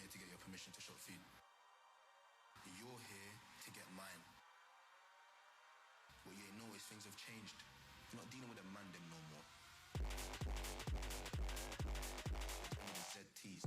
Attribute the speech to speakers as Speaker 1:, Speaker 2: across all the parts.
Speaker 1: here to get your permission to shop food. You're here to get mine. What you ain't know is things have changed. You're not dealing with a man them no more. ZTs.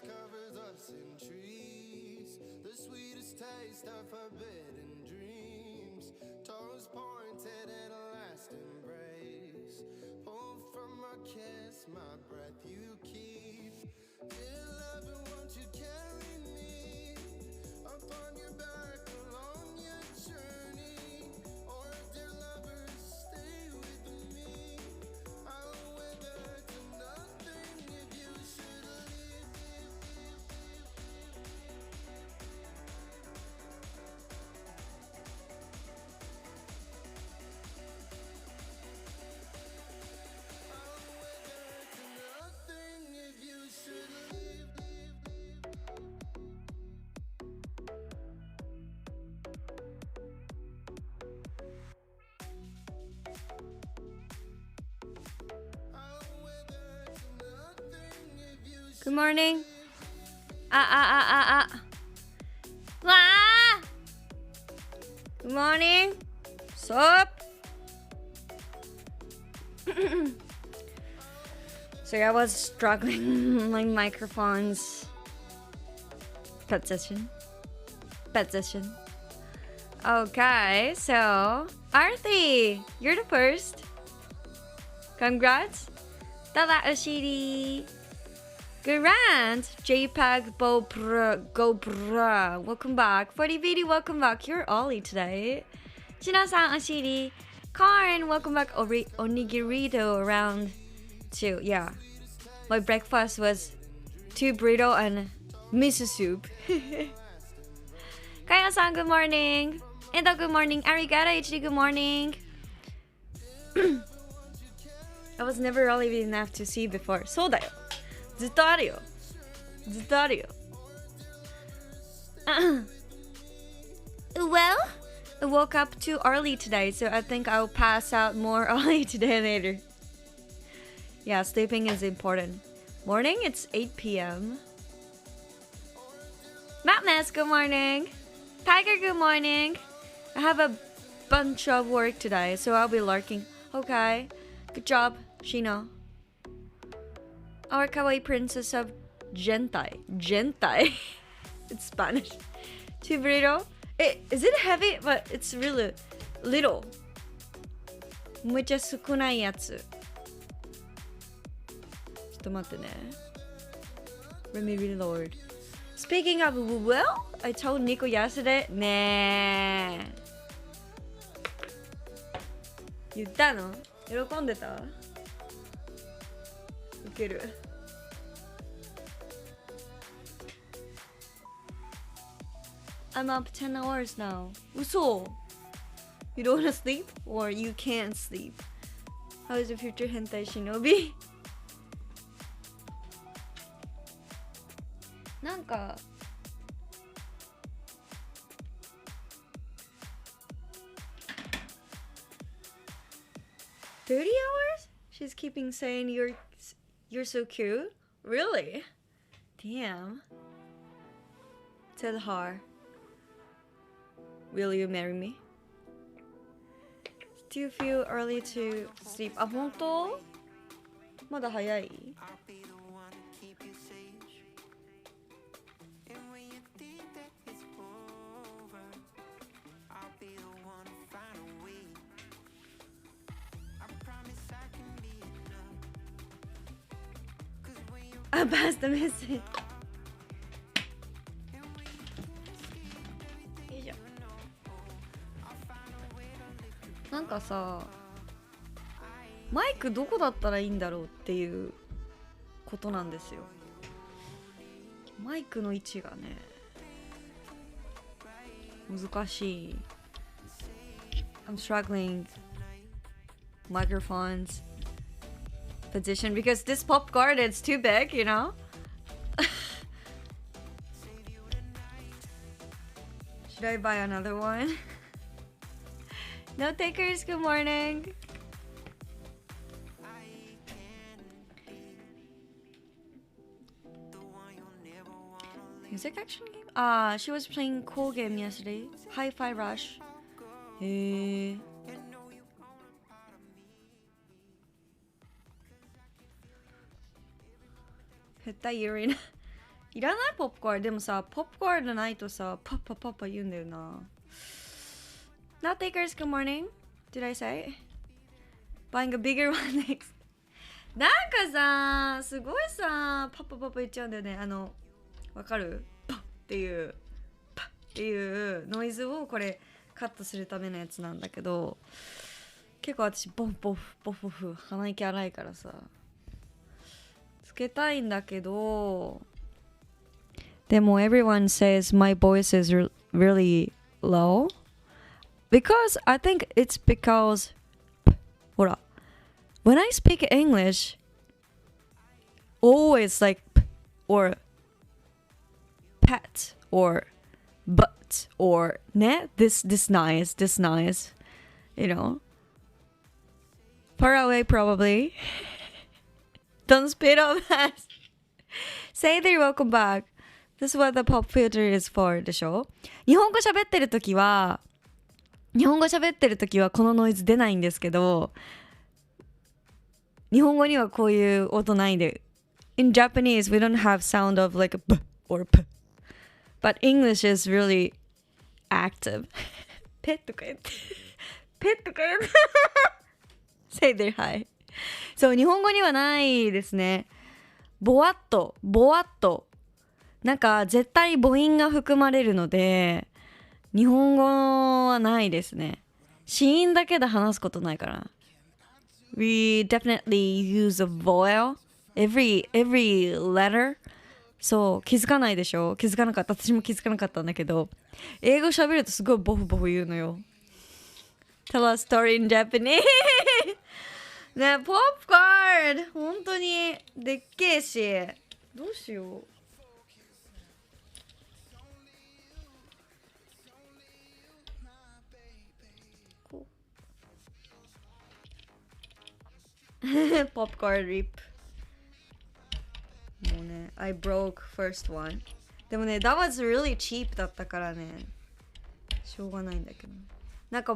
Speaker 2: Covers us in trees, the sweetest taste of forbidden dreams, toes pointed in a last embrace, pull from a kiss, my breath you keep. Dear lover, won't you carry me upon your back along your journey, or dear lover, stay with me. I'll wither to nothing if you should leave.
Speaker 3: Good morning. Wah! Good morning. Sup? Sorry, I was struggling with my microphones. Position. Okay, so Arthi, you're the first. Congrats. Tala Oshiri. Grant, JPEG, Gobra, welcome back. 40BD, welcome back. You're Ollie today. Shina-san, Ashiri. Karn, welcome back. Onigirito around 2. Yeah. My breakfast was 2 burrito and miso soup. Kaya-san, good morning. Endo, good morning. Arigato, HD, good morning. I was never Ollie enough to see before. そうだよ。ずっとあるよ。Well, I woke up too early today, so I think I'll pass out more early today later. Yeah, sleeping is important. Morning, it's 8 p.m. Madness, good morning. Tiger, good morning. I have a bunch of work today, so I'll be lurking. Okay, good job, Shino. Our kawaii princess of Gentai. It's Spanish. 2 burrito. Is it heavy? But it's really little. めっちゃ少ないやつ。ちょっと待ってね。Let me reload. Speaking of well, I told Nico yesterday. ねえ。言ったの？喜んでた？ウケる。I'm up 10 hours now. 嘘 You don't wanna sleep? Or you can't sleep? How is the future hentai shinobi? なんか30 hours? She's keeping saying you're so cute. Really? Damn. Tell her. Will you marry me? Do you feel early to sleep? あ、本当？まだ早い？あ、パスタメッセージ。よいしょ。なんかさ、マイクどこだったらいいんだろうっていうことなんですよ。マイクの位置がね、難しい。I'm struggling microphones position because this pop card is too big, you know? Should I buy another one? No takers, good morning. Music action game? She was playing cool game yesterday. Hi-Fi Rush. へえ。絶対ユリナいらないポップコーン。でもさ、ポップコーンじゃないとさ、パッパパッパ言うんだよな。Not takers, good morning. Did I say? Buying a bigger one next. なんかさ、すごいさ、パッパパッパ言っちゃうんだよね。わかる？パッっていう、パッっていうノイズをこれカットするためのやつなんだけど、結構私ボフボフボフボフ鼻息荒いからさ。つけたいんだけど、でも everyone says my voice is really low because I think it's because ほら when I speak English always like or pet or but or ね this nice you know far away probably Don't speed up fast. Say there, welcome back. This is what the pop filter is for でしょ。日本語喋ってるときはこのノイズ出ないんですけど、日本語にはこういう音ないで。In Japanese, we don't have sound of like a b or p. But English is really active. ペッとか言って。ペッとか言って。Say there, hi.そう、日本語にはないですね。ボワッとなんか絶対母音が含まれるので日本語はないですね。子音だけで話すことないから。We definitely use a vowel every letter. そう気づかないでしょ。気づかなかった。私も気づかなかったんだけど、英語喋るとすごいボフボフ言うのよ。Tell a story in Japanese ね、ポップカード本当にでっけえし、どうしよう。こうポップカードリップ。もうね、I broke first one。でもね、that was really cheap だったからね、しょうがないんだけど。なんか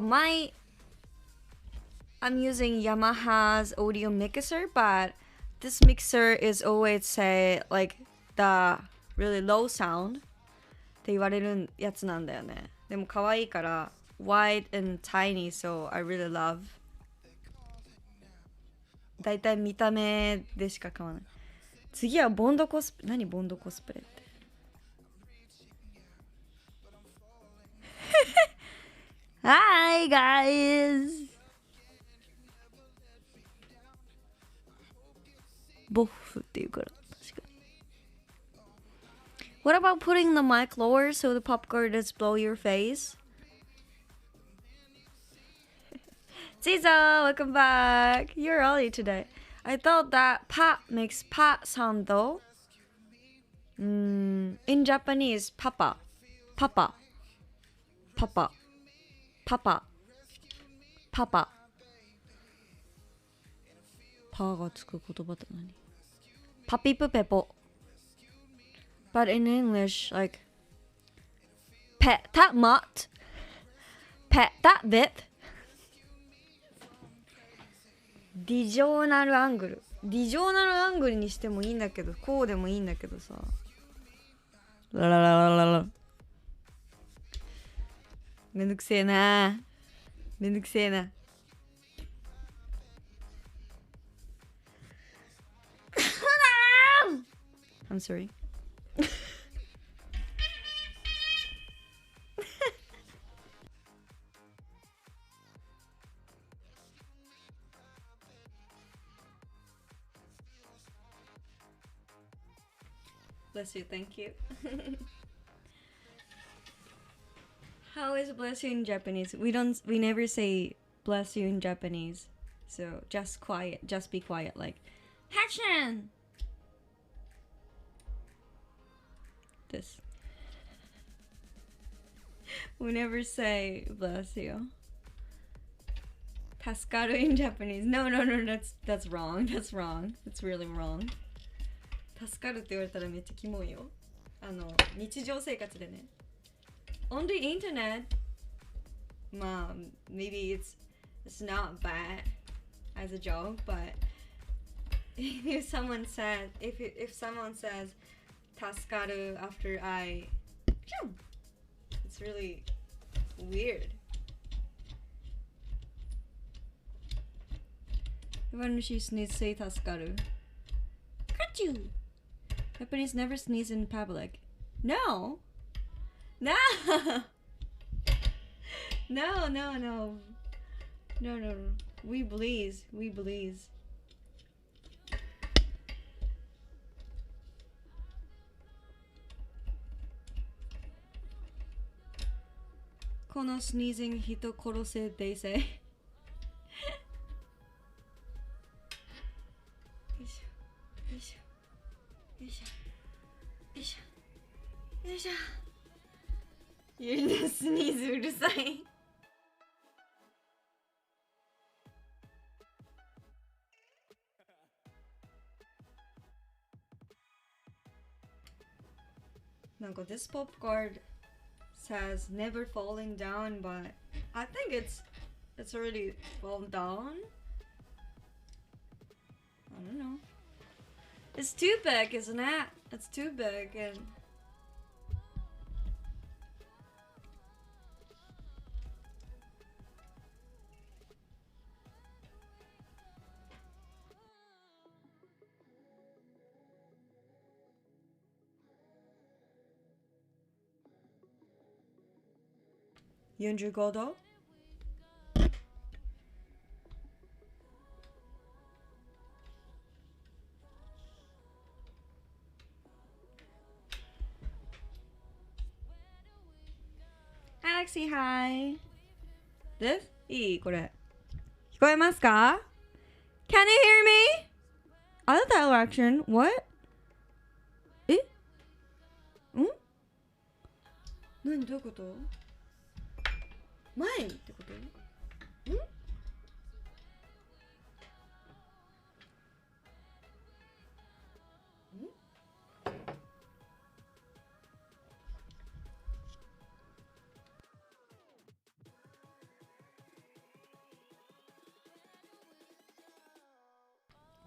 Speaker 3: I'm using Yamaha's audio mixer, but this mixer is always say like the really low sound って言われるやつなんだよね。でも可愛いから wide and tiny, so I really love。だいたい見た目でしか買わない。次はボンドコスプレ。何ボンドコスプレってHi guys! ボフっていうから確かに。What about putting the mic lower so the popcorn does blow your face? Zizo, welcome back. You're early today. I thought that pa makes pa sound though. In Japanese, papa, papa, papa, papa, papa. パーがつく言葉って何？ Papi pepo. But in English, like pet that mutt, pet that bit. ディジョーナルアングル。ディジョーナルアングルにしてもいいんだけど、こうでもいいんだけどさ。ララララララ。めんどくせえな。めんどくせえな。I'm sorry. Bless you, thank you. How is bless you in Japanese? We never say bless you in Japanese. So just quiet, just be quiet, like Haction! This. We never say bless you. Tasukaru in Japanese. No, that's wrong. That's wrong. That's really wrong. 助かるって言われたらめっちゃキモいよ。日常生活でね。On the internet, まあ maybe it's not bad as a joke, but if someone says if someone says 助かる after I, it's really weird. when she sneezes, say 助かる. Cut you. Japanese never sneeze in public. No. No. No. We please. この sneezing 人殺せ they say. よいしょよいしょよいしょよいしょよいしょ。ゆりのスニーズうるさい。なんか this pop card says never falling down, but I think it's already fallen down. I don't know. It's too big, isn't it? It's too big and $45 度Alexi, hi. This? いいこれ。聞こえますか Can you hear me? Other direction? What? えん何どういうこと前にってことん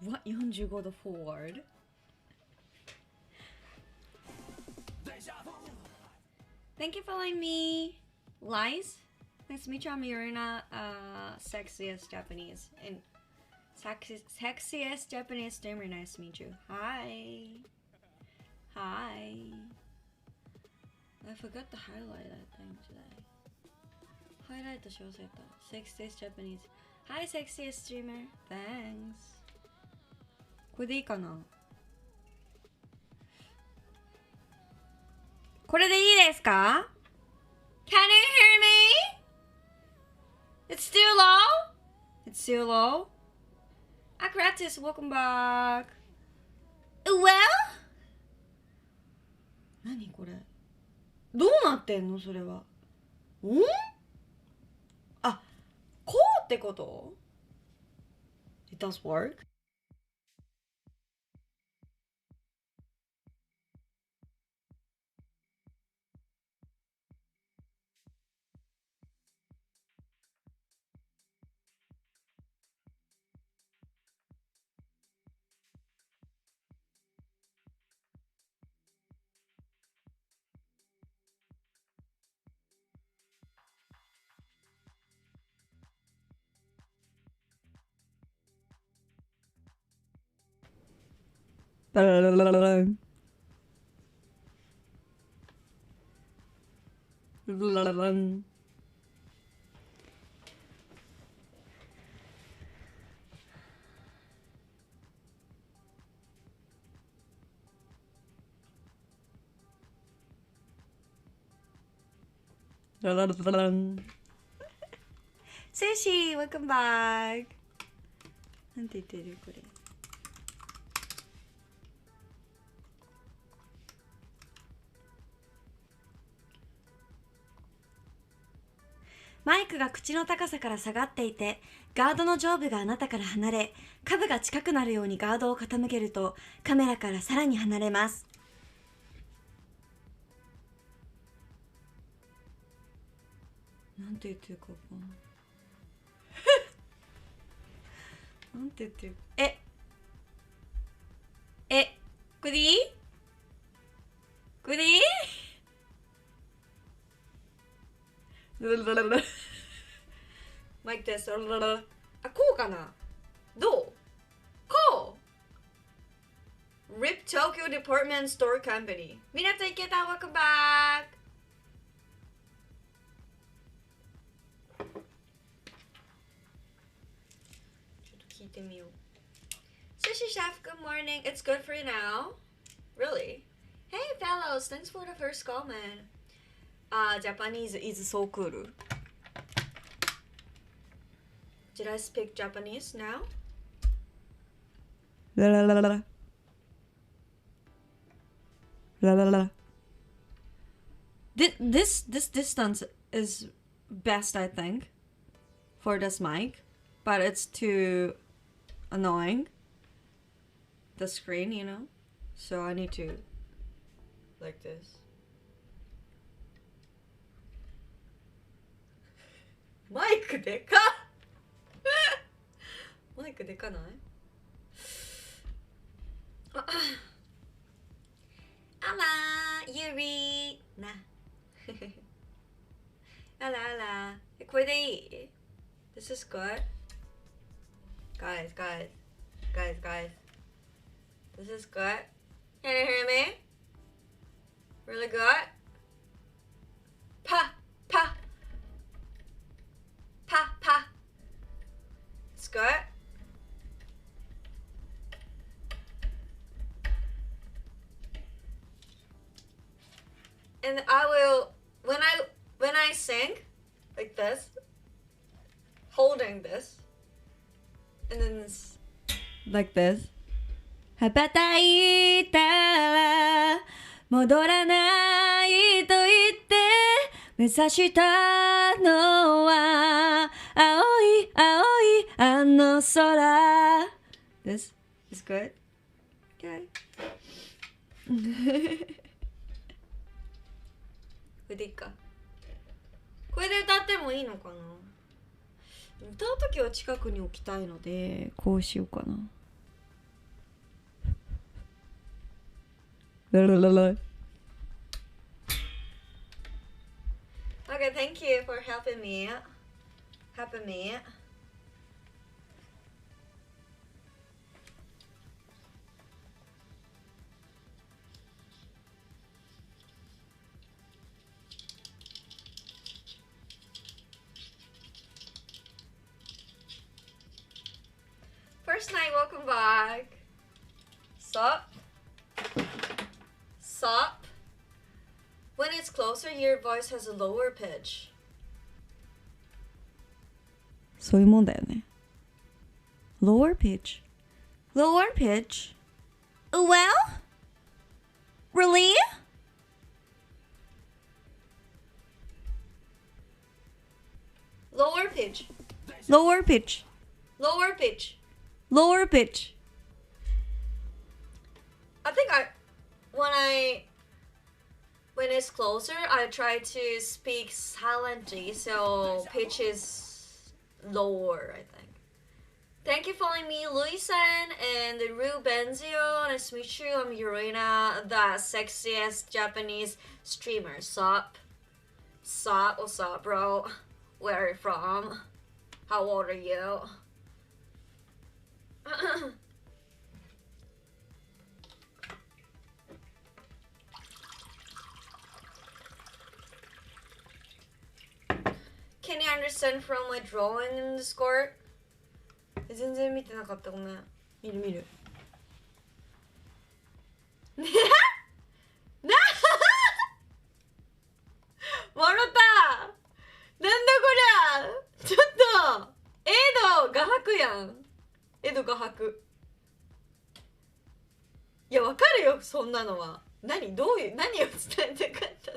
Speaker 3: What? 45度 forward? Thank you for following me. Lies? Nice to meet you. I'm Yurina, sexiest Japanese. And sexiest Japanese streamer. Nice to meet you. Hi. I forgot to highlight that thing today. Highlight the show set. Sexiest Japanese. Hi, sexiest streamer. Thanks. これでいいかなこれでいいですか Can you hear me? It's still low? It's still low? Akratis, welcome back. Well? 何これどうなってんのそれはあ、こうってこと It does work? Sushi, welcome back. なんて言ってるこれ。マイクが口の高さから下がっていて、ガードの上部があなたから離れ、下部が近くなるようにガードを傾けると、カメラからさらに離れます。なんて言ってるかわかんない。なんて言ってる。これでいい？これでいい？マイクです。あ、こうかな？どう？こう !RIP Tokyo Department Store Company。みなといけた、welcome back! ちょっと聞いてみよう。Sushi Chef, good morning. It's good for you now. Really? Hey fellows, thanks for the first comment. Japanese is so cool. Did I speak Japanese now? La la la la. La la la. This distance is best, I think, for this mic, but it's too annoying. The screen, you know, so I need to like this. マイクでかっマイクでかないあらゆりなあらあらこれでいい This is good guys This is good Can you hear me? Really good? Pa It's good And I will when I sing like this holding this and then this, like this 羽ばたいたら戻らないと言って目指したのは青いあの空 This is good? Okay これでいいかこれで歌ってもいいのかな歌うときは近くに置きたいのでこうしようかなララララ Okay, thank you for helping me. First night, welcome back. Sup? When it's closer, your voice has a lower pitch. そういうもんだよね。Lower pitch? Well? Really? Lower pitch. I think when it's closer, I try to speak silently, so pitch is lower, I think. Thank you for following me, Luisan and Ru Benzio. Nice to meet you. I'm Urena, the sexiest Japanese streamer. Sup, what's up, bro? Where are you from? How old are you? 。understand from my drawing in Discord? 全然見てなかった、ごめん。見るな笑ったなんだこりゃちょっとエド画伯やん。エド画伯。いやわかるよそんなのは。何を伝えたかった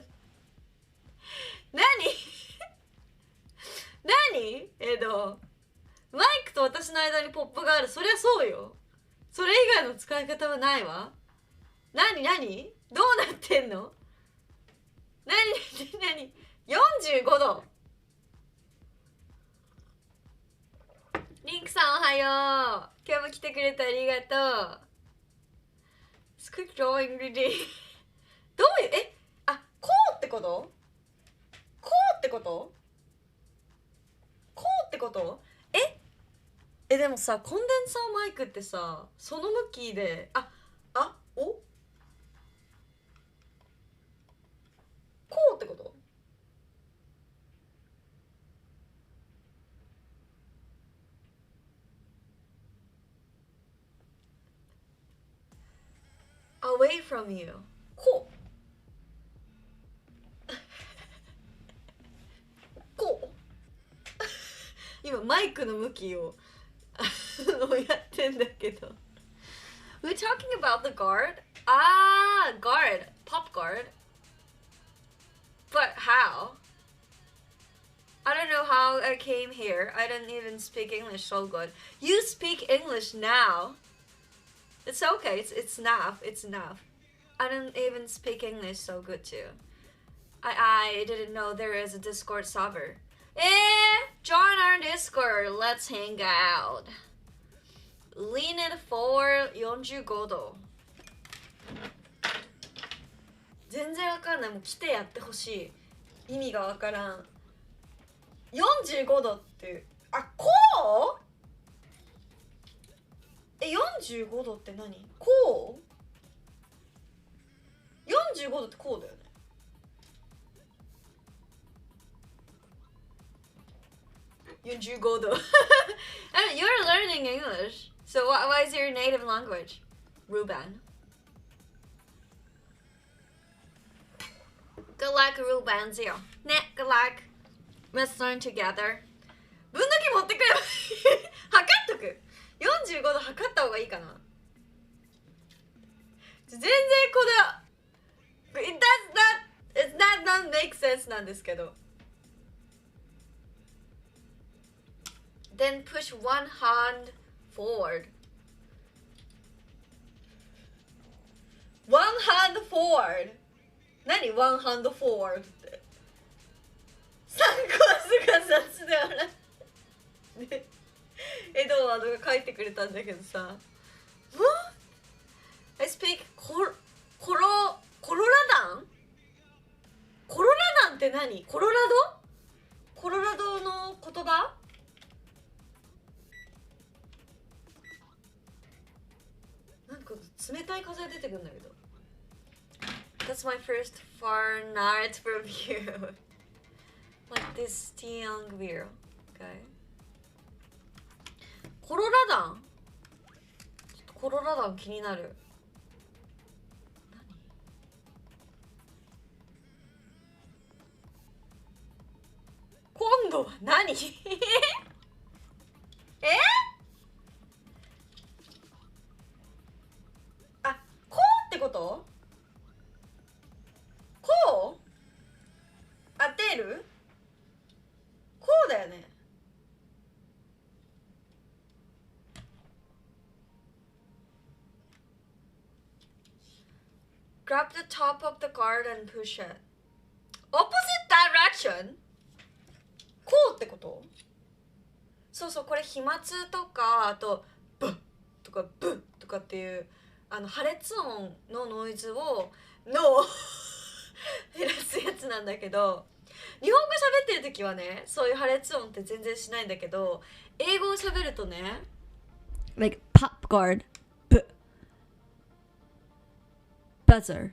Speaker 3: 何エド、マイクと私の間にポップがある。そりゃそうよ。それ以外の使い方はないわ。何どうなってんの。何45度。リンクさんおはよう。今日も来てくれてありがとう。スクリプトドローイングリディどういうこうってことでもさ、コンデンサーマイクってさ、その向きでこうってこと。away from you こう今マイクの向きをやってんだけど。 We're talking about the guard? Guard, pop guard. But how? I don't know how I came here. I don't even speak English so good. You speak English now. It's okay. It's enough. I don't even speak English so good too. I didn't know there is a Discord server. Join our Discord. Let's hang out. Lean it forward 45度。全然わかんない。もう来てやってほしい。意味がわからん。45度ってこう？45度って何？こう？45度ってこうだよね。45度。I mean, you're learning English. So why is your native language? Ruben. Good luck, Ruben. Zero. Good luck. Let's learn together. 分度器持ってくれば測っとく。45度測った方がいいかな。全然It does not make sense なんですけど。Then push one hand forward. One hand forward. 何 one hand forward って。参考図が雑だよな。で、エドワードが書いてくれたんだけどさ。I speak コロラダン？コロラダンって何？コロラドの言葉？なんか冷たい風が出てくるんだけど。That's my first foreign art review. Like this young beer. Okay. コロラダン？ちょっとコロラダン気になる。今度は何？こうってこと？こう？当てる？こうだよね。Grab the top of the card and push it. Opposite direction? こうってこと？そう、これ飛沫とか、あとブッとかブッとかっていう破裂音のノイズを減らすやつなんだけど、日本語喋ってる時はね、そういう破裂音って全然しないんだけど、英語を喋るとね like pop guard buzzer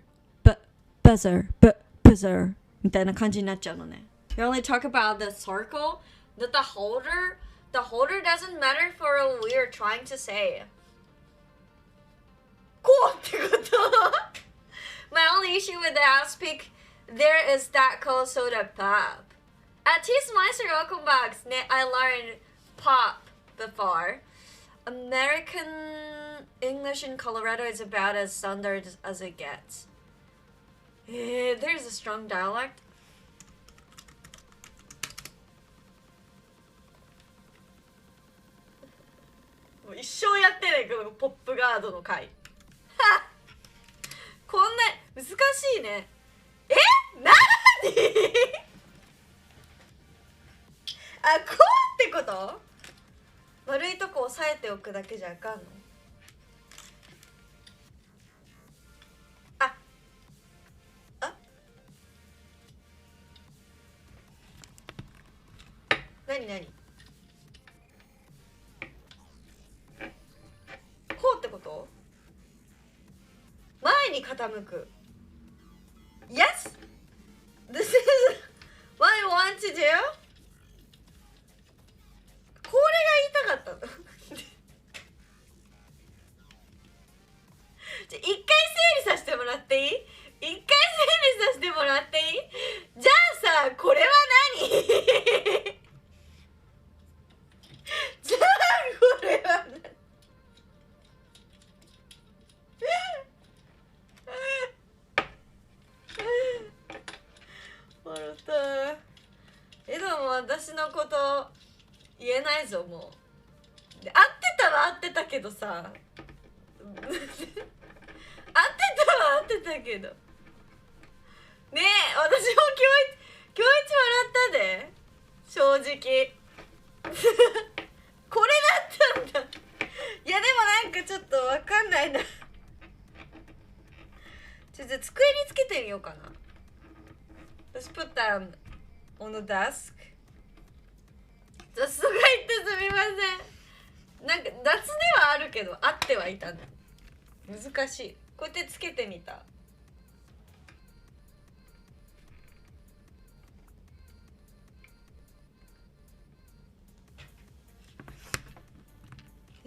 Speaker 3: buzzer みたいな感じになっちゃうのね。You only talk about the circle, that the holder doesn't matter for what we are trying to say. こうってこと My only issue with the house pick there is that called soda pop. Cheese Meister, welcome back. I learned pop before. American English in Colorado is about as standard as it gets. There's a strong dialect. もう一生やってね、このポップガードの回。こんな難しいね。え？なに？あ、こうってこと？悪いとこ押さえておくだけじゃあかんの？なになに？こうってこと？前に傾く。Yes? This is what I want to do? これが言いたかったの。一回整理させてもらっていい？一回整理させてもらっていい？じゃあさ、これは何？じゃあこれは何？笑った。でも私のこと言えないぞもう。で合ってたは合ってたけどさ。合ってたは合ってたけど。ねえ、私も今日一笑ったで。正直。これだったんだ。いやでもなんかちょっとわかんないな。じゃあ机につけてみようかな。Let's put them on the desk. 雑とか言ってすみません。なんか雑ではあるけどあってはいたの。難しい。こうやってつけてみた。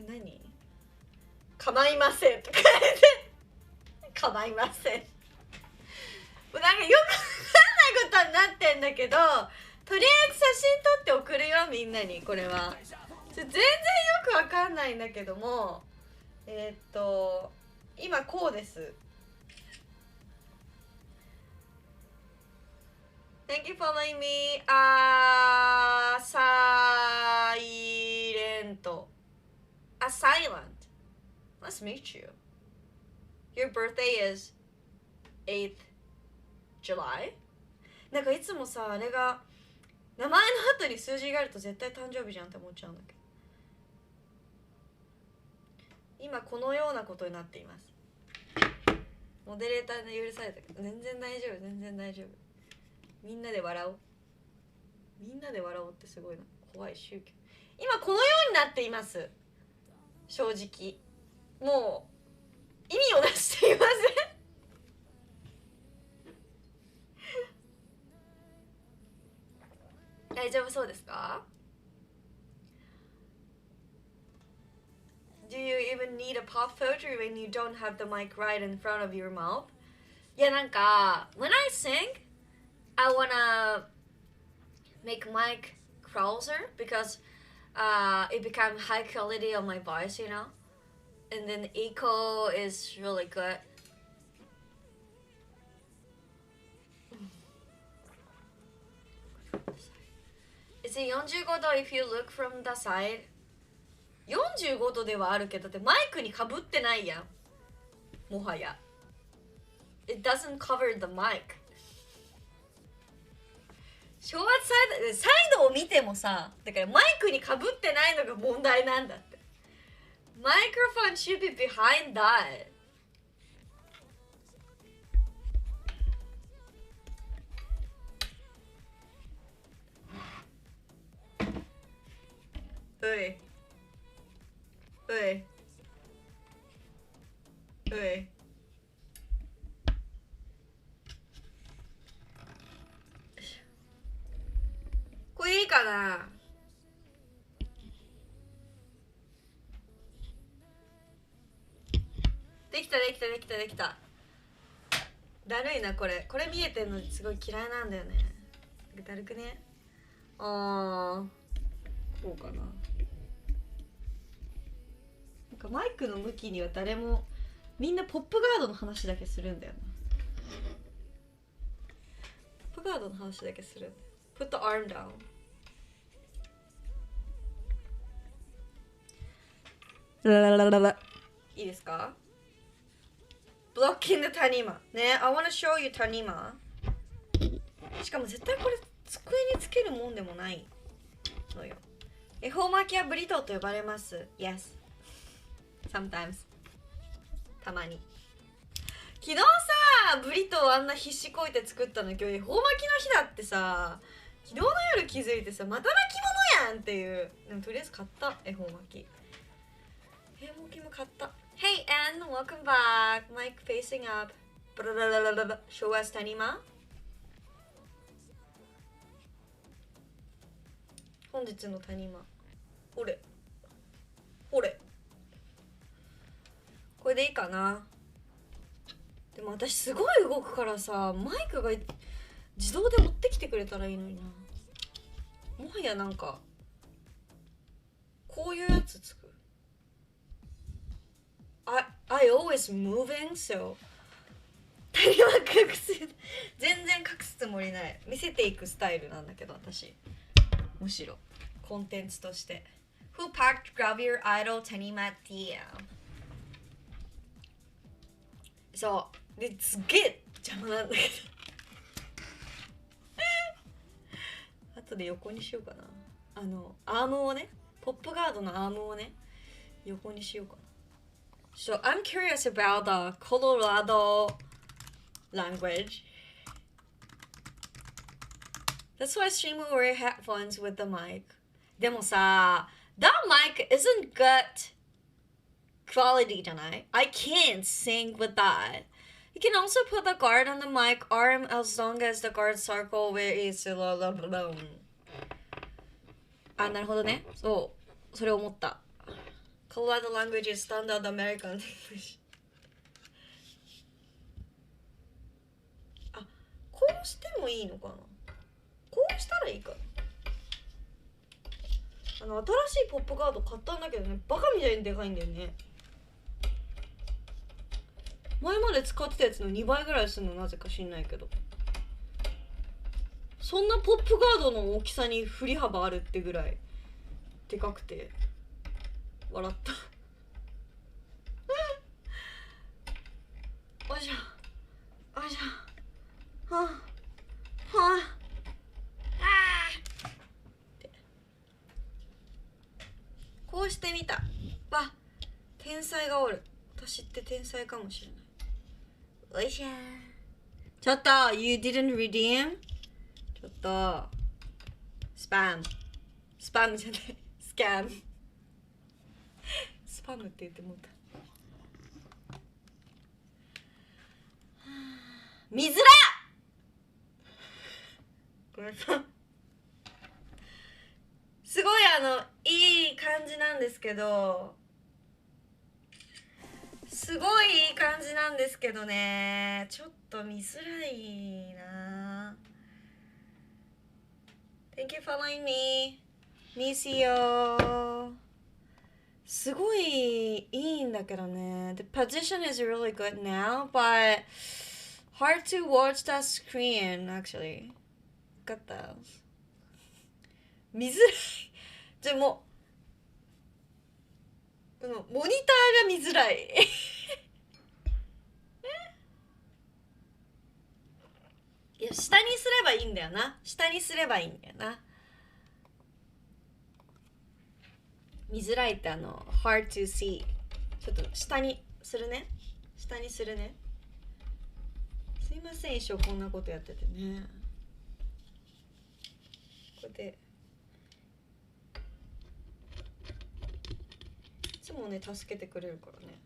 Speaker 3: 何？構いませんとか言って構いません。なんかよくわかんないことになってんだけど、とりあえず写真撮って送るよみんなに。これは全然よくわかんないんだけども、今こうです。 Thank you for letting me silent. Let's meet you. Your birthday is 8th July? なんかいつもさ、あれが名前の後に数字があると絶対誕生日じゃんって思っちゃうんだけど、今このようなことになっています。モデレーターで許されたけど全然大丈夫、全然大丈夫。みんなで笑おう。みんなで笑おうってすごいな。怖い宗教。今このようになっています。正直もう意味を出していません。大丈夫そうですか？ Do you even need a pop filter when you don't have the mic right in front of your mouth? いやなんか when I sing I wanna make mic closer because it become high quality on my voice, you know, and then echo is really good. Is it 45度 if you look from the side? 45度ではあるけど、だってマイクにかぶってないやん。もはや。It doesn't cover the mic. 小圧サイドを見てもさ、だからマイクにかぶってないのが問題なんだって。Microphone should be behind that. うい。うい。うい。かな。できたできたできたできた。だるいなこれ。これ見えてんのすごい嫌いなんだよね。だるくね。こうかな。なんかマイクの向きには誰も、みんなポップガードの話だけするんだよな。ポップガードの話だけする。Put the arm down。いいですか？ Blocking the 谷間ね。I wanna show you 谷間。しかも絶対これ机につけるもんでもないのよ。恵方巻きはブリトーと呼ばれます。Yes sometimes たまに。昨日さブリトーあんな必死こいて作ったの、今日恵方巻きの日だってさ、昨日の夜気づいてさ、また泣き物やんっていう。でもとりあえず買った恵方巻き。恵方巻きも買った。Hey Ann, welcome back. Mic facing up. Show us 谷間。本日の谷間。ほれほれ。これでいいかな。でも私すごい動くからさ、マイクが自動で持ってきてくれたらいいのにな。もはやなんかこういうやつつく。I always moving so 谷間隠す。全然隠すつもりない。見せていくスタイルなんだけど私。むしろコンテンツとして。Who packed grab your idol 谷間 DM。そうですげえ邪魔なんだけど後で横にしようかな。アームをね、ポップガードのアームをね、横にしようかな。So I'm curious about the Colorado language. That's why streamer wear headphones with the mic. でもさ、that mic isn't good quality じゃない？ I can't sing with that. You can also put the guard on the mic arm as long as the guard circle where it's alone. あ、なるほどね。そう、それ思った。Colorado language is standard American English. あ、こうしてもいいのかな？こうしたらいいかな。新しいポップガード買ったんだけどね、バカみたいにでかいんだよね。前まで使ってたやつの2倍ぐらいするの、なぜか知んないけど。そんなポップガードの大きさに振り幅あるってぐらいでかくて笑ったおじゃおじゃはあはあってこうしてみた。わ、天才がおる。私って天才かもしれない。おいしゃー。ちょっと You didn't redeem? ちょっとスパムじゃないスキャンスパムって言ってもうた。見づらごめんなさい。すごいいい感じなんですけど、すごいいい感じなんですけどね、ちょっと見づらいな。 Thank you for following me. Miss you. すごいいいんだけどね。The position is really good now, but hard to watch the screen actually. Look at that. 見づらい。じゃあもうモニターが見づらいいや、下にすればいいんだよな。下にすればいいんだよな。見づらいってhard to see。ちょっと下にするね。下にするね。すいません、一生こんなことやっててね。こうやっていつもね助けてくれるからね。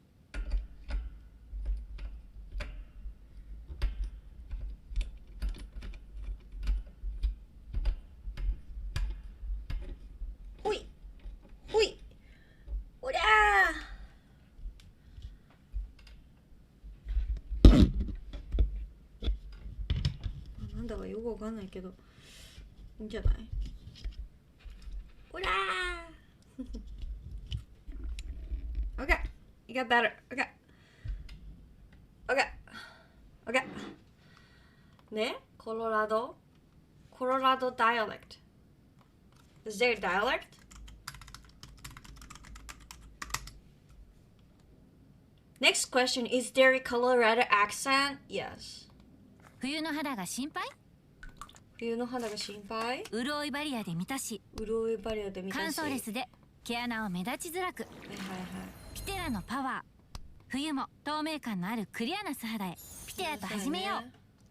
Speaker 3: なんだかよくわかんないけどいいんじゃない？ほらーOkay, you got better. Okay. Ne? Colorado dialect. Is there a dialect? Next question, is there a Colorado accent? Yes.
Speaker 4: 冬の肌が心配？
Speaker 3: 冬の肌が心配？
Speaker 4: 潤いバリアで満たし、
Speaker 3: 潤いバリアで満たし。
Speaker 4: 乾燥レスで毛穴を目立ちづらく。
Speaker 3: はいはいはい。
Speaker 4: ピテラのパワー。冬も透明感のあるクリアな素肌へ。ピテラと始めよう。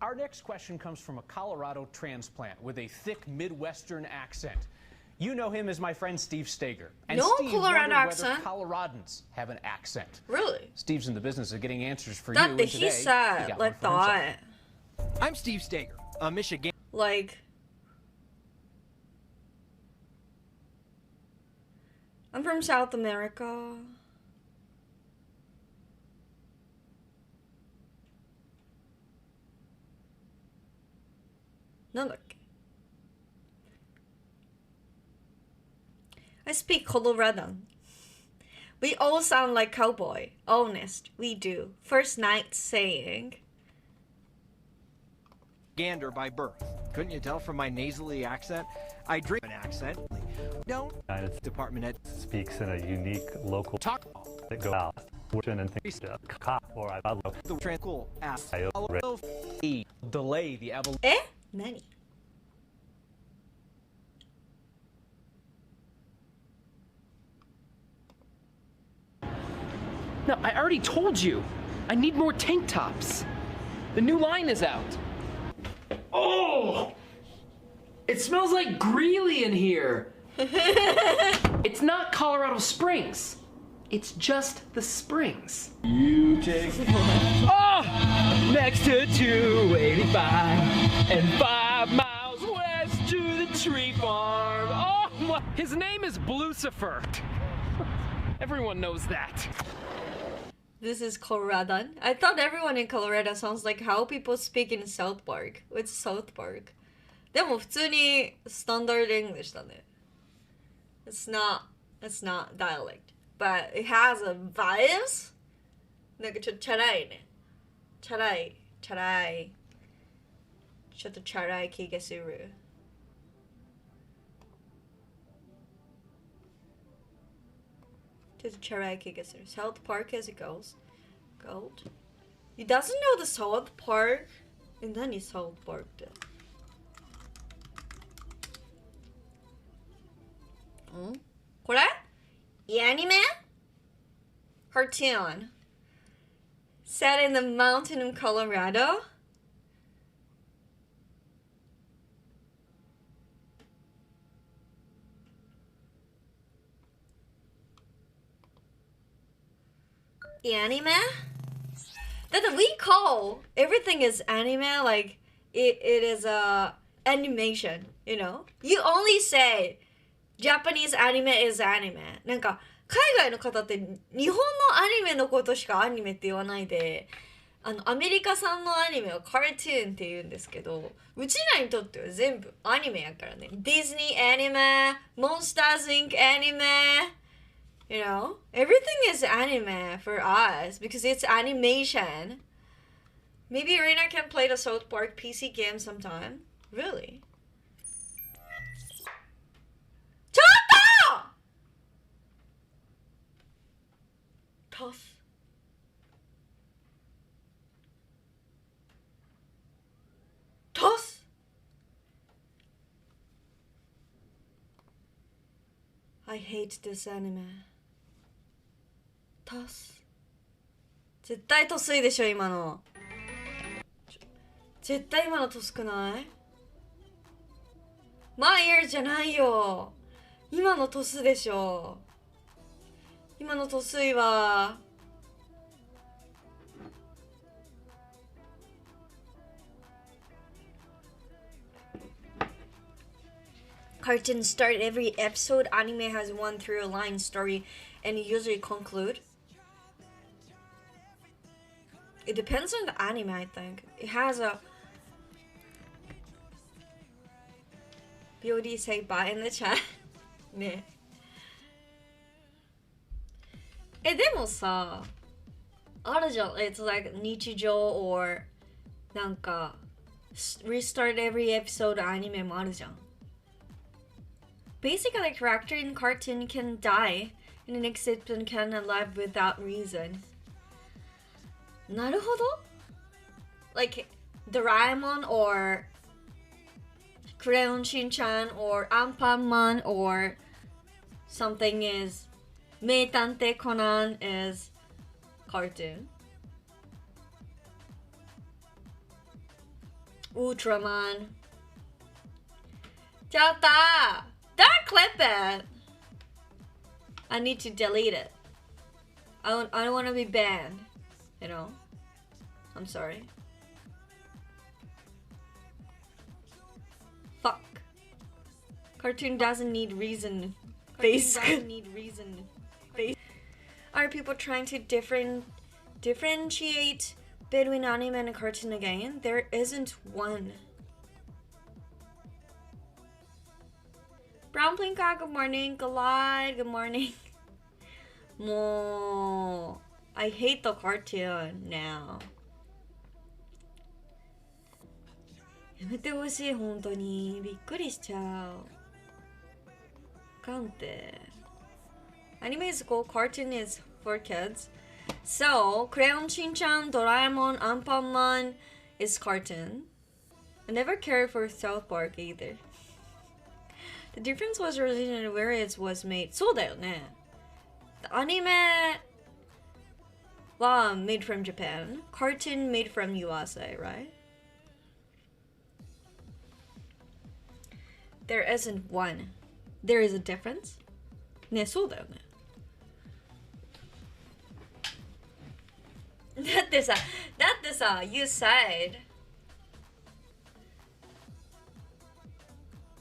Speaker 5: Our next question comes from a Colorado transplant with a thick Midwestern accent. You know him as my friend Steve Steger. And
Speaker 3: No
Speaker 5: Steve
Speaker 3: Colorado
Speaker 5: wondered
Speaker 3: accent.
Speaker 5: whether Coloradans have an accent.
Speaker 3: Really?
Speaker 5: Steve's in the business of getting answers for you.
Speaker 3: だっ
Speaker 5: And
Speaker 3: て
Speaker 5: today,
Speaker 3: he
Speaker 5: he
Speaker 3: said
Speaker 5: got one
Speaker 3: like
Speaker 5: for himself.
Speaker 3: that.
Speaker 6: I'm Steve Steger, a Michigan.
Speaker 3: Like I'm from South America. I speak Coloradan. We all sound like cowboy. Honest, we do. First night saying.
Speaker 6: Gander by birth. Couldn't you tell from my nasally accent? I drink an accent. Don't. Department head
Speaker 7: speaks in a unique local
Speaker 6: talk.
Speaker 7: that goes out. Fortune and things to cop or I follow.
Speaker 6: The tranquil ass.
Speaker 5: Delay the evolution.
Speaker 3: え？何？No,
Speaker 8: I already told you. I need more tank tops. The new line is out. Oh! It smells like Greeley in here. It's not Colorado Springs. It's just the springs. You take oh! Next to 285 and 5 miles west to the tree farm. Oh, my. His name is Blucifer. Everyone knows that.
Speaker 3: This is Coloradan. I thought everyone in Colorado sounds like how people speak in South Park. It's South Park. でも普通にスタンダード English だね。It's not dialect. But it has a vibes. なんかちょっとチャラいね。チャラい。ちょっとチャラい気がする。ちょっとチャラい気がする。South Park as it goes. Gold? You doesn't know the South Park? え、何 South Park って。ん？これ？Anime? Cartoon. Set in the mountain of Colorado? Anime? That we call everything is anime, like it is animation, you know? You only say Japanese anime is anime. なんか海外の方って日本のアニメのことしかアニメって言わないで、アメリカ産のアニメはカートゥーンって言うんですけど、うちらにとっては全部アニメやからね。ディズニーアニメ、Monsters Inc. アニメ。You know, everything is anime for us because it's animation. Maybe Reina can play the South Park PC game sometime. Really? ちょっと！トス。トス。I hate this anime. トス。絶対トスいでしょ今の。絶対今のトスくない？ My ear じゃないよ。今のトスでしょ。今のトスいわ。Cartoons start every episode. Anime has one through line story and usually conclude. It depends on the anime, I think. It has a BOD say bye in the chat ねえでもさあるじゃん It's like 日常 or なんか restart every episode アニメもあるじゃん Basically a character in cartoon can die in an exit and can live without reason なるほど Like Doraemon or Crayon Shin-chan or Anpanman or something is 名探偵コナン is cartoon Ultraman ちょっと Don't clip it I need to delete it I don't want to be banned You know I'm sorry Fuck Cartoon doesn't need reason Face doesn't need reason Face Are people trying to differentiate between anime and cartoon again? There isn't one. Brown Plinka, good morning. Glide, good morning. Mo, I hate the cartoon now. やめてほしい本当にびっくりしちゃう。かんて。Anime is cool, cartoon is for kids. So, Crayon Shin-chan, Doraemon, Anpanman is cartoon. I never cared for South Park either. The difference was originally where it was made. そうだよね。The anime was made from Japan. Cartoon made from USA, right? There isn't one. There is a difference. ね、そうだよね。だってさ、you said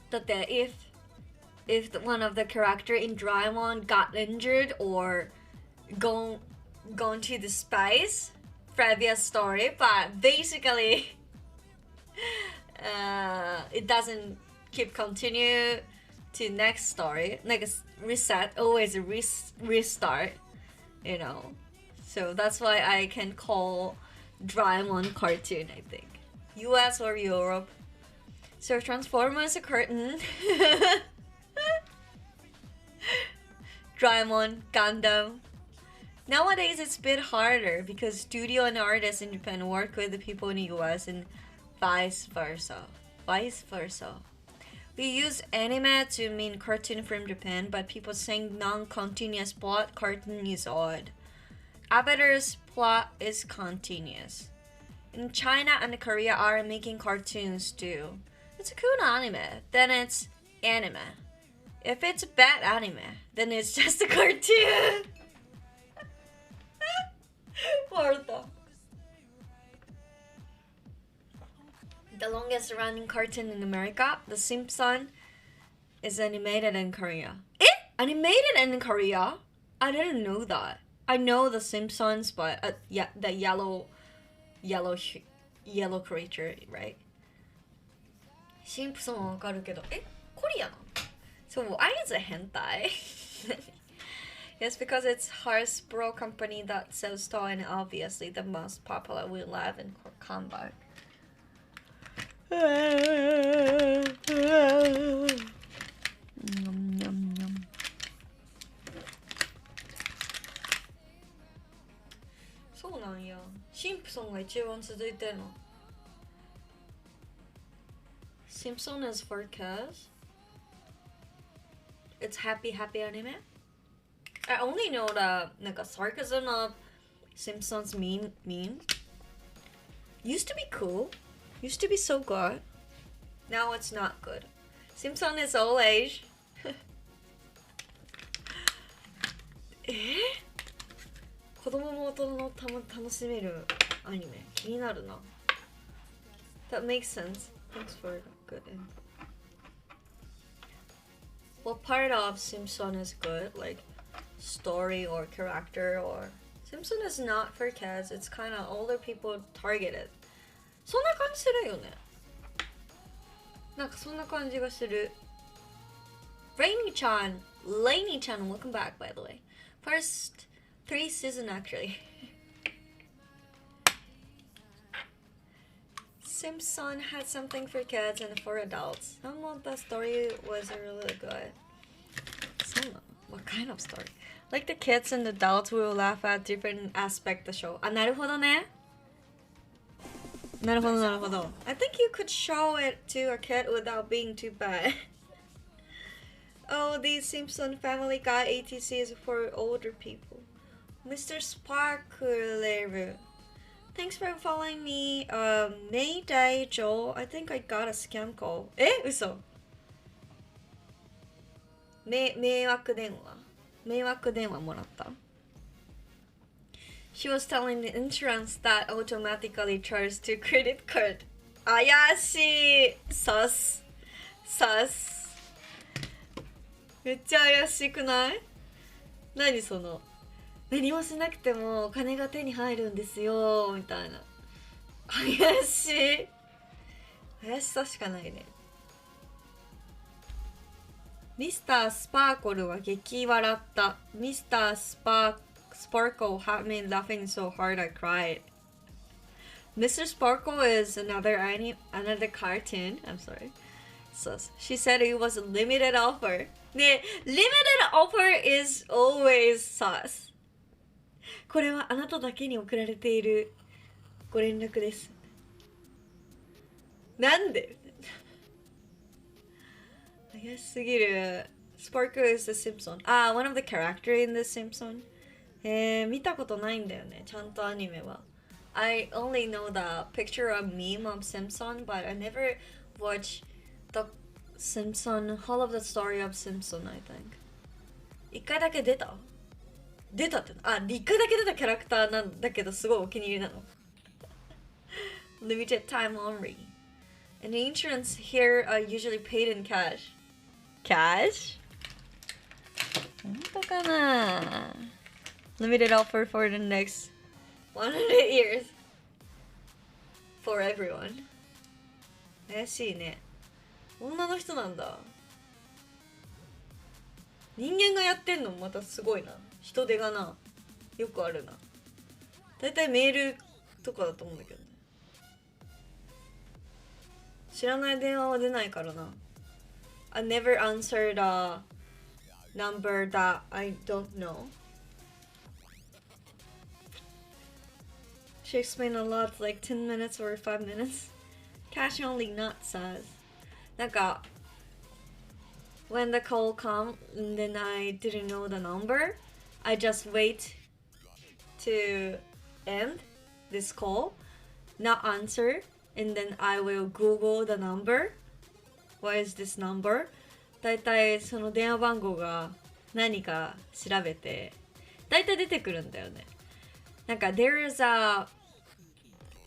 Speaker 3: だって if one of the character in Doraemon got injured or gone to the space previous story, but basically it doesn't keep continue to next story, like reset, always restart, you know. So that's why I can call Doraemon cartoon, I think. US or Europe. So Transformers a curtain. Doraemon, Gundam. Nowadays it's a bit harder because studio and artists in Japan work with the people in the US and vice versa. We use anime to mean cartoon from Japan, but people saying non-continuous plot cartoon is odd. Avatar's plot is continuous. In China and Korea are making cartoons too. It's a cool anime, then it's anime. If it's a bad anime, then it's just a cartoon. Martha. The longest running cartoon in America, The Simpsons, is animated in Korea. Animated in Korea? I didn't know that. I know The Simpsons, but yeah, the yellow creature, right? シンプソンはわかるけど、コリアなの? So why is it hentai? Yes, because it's Hasbro company that sells toy and obviously the most popular we live in combat. Yum, yum, yum. そうなんや。シンプソンが一番続いてるの。Simpson is for kids. It's happy anime. I only know the like a sarcasm of Simpsons meme. Used to be cool. Used to be so good. Now it's not good. Simpson is old age. 子供も大人も楽しめるアニメ気になるな。That makes sense. Thanks for good input. What part of Simpson is good? Like story or character or Simpson is not for kids. It's kind of older people targeted. そんな感じするよね。なんかそんな感じがする。Rainy-chan, Lainey-chan, welcome back, by the way. First 3 seasons, actually. Simpson had something for kids and for adults. Some of the story was really good. What kind of story? Like the kids and adults will laugh at different aspects of the show. あ、なるほどね。なるほどなるほど。I think you could show it to a kid without being too bad. Oh, the Simpson Family Guy ATC is for older people. Mr. Sparkler. Thanks for following me. Mayday Joel. I think I got a scam call. え、嘘。迷惑電話もらった。She was telling the insurance that automatically charged to credit card. 怪しい。sus。めっちゃ怪しくない？何その何もしなくてもお金が手に入るんですよみたいな。怪しさしかないね。ミスタースパーコルは激笑った。ミスタースパーコル had me laughing so hard I cried. Mr. Sparkle is another cartoon. I'm sorry. So she said it was a limited offer. ね、limited offer is always sus. これはあなただけに送られているご連絡です。なんで怪しすぎる。Sparkle is the Simpson. One of the character in the Simpson. 見たことないんだよね、ちゃんとアニメは。I only know the picture of meme of Simpson, but I never watched the Simpson, all of the story of Simpson, I think. 一回だけ出たって一回だけ出たキャラクターなんだけどすごいお気に入りなの。Limited time only. And the insurance here are usually paid in cash. Cash? 本当かな？ Limited offer for the next 100 years. For everyone. 怪しいね。女の人なんだ。人間がやってんのもまたすごいな。人手がな。よくあるな。だいたいメールとかだと思うんだけどね。知らない電話は出ないからな。I never answered a number that I don't know. She explained a lot, like 10 minutes or 5 minutes. Cash only, not says. なんか when the call come and then I didn't know the number, I just wait to end this call, not answer, and then I will Google the number. What is this number? だいたいその電話番号が何か調べてだいたい出てくるんだよね。なんか there is a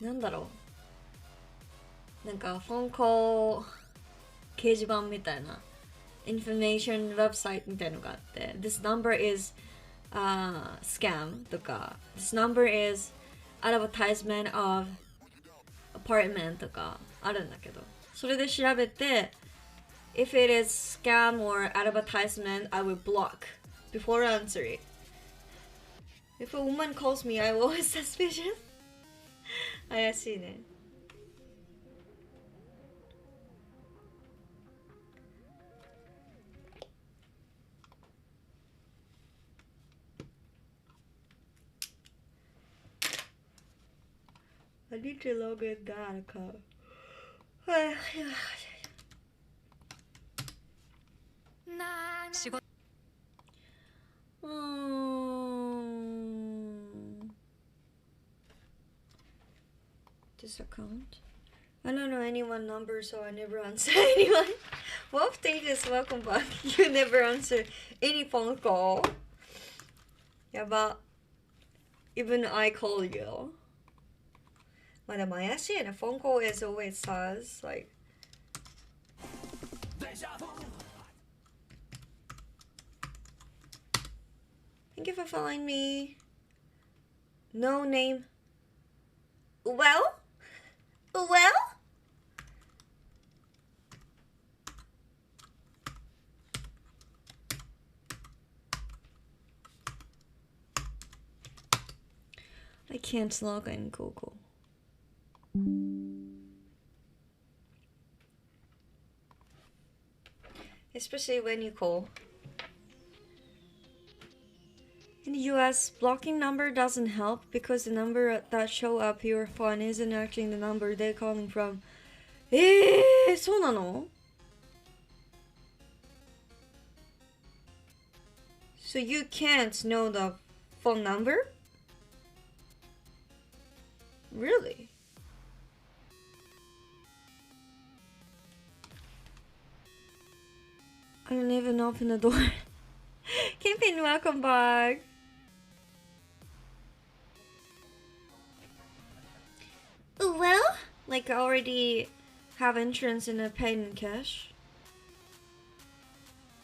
Speaker 3: なんだろう、なんかフォンコー掲示板みたいな information website みたいのがあって This number is scam とか This number is advertisement of apartment とかあるんだけど、それで調べて If it is scam or advertisement, I will block before answering. If a woman calls me, I'm always suspicious. 怪しいね。I need to log in that account.
Speaker 4: 仕事
Speaker 3: This account. I don't know anyone's number, so I never answer anyone. Wolf Davis, welcome back. You never answer any phone call. やば。Even I call you. まあでも怪しいね。Phone call is always sus. Like. Thank you for following me. No name. Well? I can't log in Google. Especially when you call. In the US, blocking number doesn't help because the number that show up your phone isn't actually the number they're calling from. そうなの? So you can't know the phone number? Really? I don't even open the door. Kingpin, welcome back. Well, like I already have entrance in a pay in cash.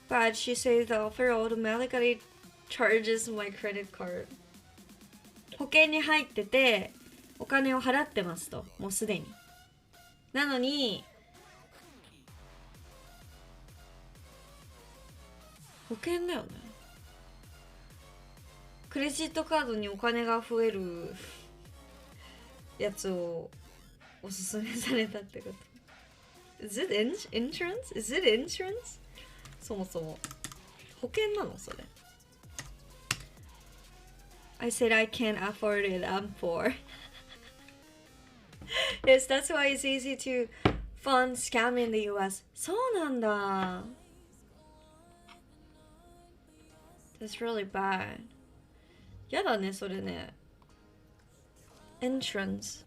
Speaker 3: But she says the offer automatically charges my credit card. 保険に入っててお金を払ってますと、もうすでに。なのに保険だよね。クレジットカードにお金が増えるやつをおすすめされたってこと。Is it insurance? Is it insurance? そもそも保険なのそれ。I said I can't afford it, I'm poor. Yes, that's why it's easy to fund scam in the US. そうなんだ。That's really bad. やだね、それね。Insurance.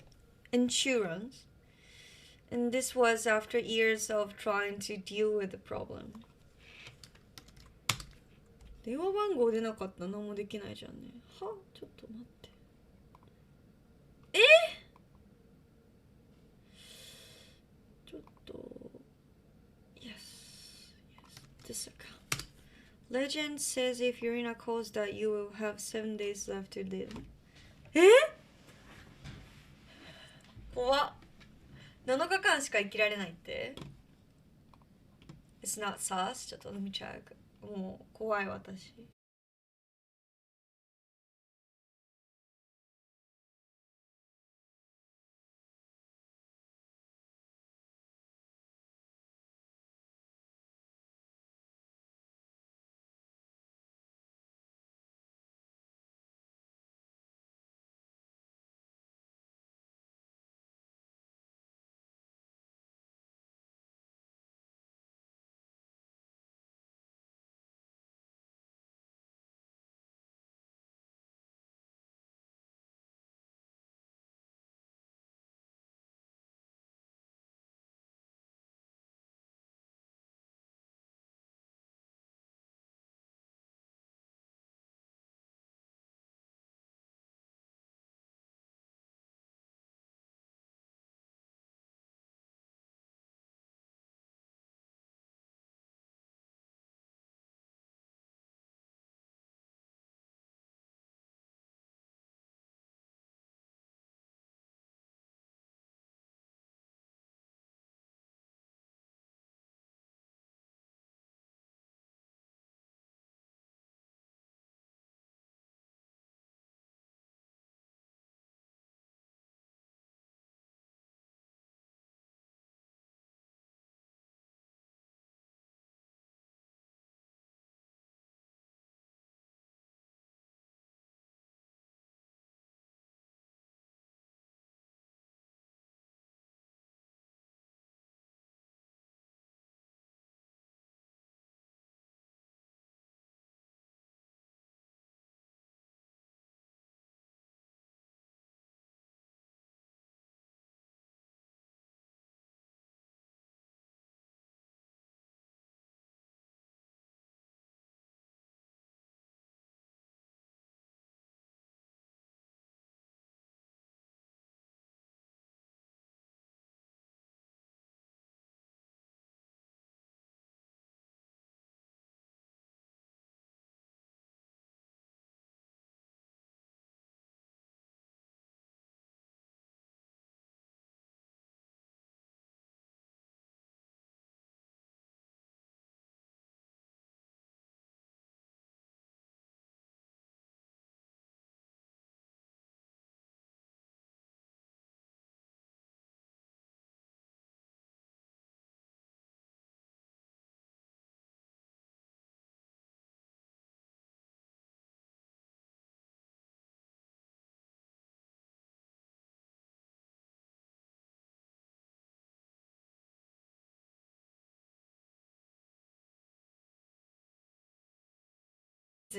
Speaker 3: And this was after years of trying to deal with the problem. 電話番号出なかったら何もできないじゃんね。は？ちょっと待って。ちょっと。Yes. This account. Legend says if you're in a cause that you will have 7 days left to live. 怖っ。7日間しか生きられないって。It's not sus. ちょっとlet me check. もう怖い私。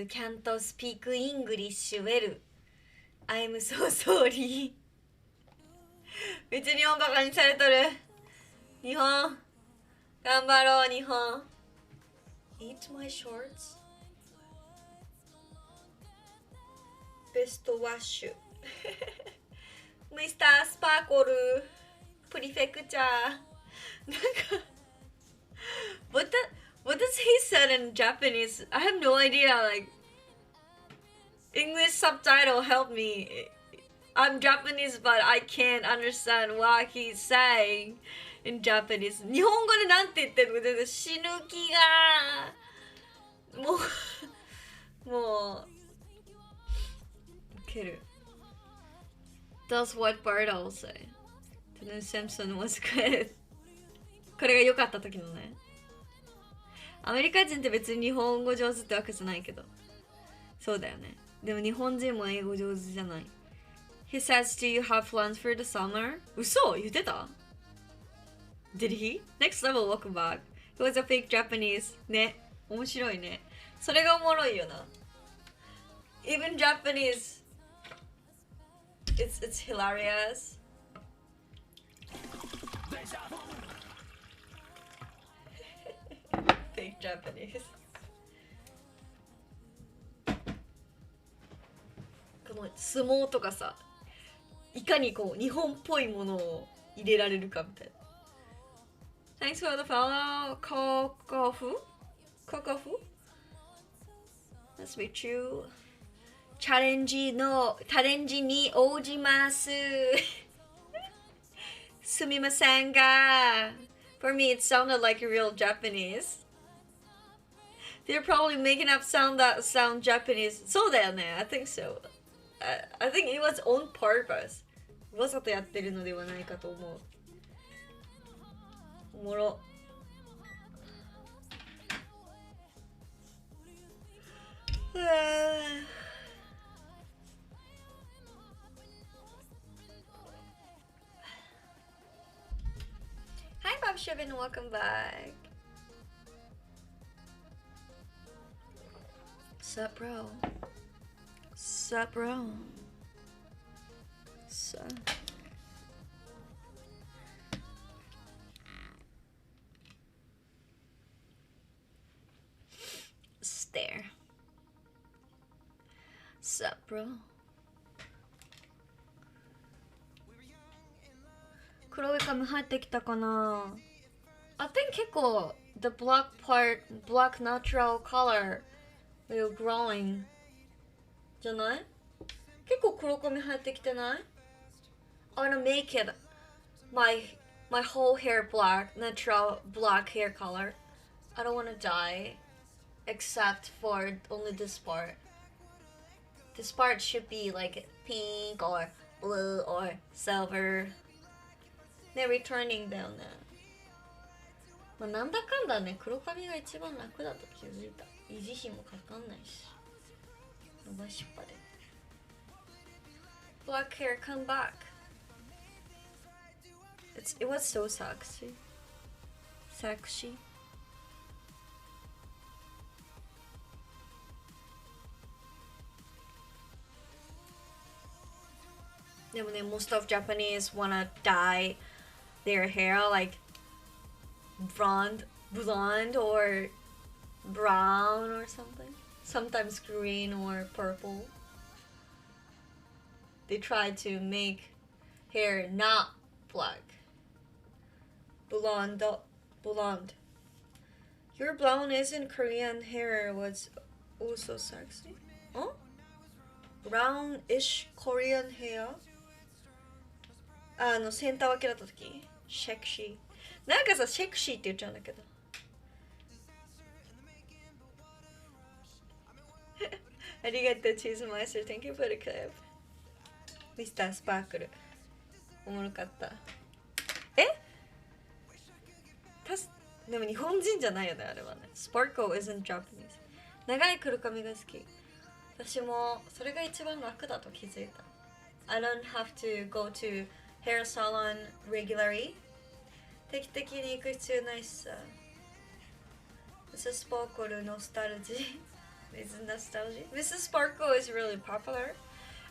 Speaker 3: can't speak English well. I'm so sorry. めっちゃ日本バカにされとる。日本頑張ろう日本。Eat my shorts. ベストワッシュ。ミスタースパーコル。プリフェクチャー。なんか。What does he said in Japanese? I have no idea. Like English subtitle help me. I'm Japanese, but I can't understand what he's saying in Japanese. 日本語でなんて言ってるのか死ぬ気がもうウケる。That's what Bart will say. The new Simpson was good. これが良かった時のね。アメリカ人って別に日本語上手ってわけじゃないけど。そうだよね。でも日本人も英語上手じゃない。He says, do you have plans for the summer? 嘘言ってた Did he? Next level, welcome back. He was a fake Japanese. ね。面白いね。それがおもろいよな。Even Japanese. It's hilarious. Fake Japanese. この相撲とかさ、いかにこう日本っぽいものを入れられるかみたいな。Thanks for the follow, ココフ Let's meet you. チャレンジに応じます。すみませんが For me it sounded like a real Japanese. They're probably making up sound that sound Japanese. そうだよね I think so. I think it was on purpose. わざとやってるのではないかと思う。おもろ。Hi Bob Shivin, welcome back. Sup bro? Sup bro? Sup? Stare. Sup bro? 黒い髪入ってきたかな I think 結構 the black part, black natural color will growing じゃない結構黒髪入ってきてない I wanna make it my whole hair black, natural black hair color. I don't wanna dye except for only this part. This part should be like pink or blue or silver. ね、returning だよね。まあ、なんだかんだね、黒髪が一番楽だと気づいた。維持費もかかんないし。伸ばしっぱで。Black hair, come back. It was so sexy. Sexy. でもね、most of Japanese wanna dye their hair like blonde or brown or something. Sometimes green or purple. They try to make hair not black. Blonde. Your blonde in Korean hair was also sexy. Huh? Brownish Korean hair? センター分けだった時セクシーなんかさセクシーって言っちゃうんだけどありがとうチーズマイスター Thank you for the clip ミスタースパークルおもろかったでも日本人じゃないよねあれはね Sparkle isn't Japanese 長い黒髪が好き私もそれが一番楽だと気づいた I don't have to go to hair salon regularly 定期的に行く必要ないしさ This is Sparkle nostalgia It's nostalgia. Mrs. Sparkle is really popular.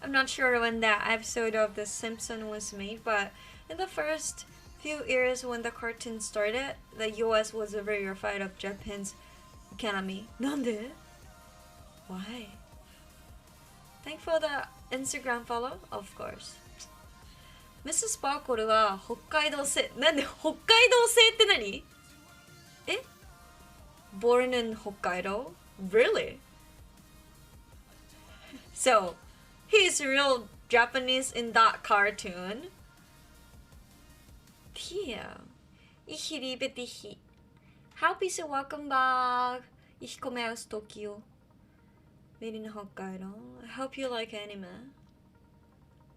Speaker 3: I'm not sure when that episode of The Simpsons was made, but in the first few years when the cartoon started, the US was very afraid of Japan's economy. Nande? Why? Thanks for the Instagram follow, of course. Mrs. Sparkle は北海道製。なんで北海道製って何？え？ Born in Hokkaido? Really? So, he's real Japanese in that cartoon. Yeah. Ich liebe dich. Happy so welcome back. Ich komme aus Tokyo. Made in Hokkaido. I hope you like anime.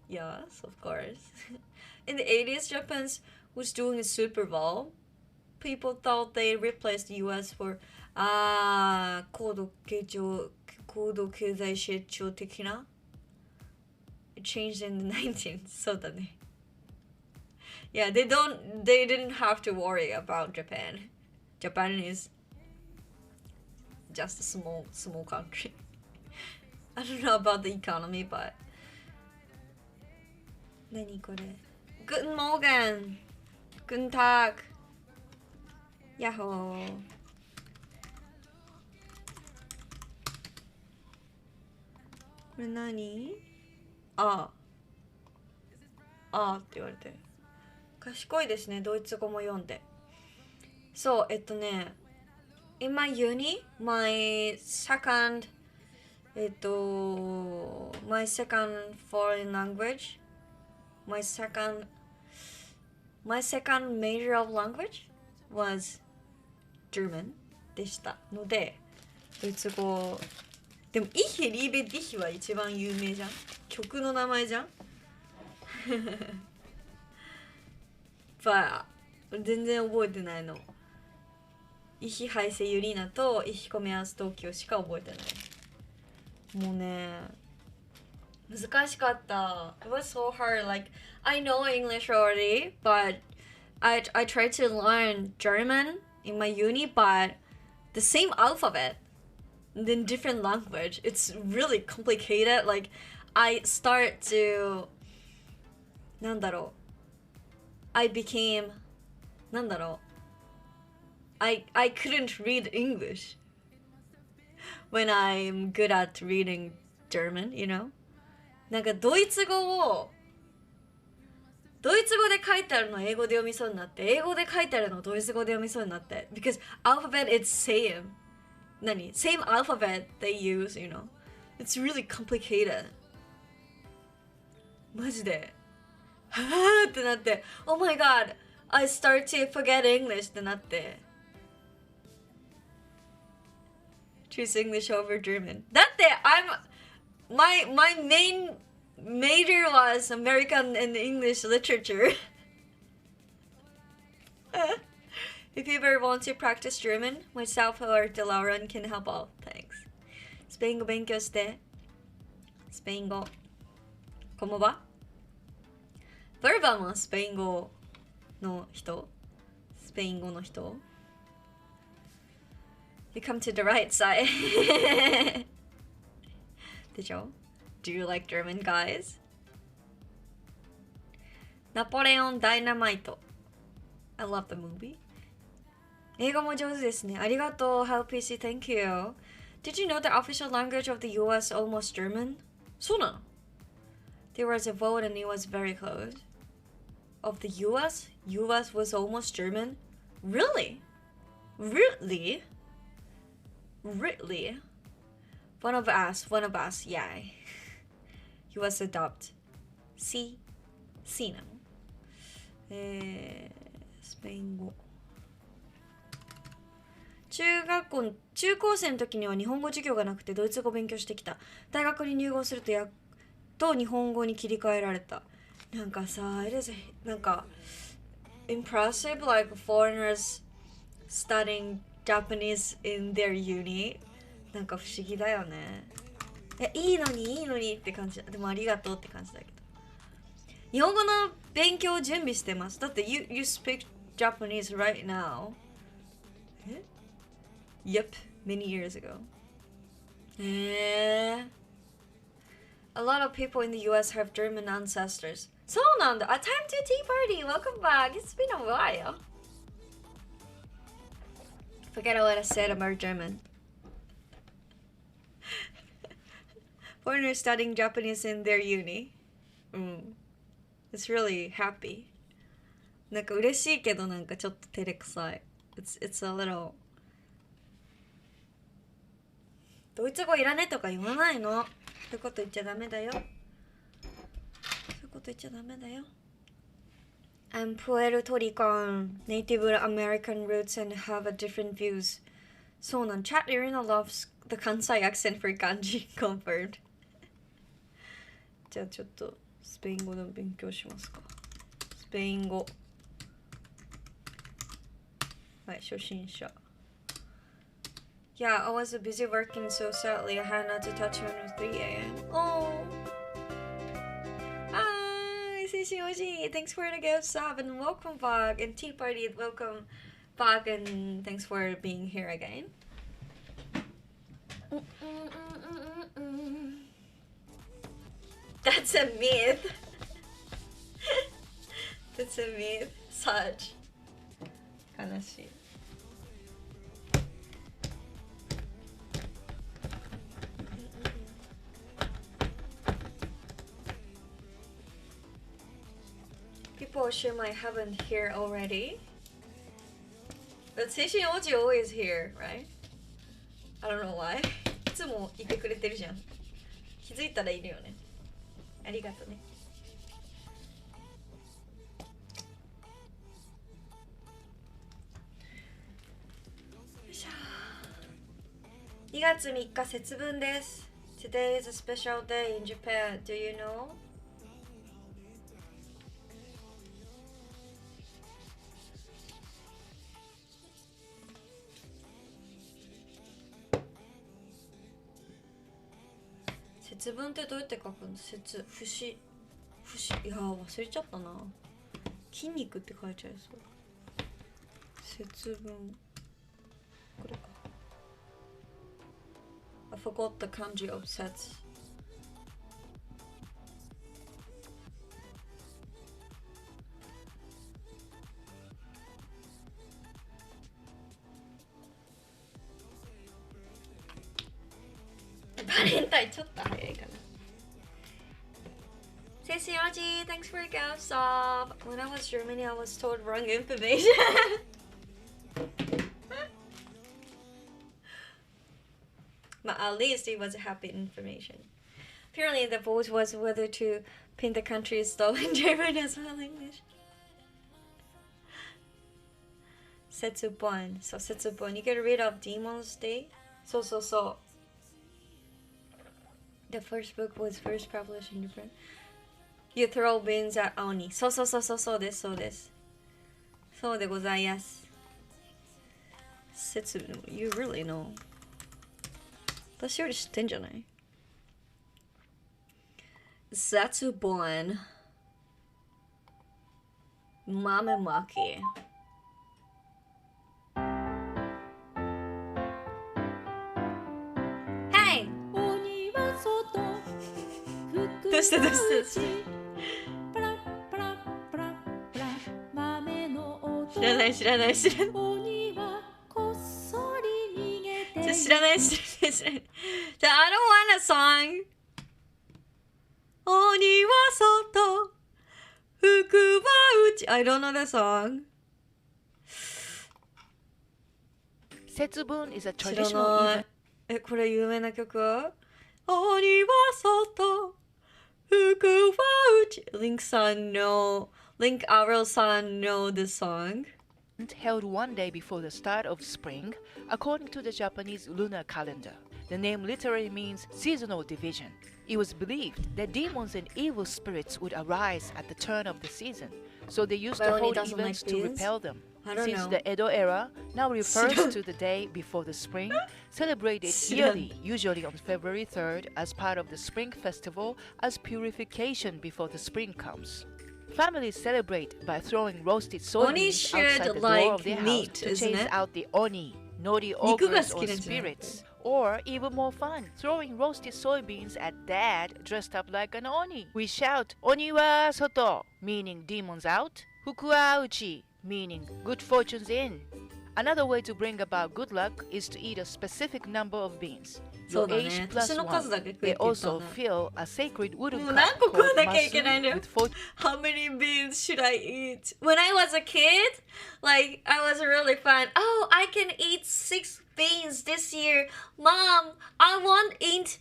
Speaker 3: Yes, of course. In the 80s, Japan was doing a Super Bowl. People thought they replaced the US for 高度経済成長的な It changed in the 19th. そうだね. Yeah, they didn't have to worry about Japan. Japan is just a small country. I don't know about the economy, but 何これ Guten Morgen Guten Tag Yahooこれ何あって言われて賢いですねドイツ語も読んでそうin my uni my second foreign language my second major of language was German でしたのでドイツ語でもIch liebe dichは一番有名じゃん曲の名前じゃん全然覚えてないのIch heiße Yurina とIch komme aus Tokyo しか覚えてないもうね難しかった It was so hard. Like, I know English already, but I tried to learn German in my uni, but the same alphabet in different language. It's really complicated. Like, I start to なんだろう I became なんだろう I couldn't read English when I'm good at reading German, you know?なんかドイツ語で書いてあるの英語で読みそうになって英語で書いてあるのドイツ語で読みそうになって because alphabet is same same alphabet they use, you know it's really complicated マジではぁってなって oh my god I start to forget English ってなって choose English over German だってMy main major was American and English literature. If you ever want to practice German, myself or DeLauren can help out. Thanks. スペイン語勉強して。スペイン語。¿Cómo va? Verba もスペイン語の人。スペイン語の人。You come to the right side. でしょ Do you like German guys? ナポレオンダイナマイト I love the movie 英語も上手ですねありがとう Help PC thank you Did you know the official language of the US almost German? そうなの There was a vote and it was very close Of the US? US was almost German? Really? Really? One of us, yeah. US adopt. C なのスペイン語中高生の時には日本語授業がなくてドイツ語勉強してきた大学に入学するとやっと日本語に切り替えられたなんかさ、なんか impressive like foreigners studying Japanese in their uniなんか不思議だよねいいのにって感じでもありがとうって感じだけど日本語の勉強を準備してますだって you speak Japanese right now Yep, many years ago A lot of people in the US have German ancestors. そうなんだ。A time to tea party. Welcome back. It's been a while. Forget what I said about German. Foreigners studying Japanese in their uni. It's really happy. なんか嬉しいけどなんかちょっと照れくさい。It's a little. ドイツ語いらねとか言わないの。そういうこと言っちゃダメだよ。そういうこと言っちゃダメだよ。I'm Puerto Rican, Native American roots and have a different views. そうなん。Chat Irina loves the Kansai accent for kanji confirmed. じゃあちょっとスペイン語で勉強しますか。スペイン語。はい、初心者。Yeah, I was busy working, so sadly I had not to touch on at 3 a.m. Oh! Hi, CCOG! Thanks for the gift sub and welcome back. And Tea Party, welcome back and thanks for being here again. That's a myth. That's a myth. Such. 悲しい。People assume I haven't here already. But Seishin Oji always here, right? I don't know why. いつもいてくれてるじゃん。気づいたらいるよね。ありがとね。2月3日節分です。Today is a special day in Japan. Do you know? 節分ってどうやって書くの？節、節、いやー忘れちゃったな。筋肉って書いちゃいそう。節分。これか。I forgot the kanji of sets. Valentine ちょっと早いかな。CCRG, thanks for your gift sub. When I was Germany, I was told wrong information. But at least it was happy information. Apparently the vote was whether to pin the country's style in German as well as English. Setsubon. So Setsubon, you get rid of Demon's Day. So. The first book was first published in Japan. You throw beans at Oni. So this. そうでございます。Setsubon, you really know. 私より知ってんじゃない？ Setsubon Mamemaki. Hey! どうして知らない。知らない。じゃあ、I don't want a song. 鬼は外、福は内。I don't know the song.
Speaker 9: 節分 is a traditional event.
Speaker 3: これ有名な曲？鬼は外、福は内。Link our son know the song.
Speaker 9: Held one day before the start of spring, according to the Japanese lunar calendar. The name literally means seasonal division. It was believed that demons and evil spirits would arise at the turn of the season, so they used to hold events to repel them. Since the Edo era now refers to the day before the spring, celebrated yearly, usually on February 3rd, as part of the spring festival as purification before the spring comes. Families celebrate by throwing roasted soybeans outside the door of their house to chase out the oni, naughty ogres or spirits, Or even more fun, throwing roasted soybeans at dad dressed up like an oni. We shout "Oni wa soto," meaning demons out, "Fuku wa uchi," meaning good fortunes in. Another way to bring about good luck is to eat a specific number of beans. Your age plus one. They also fill a sacred wooden cup called masu with fortune.
Speaker 3: How many beans should I eat? When I was a kid, like I was really fun. Oh, I can eat 6 beans this year. Mom, I want eat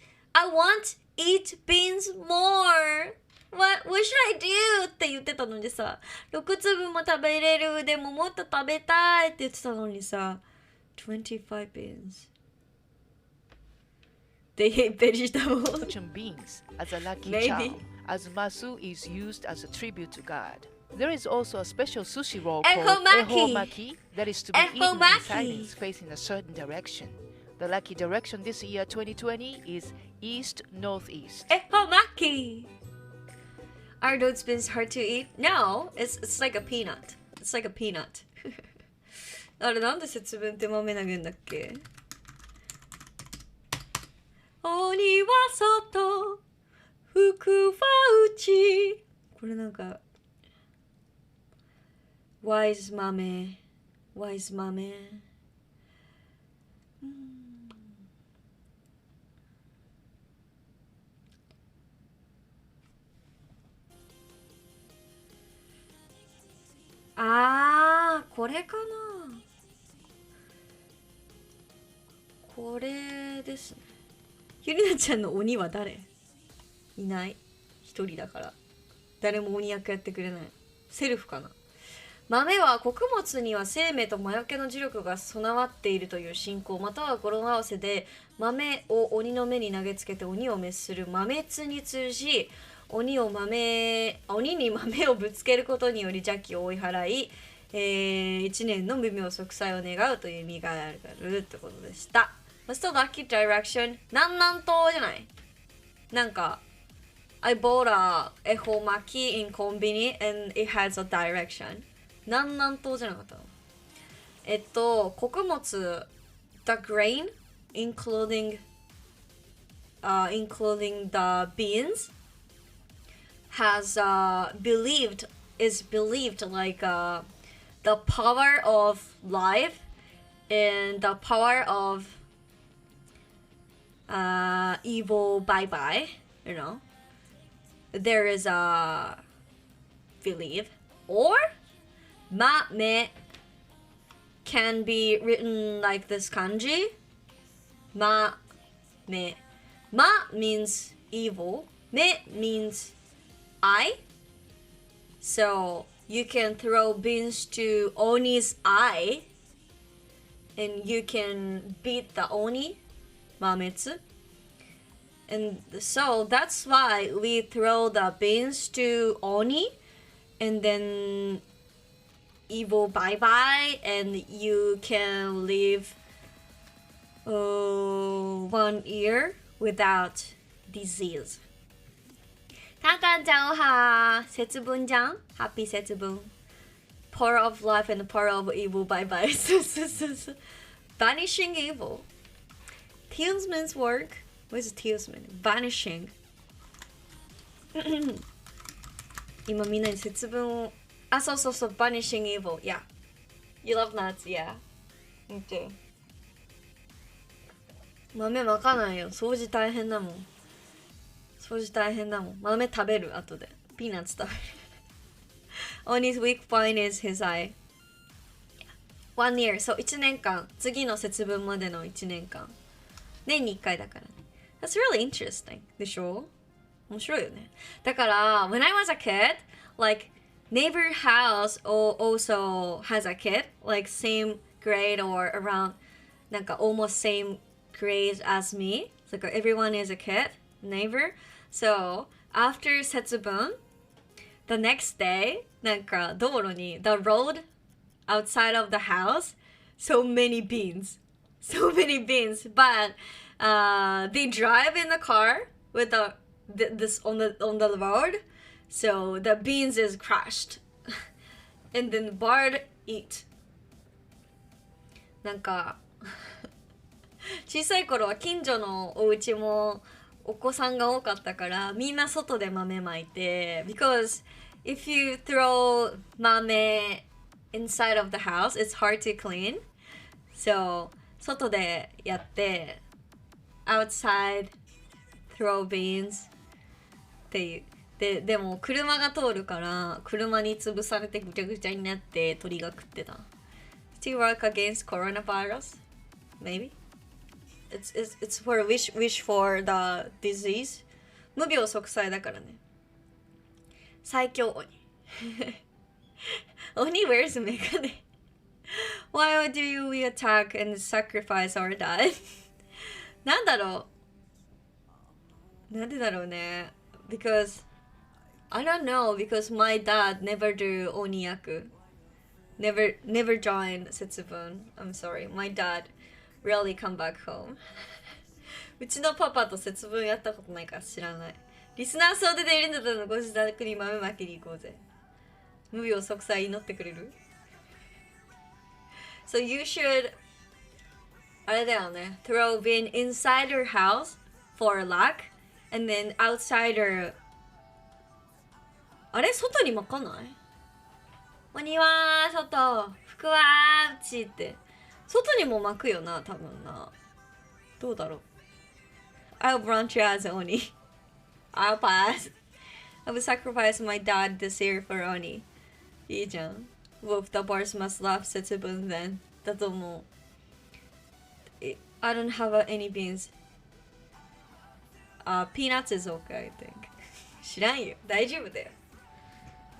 Speaker 3: beans more. What should I do? って言ってたのにさ、6粒も食べれる。でももっと食べたいって言ってたのにさ、25 beans. They hate vegetables.
Speaker 9: Beans as a lucky charm, as masu is used as a tribute to God. There is also a special sushi roll called Ehoumaki that is to be eaten in silence facing a certain direction. The lucky direction this year 2020 is east-northeast.
Speaker 3: Ehoumaki! Are those beans hard to eat? No, it's like a peanut. It's like a peanut. あれなんで節分って豆投げんだっけ？鬼は外、福は内。これなんかwise 豆 wise 豆。あー、これかな。これですね。ゆりなちゃんの鬼は誰？いない。一人だから。誰も鬼役やってくれない。セルフかな。豆は穀物には生命と魔除けの磁力が備わっているという信仰、または語呂合わせで豆を鬼の目に投げつけて鬼を滅する豆滅に通じ、鬼に豆をぶつけることにより邪気を追い払い、1年の無病息災を願うという意味があるってことでした。What's the lucky direction? 南南東じゃない？なんか I bought a Ehoumaki in コンビニ and it has a direction. 南南東じゃなかったの？穀物 the grain including the beans has is believed like the power of life and the power of evil bye-bye, you know. There is a belief. Or ma-me can be written like this kanji. Ma-me. Ma means evil. Me means eye. So you can throw beans to Oni's eye and you can beat the Oni, Mametsu. And so that's why we throw the beans to Oni and then evil bye-bye and you can live 1 year without disease. タンタンちゃんおは節分じゃん Happy 節分 Power of life and power of evil bye bye. Vanishing evil. Talisman's work. What is talisman? Vanishing. 今みんなに節分をそう Vanishing evil. Yeah. You love nuts. Yeah. Me too. 豆まかないよ。掃除大変だもん。豆食べる後で。ピーナッツ食べる。Oni's weak point is his eye. 1 year. そう、1年間。次の節分までの1年間。年に1回だからね。That's really interesting. でしょ？面白いよね。だから、when I was a kid, like, neighbor house also has a kid, like same grade or around, なんか almost same grade as me. It's like everyone is a kid, neighbor. So, after 節分, the next day, なんか道路に the road outside of the house, so many beans. But they drive in the car with this on the road, so the beans is crushed, and then bird eat. なんか小さい頃は近所のお家もお子さんが多かったからみんな外で豆まいて because if you throw 豆 inside of the house it's hard to clean so 外でやって outside throw beans っていうでも車が通るから車に潰されてぐちゃぐちゃになって鳥が食ってた to work against coronavirus maybe it's for wish for the disease 無病息災だからね最強鬼鬼 wears メガネWhy do we attack and sacrifice our dad? なんだろうなんでだろうね Because I don't know because my dad never do 鬼役 never join 節分 I'm sorry my dad really come back home うちのパパと節分やったことないから知らないリスナー総出でいるんだったらご自宅に豆まきに行こうぜ無病息災祈ってくれる So you should あれだよね throw bin inside your house for luck and then outsider あれ外にまかない鬼は外福は内って外にも巻くよな多分などうだろう I'll branch you as Oni I'll pass I will sacrifice my dad this year for Oni いいじゃん Wolf the bars must laugh 節分then だと思う I don't have any beans peanuts is okay I think 知らんよ大丈夫だよ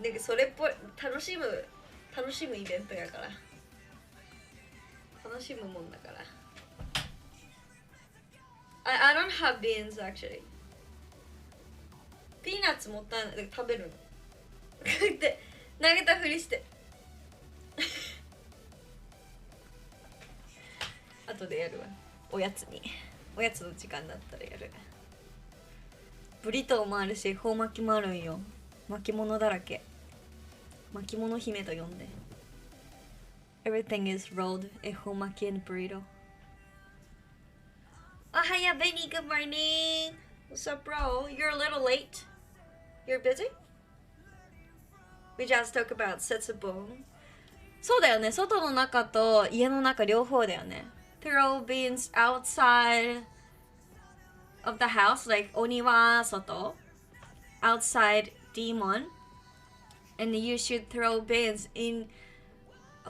Speaker 3: なんかそれっぽい楽しむイベントやから楽しむもんだから I don't have beans actually ピーナッツもったいない食べるので投げたふりして後でやるわおやつの時間だったらやるブリトーもあるし恵方巻きもあるんよ巻物だらけ巻物姫と呼んで Everything is rolled Ehoumaki and burrito Oh hiya Benny good morning What's up bro You're a little late You're busy? We just talk about 節分そうだよね外の中と家の中両方だよね Throw beans outside of the house like 鬼は外 outside demon and you should throw beans in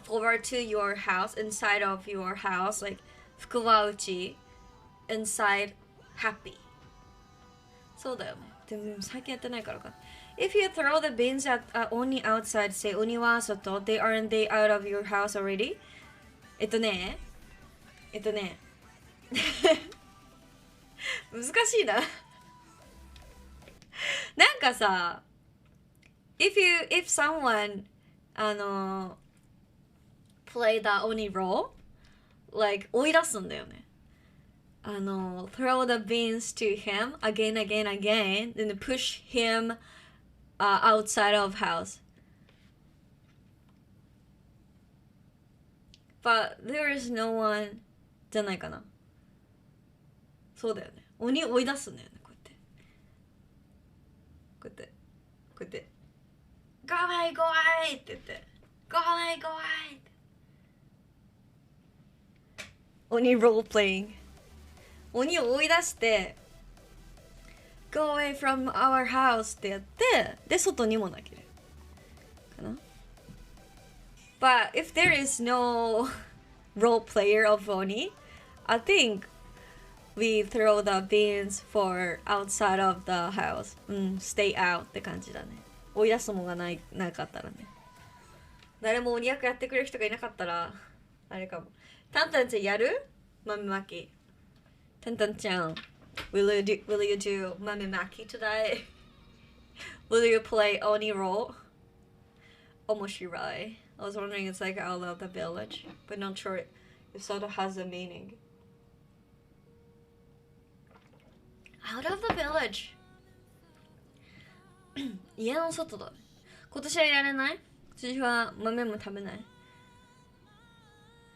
Speaker 3: forward to your house inside of your house like 福は内 inside happy そうだよねでも最近やってないからか If you throw the beans only outside say 鬼は外 they aren't they out of your house already ね難しいななんかさif someone play the oni role like 追い出すんだよねthrow the beans to him again then push him outside of house but there is no one じゃないかなそうだよね鬼追い出すんだよねこうやってGo away って言って Go away って鬼ロールプレイング鬼を追い出して Go away from our house ってやってで外にも投げるかな But if there is no role player of Oni I think we throw the beans for outside of the house stay out って感じだね追い出すものがなかったらね誰も鬼役やってくれる人がいなかったらあれかもタンタンちゃんやる豆まきタンタンちゃん will you do 豆まき today? Will you play Oni role? 面白い I was wondering it's like out of the village but not sure if Soto has a meaning Out of the village 家の外だ今年はやれない私は豆も食べない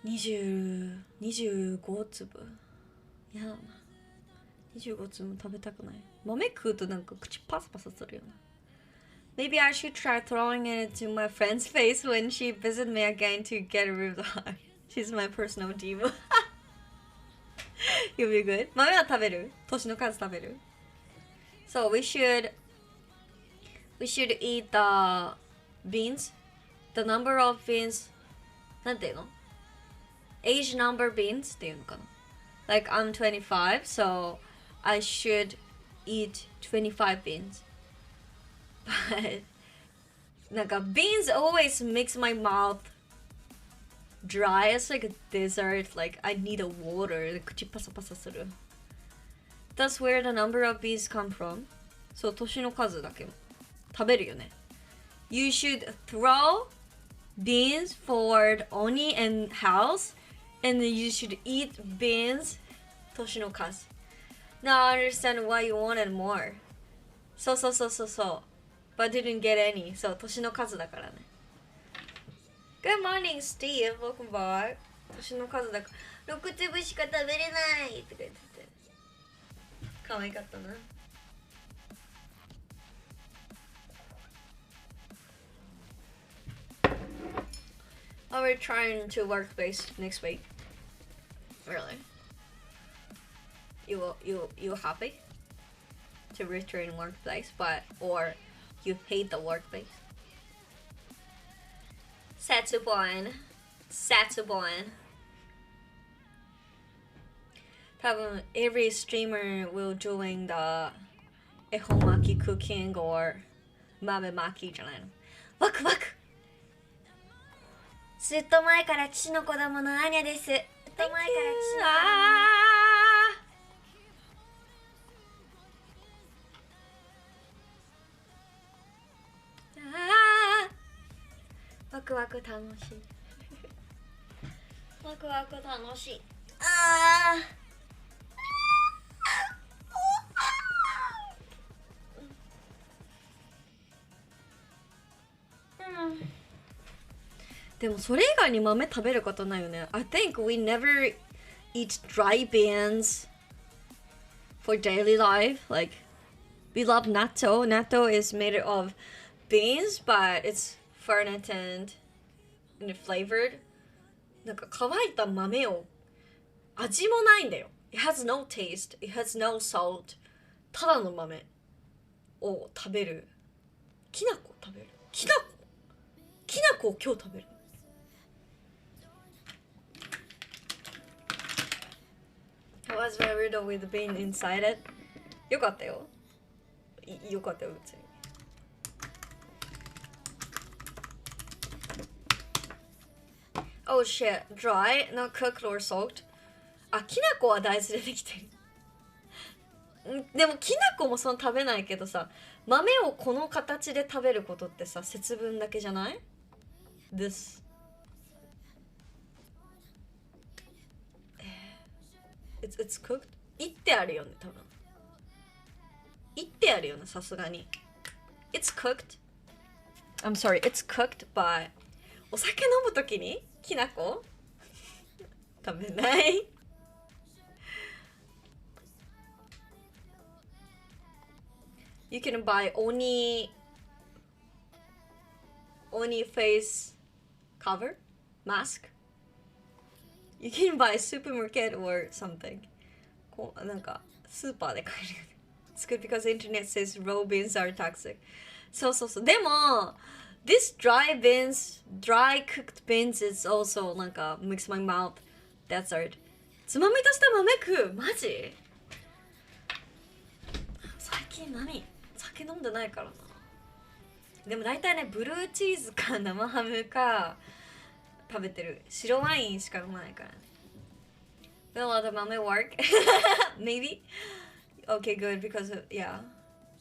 Speaker 3: 25粒やだな。25つも食べたくない。豆食うとなんか口パサパサするよな。Maybe I should try throwing it into my friend's face when she visits me again to get rid of the heart. She's my personal diva. You'll be good. 豆は食べる？年の数食べる？ So we should eat the beans. The number of beans. なんていうの？ Age number beans っていうのかな？ Like I'm 25, so I should eat 25 beans. But なんか beans always makes my mouth dry. It's like a dessert. Like I need a water. 口パサパサする。That's where the number of beans come from. そう、年の数だけ食べるよね。You should throw beans for the oni and house, and then you should eat beans 年の数。Now I understand why you wanted more. そうそうそうそうそう。But didn't get any. そう、年の数だからね。Good morning, Steve. Welcome back. 年の数だから、6粒しか食べれないとか言ってて。可愛かったな。Oh, we're trying to work base next week. Really? You happy to return workplace, but or you hate the workplace? Satsubon. 多分 every streamer will doing the Ehoumaki cooking or maki じゃないの。ワクワク。ずっと前から父の子供のアニャです。ずっと前から父の子供のワクワク楽しい。ワクワク楽しい。でもそれ以外に豆食べることないよね。I think we never eat dry beans for daily life. Like, we love natto. Natto is made of beans, but it's fermented and flavored. なんか乾いた豆を味もないんだよ。It has no taste. It has no salt. ただの豆を食べる。きな粉を食べる。きな粉を今日食べる。It was very weird with the bean inside it. よかったよ。よかったよ、別に。Oh shit, dry, not cooked or soaked. あ、きな粉は大豆でできてる。でもきな粉もその食べないけどさ、豆をこの形で食べることってさ、節分だけじゃない？ This. It's cooked? 言ってあるよね、多分。言ってあるよね、さすがに。It's cooked. I'm sorry, it's cooked by お酒飲むときにきな粉食べない。You can buy oni face cover mask. You can buy supermarket or something. なんかスーパーで買えるよね。It's good because the internet says raw beans are toxic. そうそうそう。でも this dry cooked beans is also なんか makes my mouth desert. つまみとした豆食うマジ？最近酒飲んでないからな。でも大体ね、ブルーチーズか生ハムか食べてる。白ワインしか飲まないからね。Will the mame work? Maybe? Okay, good, because yeah.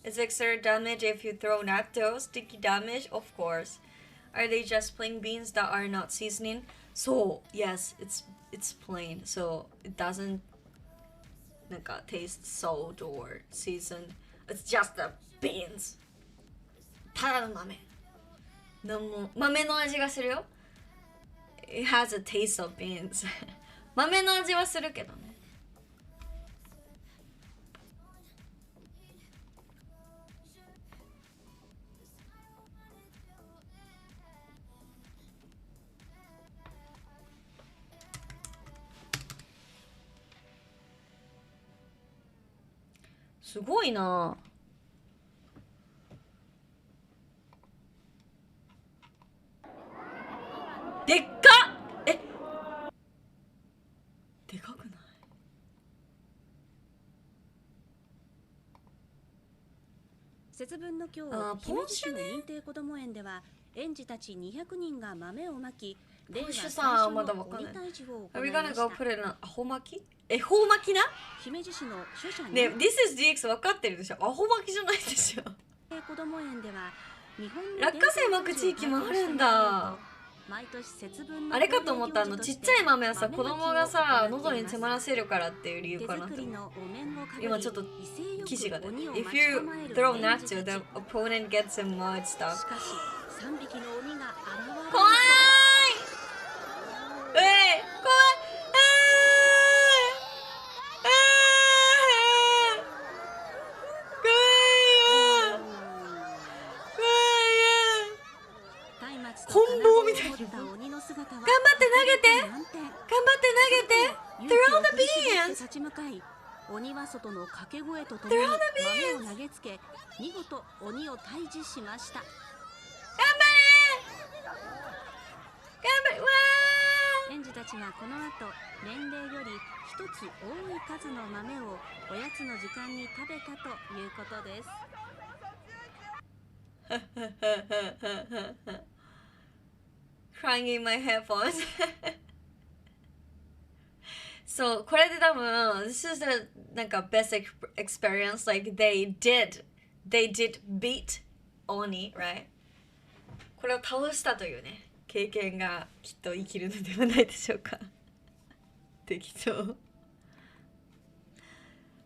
Speaker 3: It's extra damage if you throw natto. Sticky damage, of course. Are they just plain beans that are not seasoning? So, yes, it's plain. So, it doesn't なんか taste salt or seasoned. It's just the beans. ただの豆。豆の味がするよ。It has a taste of beans. 豆の味はするけどね。すごいな。でっかっ。え、でかくない？
Speaker 10: 節分の今日、姫路市の認定こども園では園児たち200人が豆をまき、令和最初の鬼退治を行いました。
Speaker 3: アホ巻き？恵方巻きな？
Speaker 10: 姫路市の書社に
Speaker 3: ね、This is DX 分かってるでしょ。アホ巻きじゃないでしょ。
Speaker 10: こども園では日本の
Speaker 3: 落花生巻く地域もあるんだ。
Speaker 10: 毎年節分の
Speaker 3: あれかと思った、ちっちゃい豆はさ、子供がさ、喉に詰まらせるからっていう理由かなと。今ちょっと記事がね。If you throw nuts, the opponent gets some mud stuff.
Speaker 10: しかし、3匹の鬼が現れる。
Speaker 3: 怖い。怖い。棍棒みたいな。頑張って投げて。頑張って投げて。Throw the beans。
Speaker 10: 立ち向かい、鬼は外の掛け声とともに豆を投げつけ、見事鬼を退治しました。
Speaker 3: 頑張れ。わー。
Speaker 10: 園児たちがこの後、年齢より一つ多い数の豆をおやつの時間に食べたということです。
Speaker 3: Crying in my headphones. So これで多分 this is the なんか best experience, like they did beat Oni, right? これを倒したというね経験がきっと生きるのではないでしょうか。適当。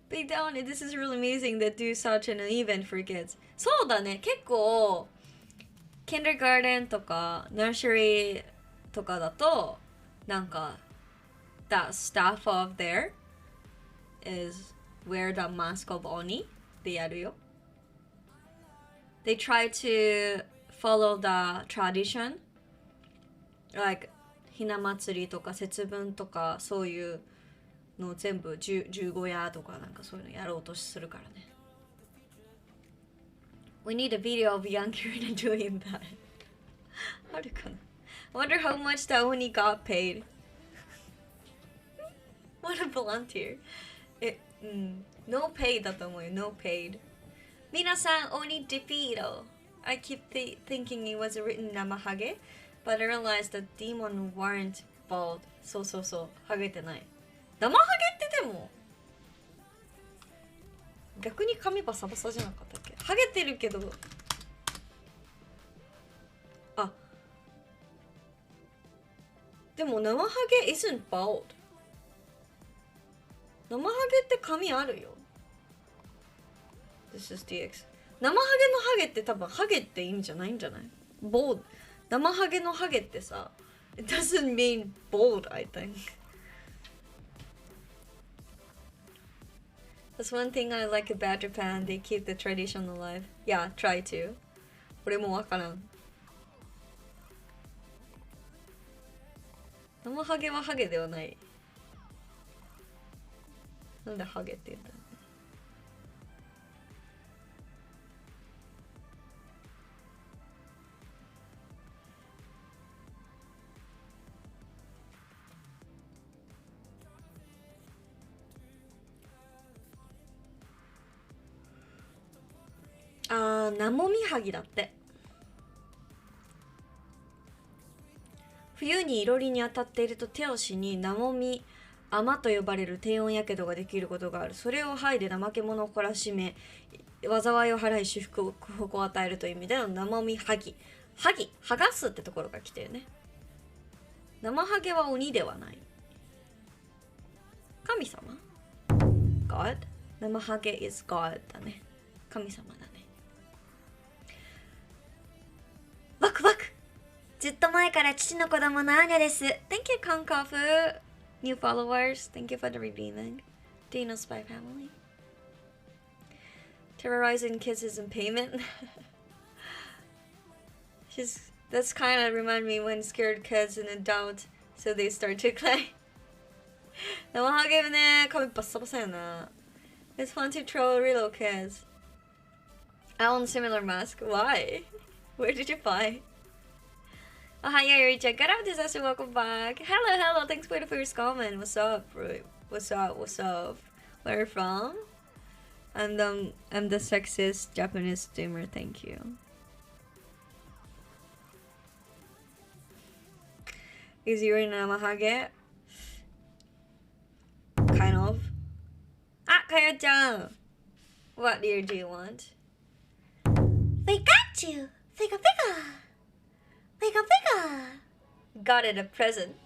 Speaker 3: Beat the Oni, this is really amazing that do such an event for kids. そうだね、結構kindergarten とか nursery とかだとなんか that staff of there is wear the mask of Oni でやるよ。They try to follow the tradition, like ひな祭りとか節分とかそういうのを全部十五夜とかなんかそういうのやろうとするからね。We need a video of young Kirina doing that. あるかな? Wonder how much the Oni got paid. What a volunteer. No paid だと思うよ。No paid. 皆さん、Oni defeated. I keep thinking it was written 生ハゲ but I realized the demon weren't bald. そう。ハゲてない。生ハゲってでも逆に髪バサバサじゃなかったっけ？ハゲてるけど、あ、でも生ハゲ isn't bald。生ハゲって髪あるよ。This is DX。生ハゲのハゲって多分ハゲって意味じゃないんじゃない？ bald。生ハゲのハゲってさ、it doesn't mean bald, I think。That's one thing I like about Japan. They keep the tradition alive. Yeah, try to. 俺もわからん。生ハゲはハゲではない。なんでハゲって言ったの？ナモミハギだって。冬にいろりに当たっていると手足にナモミ甘と呼ばれる低温やけどができることがある。それを剥いで怠け者を懲らしめ災いを払い祝福を与えるという意味でのナモミハギ。ハギ、剥がすってところが来てるね。生ハゲは鬼ではない。神様 God。 生ハゲ is God だね。神様だね。ワクワク。ずっと前から父の子供のアーニャです。Thank you, Konkofu. New followers. Thank you for the redeeming. Dino Spy Family. Terrorizing kids isn't payment. That's kind of remind me when scared kids and adult, so they start to cry. 生ハゲね、髪バッサバサやな。It's fun to troll little kids. I own a similar mask. Why? Where did you buy? Oh, hi, Yuri-chan. Good up, disaster. Welcome back. Hello, hello. Thanks for the first comment. What's up, bro? What's up? What's up? Where are you from? I'm the sexist Japanese streamer. Thank you. Is Yuri Namahage? Kind of. Ah, Kaya-chan! What ear do you want? We got you! Fika fika! Fika fika! Got it, a present.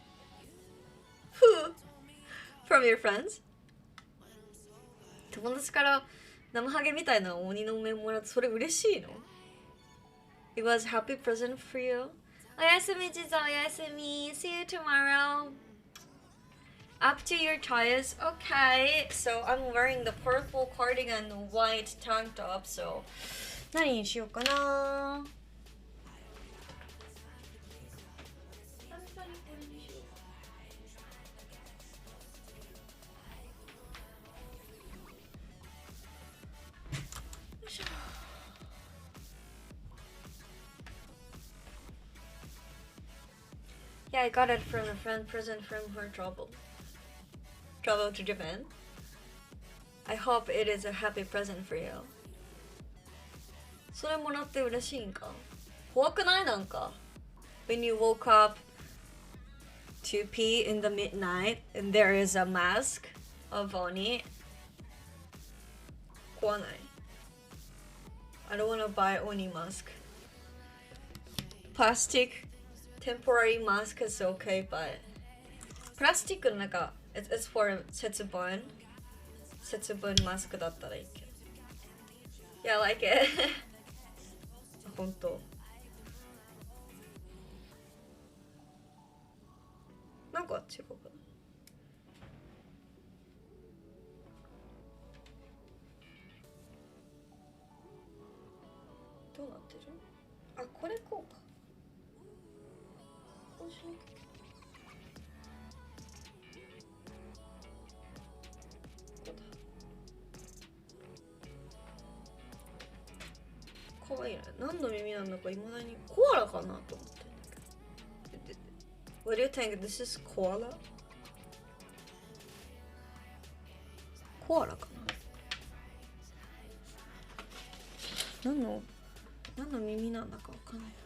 Speaker 3: From your friends? 友達から生ハゲみたいな鬼の面もらってそれ嬉しいの? It was happy present for you. おやすみちさんおやすみ See you tomorrow. Up to your choice. Okay, so I'm wearing the purple cardigan and white tank top. So 何にしようかな。Yeah, I got it from a friend present from her travel to Japan. I hope it is a happy present for you. それもらって嬉しいんか怖くないなんか When you woke up to pee in the midnight and there is a mask of Oni 怖ない I don't want to buy Oni mask. Plastic temporary mask is okay, but plastic の中 it's for 節分マスクだったらいいけど Yeah, I like it 本当なんか違うかなどうなってるあ、これこうかこうしなきゃかわいいね。何の耳なんだかいまだにコアラかなと思ってんだけど。What do you think? This is koala? コアラかな何の耳なんだかわかんないんだ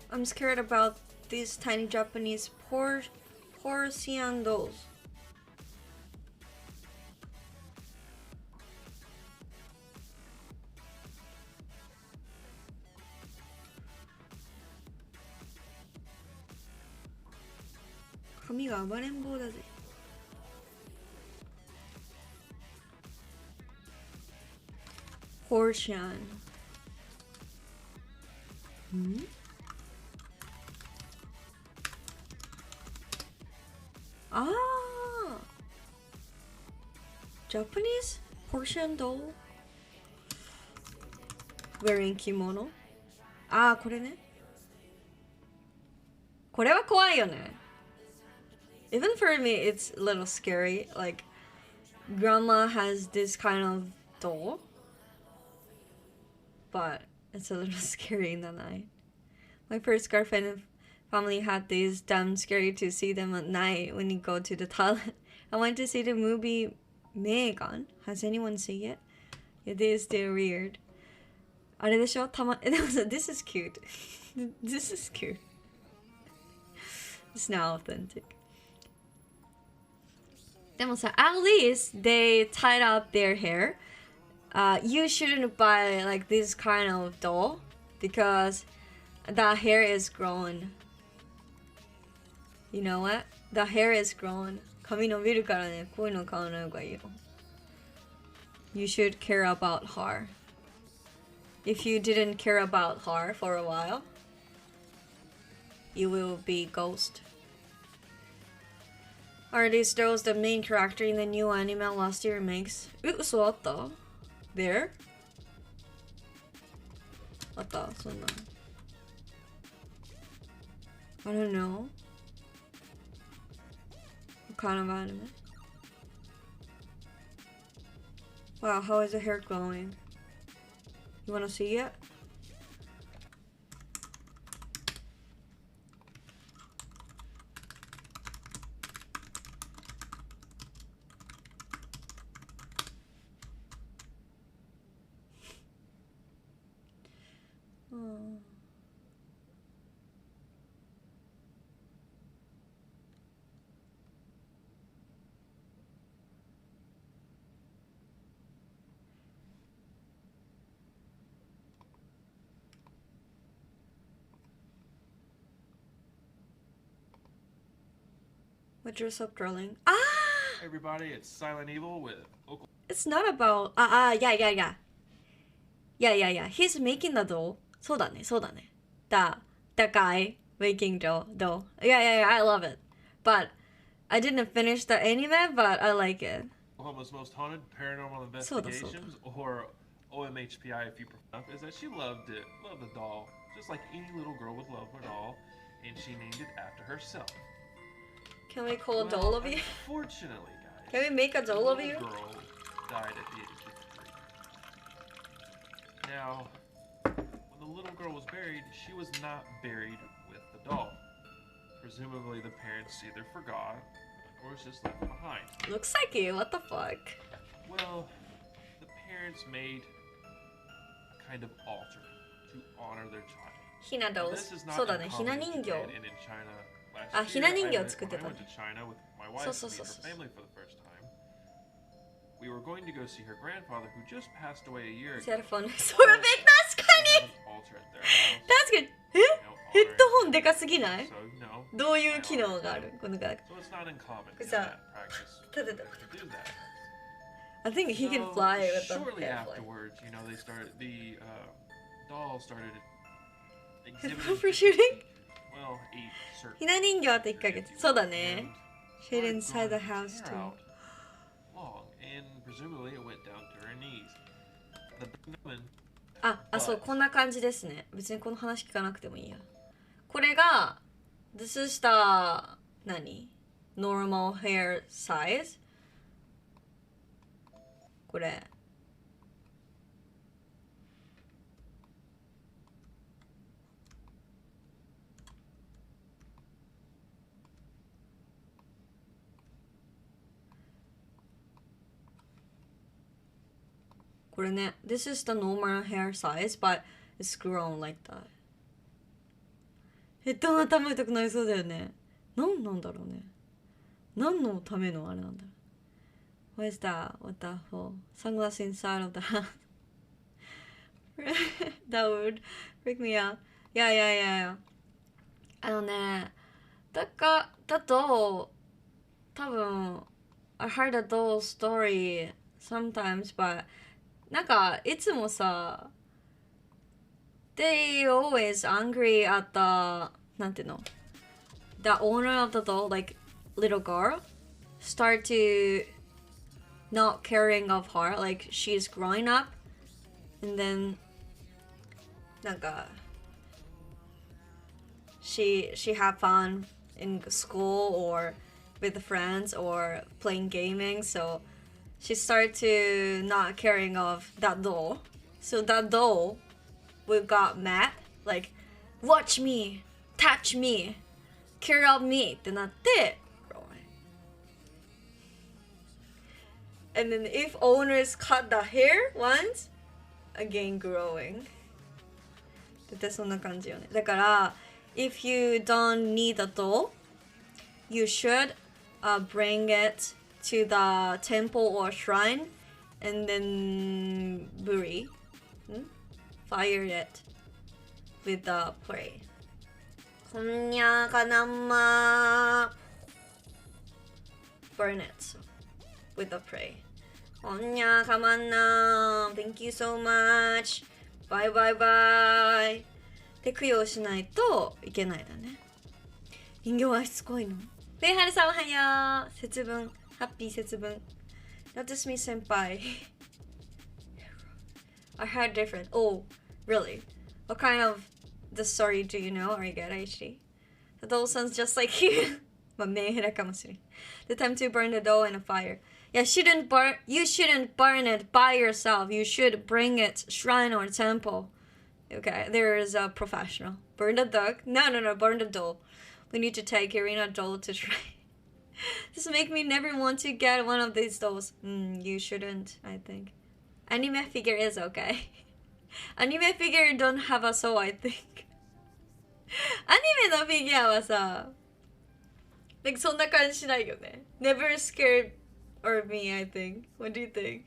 Speaker 3: けど。I'm scared about these tiny Japanese porcelain dolls.髪が暴れん坊だぜ。ホーシャン。ん？ああ。Japanese Persian doll wearing kimono。ああ、これね。これは怖いよね。Even for me, it's a little scary. Like, grandma has this kind of doll, but it's a little scary in the night. My first girlfriend and family had these. Damn scary to see them at night when you go to the toilet. I went to see the movie Megan. Has anyone seen it? It is still weird. あれでしょ? でもさ This is cute. This is cute. It's now authentic. でもさ at least they tied up their hair. You shouldn't buy like this kind of doll because the hair is grown. You know what? The hair is grown. 髪伸びるからね、こういうの買わない方がいいよ。You should care about her. If you didn't care about her for a while, you will be ghost. Are these dolls the main character in the new anime last year makes? 嘘あった There? あったそんな I don't know. kind of anime? Wow, how is the hair glowing? You wanna see it? Oh. What dress up, darling? Ah!
Speaker 11: Hey everybody, it's Silent Evil with Oklahoma.
Speaker 3: It's not about yeah. He's making the doll. そうだね. The guy making doll. Yeah, I love it. But I didn't finish the anime, but I like it.
Speaker 11: Oklahoma's Most Haunted Paranormal Investigations, or OMHPI if you prefer, is that she loved the doll, just like any little girl would love her doll, and she named it after herself.
Speaker 3: Can we call a doll of you?
Speaker 11: Unfortunately, guys.
Speaker 3: Can we make a doll of you?
Speaker 11: The girl died at the age of 53. Now, when the little girl was buried, she was not buried with the doll. Presumably, the parents either forgot or was just left behind.
Speaker 3: Looks like you. What the fuck?
Speaker 11: Well, the parents made a kind of altar to honor their child.
Speaker 3: Hina dolls.
Speaker 11: This is not
Speaker 3: そうだね。
Speaker 11: uncommon
Speaker 3: ひな人形。
Speaker 11: in China.
Speaker 3: あ、ひな人形を作って
Speaker 11: When
Speaker 3: た
Speaker 11: I went to China with my wife and meet her family for the first time, we were going to go see her grandfather who just passed away a year ago.
Speaker 3: セルフォン。それ確かに
Speaker 11: Altar at their house.
Speaker 3: 確かにヘッドホンでかすぎない
Speaker 11: So, you know,
Speaker 3: どういう機能があるこのガラク
Speaker 11: so it's not uncommon
Speaker 3: これ
Speaker 11: in
Speaker 3: さ
Speaker 11: that practice
Speaker 3: 立てた
Speaker 11: to do that.
Speaker 3: I think he can fly with the
Speaker 11: Shortly
Speaker 3: airplane.
Speaker 11: afterwards, you know, they started the doll started exhibiting
Speaker 3: Overshooting?
Speaker 11: well, a certain
Speaker 3: ひな人形あと1ヶ月そうだね Shit
Speaker 11: started
Speaker 3: inside the
Speaker 11: growing
Speaker 3: house
Speaker 11: hair
Speaker 3: too
Speaker 11: out long, and presumably it went down to her knees. The woman
Speaker 3: あ、そうこんな感じですね別にこの話聞かなくてもいいやこれが This is the 何 Normal hair size これこれね This is the normal hair size but it's grown like that ヘッドが頭痛くなりそうだよね何なんだろうね何のためのあれなんだろう What is that? What the hell? Sunglass inside of the house That would freak me out Yeah あのねだと多分 I heard a doll story sometimes but なんかいつもさ They always angry at the なんていうの The owner of the doll like little girl start to not caring of her like she's growing up and then なんか she have fun in school or with friends or playing gaming so she started to not caring of that doll. So that doll will got mad, like, watch me, touch me, care of me ってなって And then if owners cut the hair once, again growing. ってそんな感じよね。だから if you don't need a doll, you should bring it to the temple or shrine and then fire it with the prey. こんにゃかなま burn it with the prey. こんにゃかまんな Thank you so much. Bye bye bye. で供養しないといけないんだね。人形はしつこいの。ペイハルさんおはよう。節分。ハッピー節分。Notice me, senpai. I heard different. Oh, really? What kind of the story do you know? Or you get HD? The doll sounds just like you. まあメンヘラかもしれん。The time to burn the dough in a fire. Yeah, you shouldn't burn it by yourself. You should bring it shrine or temple. Okay, there is a professional. Burn the dough. No, burn the dough. We need to take Irina doll to shrine. This make me never want to get one of these dolls. You shouldn't, I think. Anime figure is okay. Anime figure don't have a soul, I think. Anime のフィギュアはさ、like そんな感じしないよね。Never scared or me, I think. What do you think?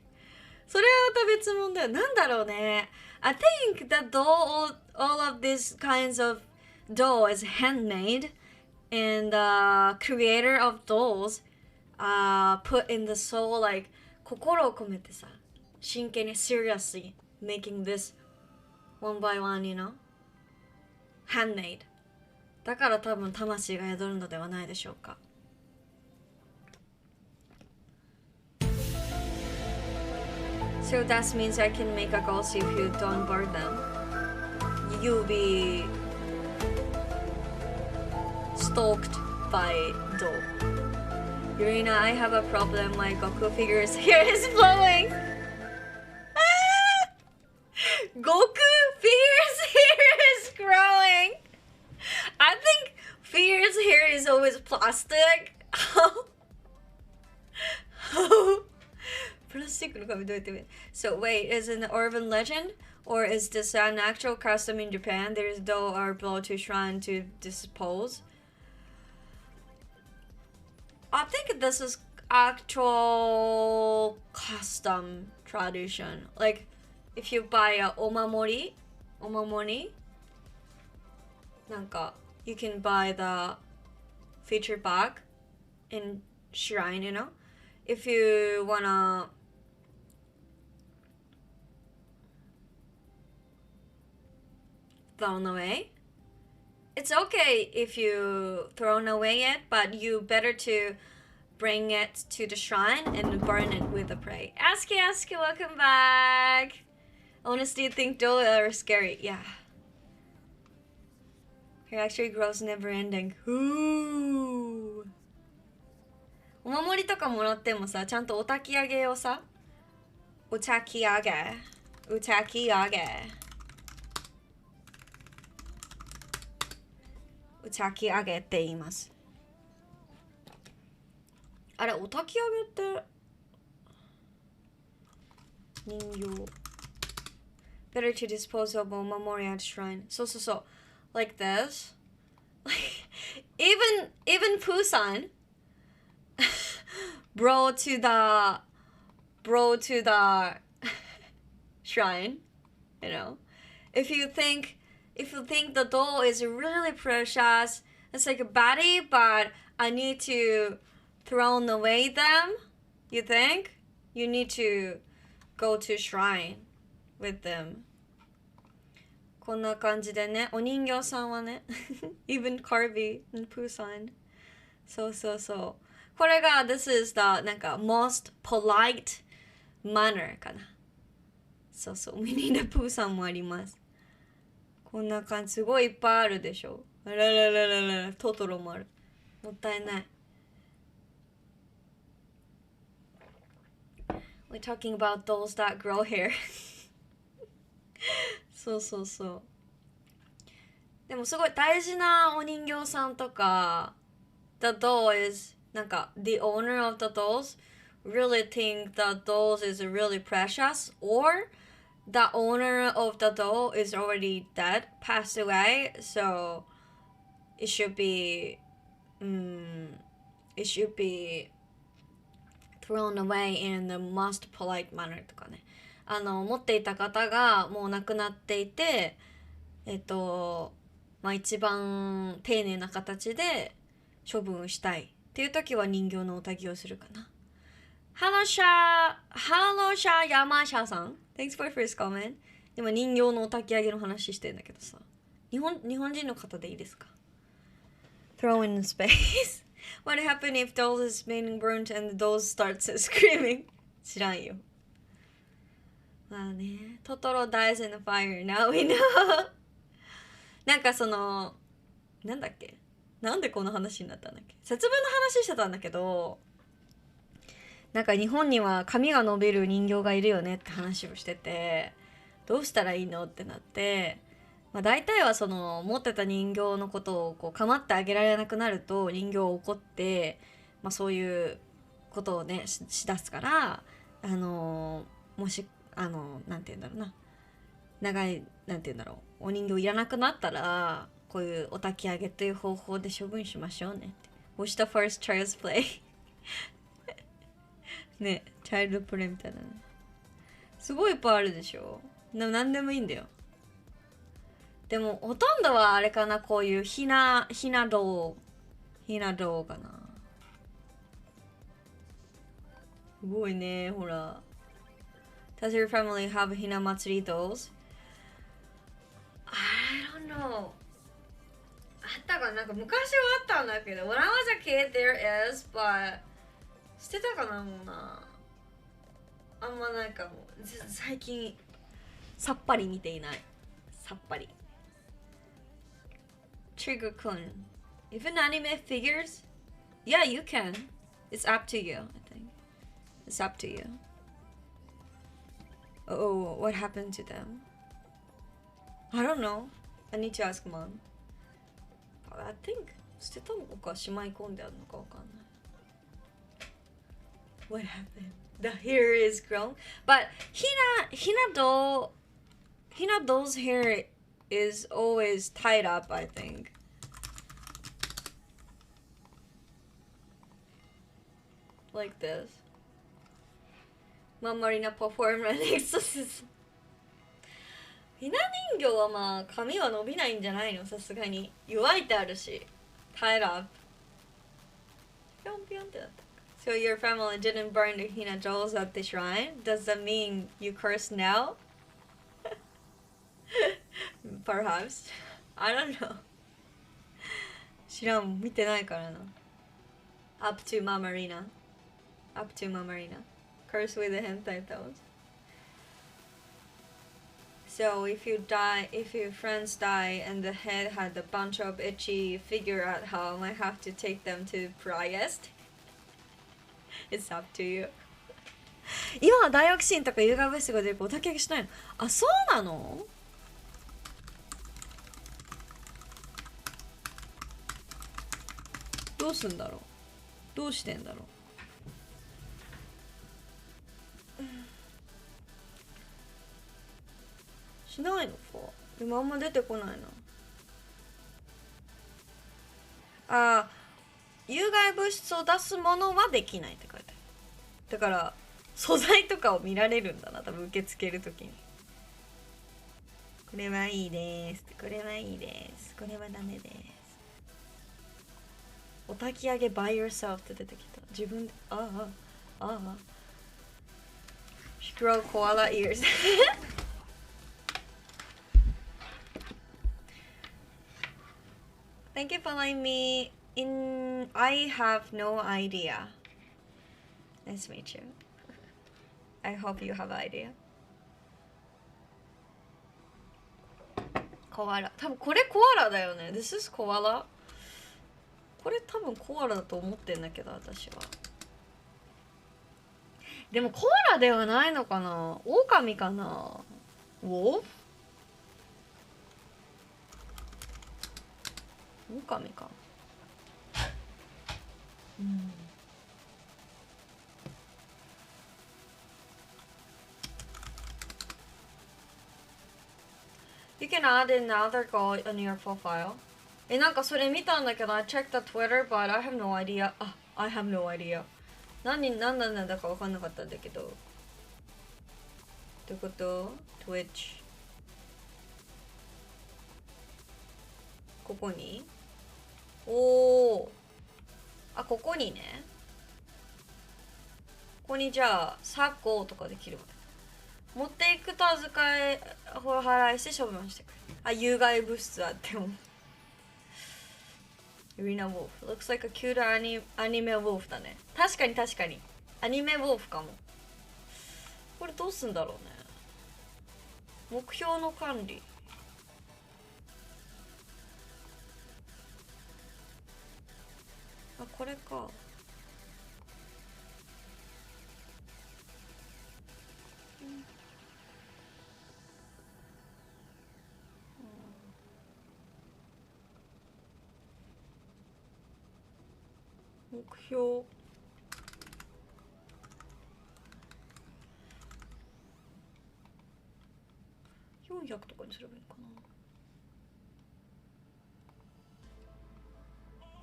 Speaker 3: それはまた別物だよ。なんだろうね。I think that all of these kinds of doll is handmade, and the creator of dolls put in the soul, like 心を込めてさ、真剣に seriously making this one by one, you know? Handmade. だから多分魂が宿るのではないでしょうか。So that means I can make a ghost if you don't burn them. You'll be stalked by doll. Yurina, I have a problem. My Goku figure's hair is flowing. Goku figure's hair is growing. I think figure's hair is always plastic. So wait, is it an urban legend? Or is this an actual custom in Japan? There is dough are brought to shrine to dispose. I think this is actual custom tradition. Like, if you buy a omamori, you can buy the feature bag in shrine, you know? If you wanna throw away, it's okay if you throw away it, but you better to bring it to the shrine and burn it with a prey. Aski, welcome back. Honestly, think dolls are scary. Yeah. Hair actually grows never ending. Ooh. お守りとかもらってもさ、ちゃんとお焚き上げをさ、お焚き上げって言います。あれ、お焚き上げって人形 Better to dispose of a memorial at shrine. So like this. even Pusan brought to the shrine, you know. If you think the doll is really precious, it's like a body, but I need to throw away them, you think? You need to go to shrine with them. こんな感じでね、お人形さんはねeven Carvey and Pusan. そう。これが this is the なんか most polite manner かな。そう。ミニー・プーさんもあります。こんな感じ、すごいいっぱいあるでしょ。あらら、トトロもある。もったいない。We're talking about dolls that grow hair. そう。でもすごい大事なお人形さんとか the doll is なんか the owner of the dolls really think the dolls is really precious, or the owner of the doll is already dead, passed away, so it should be thrown away in the most polite manner とかね。持っていた方がもう亡くなっていて、一番丁寧な形で処分したいっていう時は人形のお焚きをするかな。ハロシャヤマシャさん Thanks for first comment. 今人形のお焚き上げの話してんだけどさ、日本人の方でいいですか？ Throw in space. What happened if doll is being burnt and the doll starts screaming? 知らんよ。まあね、トトロ dies in the fire. Now we know. なんかなんだっけなんでこの話になったんだっけ。節分の話してたんだけど、なんか日本には髪が伸びる人形がいるよねって話をしてて、どうしたらいいのってなって、まあ、大体はその持ってた人形のことをこう構ってあげられなくなると人形を怒って、まあ、そういうことをね しだすから、もしなんて言うんだろうな、長いなんて言うんだろう、お人形いらなくなったらこういうお焚き上げという方法で処分しましょうねって。 Watch the first child's play ね、チャイルドプレイみたいなね、すごいいっぱいあるでしょ。でも何でもいいんだよ。でもほとんどはあれかな、こういうひな堂かな。すごいね、ほら。Does your family have ひな祭り dolls? I don't know. あったかな、なんか昔はあったんだけど、When I was a kid there is, but 捨てたかな、もうな。あんまなんかもう最近さっぱり見ていない。さっぱり。Trigger-kun. Even anime figures? Yeah, you can. It's up to you, I think. It's up to you. Oh, what happened to them? I don't know. I need to ask mom. I think 捨てたのかしまい込んであるのかわかんない。What happened? The hair is grown, but Hinado's hair is always tied up, I think. Like this. Marina performed an exorcism. ひな人形はまあ髪は伸びないんじゃないの、さすがに。弱いってあるし。tied up. ぴょんぴょんってなった。So your family didn't burn the Hina dolls at the shrine? Does that mean you curse now? Perhaps. I don't know. 知らん、見てないからな。Up to Mamarina. Up to Mamarina. Curse with the hentai dolls. So if your friends die and the head had a bunch of itchy, figure out how I might have to take them to Priest. It's up to you. 今は大学シーンとか有害物質が出るからお焚き上げしないの。あ、そうなの？どうすんだろう、どうしてんだろう。しないのか。でもあんま出てこないな。あ、有害物質を出すものはできないって書いてある。だから素材とかを見られるんだな、多分受け付けるときに。これはいいです、これはいいです、これはダメです。お焚き上げ by yourself って出てきた。自分で、She grow koala ears. Thank you for following me. I have no idea. Nice to meet you. I hope you have an idea. コアラ。多分これコアラだよね。This is コアラ。これ多分コアラだと思ってんだけど、私は。でもコアラではないのかな。オオカミかな。ウォーフ？オオカミか。うん。You can add another girl on your profile. なんかそれ見たんだけど、I checked the Twitter, but I have no idea. I have no idea. 何なんだか分かんなかったんだけど。ってこと Twitch。ここにここにね。ここにじゃあ、サコとかできるわけ。持っていくと預かい払いして処分してくれ。有害物質あっても。Arena Wolf. Looks like a cute anime wolf だね。確かに確かに。アニメウォーフかも。これどうすんだろうね。目標の管理。これか。目標400とかにすればいいのか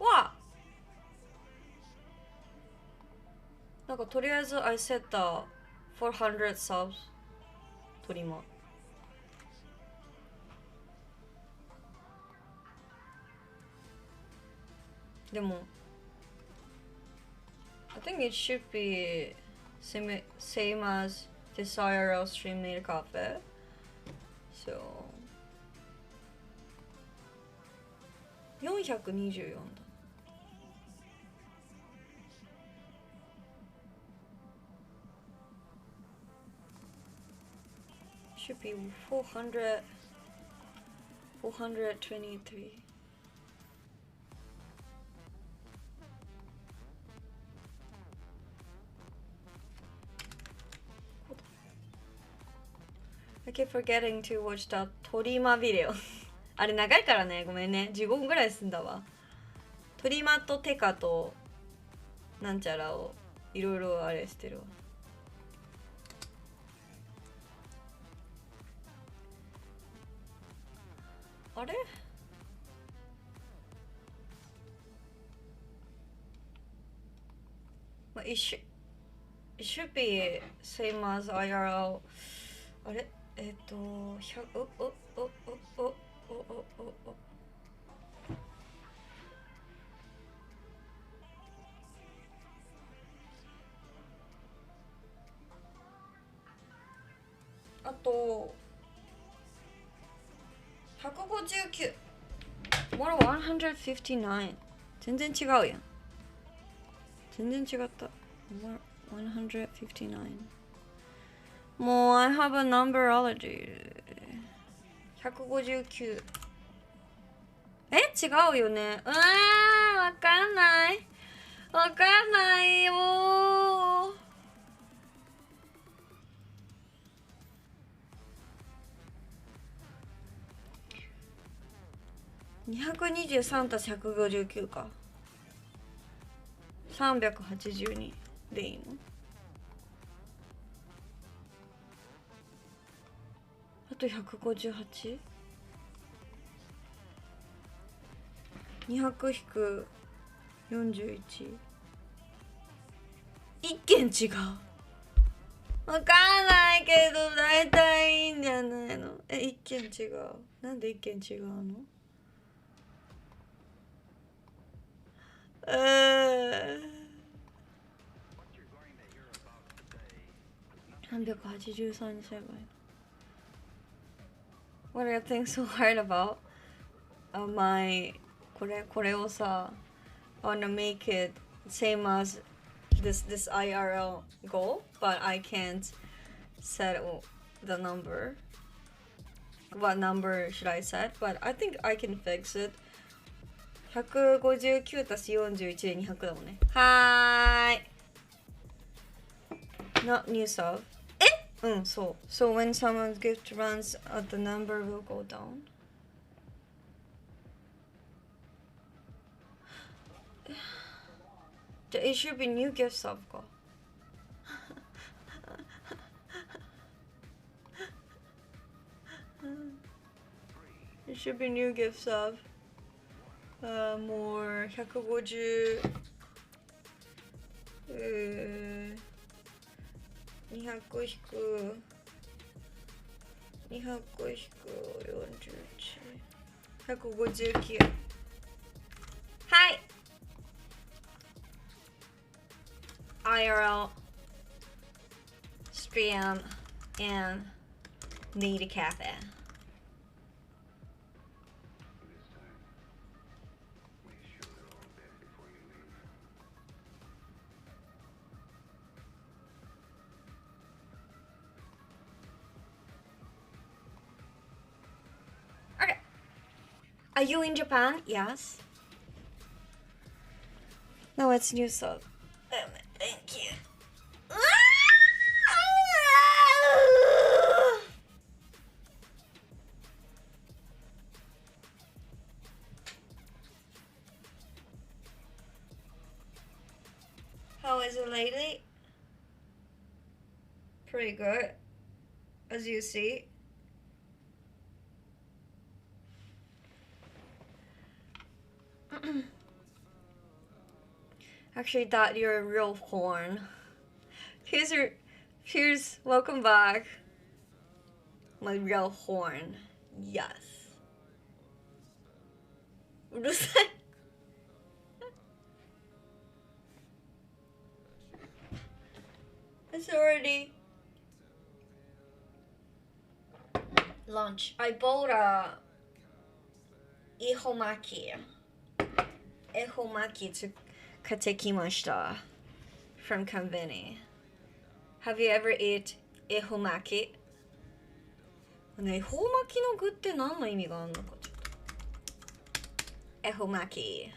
Speaker 3: な。わあ、なんかとりあえず I set the 400 subs トリマ。でもI think it should be same as this IRL stream made cafe. So 424だ。Should be 423. I keep forgetting to watch the トリマビデオあれ長いからね、ごめんね。15分ぐらい済んだわ。トリマとテカとなんちゃらをいろいろあれしてるわ。あれまあ、it should be same as IRL。 あれ100あと159 What 159全然違うやん。全然違った。159もう I have a numberology 159違うよね。わかんないよ。223たす159か。382でいいの？あと 158？ 200引く41。一件違う。わかんないけど大体いいんじゃないの？一件違う。なんで一件違うの？383にすればいいの。What do you think so hard about? My これをさ I wanna make it same as this IRL goal, but I can't set the number. What number should I set? But I think I can fix it. 159たす41で200だもんね。はーい。Not new sub. そう。So when someone's gift runs out, the number will go down. It should be new gift sub か。It should be new gift sub. More 150 200引く41 159はい。IRL stream and need a cafe. Okay. Are you in Japan? Yes. No, it's new sub. Damn it, thank you. How is it lately? Pretty good, as you see. Actually thought you're a real horn. Here's welcome back. My real horn. Yes. It's already lunch. I bought a Ehoumaki to katekimashita from Conveni. Have you ever eaten Ehoumaki? ね、恵方巻きの具って何の意味があるのかちょっと。恵方巻き。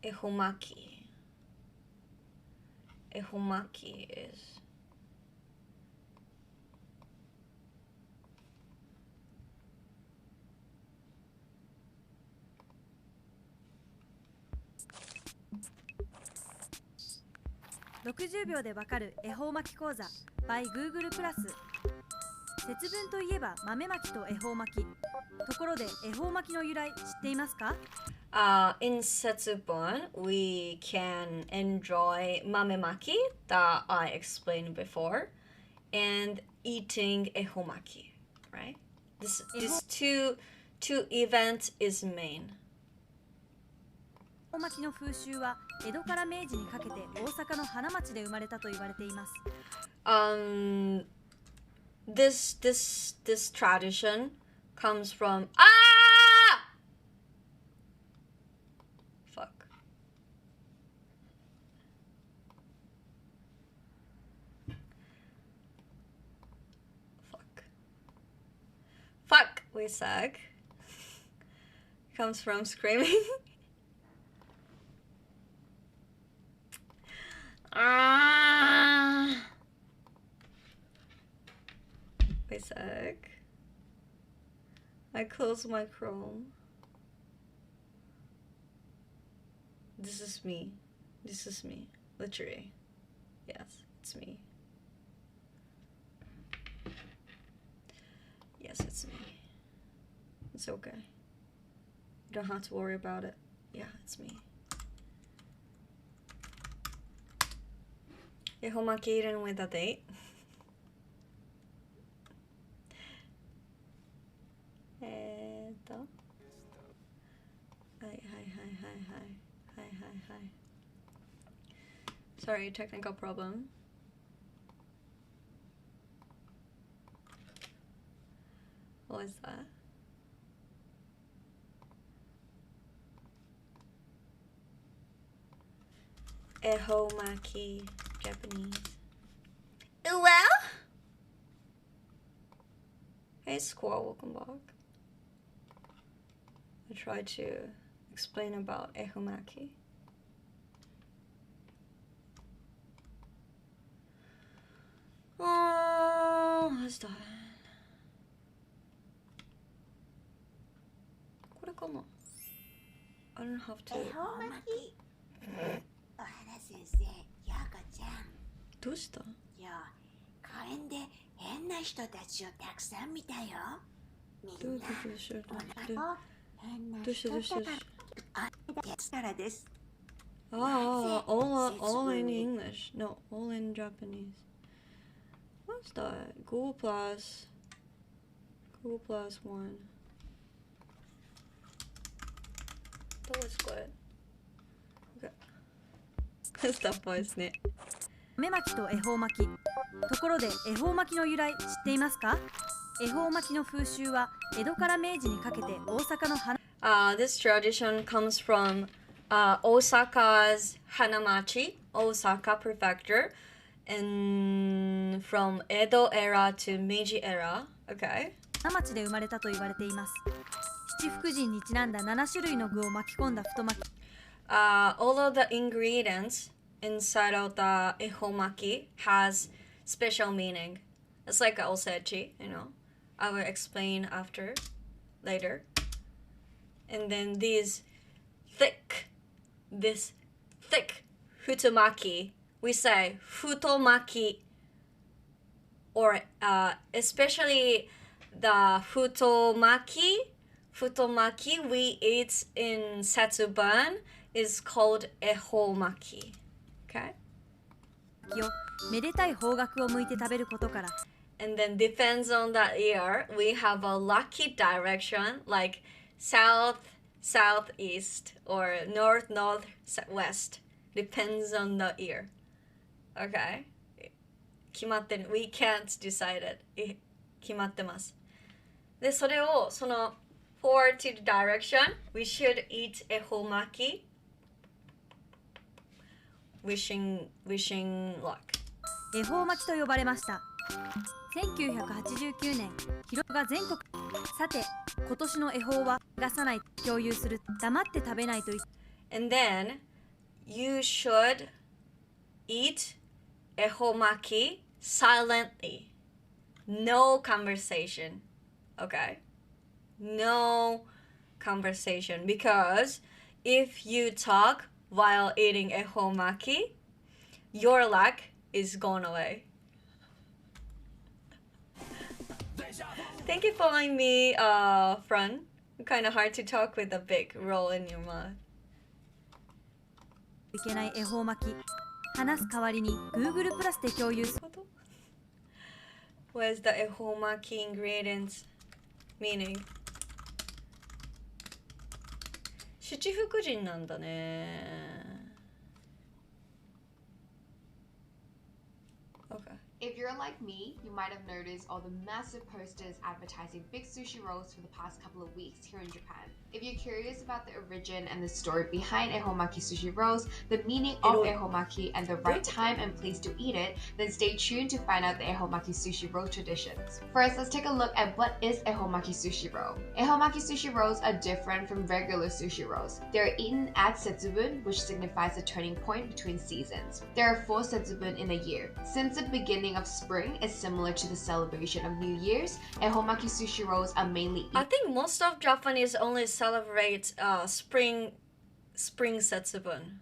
Speaker 3: Ehoumaki. Ehoumaki is
Speaker 12: $60秒でわかる恵方巻き講座 by Google プラス。節分といえば豆巻きと恵方巻き。ところで恵方巻きの由来知っていますか
Speaker 3: ？In Setsubun, we can enjoy mamemaki that I explained before, and eating ehomaki, right? This two events is main.
Speaker 12: 恵方巻きの風習は江戸から明治にかけて大阪の花町で生まれたと言われています。
Speaker 3: This tradition comes from Fuck, we suck. Comes from screaming. We suck. I close my Chrome. This is me. This is me. Literally. Yes, it's me. Yes, it's me. It's okay. You don't have to worry about it. Yeah, it's me. Ehoumaki eaten with a date. Hi. Sorry, technical problem. What was that? Ehoumaki, Japanese. Well? Hey Squall, welcome back. I tried to explain about Ehoumaki. Oh, what's that? これかな? I don't have to.
Speaker 13: 恵方巻き。お花先生、ようこちゃん。
Speaker 3: どうした？
Speaker 13: 今日公園で変な人たちをたくさん見たよ。みんな変な人だからです。
Speaker 3: all in English. No, all in Japanese. What's that? Google Plus 1. That was good. Okay. That's the voice ね。
Speaker 12: 豆巻きと恵方巻き。ところで恵方巻きの由来知っていますか？恵方巻きの風習は江戸から明治にかけて大阪の花。
Speaker 3: This tradition comes from Osaka's Hanamachi, Osaka Prefecture, and from Edo era to Meiji era. Okay.
Speaker 12: 花町で生まれたと言われています。七福神にちなんだ7種類の具を巻き込んだ太巻き。
Speaker 3: All of the ingredients inside of the Ehoumaki has special meaning. It's like a osechi, you know. I will explain later. And then this thick futomaki, we say futomaki, or especially the futomaki we eat in Setsubun is called Ehoumaki. Okay?
Speaker 12: めでたい方角を向いて食べることから。
Speaker 3: And then depends on the year, we have a lucky direction like south, southeast, or north, northwest. Depends on the year. Okay? 決まってる。We can't decide it. 決まってます。で、それを、その forward to the direction, we should eat Ehoumaki. Wishing luck.
Speaker 12: 恵方巻きと呼ばれました。1989年、ヒロが全国。さて、今年の恵方は出さない、共有する、黙って食べないとい。
Speaker 3: And then you should eat Ehoumaki silently. No conversation. Okay? No conversation. Because if you talk while eating Ehoumaki, your luck is gone away. Thank you for letting me, friend. Kind of hard to talk with a big roll in your mouth.
Speaker 12: いけない恵方巻き。話す代わりに Google プラスで共有する。
Speaker 3: Where's the Ehoumaki ingredients meaning? 七福神なんだね。Okay.
Speaker 14: If you're like me, you might have noticed all the massive posters advertising big sushi rolls for the past couple of weeks here in Japan. If you're curious about the origin and the story behind Ehoumaki sushi rolls, the meaning of Ehoumaki and the right time and place to eat it, then stay tuned to find out the Ehoumaki sushi roll traditions. First, let's take a look at what is Ehoumaki sushi roll. Ehoumaki sushi rolls are different from regular sushi rolls. They're eaten at Setsubun, which signifies a turning point between seasons. There are 4 Setsubun in a year. Since the beginning of spring is similar to the celebration of New Year's, Ehoumaki sushi rolls are mainly eaten.
Speaker 3: I think most of Japanese only celebrate spring Setsubun.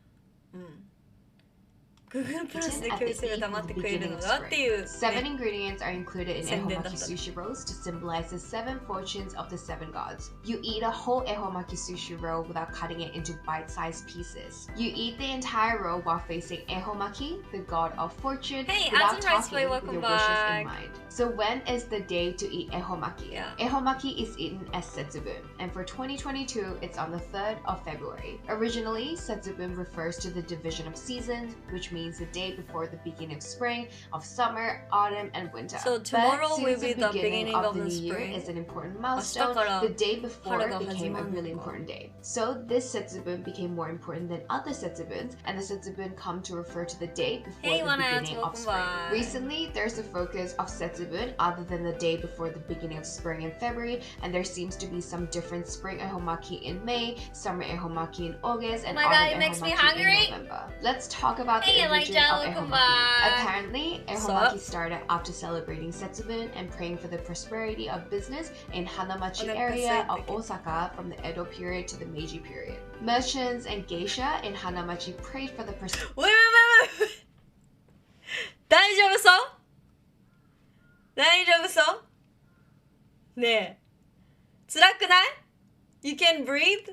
Speaker 3: Google Plus で共有すれば黙ってくれるのだっていう、ね。
Speaker 14: 7 ingredients are included in Ehoumaki sushi rolls to symbolize the 7 fortunes of the 7 gods. You eat a whole Ehoumaki sushi roll without cutting it into bite-sized pieces. You eat the entire roll while facing Ehoumaki, the god of fortune, without talking with your wishes in mind. So when is the day to eat Ehoumaki? Ehoumaki is eaten as Setsubun, and for 2022, it's on the 3rd of February. Originally, Setsubun refers to the division of seasons, which means the day before the beginning of spring, of summer, autumn, and winter.
Speaker 3: So tomorrow will be the beginning of
Speaker 14: the
Speaker 3: the
Speaker 14: new year
Speaker 3: spring.
Speaker 14: Is an important milestone. The day before became a really important day. So this Setsubun became more important than other Setsubuns, and the Setsubun come to refer to the day before the beginning of spring. Recently, there's a focus of Setsubun other than the day before the beginning of spring in February, and there seems to be some different spring Ehoumaki in May, summer Ehoumaki in August, and autumn Ehoumaki in November. Let's talk about the origin of Ehoumaki. Apparently, Ehoumaki started after celebrating Setsubun and praying for the prosperity of business in Hanamachi area of Osaka from the Edo period to the Meiji period. Merchants and geisha in Hanamachi prayed for the prosperity.
Speaker 3: Wait. 大丈夫そう？大丈夫そう？ねえ、辛くない？ You can breathe?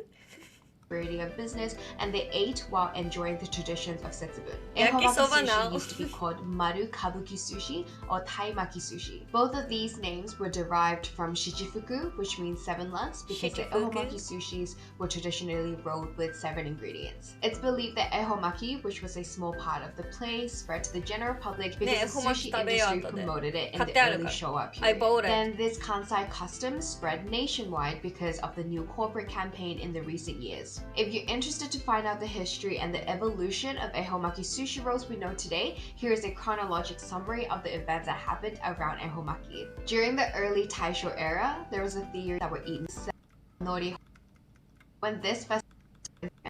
Speaker 14: Of business, and they ate while enjoying the traditions of Setsubun. Ehoumaki sushi used to be called Maru Kabuki sushi or Taimaki sushi. Both of these names were derived from Shichifuku, which means 7 lugs, because the Ehoumaki sushis were traditionally rolled with 7 ingredients. It's believed that Ehoumaki, which was a small part of the play, spread to the general public because the sushi industry promoted it in the early Showa period. Then this Kansai custom spread nationwide because of the new corporate campaign in the recent years. rolls. If you're interested to find out the history and the evolution of Ehoumaki sushi rolls we know today, here is a chronological summary of the events that happened around Ehoumaki. During the early Taisho era, there was a theory that were eaten nori. When this festival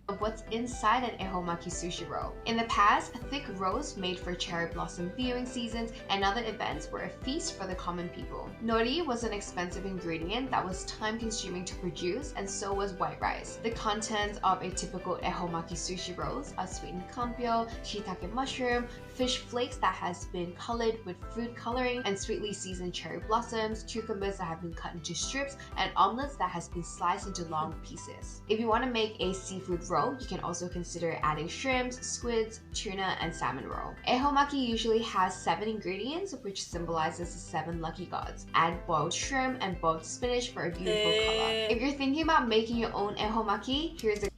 Speaker 14: of what's inside an Ehoumaki sushi roll. In the past, thick rolls made for cherry blossom viewing seasons and other events were a feast for the common people. Nori was an expensive ingredient that was time-consuming to produce, and so was white rice. The contents of a typical Ehoumaki sushi rolls are sweetened kampyo, shiitake mushroom, fish flakes that has been colored with fruit coloring, and sweetly seasoned cherry blossoms, cucumbers that have been cut into strips, and omelets that has been sliced into long pieces. If you want to make a seafood roll, you can also consider adding shrimps, squids, tuna, and salmon roll. Ehoumaki usually has 7 ingredients, which symbolizes the 7 lucky gods. Add boiled shrimp and boiled spinach for a beautiful color. If you're thinking about making your own Ehoumaki, here's a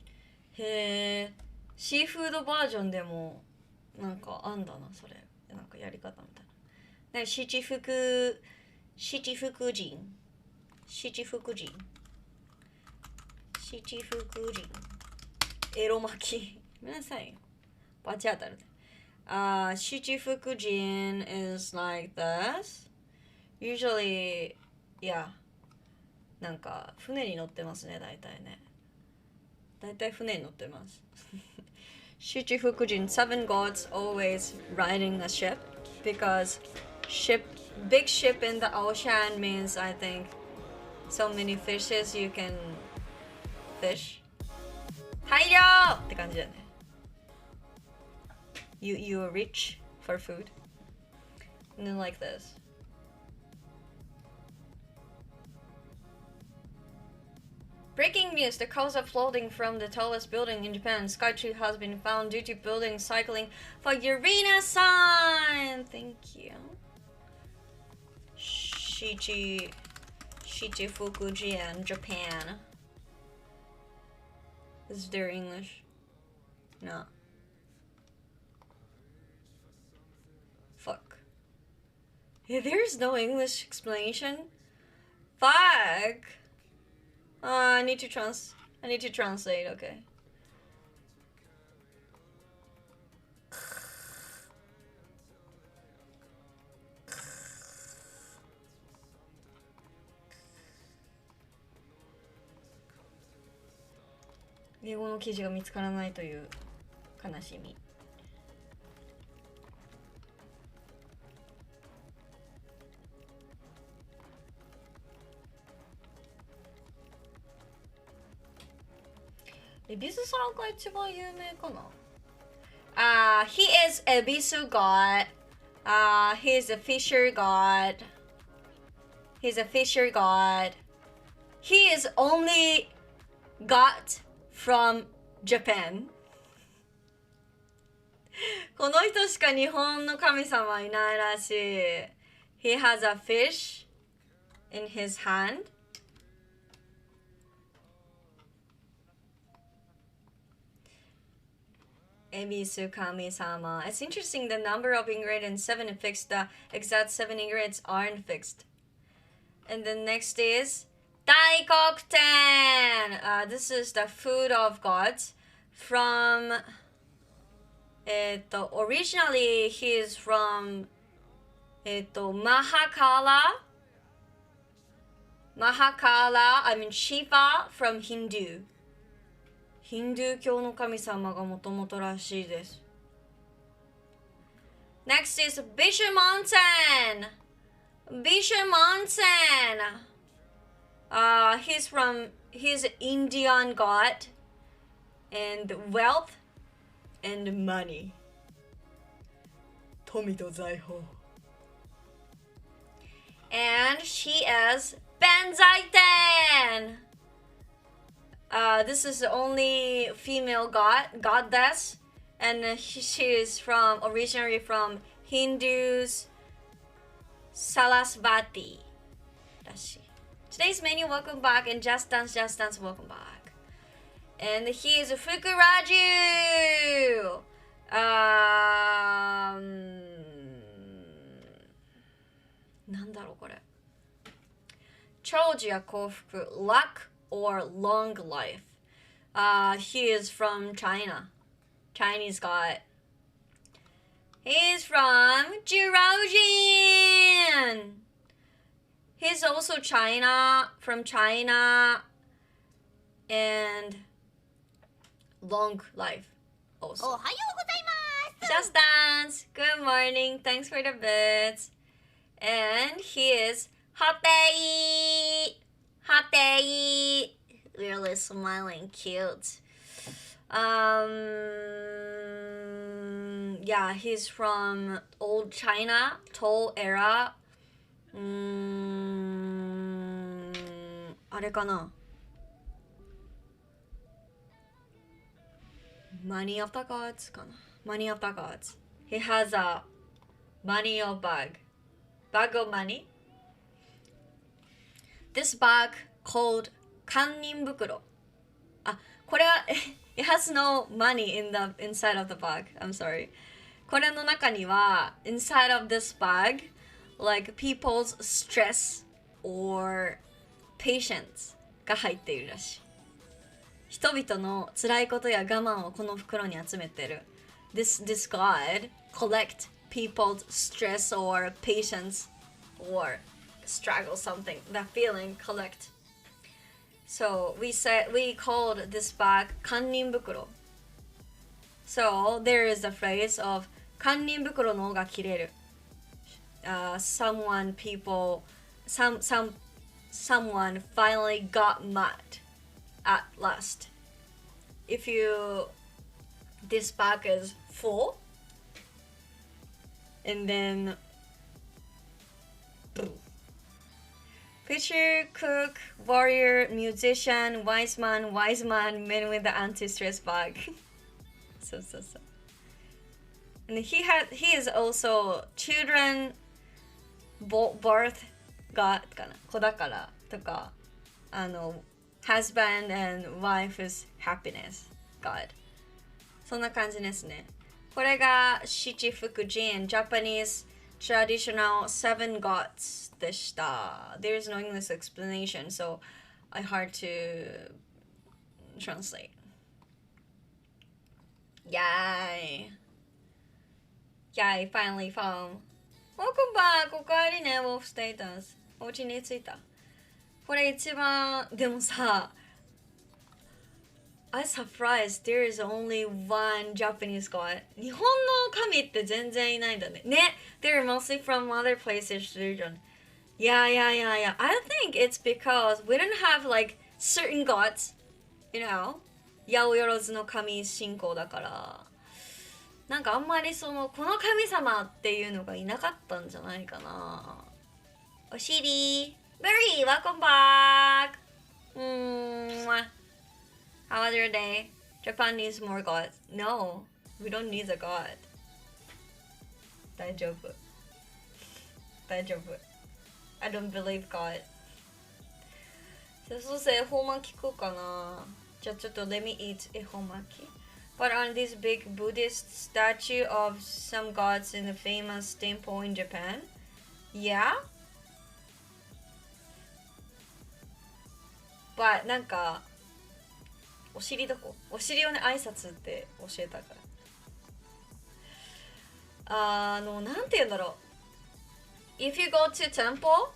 Speaker 3: へえ、シーフードバージョンでもなんかあんだな、それ。なんかやり方みたいな。七福神。エロ巻き。ごめんなさい。バチ当たる。七福神 is like this. Usually, yeah. なんか船に乗ってますね、大体ね。大体船に乗ってます。七福神, 7 gods always riding a ship because big ship in the ocean means I think so many fishes you can fish. 大量って感じだよね。You are rich for food. And then like this. Breaking news, the cause of floating from the tallest building in Japan, Skytree, has been found due to building cycling for Uranus sign. Thank you. Shichifukuji, Japan. Is there English? No. Fuck. Yeah, there's no English explanation. Fuck. I need to translate, okay. "英語の記事が見つからないという悲しみ。エビスさんが一番有名かな。He is Ebisu god. He is a fisher god. He's a fisher god. He is only god from Japan. この人しか日本の神様いないらしい。He has a fish in his hand. Ebisu Kami-sama. It's interesting the number of ingredients 7 fixed. The exact 7 ingredients aren't fixed. And the next is Daikokuten. This is the food of gods from originally he is from Mahakala, I mean Shiva from Hindu. ヒンドゥー教の神様がもともとらしいです。Next is Bishu Mountain. He's Indian god and wealth and money. 富と財宝。And she is Benzaiten. This is the only female goddess, and she is originally from Hindus, Sarasvati. Today's menu, welcome back, and Just Dance, welcome back. And he is Fukuraju. Charge ya kofuku, luck or long life. He is from China. Chinese god. He's from Jiroujin. He's also from China, and long life also. Just Dance. Good morning. Thanks for the bits. And he is Hatei. Hatei. Really smiling, cute. Yeah, he's from old China, Tang era. あれかな Money of the Gods かな Money of the Gods. He has a money of bag of money. This bag called 堪忍袋 これは It has no money inside of the bag. I'm sorry. これの中には inside of this bag like people's stress or patience が入っているらしい。人々の辛いことや我慢をこの袋に集めてる。This god collect people's stress or patience or struggle something. That feeling collect. So we called this bag 堪忍袋. So there is a phrase of 堪忍袋の緒が切れる。Someone finally got mad at last. If this bag is full, and then Preacher, cook, warrior, musician, wise man, men with the anti-stress bag. so. And he is also children birth god かな子宝とかhusband and wife is happiness god そんな感じですね。これが七福神 Japanese traditional seven gods でした。There is no English explanation, so I hard to translate. Yay! Yay! Finally found. Welcome back! おかえりね、Wolf Status. お家に着いた。これ一番でもさ。I'm surprised there is only one Japanese god. 日本の神って全然いないんだね。ね、they're mostly from other places region. Yeah. I think it's because we don't have like certain gods, you know? 八百万の神信仰だから。なんかあんまりこの神様っていうのがいなかったんじゃないかな。おしり。Berry, welcome back! How was your day? Japan needs more gods. No, we don't need a god. 大丈夫。I don't believe God. そうせ、恵方巻き食うかな。じゃあちょっと let me eat 恵方巻き。But on this big Buddhist statue of some gods in the famous temple in Japan? Yeah? But なんかお尻どこ？お尻をね、挨拶って教えたから。なんて言うんだろう。If you go to temple,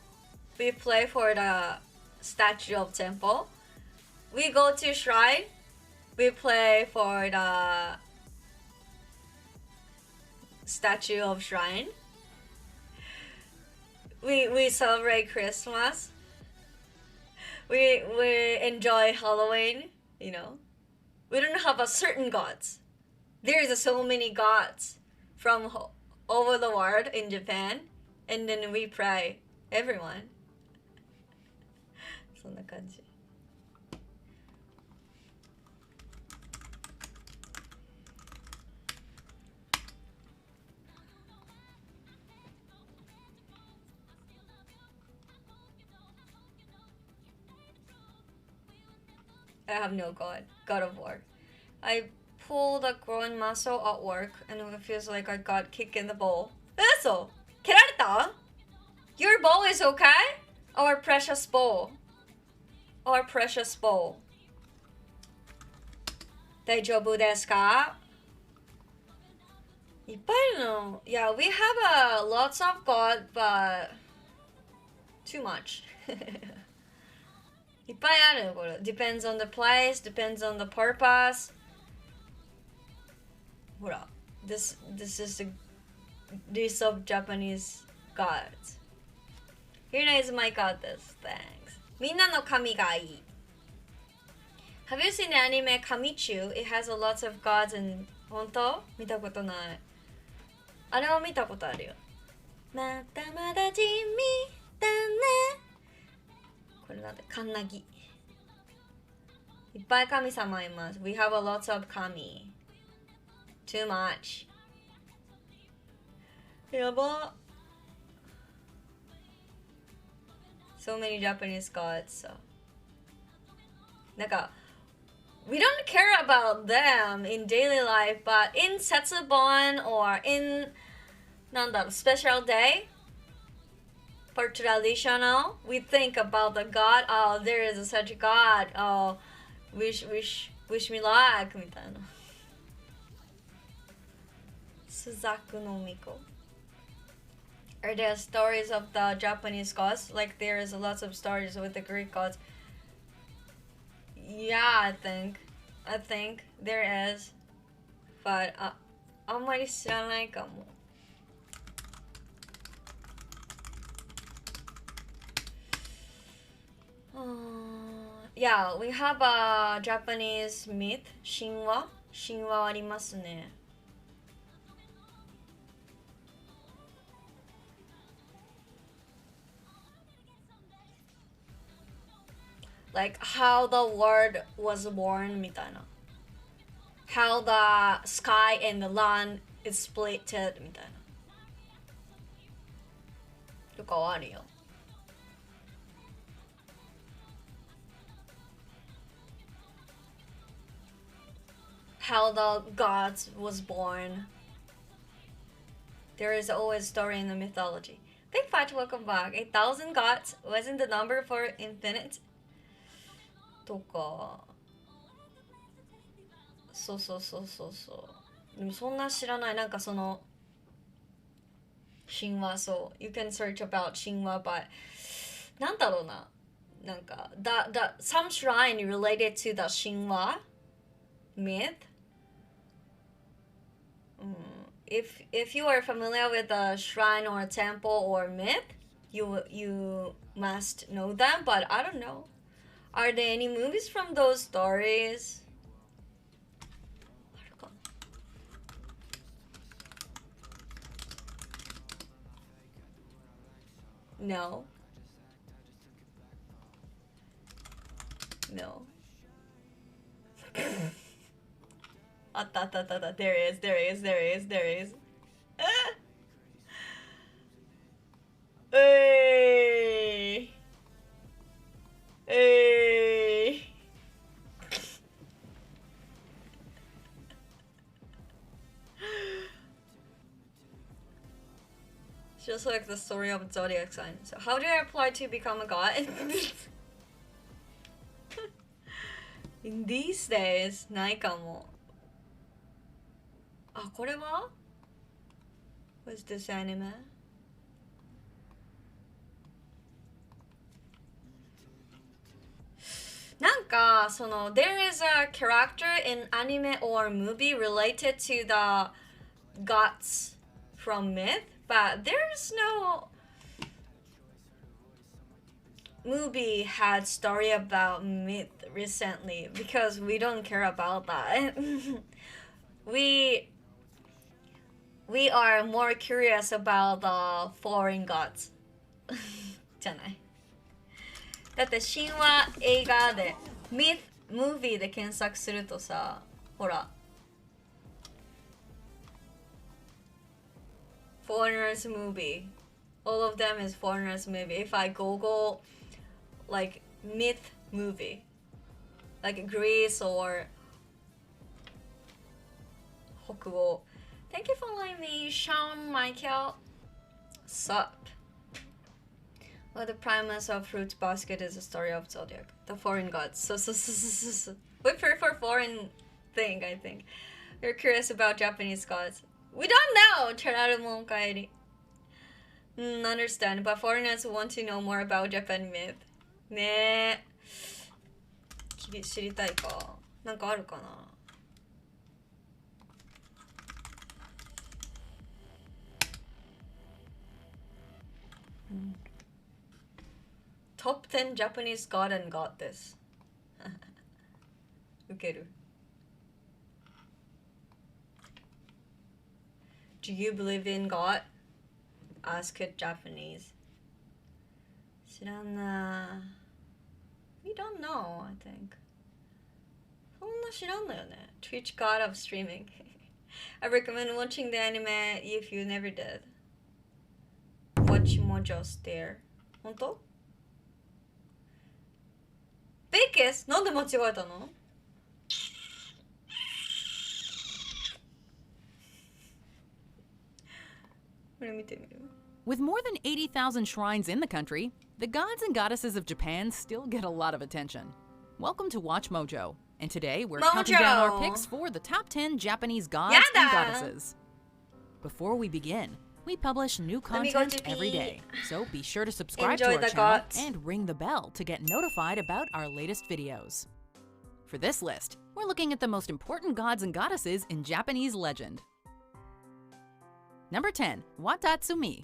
Speaker 3: we play for the statue of temple. We go to shrine, we play for the statue of shrine. We celebrate Christmas. We enjoy Halloween, you know. We don't have a certain gods. There's so many gods from over the world in Japan, and then we pray everyone. そんな感じ。I have no god. God of war. I pulled a groin muscle at work and it feels like I got kicked in the ball. 嘘! 蹴られた? Your ball is okay? Our precious ball. Our precious ball. 大丈夫ですか？いっぱいいるの。Yeah, we have lots of God, but too much. いっぱいあるこれ。Depends on the place, depends on the purpose. ほら、this is the list of Japanese gods. Here is my goddess. Thanks. みんなの神がいい。Have you seen the anime Kamichu? It has a lot of gods and 本当？見たことない。あれは見たことあるよ。まだまだ地味だね。これなんでカンナギ。いっぱい神様います。We have a lot of 神。Too much. やば。So many Japanese gods. So. なんかwe don't care about them in daily life, but in Setsubon or in special day for traditional, we think about the God. Oh, there is such a God. Oh, wish me luck みたいな。Suzaku no Miko. Are there stories of the Japanese gods? Like there is lots of stories with the Greek gods. Yeah, I think there is, but あんまり知らないかも。Yeah, we have a Japanese myth, 神話ありますね。Like how the world was born みたいな。How the sky and the land is splitted みたいな。とかはあるよ。How the gods was born. There is always a story in the mythology. Big Fat, welcome back. 8,000 gods wasn't the number for infinite? とかそうでもそんな知らない。なんかその神話そう You can search about 神話 but なんだろうななんかsome shrine related to the 神話 myth if you are familiar with a shrine or a temple or myth you must know them but I don't know. Are there any movies from those stories? No. There is. Hey. Just like the story of zodiac sign. So how do I apply to become a god? In these days, ないかも。あ、これは What's this anime? There is a character in anime or movie related to the gods from myth, but there's no movie had story about myth recently because we don't care about that. we are more curious about the foreign gods. じゃない。だって神話映画で myth movie で検索するとさ、ほら foreigners movie, all of them is foreigners movie. If I Google like myth movie, like Greece or 北欧. Thank you for letting me, Sean Michael. Sup? Well, the premise of Fruits Basket is a story of Zodiac, the foreign gods. So. We prefer foreign think. You're curious about Japanese gods. We don't know! Chararamon kaeri. Understand, but foreigners want to know more about Japan myth. ねえ。知りたいか。なんかあるかな。Top 10 Japanese god and goddess. ウケる。Do you believe in God? Ask it Japanese. 知らんな。We don't know, I think. そんな知らんのよね。Twitch God of streaming. I recommend watching the anime if you never did. Watch Mojo's there. 本当？ベイケス？なんで間違えたの？これ見てみる。
Speaker 15: With more than 80,000 shrines in the country, the gods and goddesses of Japan still get a lot of attention. Welcome to Watch Mojo, and today we're counting down our picks for the top 10 Japanese gods and goddesses. Before we begin, we publish new content every day, so be sure to subscribe to our channel and ring the bell to get notified about our latest videos. For this list, we're looking at the most important gods and goddesses in Japanese legend. Number 10, Watatsumi.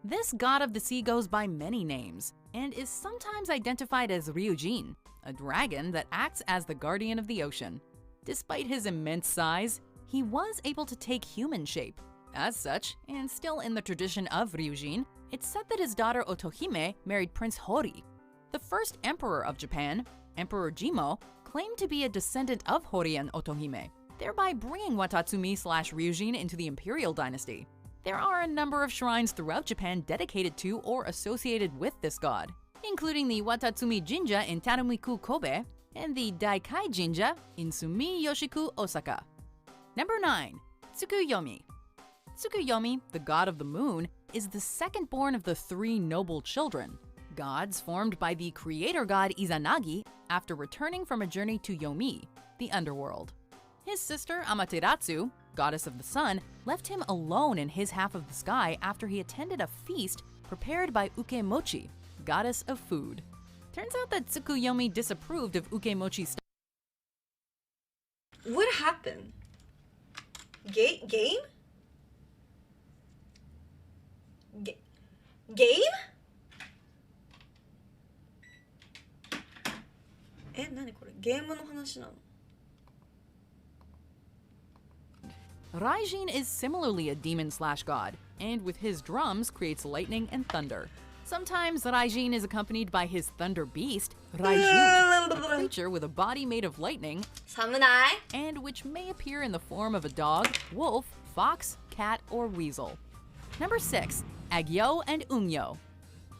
Speaker 15: This god of the sea goes by many names and is sometimes identified as Ryujin, a dragon that acts as the guardian of the ocean. Despite his immense size, he was able to take human shape. As such, and still in the tradition of Ryujin, it's said that his daughter Otohime married Prince Hori. The first emperor of Japan, Emperor Jimo, claimed to be a descendant of Hori and Otohime, thereby bringing Watatsumi/Ryujin into the imperial dynasty. There are a number of shrines throughout Japan dedicated to or associated with this god, including the Watatsumi Jinja in Tarumiku, Kobe, and the Daikai Jinja in Sumi-Yoshiku, Osaka. Number 9. Tsukuyomi. Tsukuyomi, the god of the moon, is the second born of the three noble children, gods formed by the creator god Izanagi after returning from a journey to Yomi, the underworld. His sister Amaterasu, goddess of the sun, left him alone in his half of the sky after he attended a feast prepared by Ukemochi, goddess of food. Turns out that Tsukuyomi disapproved of Ukemochi's style.
Speaker 3: What happened? Game? Game? 何これゲームの話なの
Speaker 15: Raijin is similarly a demon/god, and with his drums creates lightning and thunder. Sometimes Raijin is accompanied by his thunder beast, Raiju, a creature with a body made of lightning,
Speaker 3: Samurai,
Speaker 15: and which may appear in the form of a dog, wolf, fox, cat, or weasel. Number 6. Agyo and Ungyo.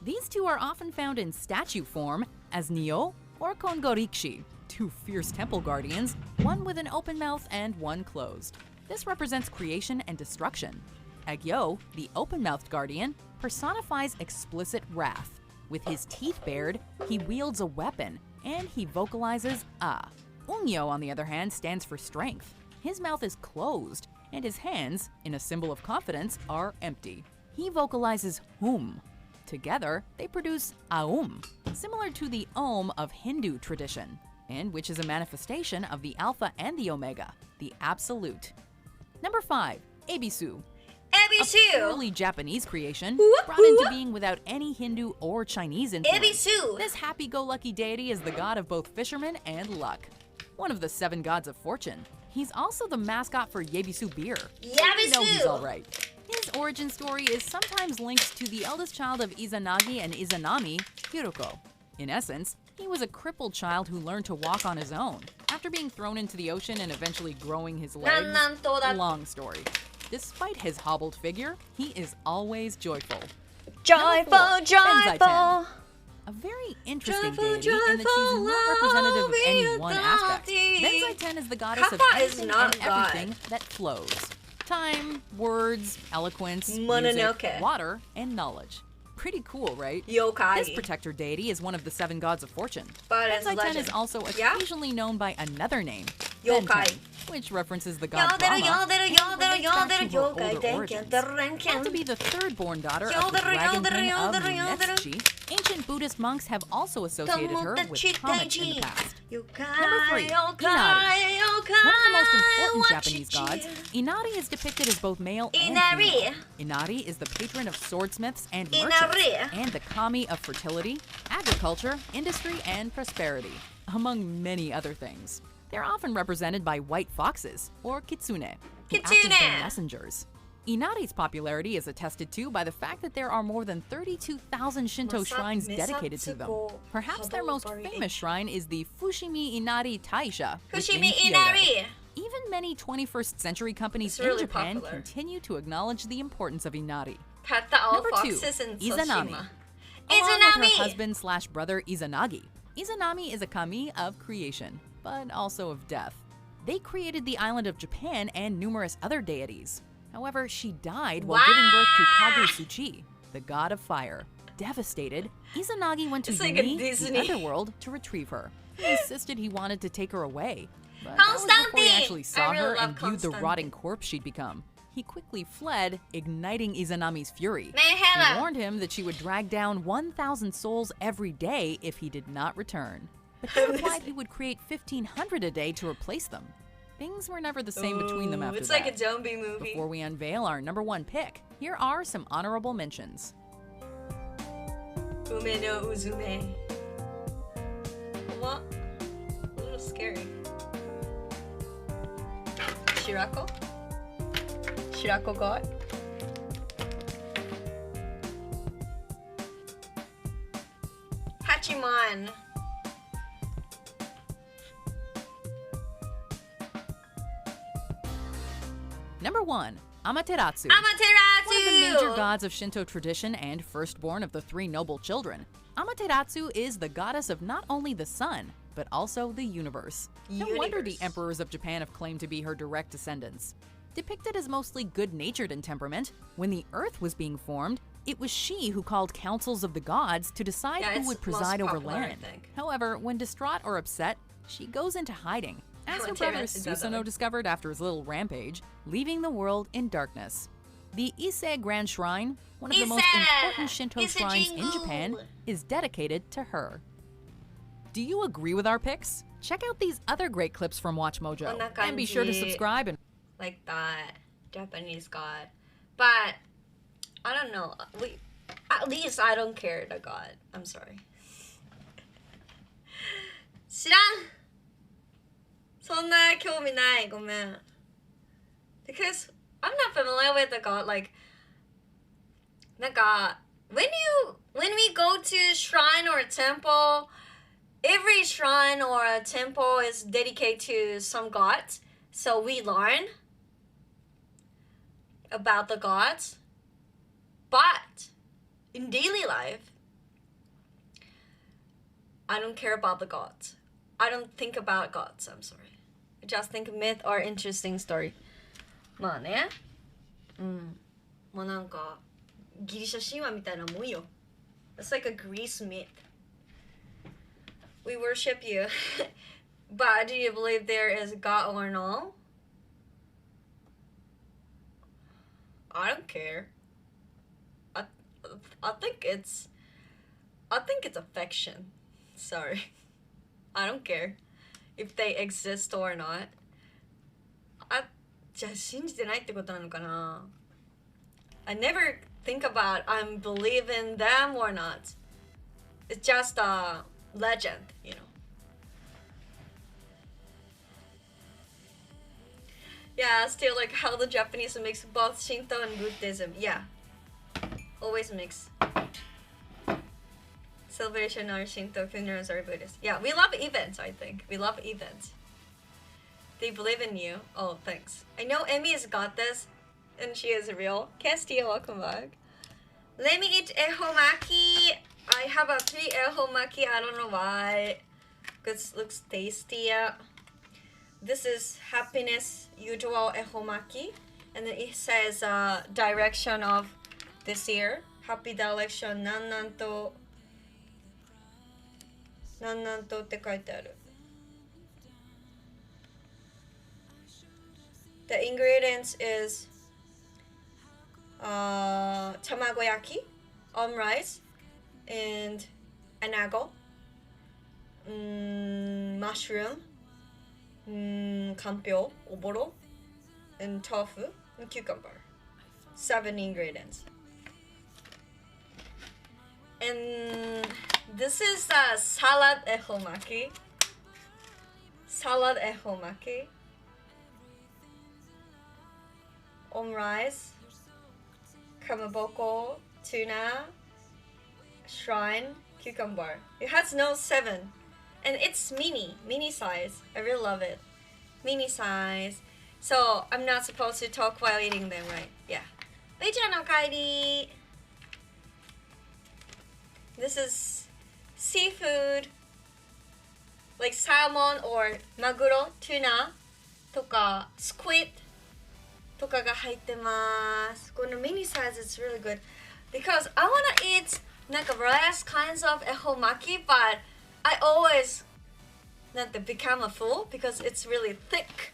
Speaker 15: These two are often found in statue form as Nyo or Kongorikshi, two fierce temple guardians, one with an open mouth and one closed. This represents creation and destruction. Agyo, the open-mouthed guardian, personifies explicit wrath. With his teeth bared, he wields a weapon, and he vocalizes ah. Ungyo, on the other hand, stands for strength. His mouth is closed, and his hands, in a symbol of confidence, are empty. He vocalizes hum. Together, they produce aum, similar to the om of Hindu tradition, and which is a manifestation of the Alpha and the Omega, the Absolute. Number 5. Ebisu.
Speaker 3: Ebisu!
Speaker 15: A purely Japanese creation, brought into being without any Hindu or Chinese influence.
Speaker 3: Ebisu!
Speaker 15: This happy-go-lucky deity is the god of both fishermen and luck. One of the 7 gods of fortune. He's also the mascot for Yebisu beer.
Speaker 3: Yebisu!
Speaker 15: You know he's alright. His origin story is sometimes linked to the eldest child of Izanagi and Izanami, Hiroko. In essence, he was a crippled child who learned to walk on his own, after being thrown into the ocean and eventually growing his legs. Long story. Despite his hobbled figure, he is always joyful.
Speaker 3: Joyful, joyful!
Speaker 15: A very interesting deity in that she's not representative of any one aspect. Benzaiten is the goddess of anything and everything that flows. Time, words, eloquence, music, water, and knowledge. Pretty cool, right?
Speaker 3: Yokai.
Speaker 15: This protector deity is one of the 7 gods of fortune. Benzaiten is also occasionally known by another name,
Speaker 3: Yokai.
Speaker 15: Benten, which references the god Brahma and relates back to her older origins. Thought to be the third-born daughter of the dragon king of Netsuchi, ancient Buddhist monks have also associated her with comets in the past. Number 3, Inari. One of the most important Japanese gods, Inari is depicted as both male and female. Inari is the patron of swordsmiths and merchants, and the kami of fertility, agriculture, industry, and prosperity, among many other things. They're often represented by white foxes, or kitsune, who act as their messengers. Inari's popularity is attested to by the fact that there are more than 32,000 Shinto shrines dedicated to them. Perhaps their most famous shrine is the Fushimi Inari Taisha within Kyoto. Even many 21st century companies in Japan continue to acknowledge the importance of Inari. Number 2, Izanami. Along with her husband/brother Izanagi, Izanami is a kami of creation, but also of death. They created the island of Japan and numerous other deities. However, she died while giving birth to Kagutsuchi, the god of fire. Devastated, Izanagi went to Yumi, the underworld, to retrieve her. He insisted he wanted to take her away, but that was before he actually saw her and viewed the rotting corpse she'd become. He quickly fled, igniting Izanami's fury. He warned him that she would drag down 1,000 souls every day if he did not return. But he replied he would create 1,500 a day to replace them. Things were never the same between them after
Speaker 3: it's
Speaker 15: that.
Speaker 3: Like a zombie movie.
Speaker 15: Before we unveil our number 1 pick, here are some honorable mentions.
Speaker 3: Ume no Uzume. What? A little scary. Shirako? Shirako god? Hachiman.
Speaker 15: Number 1, Amaterasu.
Speaker 3: Amaterasu!
Speaker 15: One of the major gods of Shinto tradition and firstborn of the 3 noble children, Amaterasu is the goddess of not only the sun, but also the universe. No wonder the emperors of Japan have claimed to be her direct descendants. Depicted as mostly good-natured in temperament, when the earth was being formed, it was she who called councils of the gods to decide who would preside over land. However, when distraught or upset, she goes into hiding, as her brother Susanoo discovered after his little rampage, leaving the world in darkness. The Ise Grand Shrine, one of the most important Shinto shrines in Japan, is dedicated to her. Do you agree with our picks? Check out these other great clips from Watch Mojo, and be sure to subscribe and
Speaker 3: like that Japanese god. But I don't know. At least I don't care the god. I'm sorry. 知らん。そんな興味ない。ごめん。Because I'm not familiar with the god. Like, なんか when we go to shrine or a temple, every shrine or a temple is dedicated to some gods. So we learn about the gods. But in daily life, I don't care about the gods. I don't think about gods. I'm sorry. I just think myth or interesting story. まあね。うん。もうなんかギリシャ神話みたいなもんよ。It's like a Greece myth. We worship you. But do you believe there is God or no? I don't care. I think it's affection. Sorry. I don't care if they exist or not. じゃあ信じてないってことなのかな? I never think about I'm believing them or not. It's just a legend, you know. Yeah, still like how the Japanese mix both Shinto and Buddhism. Yeah, always mix. Celebration are Shinto, funerals are Buddhist. Yeah, we love events, I think. We love events. They believe in you. Oh, thanks. I know Emmy's got this, and she is real. Castia, welcome back. Let me eat Ehoumaki. I have a 3 Ehoumaki. I don't know why. Because it looks tasty. This is happiness usual Ehoumaki. And then it says direction of this year. Happy direction. なんなんとって書いてある。The ingredients is tamagoyaki, rice, and anago, mushroom, kampyo, oboro, and tofu, and cucumber. 7 ingredients. And this is salad ehoumaki. Salad ehoumaki. Rice, kamaboko, tuna, shrine, cucumber. It has no 7. And it's mini size. I really love it. Mini size. So I'm not supposed to talk while eating them, right? Yeah. Wei-chan no kaeri. This is seafood, like salmon or maguro, tuna, とか squid とかが入ってます。この mini size is really good because I wanna eat like various kinds of ehoumaki, but I always not to become a fool because it's really thick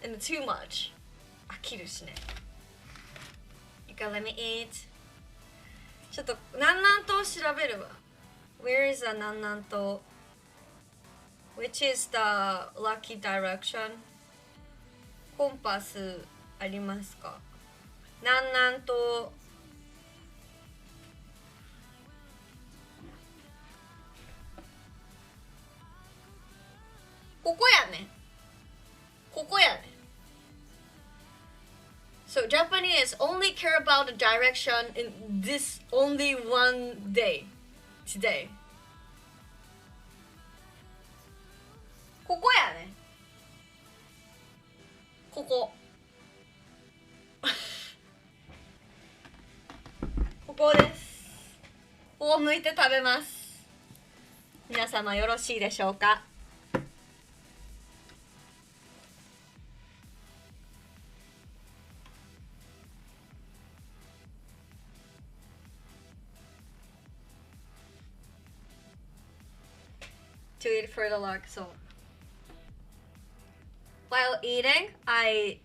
Speaker 3: and too much. 飽きるしね。You can let me eat. ちょっと南南東調べるわ。Where is the 南南東 Which is the lucky direction? コンパスありますか？南南東ここやね。ここやね。So Japanese only care about the direction in this only one day. Today. ここやね。ここ。ここです。ここを向いて食べます。皆様よろしいでしょうか。To eat for the luck, so while eating, I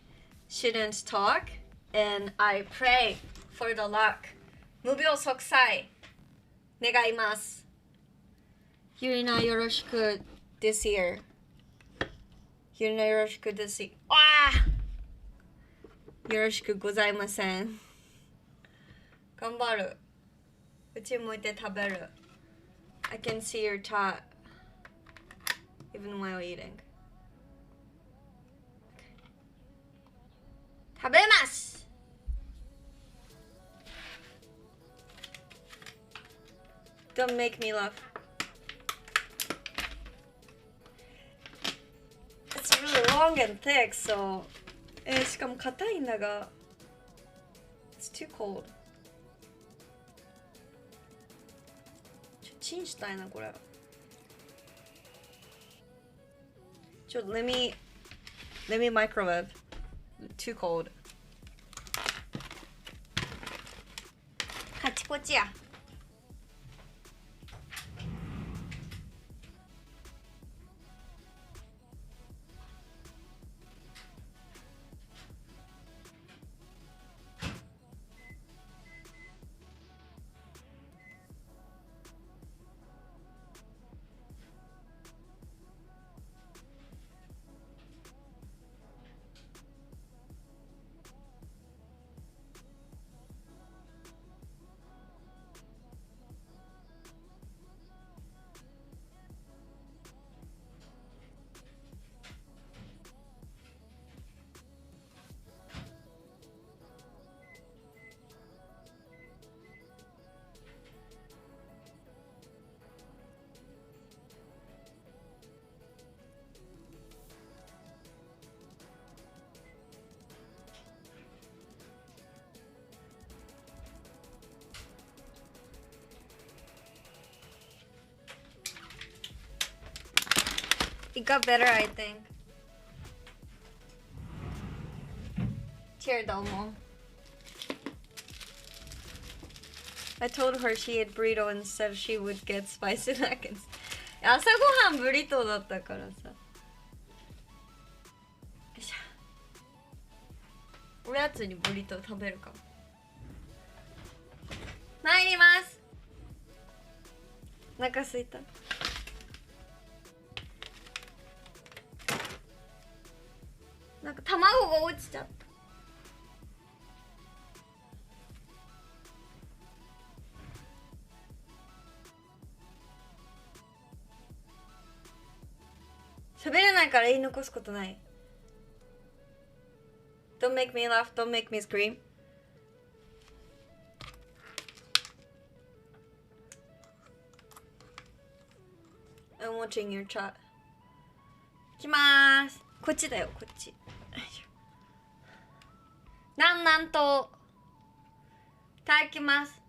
Speaker 3: shouldn't talk and I pray for the luck. 無病息災願います。ゆりなよろしく this year. ゆりなよろしく this year. よろしくございません。頑張る。うち向いて食べる。I can see your chat. Even while eating. 食べます。Don't make me laugh. It's really long and thick, so しかも硬いんだが It's too cold. チンしたいなこれ。Let me microwave. Too cold. カチコチや。It got better, I think. Cheer, domo. I told her she ate burrito instead she would get spicy nuggets. 朝ごはんブリトーだったからさ。よいしょ。やつにブリトー食べるかも。参ります。お腹すいた。なんか卵が落ちちゃった。喋れないから言い残すことない。Don't make me laugh, don't make me scream. I'm watching your chat. いきまーす。こっちだよ、こっち。南南東。いただきます。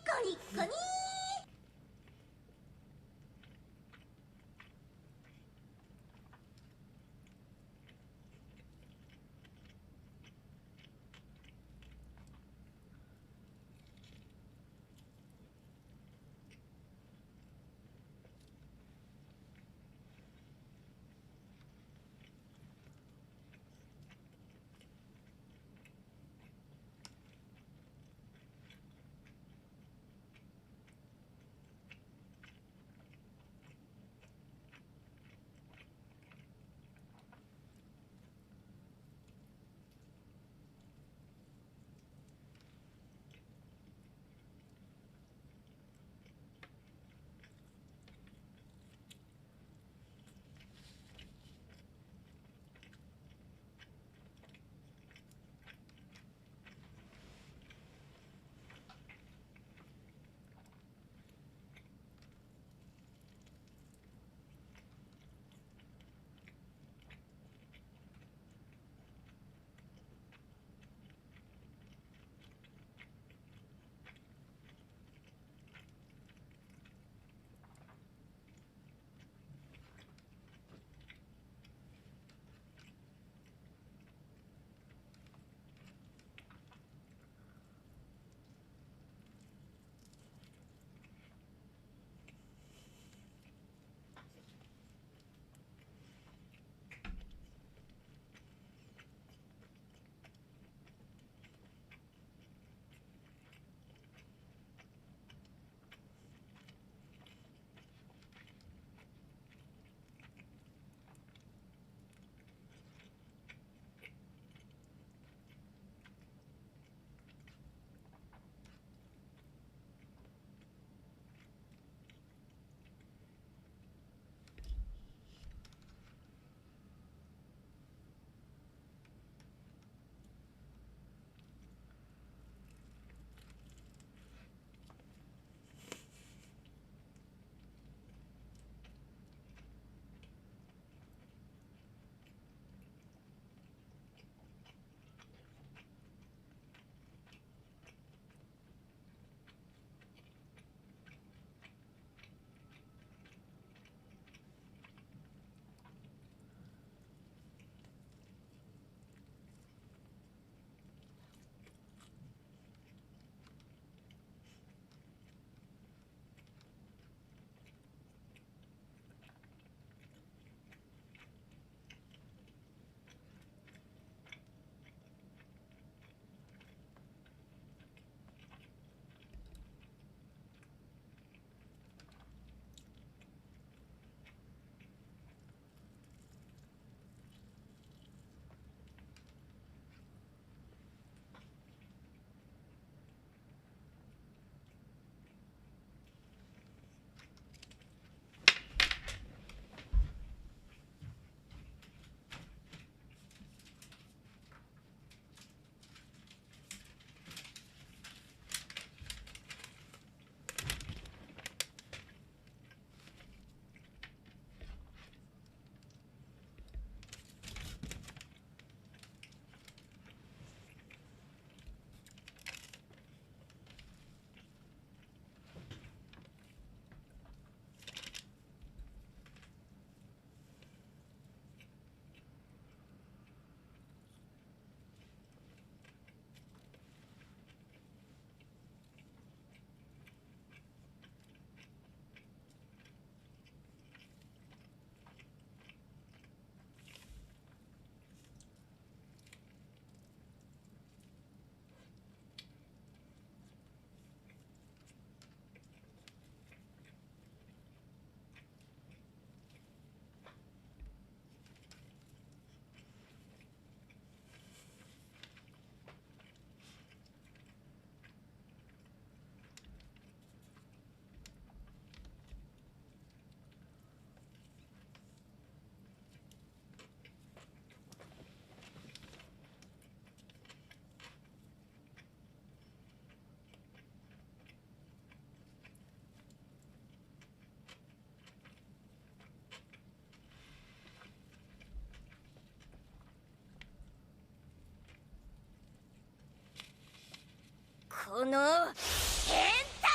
Speaker 13: コリコリこの変態。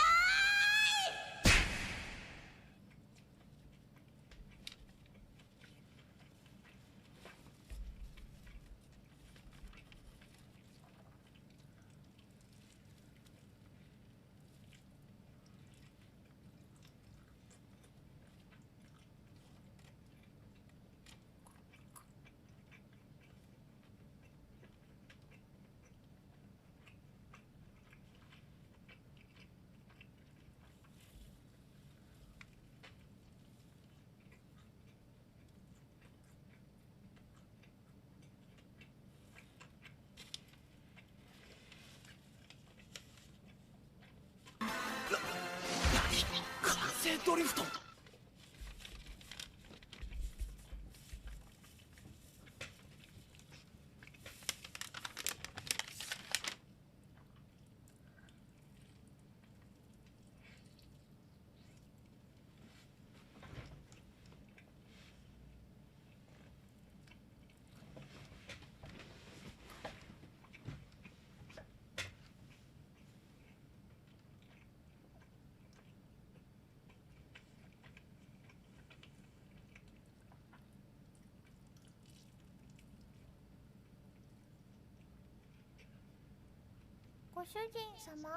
Speaker 8: ドリフト。
Speaker 13: ご主人様。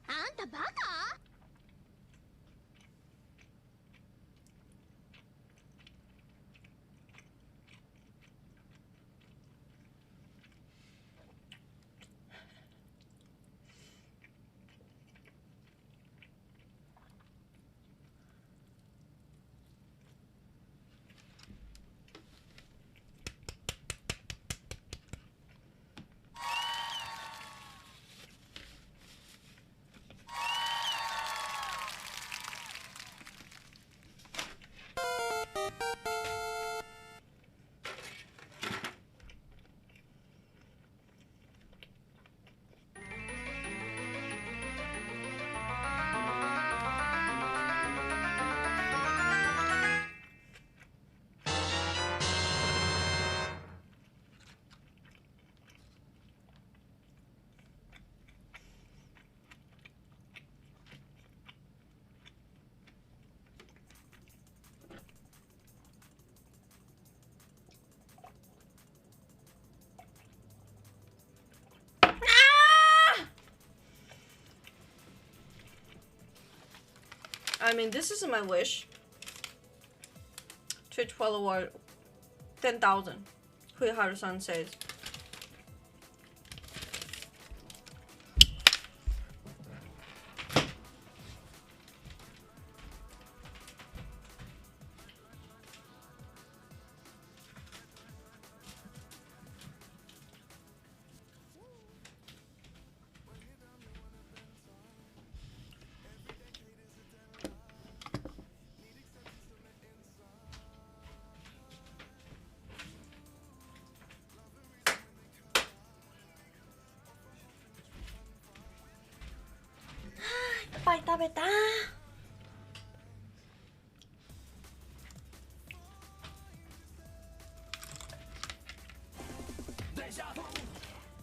Speaker 13: あんたバカ
Speaker 3: I mean, this isn't my wish. Twitch follower 10,000. Huiharu-san says.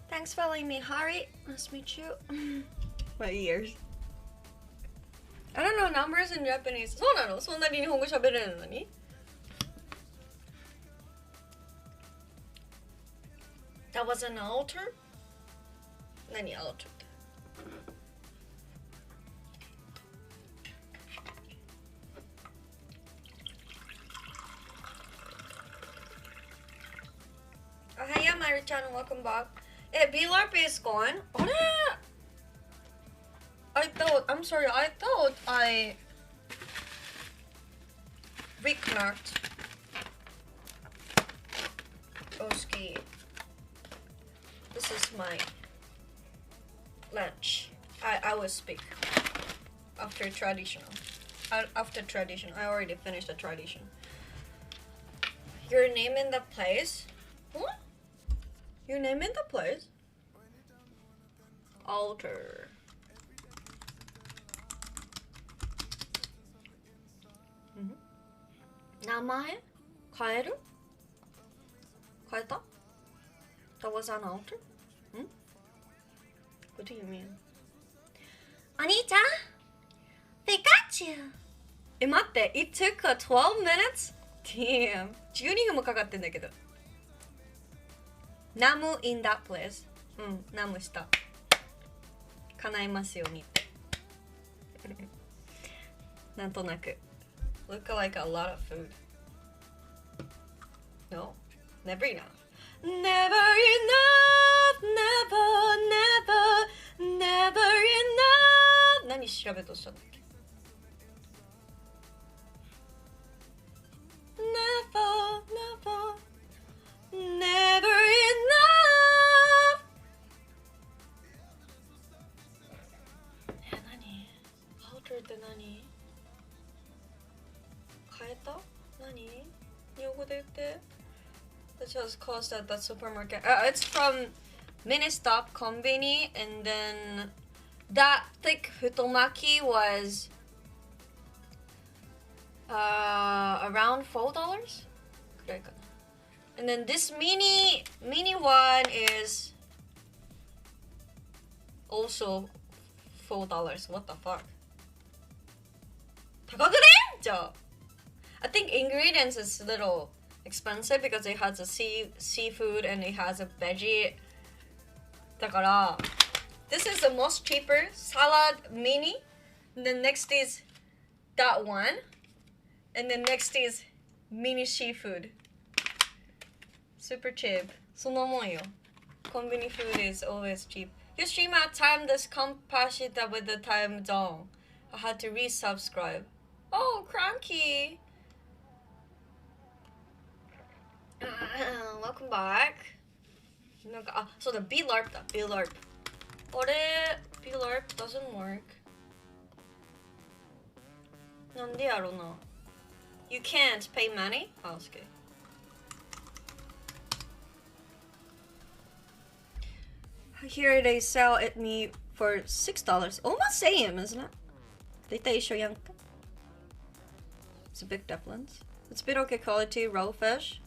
Speaker 3: Thanks for following me, Hari. Nice to meet you. My ears. I don't know numbers in Japanese. そうなの？そんなに日本語喋れるのに? That was an altar? 何 altar? Ohaya, Maru-chan, welcome back. B-LARP is gone? I'm sorry, I thought I reconnect. Oski. This is my lunch. I will speak after traditional. After tradition, I already finished the tradition. Your name in the place? What? Your name in the place? Alter. Namae? Kaeru? Kaeta? That was an alter? What do you mean? Anita? Pikachu! 待って、it took 12 minutes? Damn. 12分もかかってんだけど。Namu in that place. ナムした。叶いますようにって。なんとなく。Look like a lot of food. No, never enough. Never enough, never, never, never enough. 何調べとしたんだっけ Never, never, never enough. 何 Alter って何変えた何日本語で言って That just cost at the supermarket. It's from mini stop konbini, and then that thick futomaki was around $4. And then this mini one is also $4. What the fuck? 高くね? じゃあ I think ingredients is a little expensive because it has a seafood and it has a veggie. だから this is the most cheaper salad mini. And then next is that one. And then next is mini seafood. Super cheap. そのもんよ。Konbini food is always cheap. Your stream at time this compassionate with the time zone. I had to resubscribe. Oh, cranky. Welcome back. なんか、そうだ、B-LARP だ、B-LARP。あれ、B-LARP doesn't work. なんでやろな。You can't pay money? Oh, it's good. Here they sell it me for $6. Almost same, isn't it? 大体一緒やんか。It's a big difference. It's a bit okay quality raw fish.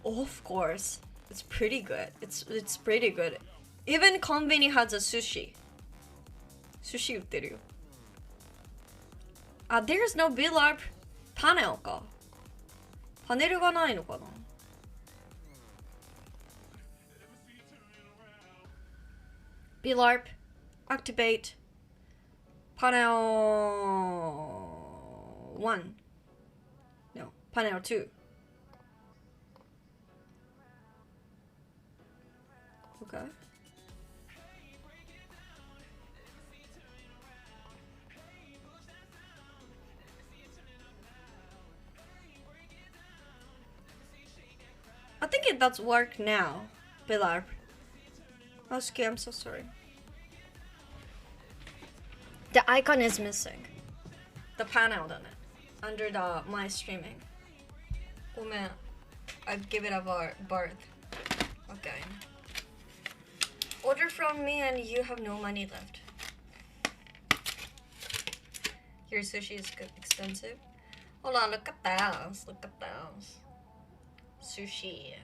Speaker 3: Of course, it's pretty good. It's pretty good. Even konbini has a sushi. Sushi 売ってるよ。There's no B-LARP panel か。パネルがないのかな。B-LARP activate panel 1. No, panel 2. Okay. I think it does work now, B-LARP. Oski, I'm so sorry. The icon is missing. The panel on it. Under the my streaming. Oh man, I give it a birth. Okay. Order from me and you have no money left. Your sushi is expensive. Hold on, look at those. Look at those. Sushi.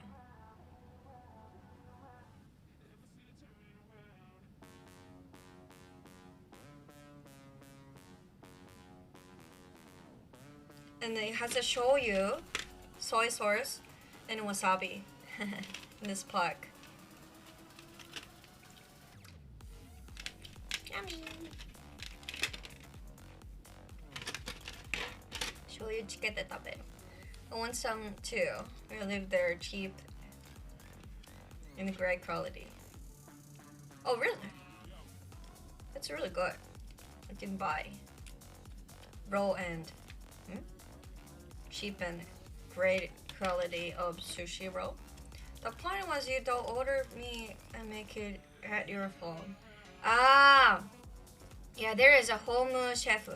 Speaker 3: And it has a shoyu, soy sauce, and wasabi in this pack. Yummy. Shoyu つけて食べる. I want some too. I live there cheap and great quality. Oh, really? It's really good. I can buy raw and cheap and great quality of sushi roll. The point was you don't order me and make it at your phone. Ah, yeah, there is a home chef.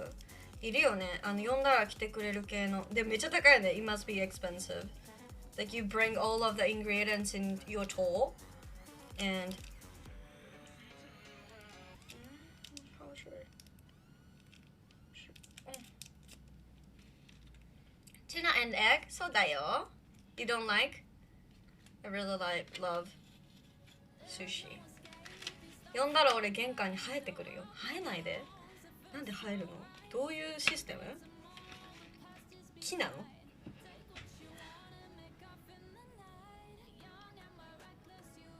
Speaker 3: いるよね。呼んだら来てくれる系の。で、めっちゃ高いね。It must be expensive. Like you bring all of the ingredients in your toll and tuna and egg? そうだよ。You don't like? I really love sushi. 呼んだら俺玄関に生えてくるよ。生えないで。なんで生えるの？どういうシステム？木なの？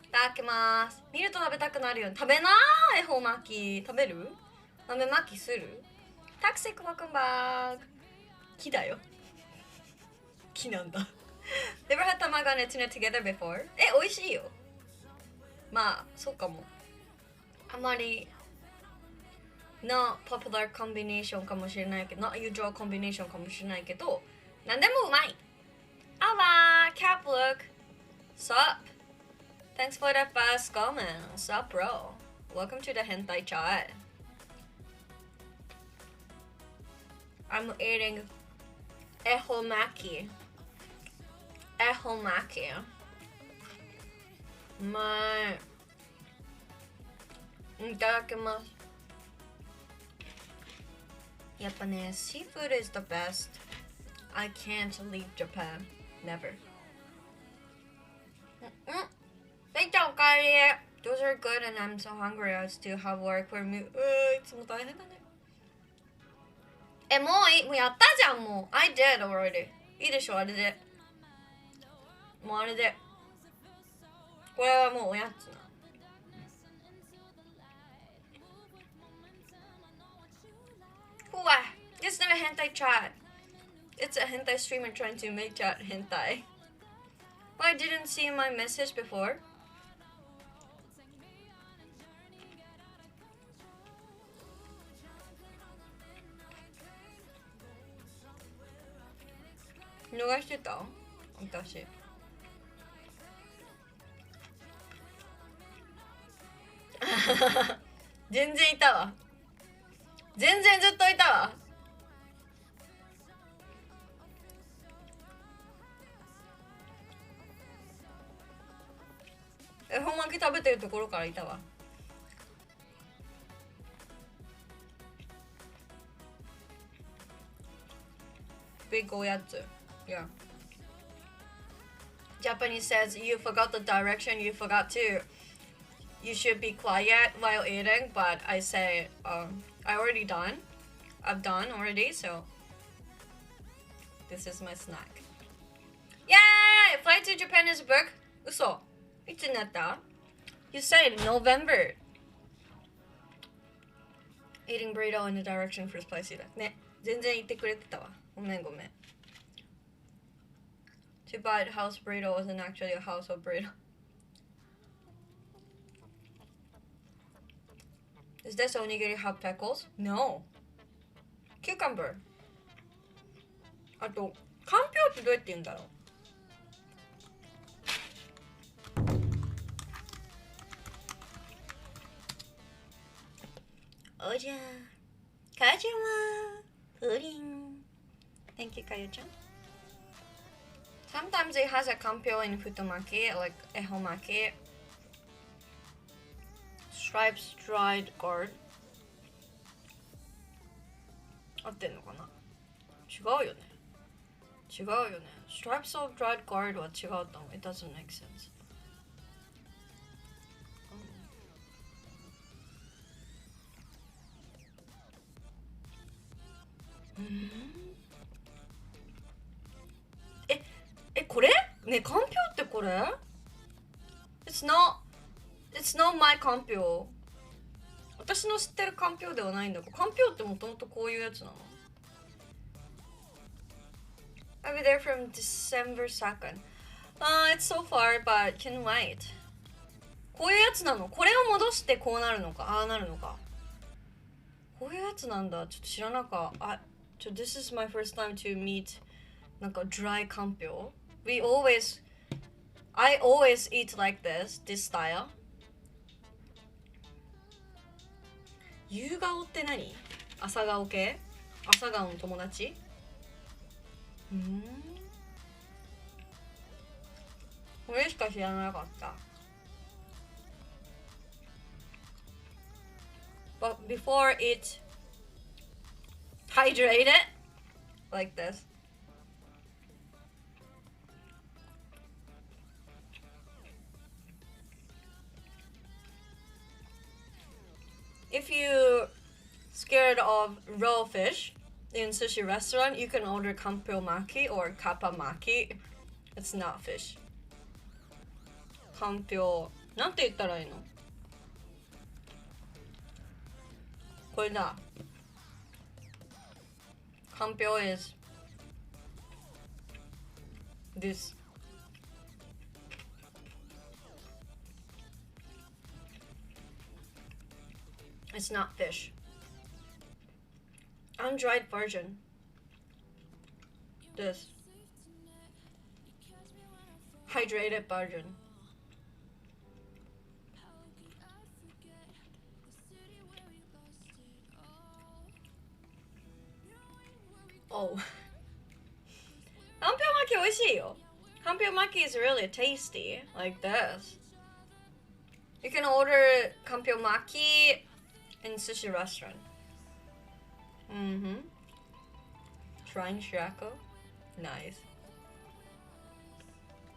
Speaker 3: いただきます。見ると食べたくなるよ。食べなー、恵方巻き。食べる？豆巻きする？タクシックwelcome back。木だよ。木なんだ。Never had tamago and tuna together before? 美味しいよ。まあ、そうかも。あまりnot popular combination かもしれないけど not usual combination かもしれないけど何でもうまい。あら、Cap look. Sup? Thanks for the fast comment. Sup, bro? Welcome to the hentai chat. I'm eating Ehoumaki. Ehoumaki. うまい。いただきます。やっぱね、seafood is the best. I can't leave Japan. Never. レイちゃんおかえり。Those are good and I'm so hungry. I still have work for me. いつも大変だね。もういい。もうやったじゃん、もう。I did already. いいでしょ、あれで。もうあれで。これはもうおやつな。What? It's not a hentai chat. It's a hentai streamer trying to make chat hentai. Well, I didn't see my message before. You guys did that?私全然いたわ。全然ずっといたわ。恵方巻き食べてるところからいたわ。ビッグおやつ。Yeah. Japanese says you forgot the direction, you forgot to. You should be quiet while eating, but I say, I already done. I've done already, so this is my snack. Yay! Flight to Japan is booked. 嘘。いつになった？ You said November. Eating burrito in the direction for spicy. ね、全然言ってくれてたわ。ごめんごめん。Too bad house burrito wasn't actually a house of burrito. Is this onigiri have pickles? No. Cucumber. あと、かんぴょうってどうやって言うんだろう？おじゃ、かじま、プリン。Thank you, Kayu-chan. Sometimes it has a kampyo in futomaki, like Ehoumaki. Stripes dried gourd. 合ってんのかな？違うよね。違うよね。Stripes of dried gourd は違うと思う。It doesn't make sense.え、これ？ね、かんぴょうってこれ？ It's not my かんぴょう。私の知ってるかんぴょうではないんだけど、かんぴょうってもともとこういうやつなの？ I'll be there from December 2nd. It's so far, but can wait. こういうやつなの？これを戻してこうなるのか、ああなるのか。こういうやつなんだ。ちょっと知らなかった。This is my first time to meet なんか dry かんぴょう。I always eat like this style。夕顔って何？朝顔系？朝顔の友達？これしか知らなかった。But before it hydrate it like this. If you're scared of raw fish in sushi restaurant, you can order kanpyo-maki or kappa-maki. It's not fish. かんぴょうなんて言ったらいいの？これだ。かんぴょう is this. It's not fish. Undried version. This. Hydrated version. Oh. Kanpyo-maki 美味しいよ。Kanpyo-maki is really tasty, like this. You can order Kanpyo-maki in sushi restaurant. Shrine Shirako. Nice.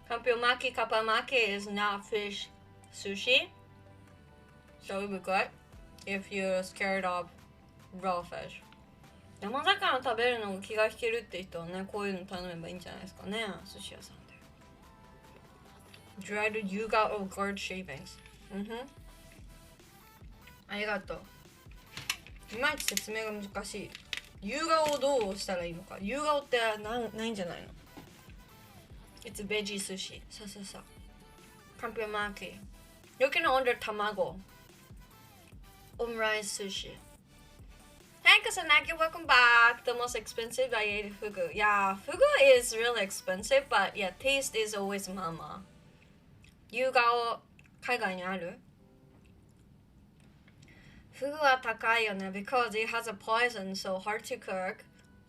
Speaker 3: Kanpyo-maki, kappa-maki is not fish sushi. So it would be good if you're scared of raw fish. 生魚食べるのが気が引けるって人はね、こういうの頼めばいいんじゃないですかね、寿司屋さんで。Dried yuga or gourd shavings。ありがとう。いまいち説明が難しい。ユガをどうしたらいいのか。ユガってないんじゃないの？ It's veggie sushi。そうそうそう。Kanpyo-maki。You can order 卵。Omurice sushi。Hey Kusanagi, welcome back. The most expensive I ate fugu. Yeah, fugu is really expensive, but yeah, taste is always mama. ユガを海外にある？フグは高いよね because it has a poison, so hard to cook,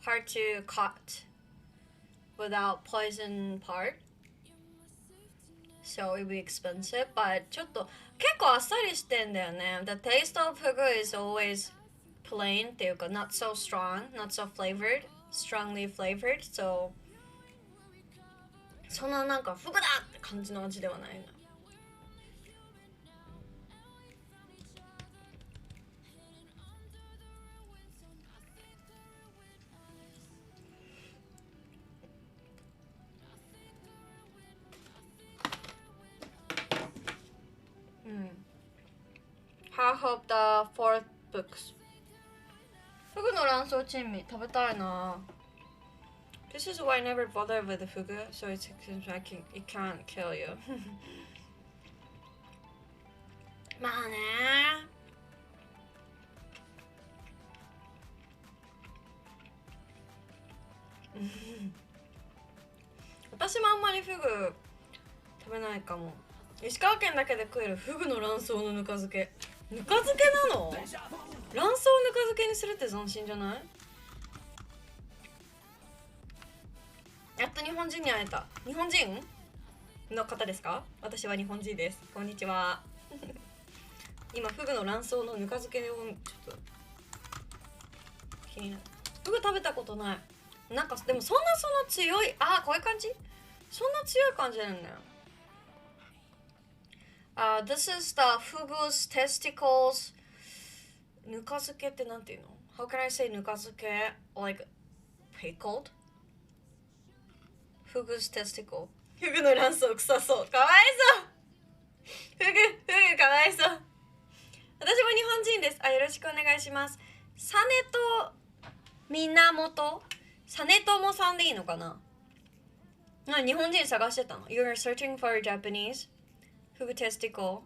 Speaker 3: hard to cut without poison part. So it will be expensive, but ちょっと結構あっさりしてんだよね。The taste of フグ is always plain っていうか not so strong, not so flavored, strongly flavored, so そんななんかフグだって感じの味ではないな。Half of the fourth books. フグの卵巣珍味食べたいな。This is why I never bother with the fugu, so it can't kill you. まあね。私もあんまりフグ食べないかも。石川県だけで食えるフグの卵巣のぬか漬け。ぬか漬けなの？卵巣をぬか漬けにするって斬新じゃない？やっと日本人に会えた。日本人の方ですか？私は日本人です。こんにちは。今フグの卵巣のぬか漬けをちょっと気になる。フグ食べたことない。なんかでもそんな強い、こういう感じ？そんな強い感じなんだよ。This is the fugu's testicles. ぬか漬けってなんていうの？ How can I say ぬか漬け like pickled? Fugu's testicle. フグの卵巣臭そう。かわいそう。フグかわいそう。私も日本人です。よろしくお願いします。サネと源。サネともさんでいいのかな？日本人探してたの。You're searching for Japanese.Fugu testicle.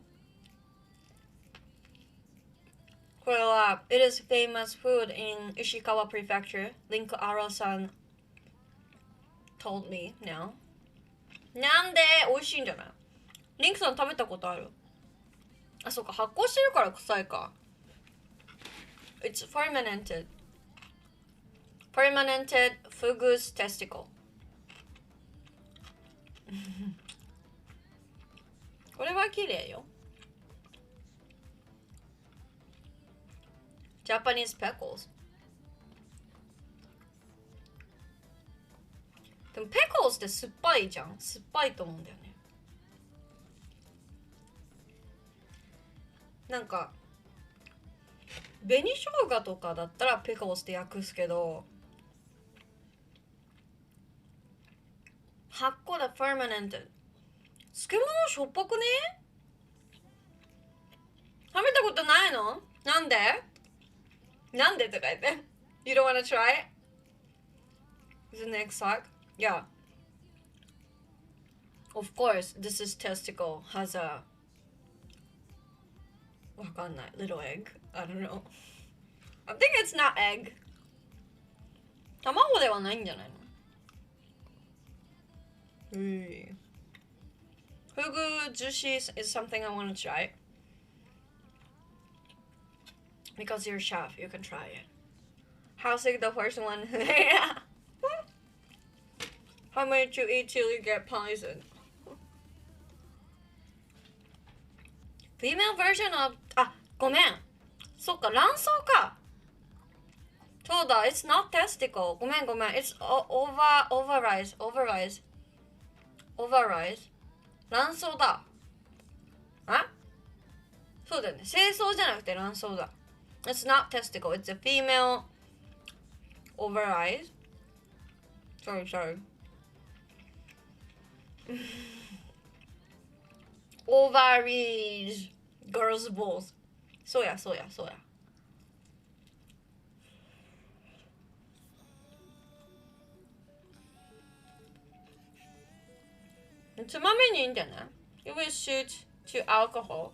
Speaker 3: これは It is famous food in Ishikawa Prefecture. Link Aro-san told me now. なんで美味しいんじゃない？リンクさん食べたことある？あ、そうか、発酵してるから臭いか。It's fermented. Fermented fugus testicle. これは綺麗よ。Japanese pickles. でも pickles って酸っぱいじゃん。酸っぱいと思うんだよね。なんか紅生姜とかだったら pickles って訳すけど、発酵だ fermented。漬物しょっぱくね？食べたことないの？なんで？なんでとか言って。You don't wanna try it? The next sock? Yeah. Of course, this is testicle has a わかんない little egg. I don't know. I think it's not egg. 卵ではないんじゃないの？フグ juicy is something I want to try. Because you're a chef, you can try it. How sick the first one? How much you eat till you get poisoned? Female version of あ、ごめん。そっか、卵巣か。そうだ、it's not testicle. ごめんごめん。It's ovaries. 卵巣だ。あ？そうだよね。精巣じゃなくて卵巣だ。It's not testicle. It's a female ovaries. Sorry. Ovaries. Girls balls. そうや。つまみにいいんじゃない？ It will suit to alcohol.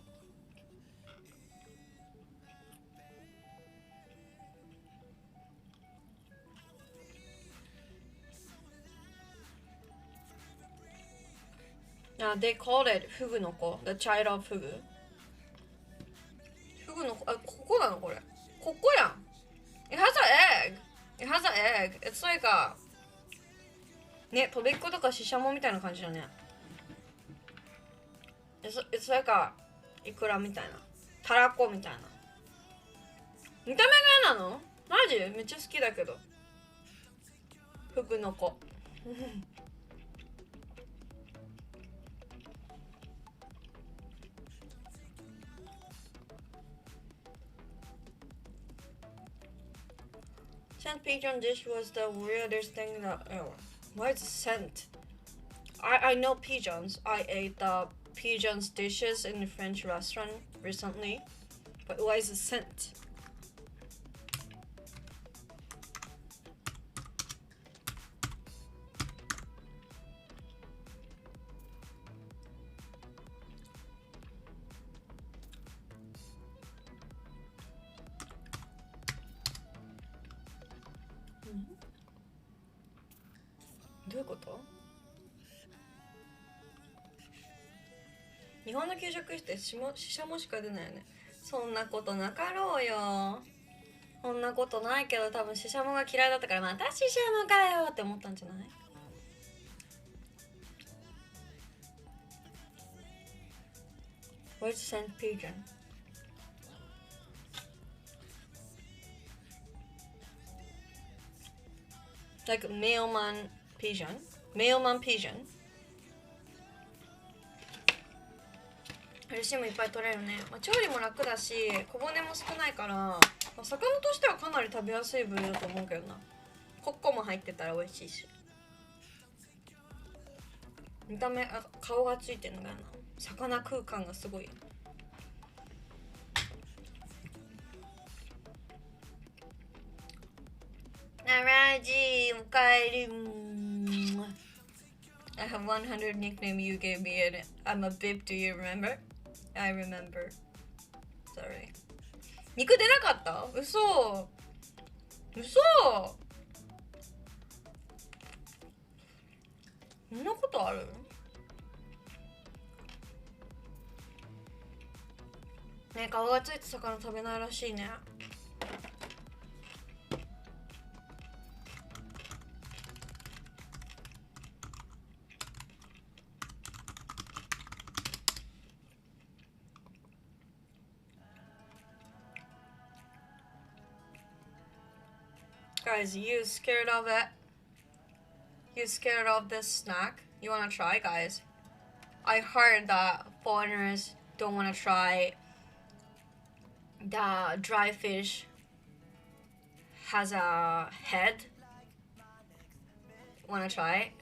Speaker 3: They called it フグの子 The child of フグの子、ここなのこれ。ここやん。It has an egg. It's like a ね、とびっことかししゃもみたいな感じだね。It's like a イクラみたいな。たらこみたいな。見た目が嫌なの？マジ？めっちゃ好きだけど。フグの子。Scent pigeon dish was the weirdest thing that ever. Why is scent? I know pigeons. I ate the pigeons dishes in a French restaurant recently. But why is it scent? Mm-hmm. どういうこと？日本の給食ってししゃもしか出ないよね。そんなことなかろうよ。そんなことないけど、多分ししゃもが嫌いだったから、またししゃもかよって思ったんじゃない？ Where's Saint Pigeon? Like mailman pigeon? Mailman pigeon? ヘルシーもいっぱい取れるね。まあ、調理も楽だし、小骨も少ないから、まあ、魚としてはかなり食べやすい部位だと思うけどな。コッコも入ってたら美味しいし。見た目、顔がついてるのがな。魚空間がすごい。ならじー、おかえり。I have 100 nickname you gave me and I'm a bib, do you remember? I remember. Sorry. 肉出なかった？嘘。嘘。そんなことある？ね、皮がついた魚食べないらしいね。Guys, you scared of it? You scared of this snack? You wanna try, guys? I heard that foreigners don't wanna try the dry fish has a head. Wanna try it?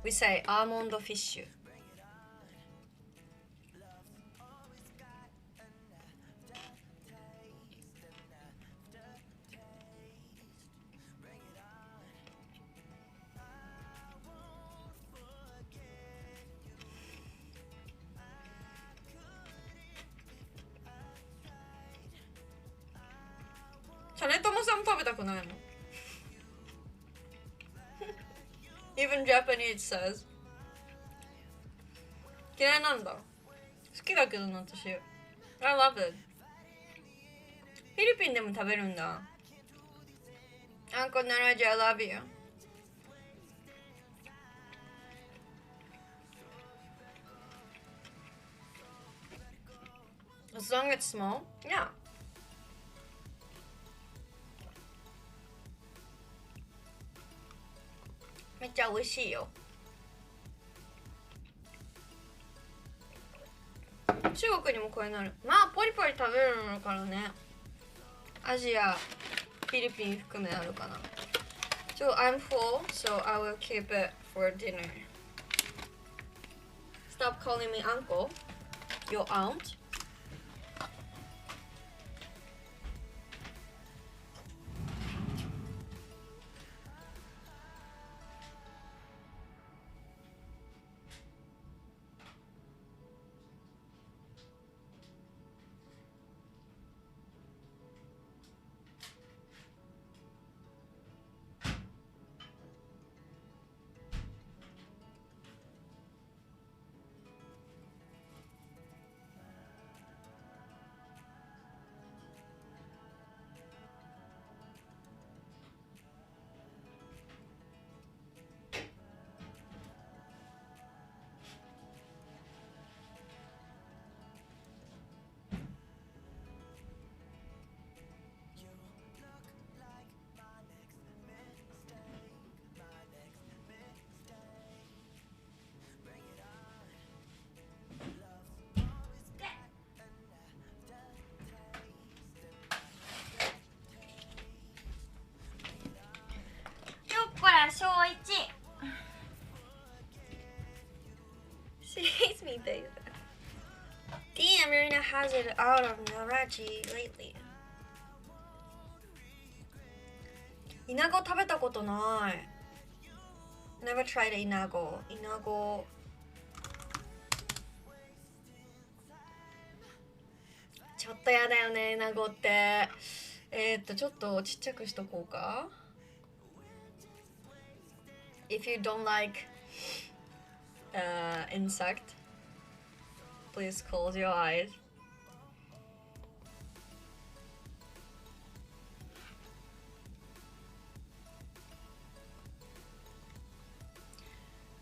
Speaker 3: We say almond fish. Even Japanese says 嫌いなんだ。好きだけどな、私。I love it. フィリピンでも食べるんだ。Uncle Naraji, I love you. As long as it's small, yeah. めっちゃ美味しいよ。中国にもこれなる。まあポリポリ食べるのからね。アジア、フィリピン含めあるかな。So I'm full, so I will keep it for dinner. Stop calling me uncle. Your aunt. Sees me, baby. Damn, Marina has it out of Naraji lately. イナゴ食べたことない。Never tried イナゴ。イナゴ。ちょっとやだよね、イナゴって。ちょっとちっちゃくしとこうか。If you don't like insect, please close your eyes.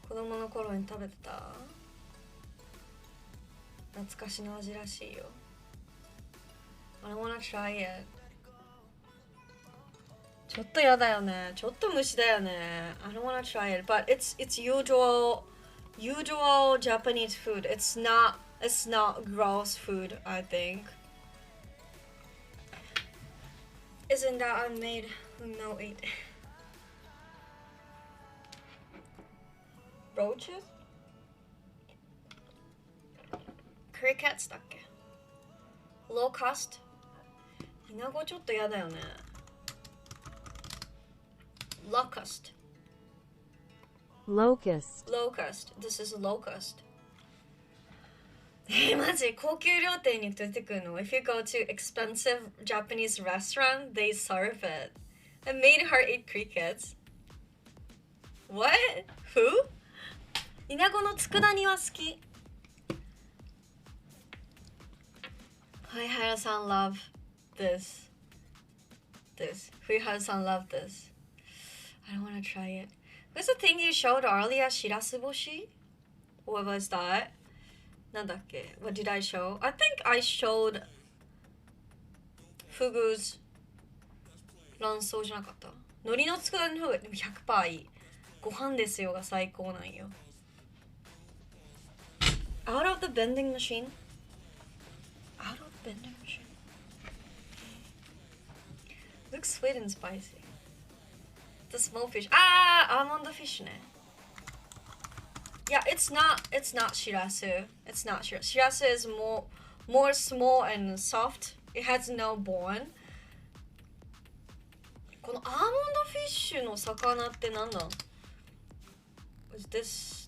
Speaker 3: 子供の頃に食べてた懐かしの味らしいよ。I wanna try it. ちょっとやだよね。ちょっと虫だよね。I don't wanna try it, but it's usual Japanese food. It's not gross food, I think. Isn't that unmade? No, eat. Roaches? Crickets だっけ？ Locust? イナゴちょっとやだよね。Locust. Locust. This is locust. マジ高級料亭に行くと出てくるの。 If you go to expensive Japanese restaurant, they serve it. It made her eat crickets. What? Who? イナゴの佃煮は好き。はい、原さん love this. Fuihara san love this. I don't want to try it. What's the thing you showed earlier? Shirasuboshi? What was that? なんだっけ? What did I show? I think I showed Fugu's 卵巣じゃなかった。海苔の佃煮の方がでも 100% いい。ご飯ですよが最高なんよ。Out of the vending machine? Out of the vending machine? Looks sweet and spicy. The small fish. Ah, almond fish ね。Yeah, it's not shirasu. It's not shirasu. Shirasu is more small and soft. It has no bone. このアーモンドフィッシュの魚って何なん？ What's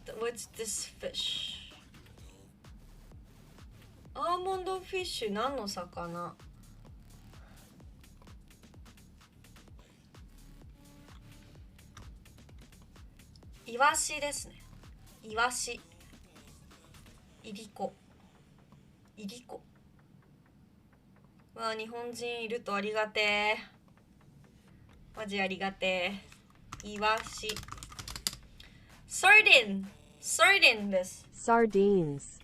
Speaker 3: this fish? アーモンドフィッシュ何の魚？イワシですね。イワシ。イリコ。イリコ。わあ、日本人いるとありがてえ。マジありがてえ。イワシ。Sardine。Sardine です。
Speaker 16: Sardines.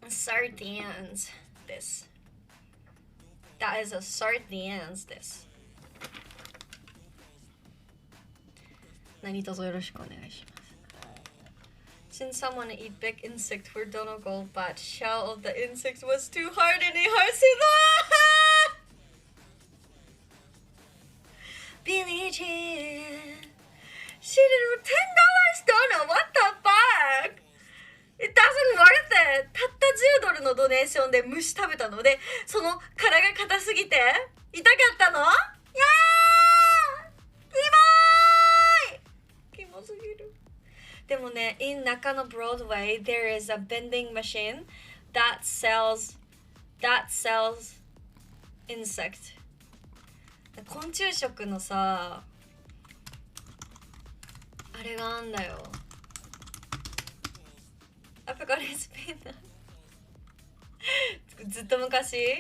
Speaker 3: Sardines です。That is a sardines です。何卒よろしくお願いします。Since someone eat big insect for donegal, but shell of the insect was too hard and it hurts it. Billie Jean, she did $10 donor. What the fuck? It doesn't worth it. たった$10のドネーションで虫食べたので、その殻が硬すぎて痛かったの？やー！キモすぎる。でもね、in 中野 Broadway, there is a vending machine that sells insect. 昆虫食のさ、あれがあんだよ。I forgot his name. ずっと昔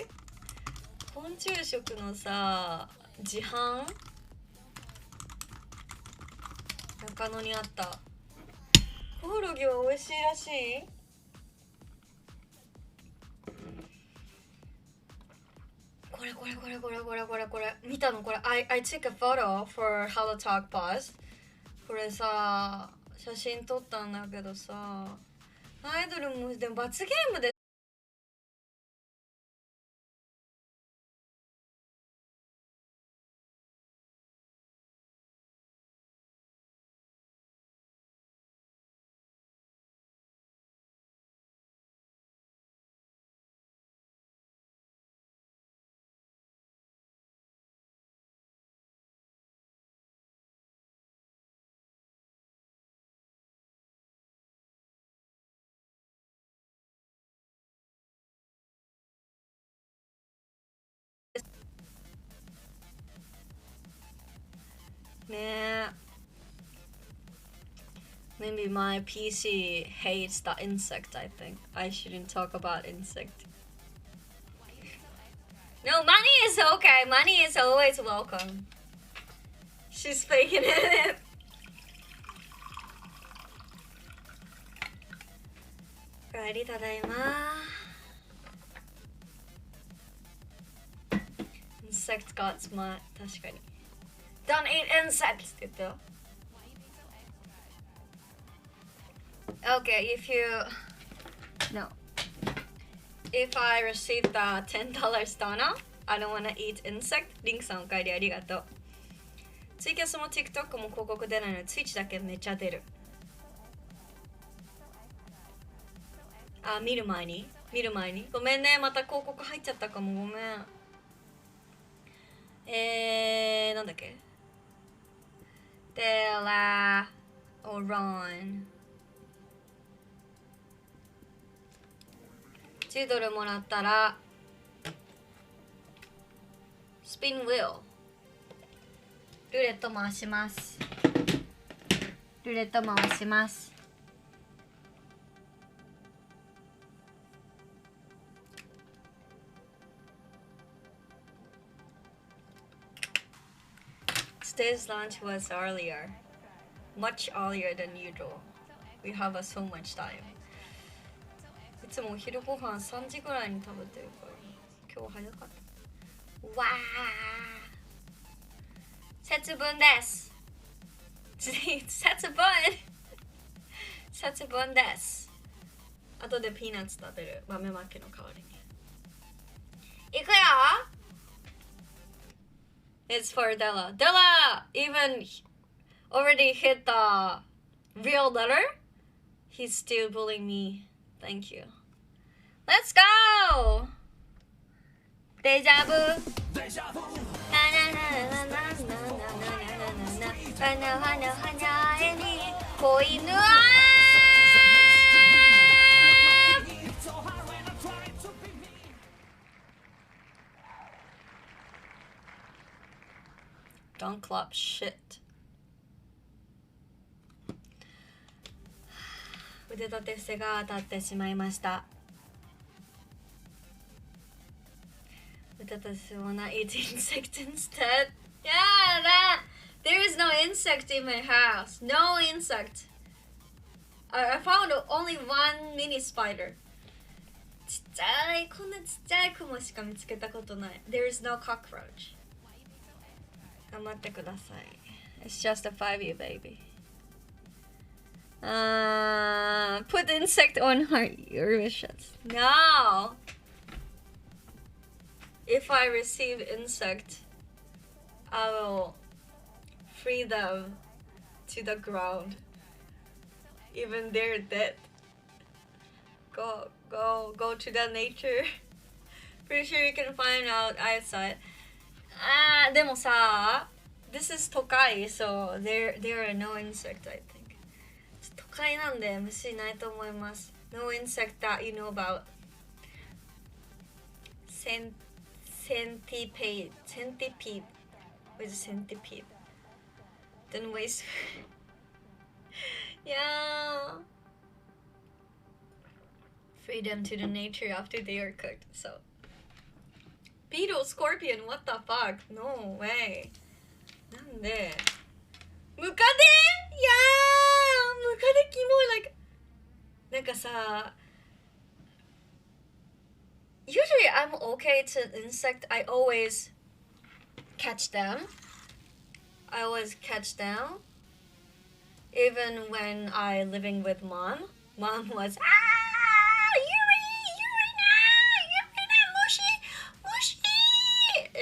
Speaker 3: 昆虫食のさ、自販中野にあった。コオロギは美味しいらしい。これ見たのこれ。I took a photo for Hello Talk Pause。これさ、写真撮ったんだけどさ、アイドルもでも罰ゲームでね。Maybe my PC hates the insect. I think I shouldn't talk about insect. No, money is okay. Money is always welcome. She's faking it. Righty, ただいま。Insect got smart. 確かに。Don't eat insects って言ったよ。Okay, if I receive the $10 donor, I don't wanna eat insect. リンクさんお帰りありがとう。ツイキャスも TikTok も広告出ないので、Twitch だけめっちゃ出る。あ、見る前にごめんね、また広告入っちゃったかも、ごめん。なんだっけ？ Della or Ron 10ドルもらったらスピンウィルルーレット回します。ルーレット回します。Today's lunch was earlier, much earlier than usual. We have so much time. いつもお昼ご飯3時ぐらいに食べてるから今日早かった。わー、節分です。節分節分です。後でピーナッツ食べる。豆まきの代わりに。いくよ。It's for Della. Della even already hit the real letter. He's still bullying me. Thank you. Let's go. Deja vu. Don't clap shit. 腕立て伏せが当たってしまいました。腕立て伏せ wanna eat insect instead? Yeah, that there is no insect in my house. No insect. I found only one mini spider. ちっちゃい、こんなちっちゃいクモしか見つけたことない。There is no cockroach. 頑張ってください。It's just a 5-year baby. Put the insect on your wishes. No. If I receive insect, I will free them to the ground. Even they're dead. Go to the nature. Pretty sure you can find out outside. でもさ、this is 都会 so there are no insect I think. 都会なんで虫いないと思います。No insect that you know about. Centipede. What is a centipede? Then waste. Yeah. Free them to the nature after they are cooked. So. Beetle, scorpion, what the fuck? No way. なんでムカデ？いやー、ムカデキモい。なんかさ、usually I'm okay to insect. I always catch them. Even when I living with mom. Mom was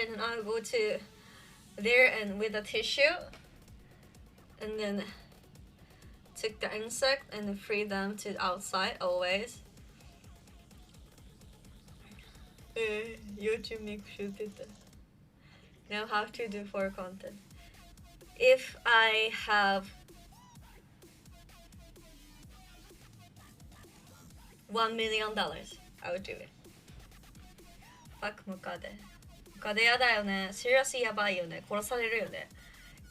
Speaker 3: and I'll go to there and with a tissue and then take the insect and free them to outside always. YouTube make sure did that. Now how to do for content. If I have $1 million, I would do it. Fuck ムカデ。ムカデやだよね。Seriously やばいよね。殺されるよね。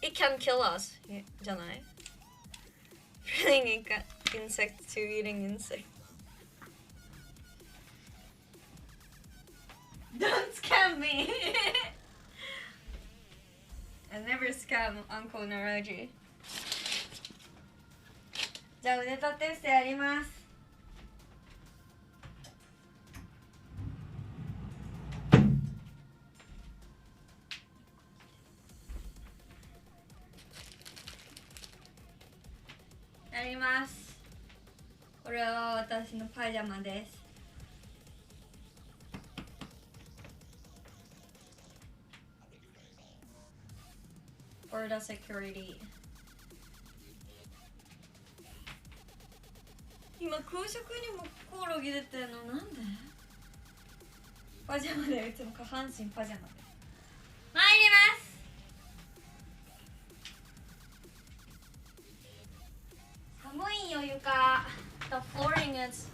Speaker 3: It can kill us. じゃない Feeling insect to eating insect. Don't scam me! I never scam Uncle Naraji. じゃあ腕立て伏せやります。やります。これは私のパジャマです。For the security. 今空食にもコオロギ出てるのなんで？パジャマでいつも下半身パジャマで参ります。寒いよ床。The flooring is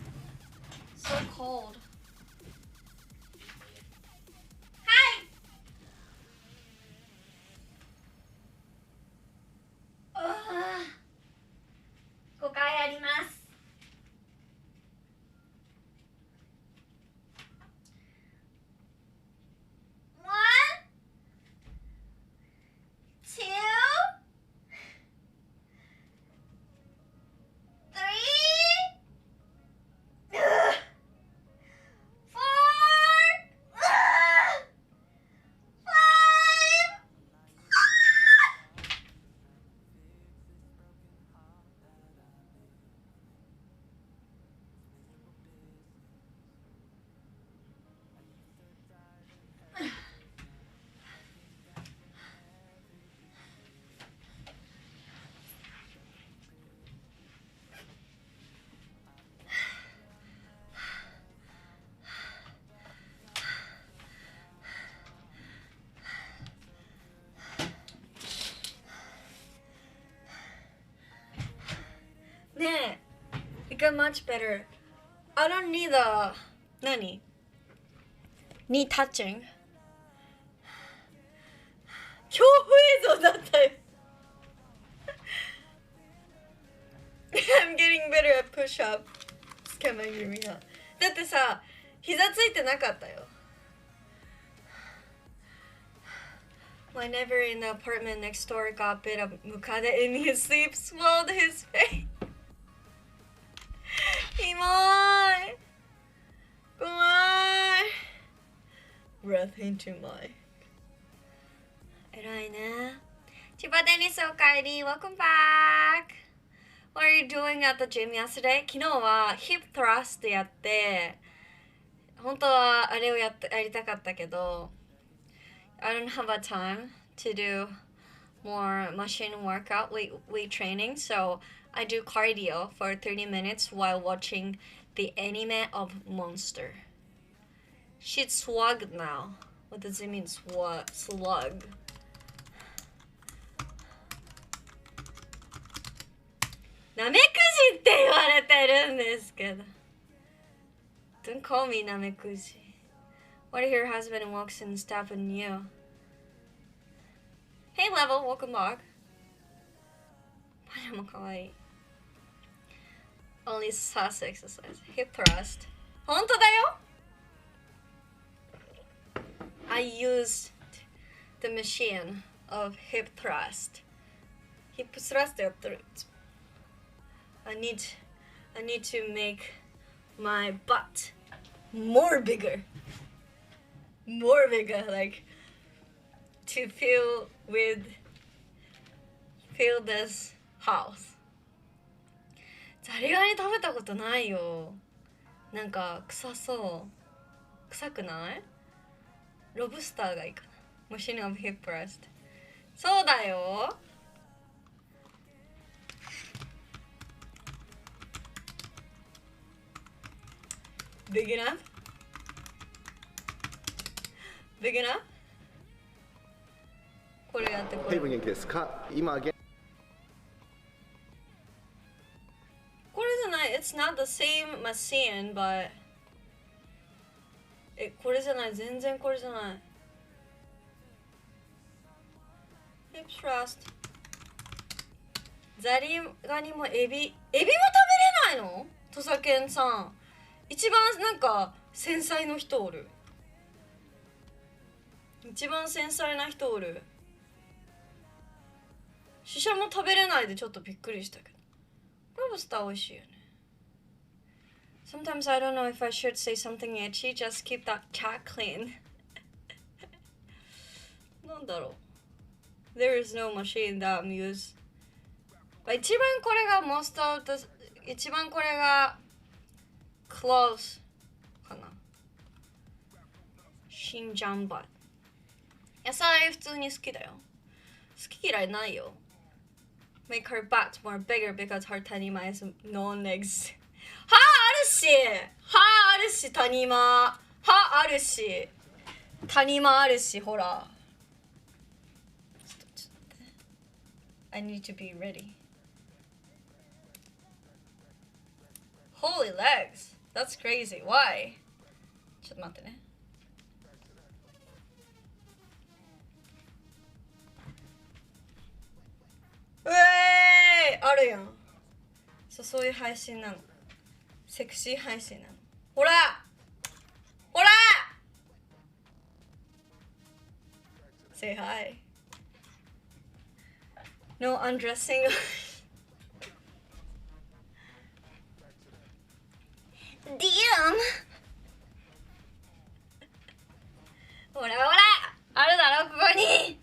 Speaker 3: so cold. It got much better. I don't need the 何 knee touching. 恐怖映像だったよ。I'm getting better at push-up. つけまゆみな。だってさ、膝ついてなかったよ。My neighbor in the apartment next door got bit of mukade in his sleep, swallowed his face. キモい。怖い。Breath into my. 偉いね。千葉デニスおかえり。Welcome back. What are you doing at the gym yesterday? 昨日は hip thrust やって、本当はあれをやりたかったけど、I don't have a time to do more machine workout, weight training, so I do cardio for 30 minutes while watching the anime of Monster. She's slug now. What does it mean, slug? なめくじって言われてるんですけど。Don't call me なめくじ。What if your husband walks in and stabs on you? Hey Level, welcome back. パジャマかわいい。Only sus exercise. Hip thrust. 本当だよ。I used the machine of hip thrust. Hip thrust やってる。I need to make my butt more bigger, like to feel this house. ザリガニ食べたことないよ。なんか臭そう。臭くない？ロブスターがいいかな。Machine of hip thrust。そうだよ。Big enough? Big enough? これやってこれ。元気ですか？今これじゃない。It's not the same machine, but これじゃない。全然これじゃない。Hip thrust。ザリガニもエビも食べれないの？土佐健さん。一番なんか繊細の人おる。一番繊細な人おる。シシャも食べれないでちょっとびっくりしたけど。ロブスター美味しいよね。Sometimes I don't know if I should say something itchy, just keep that cat clean. なんだろう。There is no machine that I'm used. 一番これが most of the 一番これがclose かな。シンジャンバッ。野菜普通に好きだよ。好き嫌いないよ。Make her butt more bigger because her 谷間 is no legs. 歯あるし谷間。歯あるし谷間あるし、ほら。ちょっと待って。I need to be ready. Holy legs. That's crazy. Why? ちょっと待ってね。あるやん。そういう配信なの。セクシー配信なの。ほらほら Say hi. No undressing. Damn! ほらほらあるだろここに。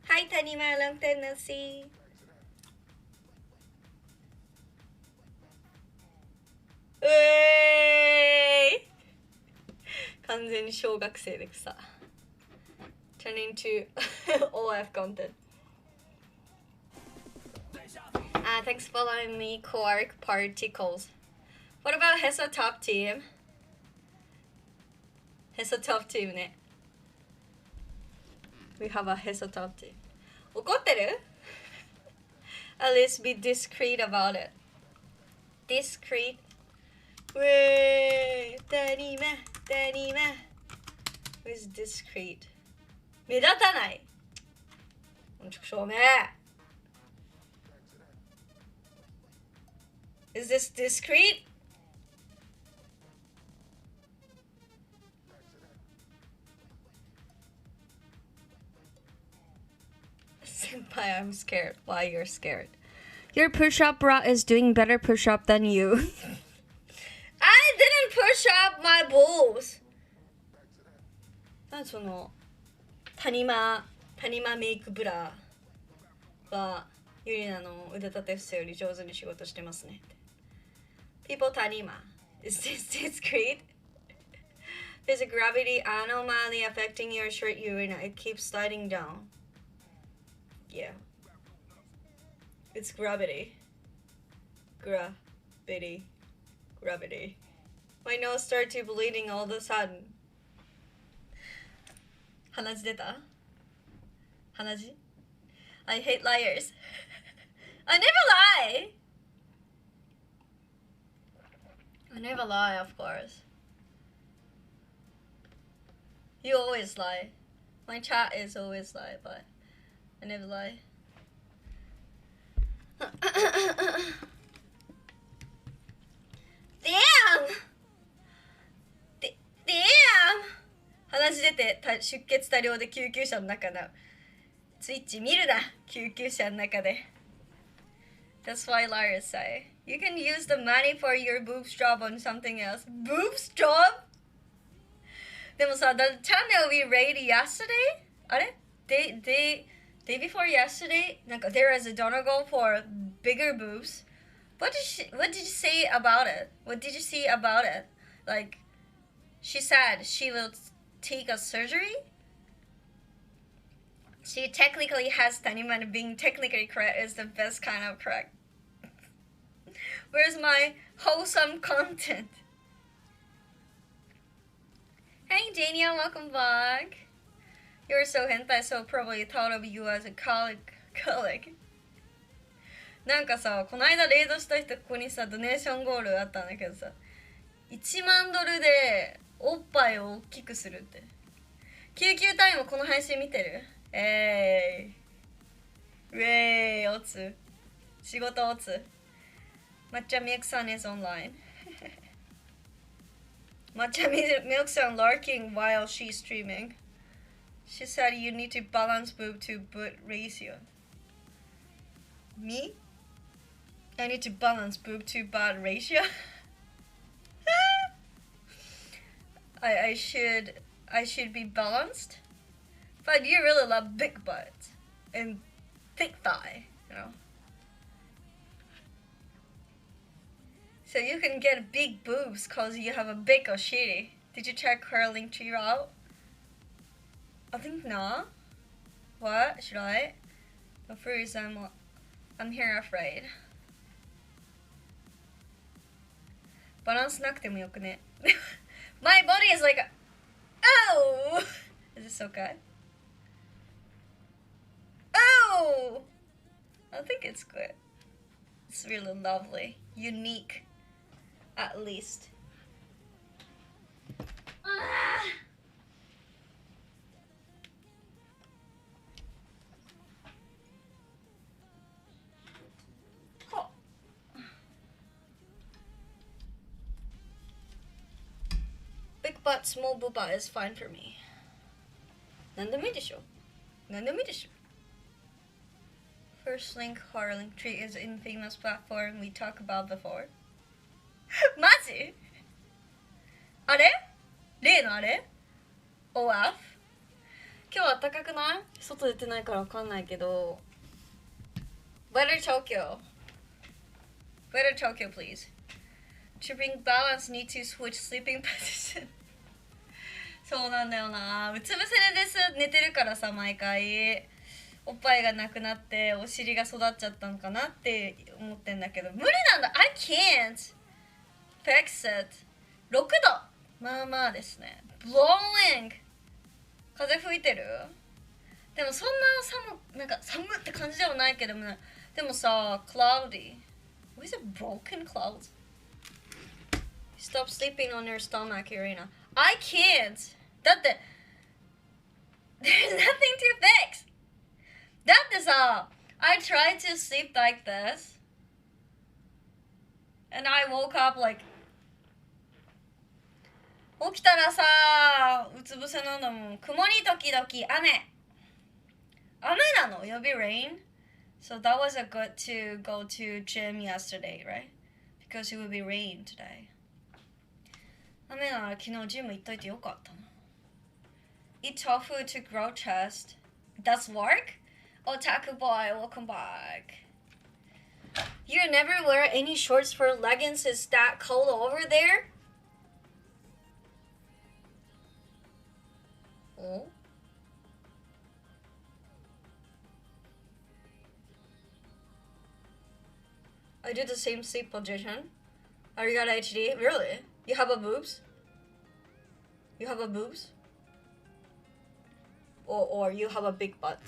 Speaker 3: はい谷間lang Tennessee。完全に小学生で草。Turning to OF content. Thanks for following me, Quark Particles. What about Hessa Top Team? Hessa Top Team ね。We have a Hessa Top Team. 怒ってる At least be discreet about it. Discreet. ウェー、当たり前、当たり前。Who's discreet? 目立たない。証明。Is this discreet? Senpai, I'm scared. Why you're scared? Your push-up bra is doing better push-up than you. I didn't push up my balls. その谷間メイクブラはゆりなの腕立て伏せより上手に仕事してますね。People Tanima, is this discreet? There's a gravity anomaly affecting your shirt urina. It keeps sliding down. Yeah. It's gravity. Gravity. My nose started bleeding all of a sudden. 鼻血出た？鼻血？ I hate liars. I never lie! I never lie, of course. You always lie. My chat is always lie, but I never lie. Damn! Damn! 鼻血出て出血多量で救急車の中だ。スイッチ見るな、救急車の中で。That's why liars say. You can use the money for your boobs job on something else. Boobs job? でもさ、the channel we raided yesterday? あれ day before yesterday? なんか there is a donor goal for bigger boobs. What did you say about it? What did you see about it? Like, she said she will take a surgery? She technically has Tanima, being technically correct is the best kind of correct. Where's my wholesome content? Hey Daniel, welcome back. You're so hentai, so probably thought of you as a colleague. なんかさ、この間レイドした人ここにさ、ドネーションゴールあったんだけどさ、$1万でおっぱいを大きくするって。救急隊もこの配信見てる？ウェイ、オツ。仕事オツ。抹茶ミルクさん is online. 抹茶ミルクさん lurking while she's streaming. She said you need to balance boob to butt ratio. Me? I need to balance boob to butt ratio? I should be balanced? But you really love big butt and thick thigh, you know? So you can get big boobs cause you have a big oshiri. Did you check her link to you out? I think not. What? Should I? But first I'm here afraid. Balance なくてもよくね。My body is like, oh! Is this okay? Oh! I think it's good. It's really lovely. Unique. At least. Big butt, small booba is fine for me. 何でもいいでしょ。何でもいいでしょ。First link, hard link tree is an infamous platform we talked about before. マジ？あれ？例のあれ？ OF？ 今日は暖かくない？外出てないからわかんないけど。Weather Tokyo. Weather Tokyo, please. To bring balance, need to switch sleeping position. そうなんだよな。うつ伏せで寝てるからさ、毎回。おっぱいがなくなってお尻が育っちゃったのかなって思ってんだけど、無理なんだ。I can't fix it。 6度。まあまあですね。Blowing。風吹いてる？でもそんななんか寒って感じではないけども、でもさ、cloudy. Was it broken clouds? Stop sleeping on your stomach, Irina. I can't. だって、there's nothing to fix. だってさ、I tried to sleep like this. And I woke up like 起きたらさ、うつ伏せなんだもん。曇り時々雨。雨なの It'll be rain. So that was a good to go to gym yesterday, right? Because it will be rain today. 雨なら昨日ジム行っといてよかったな。Eat tofu to grow chest. Does work? Otaku boy, welcome back. You never wear any shorts for leggings? Is that cold over there? Oh? I do the same sleep position. Arigato HD. Really? You have a boobs? You have a boobs? Or you have a big butt?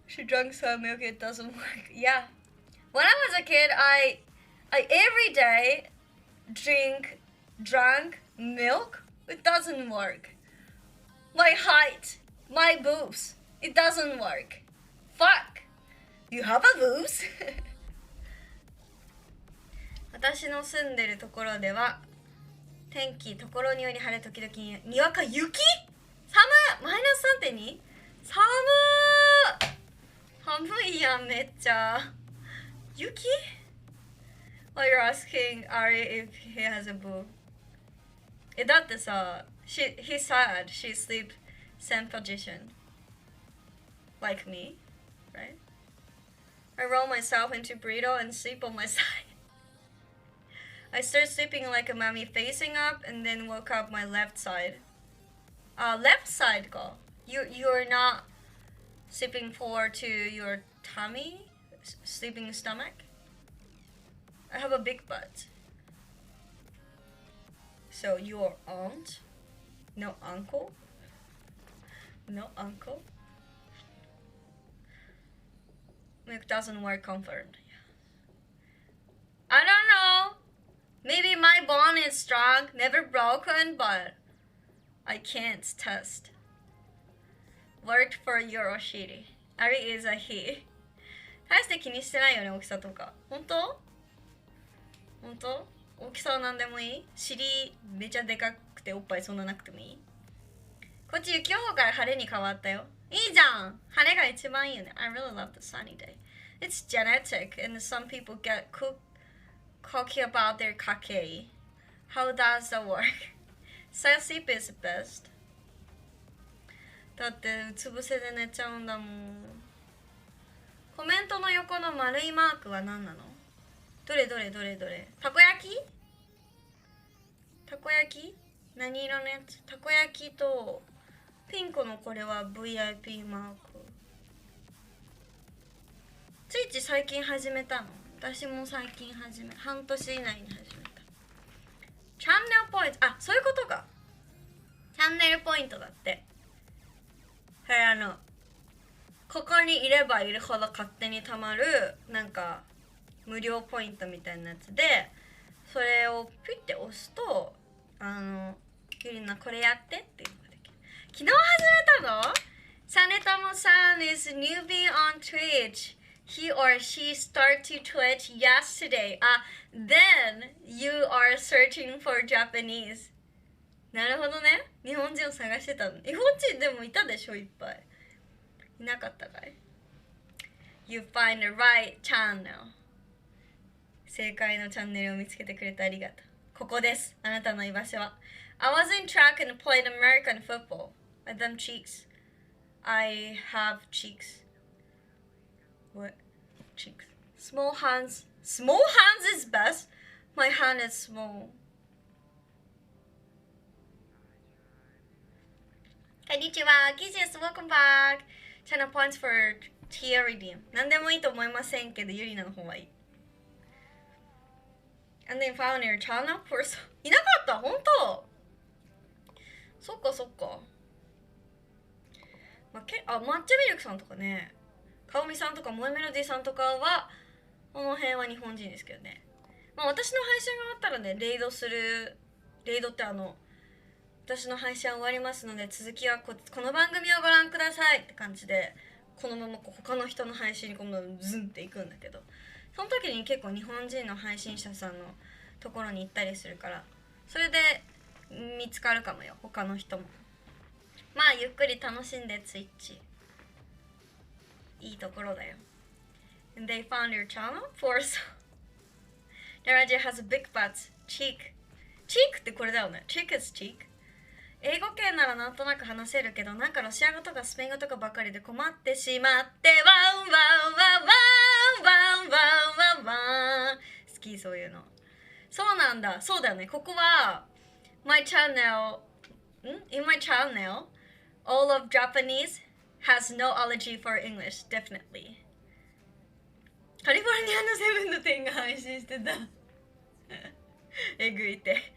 Speaker 3: She drank some milk, it doesn't work. Yeah. When I was a kid, I every day drank milk. It doesn't work. My height, my boobs, it doesn't work. Fuck. You have a boobs? 私の住んでるところでは天気ところにより晴れ時々にわか雪？寒い！マイナス 3.2？ 寒ー！寒いやんめっちゃ。雪？ Oh, you're asking Ari if he has a boob. だってさ、he said she sleep same position. Like me, right? I roll myself into burrito and sleep on my side. I start sleeping like a mummy facing up and then woke up my left side. Left side go. You're not sleeping forward to your tummy, sleeping stomach. I have a big butt. So your aunt? No uncle? No uncle? Milk doesn't work confirmed. I don't know. Maybe my bone is strong, never broken, but I can't test. Worked for Euroshiri. Ari is a he. 大して気にしてないよね、大きさとか。本当？本当？大きさは何でもいい？尻めちゃでかくておっぱいそんななくてもいい？こっち雪予報から晴れに変わったよ。いいじゃん！晴れが一番いいよね。I really love the sunny day. It's genetic, and some people get cocky about their kakei. How does that work? Sleep is best. だってうつ伏せで寝ちゃうんだもん。コメントの横の丸いマークは何なの？どれ？たこ焼き？たこ焼き？何色のやつ？たこ焼きとピンクのこれは VIP マーク。ツイッチ最近始めたの？私も最近半年以内に始めた。チャンネルポイント、あ、そういうことか。チャンネルポイントだって。これここにいればいるほど勝手にたまるなんか無料ポイントみたいなやつで、それをピッて押すとゆりなこれやってっていうのができる。昨日始めたの？サネタモさん is newbie on Twitch. He or she start to Twitch yesterday. Then you are searching for Japanese. なるほどね。日本人を探してたの。日本人でもいたでしょ、いっぱい。いなかったかい？ You find the right channel. 正解のチャンネルを見つけてくれてありがとう。ここです。あなたの居場所は。I was in track and played American football. I them cheeks. I have cheeks. What? Cheeks. Small hands. Small hands is best. My hand is small. こんにちは。キジです。Welcome back. Channel points for tier redeem. 何でもいいと思いませんけど、ゆりなの方はいい。And then found your channel person. いなかった？本当？そっかそっか。抹茶ミルクさんとかね、かおみさんとか、萌えメロディーさんとかはこの辺は日本人ですけどね。まあ私の配信が終わったらね、レイドって私の配信は終わりますので、続きはこの番組をご覧くださいって感じで、このまま他の人の配信にこのズンっていくんだけど、その時に結構日本人の配信者さんのところに行ったりするから、それで見つかるかもよ、他の人も。まあゆっくり楽しんで、ツイッチいいところだよ。And they found your channel for so Naraja has a big butt cheek ってこれだよね。cheek is cheek。英語圏ならなんとなく話せるけど、なんかロシア語とかスペイン語とかばかりで困ってしまって、ワンワンワンワンワンワンワンワン。好き、そういうの。そうなんだ。そうだよね。ここはmy channel in my channel all of Japanese has no allergy for English, definitely. カリフォルニアのセブンの点が配信してた。えぐいて。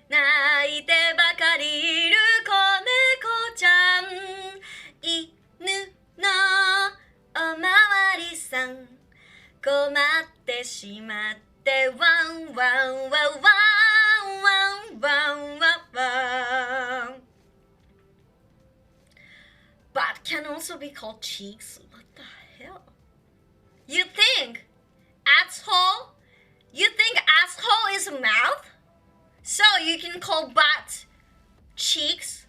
Speaker 3: 泣いてばかりいる子猫ちゃん、犬のおまわりさん、困ってしまってワンワンワンワンワンワンワンワン。 But can also be called cheeks. What the hell? You think asshole? You think asshole is a mouth? So you can call butt cheeks?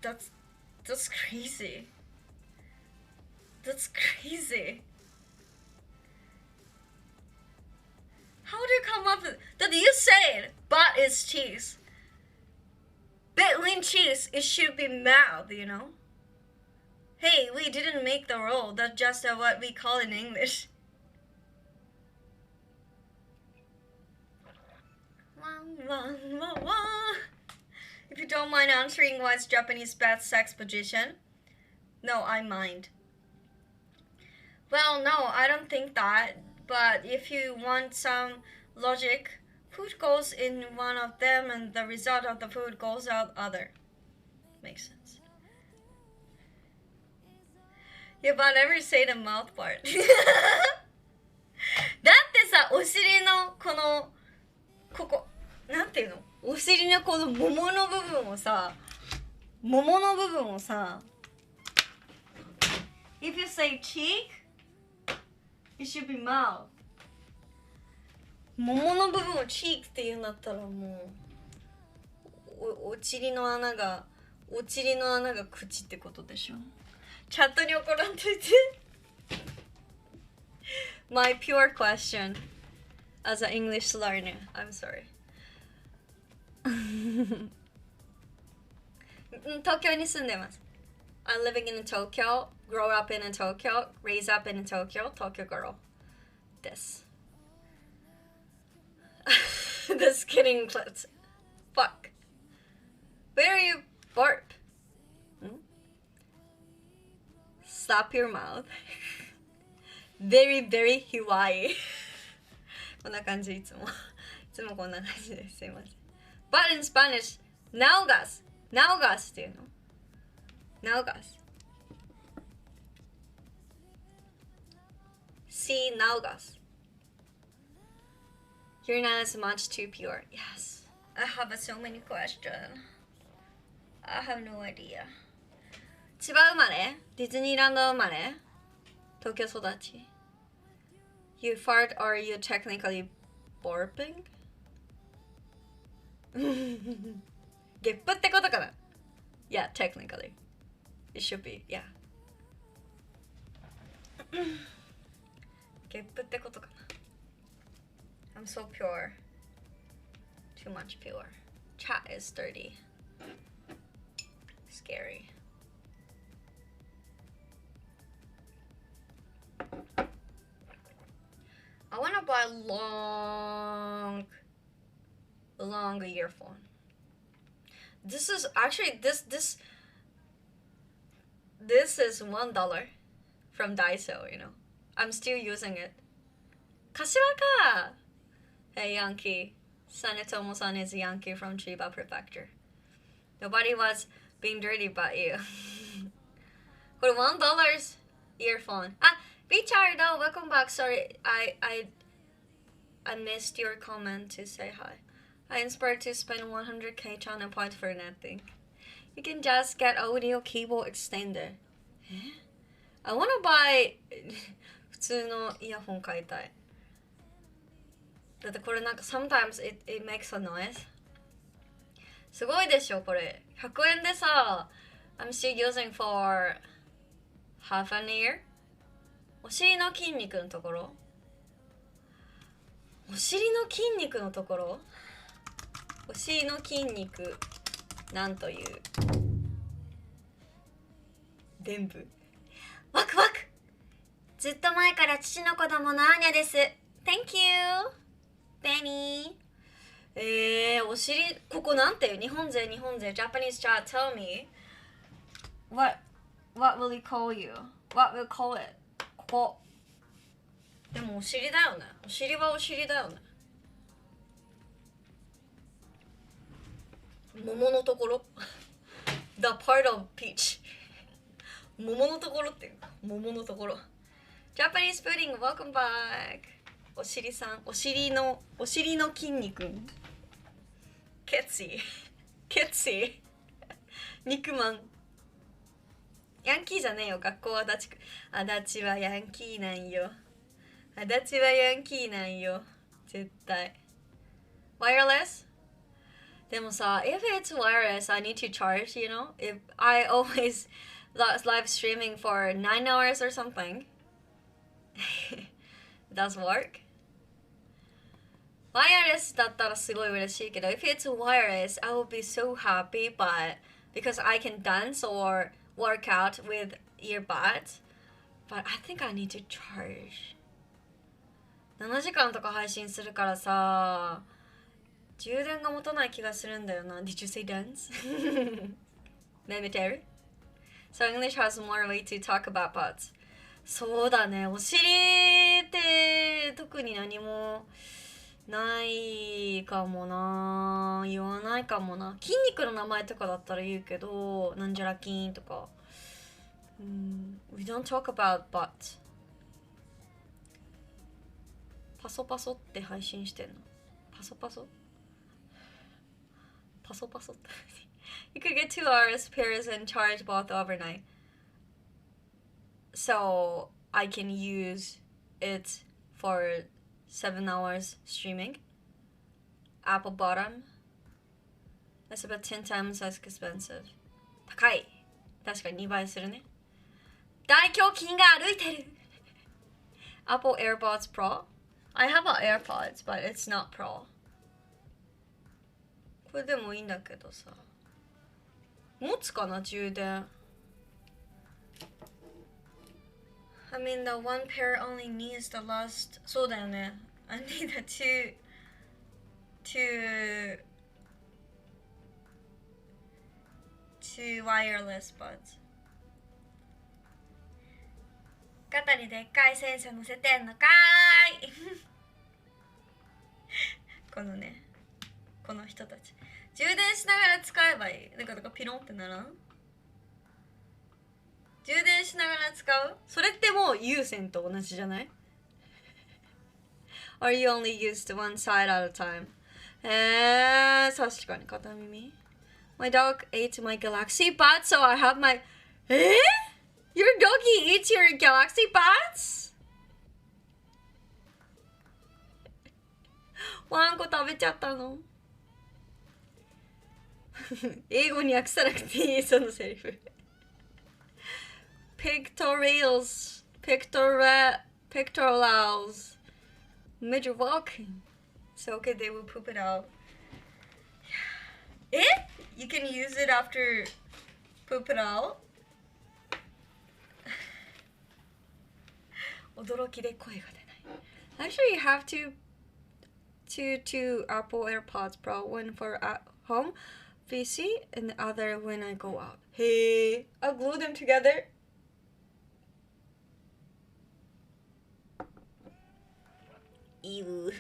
Speaker 3: That's crazy. That's crazy. How do you come up with that? You said butt is cheese. Between cheese, it should be mouth, you know? Hey, we didn't make the rule. That's just what we call in English. If you don't mind answering what's Japanese best sex position. No, I mind. Well, no, I don't think that. But if you want some logic, food goes in one of them and the result of the food goes out other. Makes sense. Yeah, but never say the mouth part. だってさ、お尻のこのここなんていうの？お尻のこの桃の部分をさ、If you say cheek, it should be mouth. 桃の部分をチークって言うんだったらもうお尻の穴が口ってことでしょ。チャットに怒らんといて。My pure question as an English learner. I'm sorry. 東京に住んでます。I'm living in Tokyo, grow up in Tokyo, raise up in Tokyo, Tokyo girl. です。This kidding clips. Fuck. Where are you barp? Stop your mouth. Very, very Hawaii. こんな感じいつもこんな感じです。すいません。But in Spanish, nalgas っていうの nalgas. See nalgas. You're not as much too pure. Yes. I have so many questions. I have no idea. 千葉生まれ？ディズニーランド生まれ？東京育ち？ You fart or you technically burping? ゲップってことかな？ Yeah, technically. It should be, yeah. ゲップってことかな？ I'm so pure. Too much pure. Chat is dirty. Scary. I want to buy long earphone. This is actually this is $1 from Daiso, you know. I'm still using it. 柏か。Hey, Yankee. Sanetomo-san is a Yankee from Chiba Prefecture. Nobody was being dirty but you. これ$1 earphone. Ah, Richard, oh, welcome back. Sorry, I missed your comment to say hi. I inspired to spend 100k channel point for nothing. You can just get audio cable extender. I wanna buy 普通のイヤホン買いたい。だってこれなんか sometimes it makes a noise. すごいでしょこれ。100円でさ、I'm still using for half an ear. お尻の筋肉のところ。お尻の筋肉のところ。お尻の筋肉なんという伝部。ワクワク。ずっと前から父の子供のアーニャです。Thank you, Benny. お尻、ここなんていう日本勢 Japanese chat, tell me. What will he call you? What will call it? ここ。でもお尻だよね。お尻はお尻だよね。桃のところThe part of peach 桃のところっていうか桃のところ Japanese pudding welcome back お尻さんお尻の筋肉血液肉まんヤンキーじゃねえよ学校は足立区足立はヤンキーなんよ足立はヤンキーなんよ絶対 wirelessでもさ、if it's wireless, I need to charge, you know? If I always live streaming for 9 hours or something, does work? Wireless だったらすごい嬉しいけど、if it's wireless, I will be so happy, but because I can dance or work out with earbuds, but I think I need to charge. 7時間とか配信するからさ、充電が持たない気がするんだよな。Did you say dance? Cemetery? So English has more way to talk about butts. そうだね。お尻って特に何もないかもな。言わないかもな。筋肉の名前とかだったら言うけど、なんじゃら筋とか。We don't talk about butts. パソパソって配信してんの。パソパソパソ You could get 2 hours pairs and charge both overnight. So I can use it for 7 hours streaming. Apple bottom. That's about 10 times as expensive. 高い。確かに2倍するね。大胸筋が歩いてる。Apple AirPods Pro. I have an AirPods, but it's not Pro. これでもいいんだけどさ持つかな充電 I mean the one pair only needs the last そうだよね I need the two wireless buds 肩にでっかいセンサー乗せてんのかーいこのねこの人たち充電しながら使えばいい。なんかピロンってならん？充電しながら使う？それってもう有線と同じじゃない？ Or you only used one side at a time? 確かに片耳。My dog ate my galaxy buds, so I have my... Your doggy eats your galaxy buds? ワンコ食べちゃったの英語に訳さなくていいそのセリフ Pectorals Major walking So okay they will poop it out You can use it after poop it out 驚きで声が出ない Actually you have two Apple AirPods Pro one for at home PC and the other when I go out. Hey, I'll glue them together. Ew.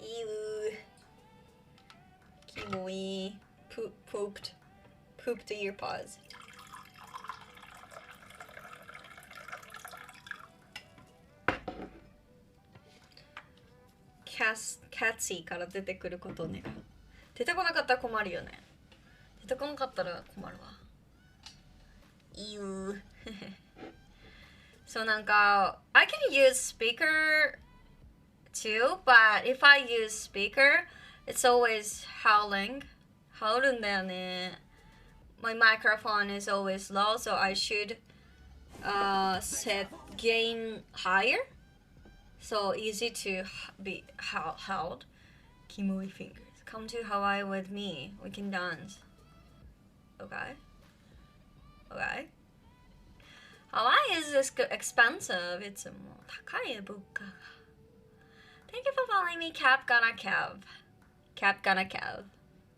Speaker 3: Ew. キモい。Pooped ear paws. Catsy から出てくることを願う。出てこなかったら困るよね。出てこなかったら困るわ。Ew. So なんか I can use speaker too, but if I use speaker, it's always howling. ハウるんだよね。My microphone is always low, so I should set gain higher. So easy to be held. Kimoi fingers. Come to Hawaii with me. We can dance. Okay. Okay. Hawaii is expensive. It's more 高い物価が。Thank you for following me, Cap Gonna Kev. Cap Gonna Kev.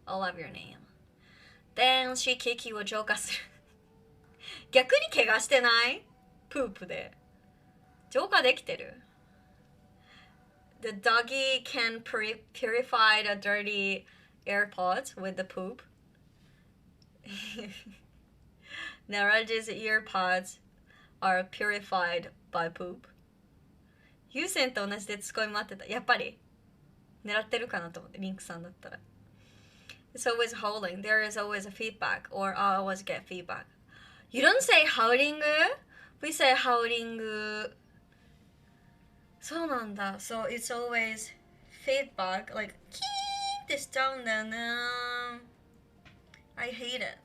Speaker 3: I love your name. Then she Kiki を浄化する。逆に怪我してない？プープで。浄化できてる。The doggy can purify the dirty AirPods with the poop. Narage's earpods are purified by poop. 有線と同じでツッコミ待ってた。やっぱり狙ってるかなと思って、リンクさんだったら。It's always howling. There is always a feedback, or I always get feedback. You don't say howling? We say howling. そうなんだ。So it's always feedback, like キーンってしちゃうんだよね。I hate it.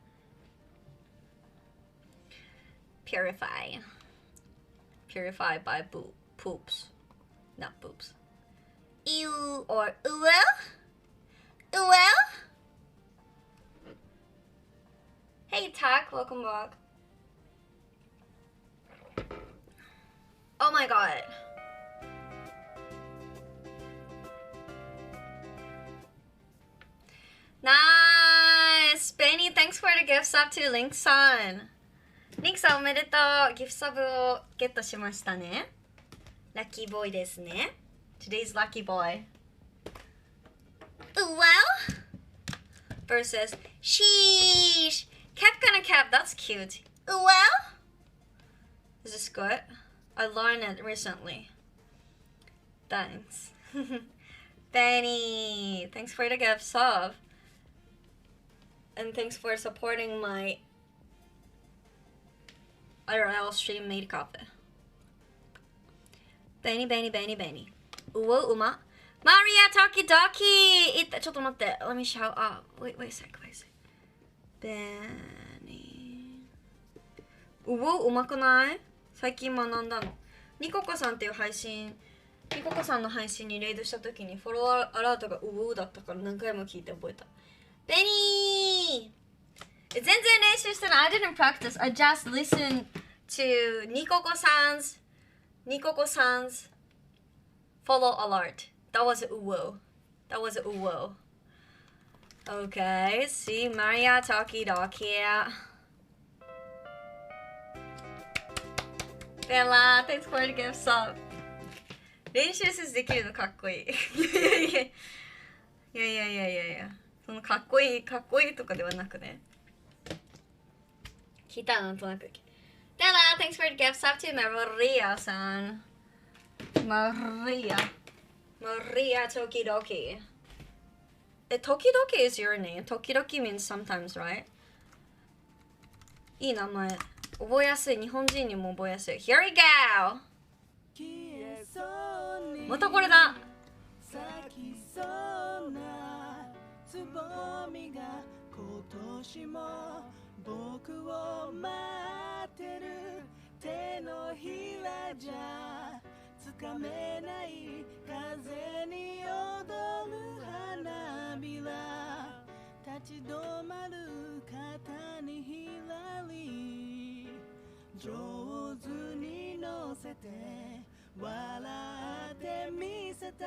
Speaker 3: Purify. Purify by poops. Not poops. Ew or well? Hey Tak, welcome back. Oh my god. Nice! Benny, thanks for the gift sub to Link-san. Link-san おめでとう。ギフトサブをゲットしましたね。ラッキーボーイですね。Today's lucky boy. Well? Versus sheesh. Cap gonna cap, that's cute. Well? Is this good? I learned it recently. Thanks. Benny, thanks for the gift sub. And thanks for supporting my IRL stream made coffee. Benny. うおうま。Maria Tokidoki! いった、ちょっと待って。Let me shout out. Wait a sec. Benny. うお、うまくない？最近学んだの。ニココさんっていう配信、ニココさんの配信にレイドした時にフォロワーアラートがうおだったから何回も聞いて覚えた。Benny! 全然練習してない。I didn't practice. I just listened to ニココさん follow alert. That was uwo. Okay, see Maria Tokidoki. Bella, thanks for the gift sub. 練習せずできるのかっこいい。いや。そのかっこいいとかではなくね。聞いたらなんとなく。Bella, thanks for the gift sub to Maria-san. Maria Tokidoki. Tokidoki is your name. Tokidoki means sometimes, right? いい名前。覚えやすい。日本人にも覚えやすい。Here we go! またこれだ。つぼみが今年も僕を待ってる。手のひらじゃつかめない風に踊る花びら。立ち止まる肩にひらり。上手に乗せて笑ってみせた。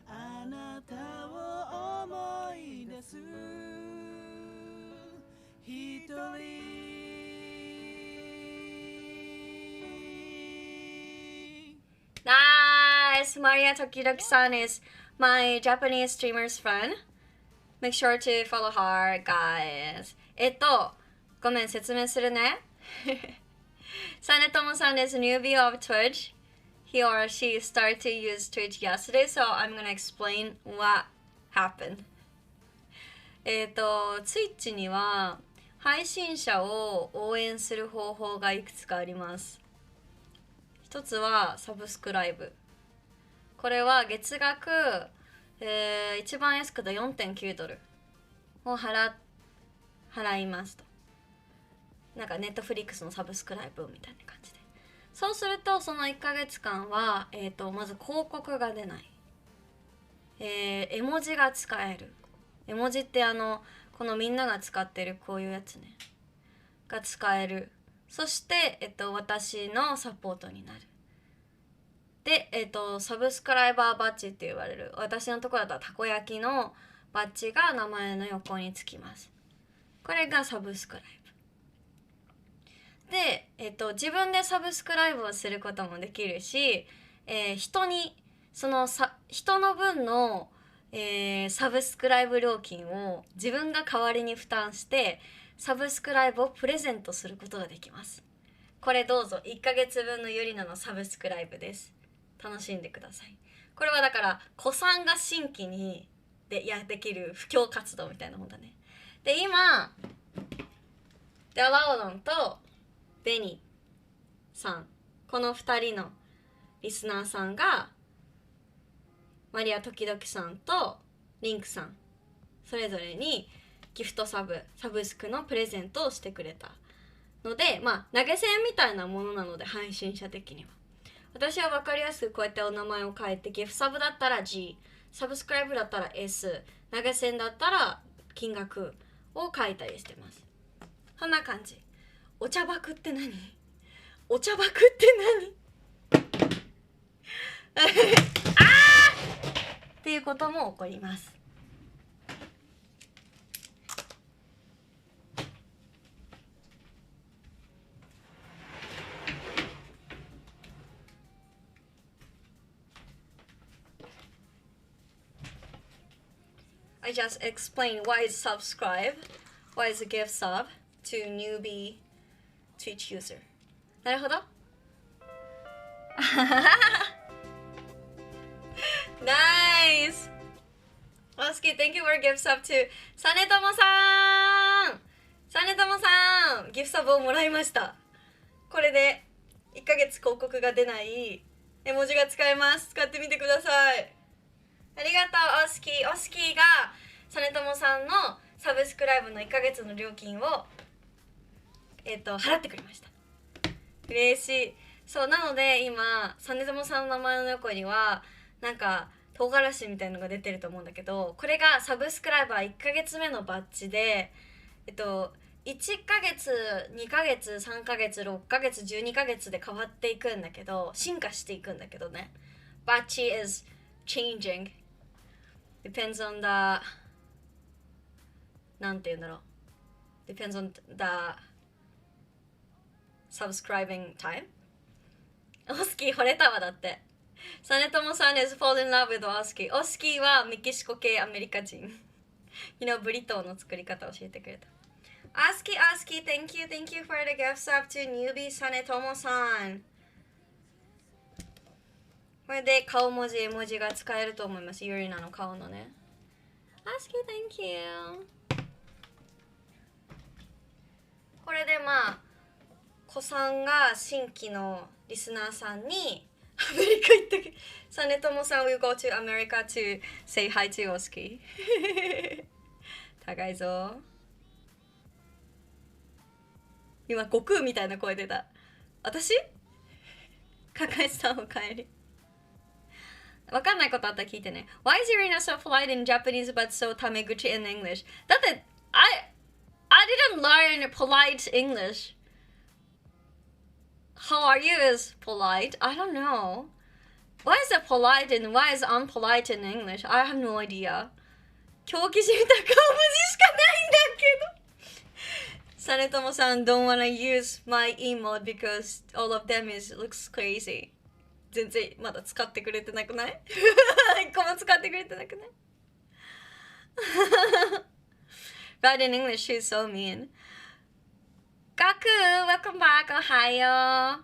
Speaker 3: あなたを思い出す。一人。Nice! guys, Maria Tokidoki-san is my Japanese streamer's friend. Make sure to follow her, guys. ごめん、説明するね。Sanetomo-san is a newbie of Twitch. He or she started to use Twitch yesterday, so I'm gonna explain what happened. Twitch には配信者を応援する方法がいくつかあります。一つはサブスクライブ。これは月額、一番安くて 4.9 ドルを払いますと。なんかネットフリックスのサブスクライブみたいな感じで。そうするとその1ヶ月間は、まず広告が出ない。絵文字が使える。絵文字ってこのみんなが使ってるこういうやつね。が使える。そして、私のサポートになる。で、サブスクライバーバッジって言われる。私のところだったらたこ焼きのバッジが名前の横につきます。これがサブスクライブ。で、自分でサブスクライブをすることもできるし、人の分の、サブスクライブ料金を自分が代わりに負担してサブスクライブをプレゼントすることができます。これどうぞ1ヶ月分のゆりなのサブスクライブです。楽しんでください。これはだから子さんが新規にできる布教活動みたいなもんだね。で今デラオロンとベニさん、この2人のリスナーさんがマリア時々さんとリンクさんそれぞれにギフトサブスクのプレゼントをしてくれたので、投げ銭みたいなものなので、配信者的には私は分かりやすくこうやってお名前を書いて、ギフトサブだったら G、 サブスクライブだったら S、 投げ銭だったら金額を書いたりしてます。そんな感じ。お茶箱って何？お茶箱って何？っていうことも起こります。I just explained why is subscribe, why is a gift sub to newbie Twitch user. なるほど。Nice! Oski, thank you for gift sub to サネトモさん。サネトモさん、ギフトサブをもらいました。これで1ヶ月広告が出ない絵文字が使えます。使ってみてください。ありがとう、オスキー。オスキーがサネトモさんのサブスクライブの1ヶ月の料金を払ってくれました。嬉しい。そうなので今サネトモさんの名前の横にはなんか唐辛子みたいのが出てると思うんだけど、これがサブスクライバー1ヶ月目のバッジで、1ヶ月2ヶ月3ヶ月6ヶ月12ヶ月で変わっていくんだけど、進化していくんだけどね。バッジ is changing depends on the なんて言うんだろう depends on the subscribing time。 オスキー惚れたわ。だってサネトモさん is fall in love with オスキー。オスキーはメキシコ系アメリカ人ブリトーの作り方を教えてくれた。アスキー、thank you for the gift sub to newbie サネトモさん。これで顔文字、絵文字が使えると思います。ユリナの顔のね。アスキー、thank you。これで子さんが新規のリスナーさんにアメリカ行ってサネトモさん will go to America to say hi to オスキー高いぞ。今悟空みたいな声出た。私かかいさんおかえり。わかんないことあったら聞いてね。 Why is Irina so polite in Japanese but so タメ口 in English? だって I didn't learn polite English. How are you is polite. I don't know. Why is it polite and why is unpolite in English? I have no idea. 狂気じみた顔文字しかないんだけど。サネトモさん don't wanna use my emote because all of them looks crazy. 全然まだ使ってくれてなくない？一個も使ってくれてなくない？ But in English, she's so mean. Gaku, welcome back. Ohayo.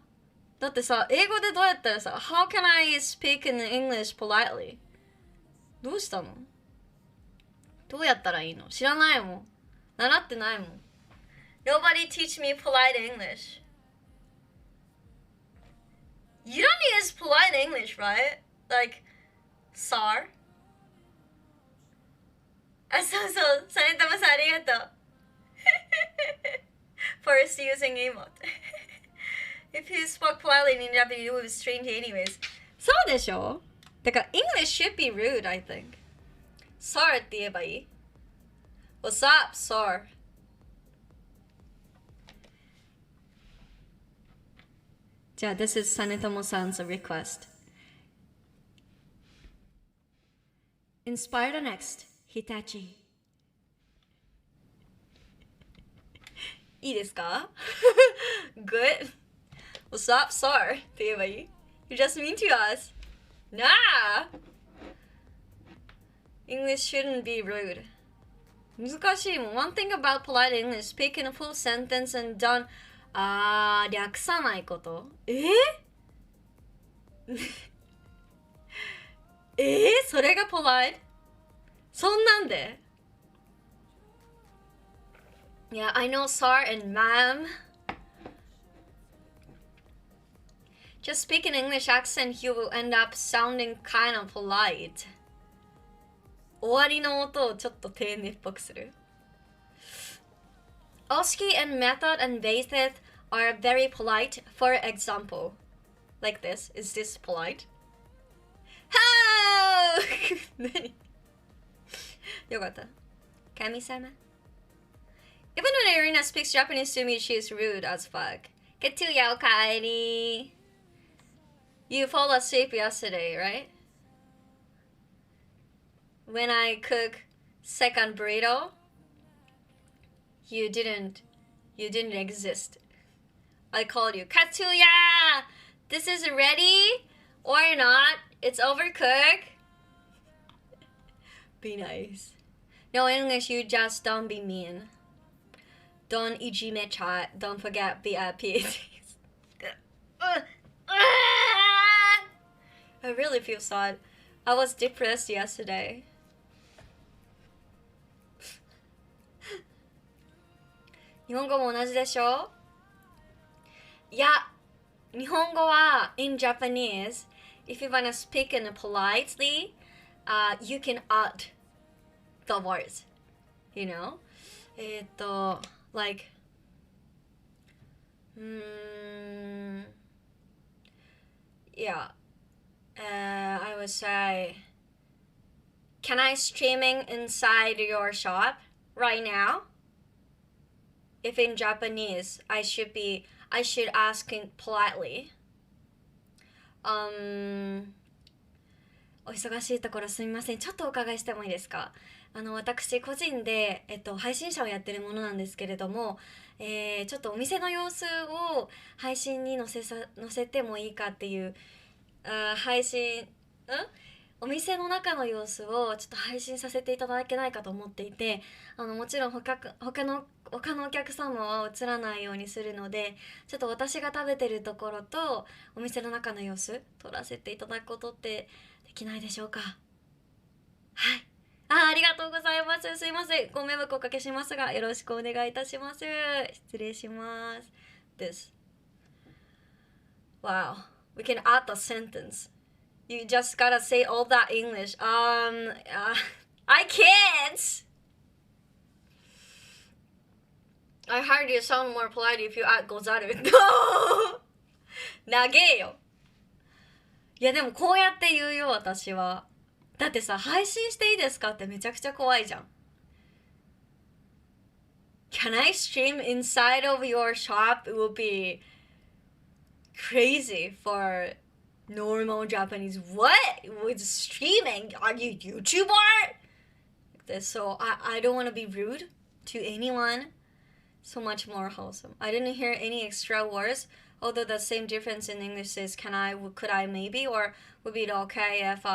Speaker 3: だってさ、英語でどうやったらさ、How can I speak in English politely? どうしたの？どうやったらいいの？知らないもん。習ってないもん。Nobody teach me polite English. You don't use polite English, right? Like, sir? あ、そうそう。さねたまさんありがとう。First using emote. If you spoke politely in Japanese, it would be strange anyways. そうでしょ？だから English should be rude, I think. Sir って言えばいい？ What's up, sir? じゃあ、this is さねたもさん's request. Inspire the next, Hitachi. いいですか？ Good. What's up, sir? って言えばいい？ You're just mean to us. Nah! English shouldn't be rude. 難しいもん。One thing about polite English, speaking a full sentence and done 略さないこと。それが polite？ そんなんで？ Yeah, I know sir and ma'am. Just speak an English accent, you will end up sounding kind of polite. 終わりの音をちょっと丁寧っぽくする。Oski and method and basis are very polite. For example, like this. Is this polite? How? 何？よかった。神様。Even when Irina speaks Japanese to me, she is rude as fuck. Get to ya, Okaeri. You fall asleep yesterday, right? When I cook second burrito, you didn't exist. I called you, Katsuya! This is ready or not? It's overcooked. Be nice. No English, you just don't be mean. Don't ijime chat. Don't forget BIP. I really feel sad. I was depressed yesterday. 日本語も同じでしょ？いや、日本語は in Japanese, if you wanna speak in politely, you can add the words, you know? Like, yeah, I would say, can I streaming inside your shop right now? If in Japanese, I should ask politely. お忙しいところすみません。ちょっとお伺いしてもいいですか？私個人で、配信者をやってるものなんですけれども、ちょっとお店の様子を配信に載せてもいいかっていう、お店の中の様子をちょっと配信させていただけないかと思っていて、もちろん他のお客様は映らないようにするので、ちょっと私が食べてるところとお店の中の様子撮らせていただくことってできないでしょうか？はい。ありがとうございます。すいません。ご迷惑をおかけしますが、よろしくお願いいたします。失礼します。This. Wow. We can add the sentence. You just gotta say all that English. I can't! I heard you sound more polite if you add gozaru. No! 長えよ。いやでもこうやって言うよ、私は。だってさ、配信していいですかってめちゃくちゃ怖いじゃん。Can I stream inside of your shop? It will be crazy for normal Japanese. What? With streaming? Are you YouTuber? So I don't want to be rude to anyone. So much more wholesome. I didn't hear any extra words Although the same difference in English is can I, could I, maybe, or would it be okay if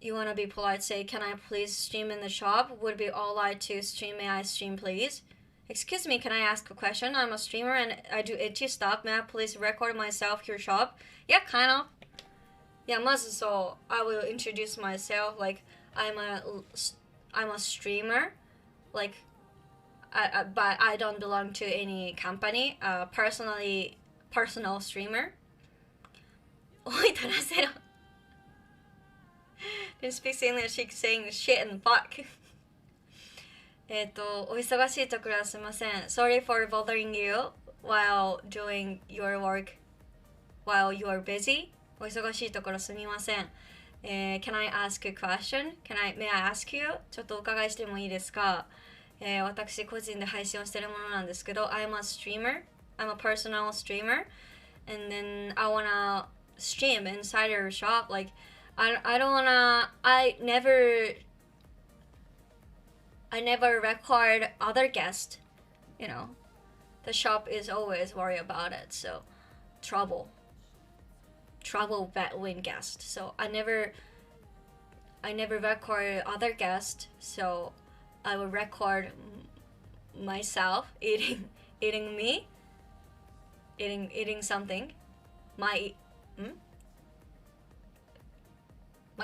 Speaker 3: you want to be polite, say, can I please stream in the shop? Would it be alright to stream? May I stream, please? Excuse me, can I ask a question? I'm a streamer and I do itchy stuff. May I please record myself your shop? Yeah, kind of. Yeah, まずそう、I will introduce myself like I'm a streamer, like but I don't belong to any company. Personal streamer. おい、取らせろ。Didn't speak English, she's saying shit and fuck. お忙しいところはすいません。Sorry for bothering you while doing your work while you are busy. お忙しいところすみません。Can I ask a question? May I ask you? ちょっとお伺いしてもいいですか？私個人で配信をしているものなんですけど、I'm a streamer. I'm a personal streamer. And then I wanna stream inside your shop. Like, I don't wanna, I never record other guests. You know, the shop is always worried about it. So, trouble between guests. So I never record other guests. So I will record myself eating something. My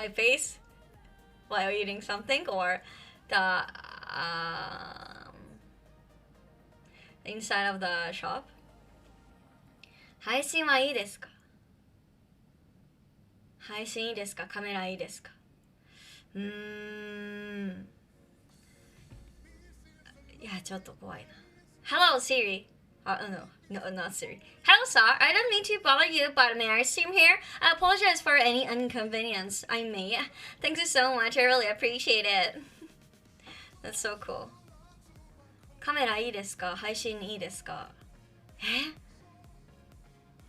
Speaker 3: face while eating something, or the inside of the shop. 配信はいいですか？配信いいですか？カメラいいですか？いや、ちょっと怖いな。Hello, Siri. No, not Siri. Hello, sir. I don't mean to bother you, but may I stream here? I apologize for any inconvenience I made. Thank you so much. I really appreciate it. That's so cool. カメラいいですか？配信いいですか？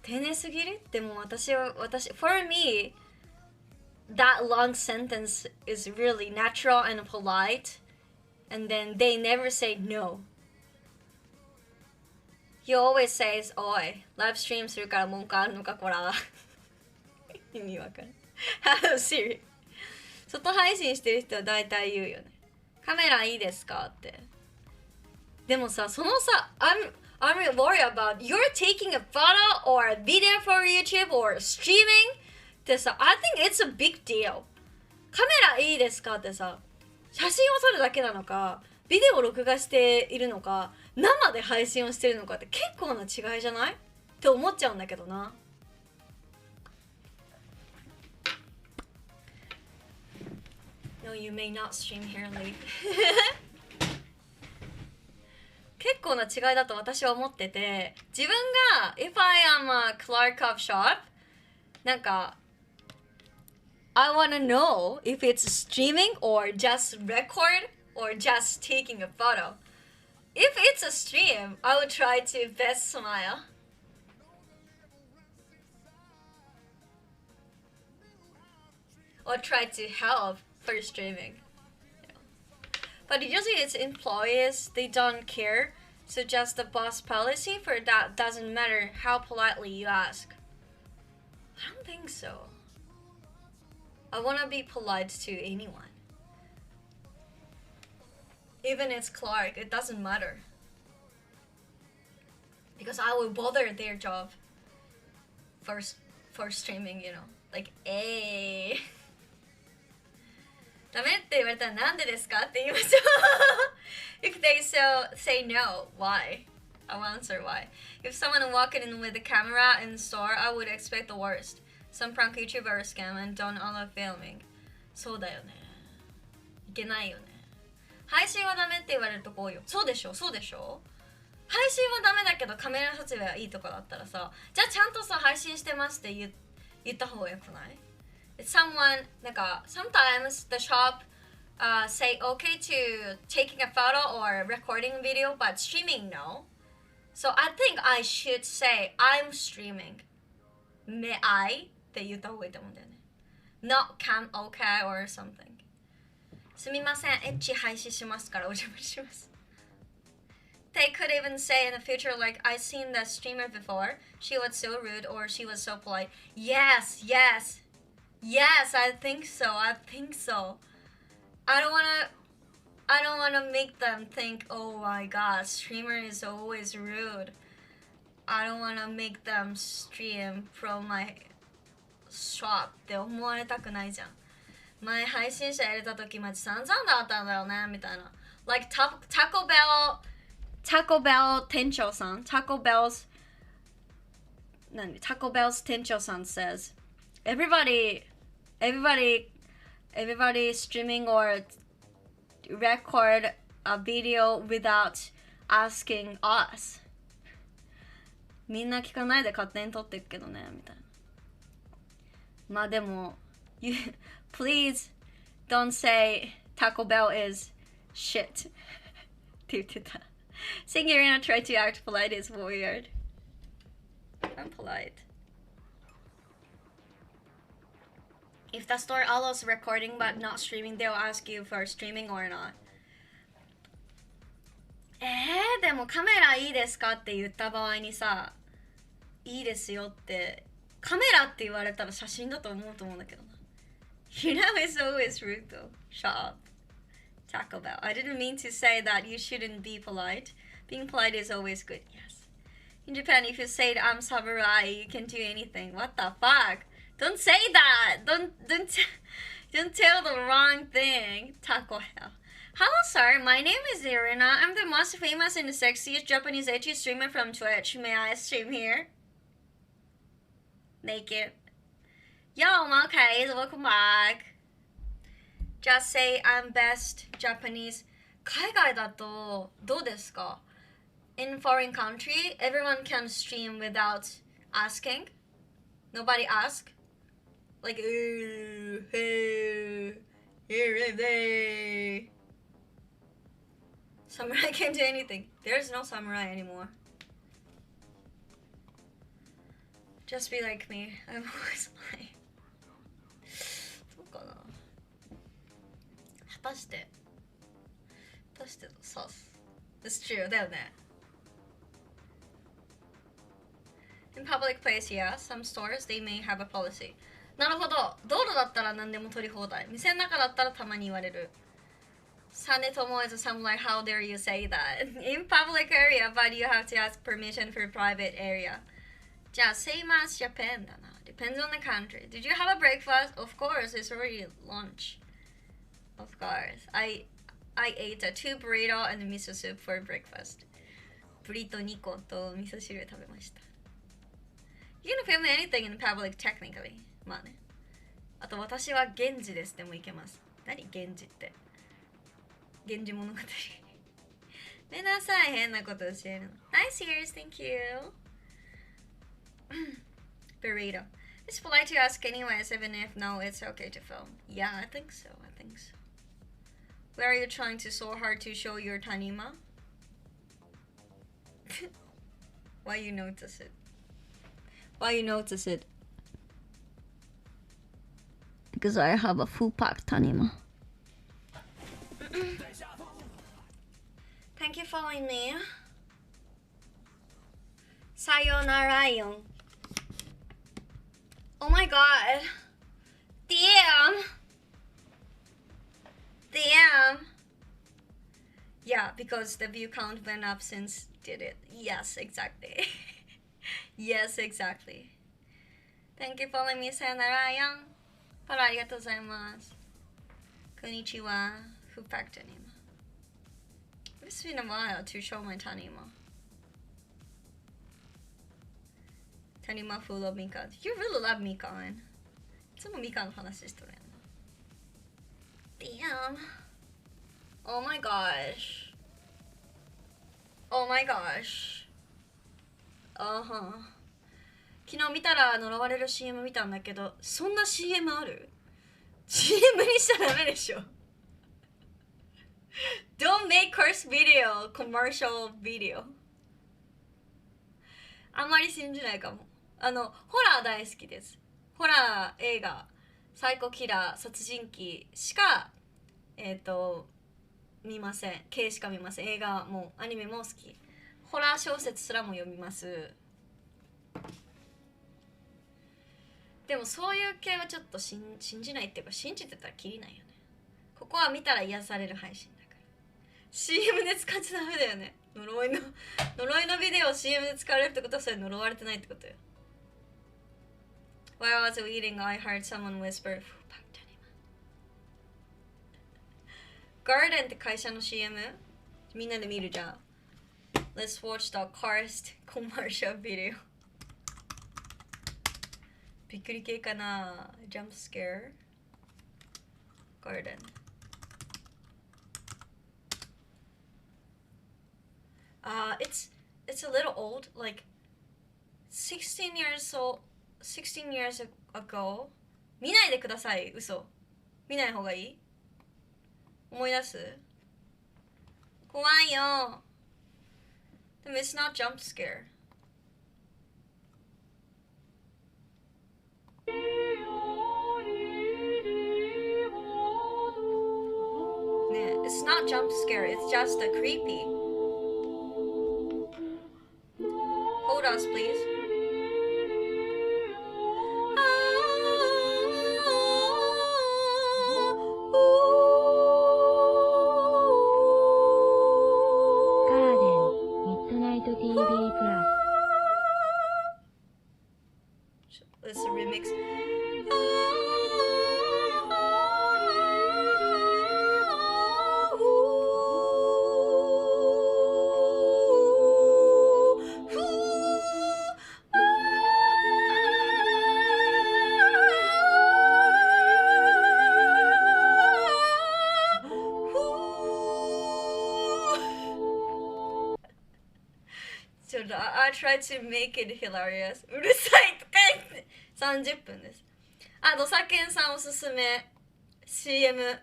Speaker 3: 丁寧すぎる？でも私、for me, that long sentence is really natural and polite, and then they never say no. He always says, おい、ライブストリームするから文句あるのかこら。意味わかる。Hello Siri。外配信してる人は大体言うよね。カメラいいですかって。でもさ、そのさ、I'm worried about you're taking a photo or a video for YouTube or streaming ってさ、I think it's a big deal. カメラいいですかってさ、写真を撮るだけなのか、ビデオを録画しているのか、生で配信をしているのかって結構な違いじゃない？って思っちゃうんだけどな。No, you may not stream here and leave. 結構な違いだと私は思ってて、自分が If I am a clerk of shop なんか I wanna know if it's streaming or just record or just taking a photo. If it's a stream, I would try to best smile. Or try to help for streaming. But usually it's employees, they don't care. So just the boss policy for that doesn't matter how politely you ask. I don't think so. I want to be polite to anyone. Even it's Clark, it doesn't matter. Because I will bother their job for streaming, you know. Like, hey. ダメって言われたらなんでですかって言いましょう。If they say no, why? I'll answer why. If someone walked in with a camera in store, I would expect the worst. Some prank YouTuber scam and don't allow filming. そうだよね。いけないよね。配信はダメって言われるとこ多いよ。そうでしょ、そうでしょ。配信はダメだけどカメラ撮影はいいとかだったらさ、じゃあちゃんとさ配信してますって言った方がよくない？ Someone, sometimes the shop say okay to taking a photo or recording a video, but streaming no. So I think I should say I'm streaming. May I? って言った方がいいと思うんだよね。Not can okay or something. すみません、エッチ配信しますからお邪魔します。they could even say in the future, like, I've seen the streamer before. She was so rude or she was so polite. Yes, yes. Yes, I think so. I think so. I don't wanna make them think, oh my god, streamer is always rude. I don't wanna make them stream from my shop って思われたくないじゃん。前配信者入れた時マジ散々だったんだよねみたいな。Like Taco Bell 店長さん Taco Bell's 店長さん says everybody streaming or record a video without asking us みんな聞かないで勝手に撮っていくけどねみたいな。まあでもplease don't say Taco Bell is shit って言ってた。Seeing Irina try to act polite is weird. I'm polite. If the store allows recording but not streaming, they'll ask you for streaming or not. でもカメラいいですかって言った場合にさ、いいですよってカメラって言われたら写真だと思うと思うんだけどな。You know it's always rude though. Shut up. Taco Bell. I didn't mean to say that you shouldn't be polite. Being polite is always good. Yes. In Japan, if you say I'm samurai, you can do anything. What the fuck? Don't say that. Don't tell the wrong thing. Taco Hell. Hello, sir. My name is Irina. I'm the most famous and sexiest Japanese ecchi streamer from Twitch. May I stream here? Naked. Yo, okay. Welcome back. Just say I'm best Japanese. 海外だとどうですか? In foreign country, everyone can stream without asking. Nobody ask. Like, hey, hey. Samurai can't do anything. There's no samurai anymore. Just be like me. I'm always lying. そうかな。果たしてそうっす。It's true だよね。In public place, yeah. Some stores, they may have a policy. なるほど。道路だったら何でも取り放題。店の中だったらたまに言われる。Sanetomo is a samurai. How dare you say that? In public area, but you have to ask permission for private area. じゃあ、same as Japan だな。Depends on the country. Did you have a breakfast? Of course, it's already lunch. Of course. I ate a 2 burrito and miso soup for breakfast. Burrito 2個と味噌汁食べました。You can film anything in public technically. まあね。あと私は源氏ですでもいけます。何源氏って。源氏物語。ごめんなさい、変なこと教えるの。Nice ears, thank you. Burrito. It's polite to ask anyways, even if no, it's okay to film. Yeah, I think so. Where are you trying to so hard to show your tanima? Why you notice it? Because I have a full pack tanima. Thank you for following me. Sayonara. Oh my god. Damn. Yeah, because the view count went up since did it. Yes, exactly. Yes, exactly. Thank you for following me, Sayonara. Arigatou gozaimasu. Konnichiwa. Who packed tanima? It's been a while to show my tanima. Tanima full of mikan. You really love mikan. いつもミカの話しとるやんな。Damn. Oh my gosh. 昨日見たら呪われる CM 見たんだけど、そんな CM ある？ CM にしちゃダメでしょ。Don't make curse video, commercial video. あんまり信じないかも。ホラー大好きです。ホラー映画、サイコキラー、殺人鬼しか見ません。系しか見ません。映画もアニメも好き。ホラー小説すらも読みます。でもそういう系はちょっと信じないっていうか、信じてたらきりないよね。ここは見たら癒される配信だから。 CM で使っちゃダメだよね。呪いのビデオを CM で使われるってことはそれ呪われてないってことよ。 While I was eating, I heard someone whisper Garden って会社の CM みんなで見るじゃん。 Let's watch the cursed commercial video びっくり系かな。 Jump scare Garden it's a little old, like 16 years ago. 見ないでください、嘘。見ない方がいい。思い出す。怖いよ。でも it's not jump scare. ね、it's not jump scare, it's just a creepy. Hold us, please. Let's remix. I tried to make it hilarious. うるさいとか言って30分です。あ、ドサケンさんおすすめ CM。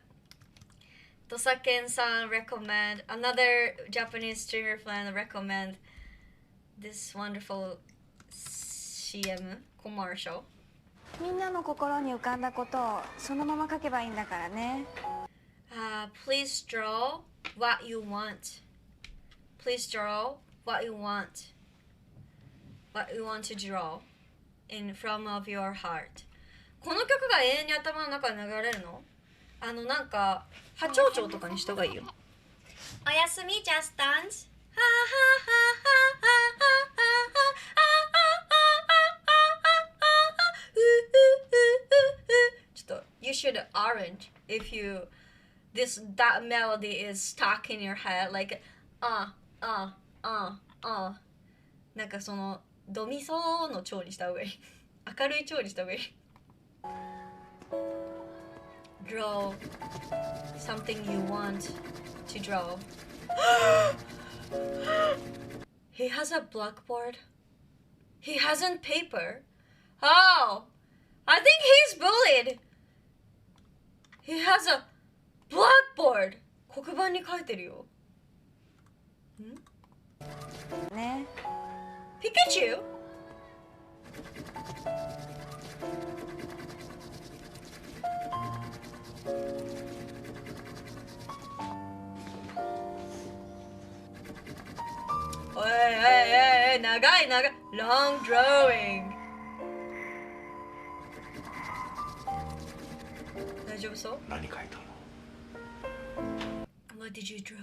Speaker 3: ドサケンさん recommend another Japanese streamer friend recommend this wonderful CM commercial。
Speaker 16: みんなの心に浮かんだことをそのまま書けばいいんだからね。
Speaker 3: Please draw what you want. Please draw what you want. What you want to draw in from of your heart. この曲が永遠に頭の中で流れるの？なんか波長長とかにした方がいいよ。おやすみ Just Dance。ちょっと You should orange if you that melody is stuck in your head like なんかそのドミソの調にした方がいい。明るい調にした方がいい。Draw something you want to draw. He has a blackboard. He hasn't paper. Oh, I think he's bullied. He has a blackboard. 黒板に書いてるよ。
Speaker 16: ね。
Speaker 3: ピカチュウ？おいおいおい、長い。Long drawing。大丈夫そう？
Speaker 1: 何書いたの？
Speaker 3: What did you draw?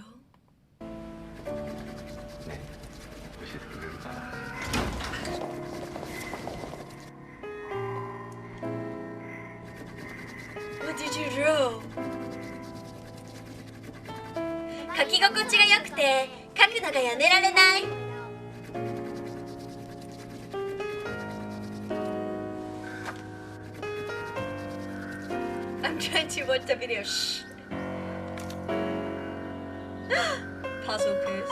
Speaker 1: ね、教えてくれるかな。
Speaker 3: What did you draw? 書き心地が良くて書くのがやめられない。I'm trying to watch the video. Shh. Puzzle piece.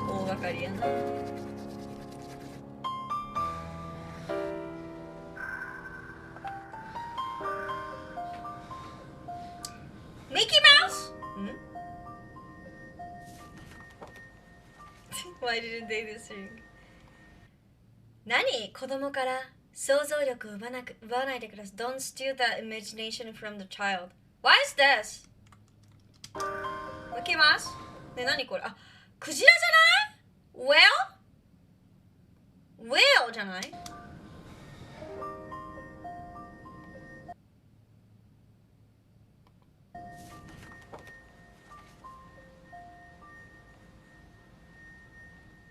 Speaker 3: 大掛かりやな。Mickey Mouse? Why didn't they this ring? 何？子供から想像力を奪わないでください。Don't steal the imagination from the child. Why is this? 開けます。ね、何これ？あ、クジラじゃない？ Whale じゃない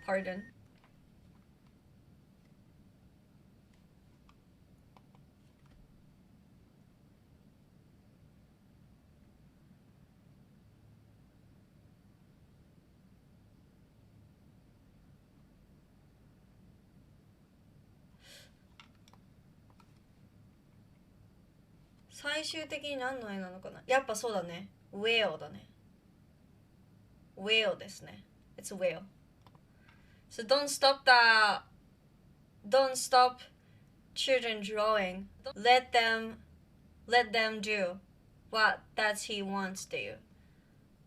Speaker 3: ？Pardon. 最終的に何の絵なのかな。やっぱそうだね。Whale だね。Whale ですね。It's a whale. So don't stop children drawing. Let them do what that he wants っていう。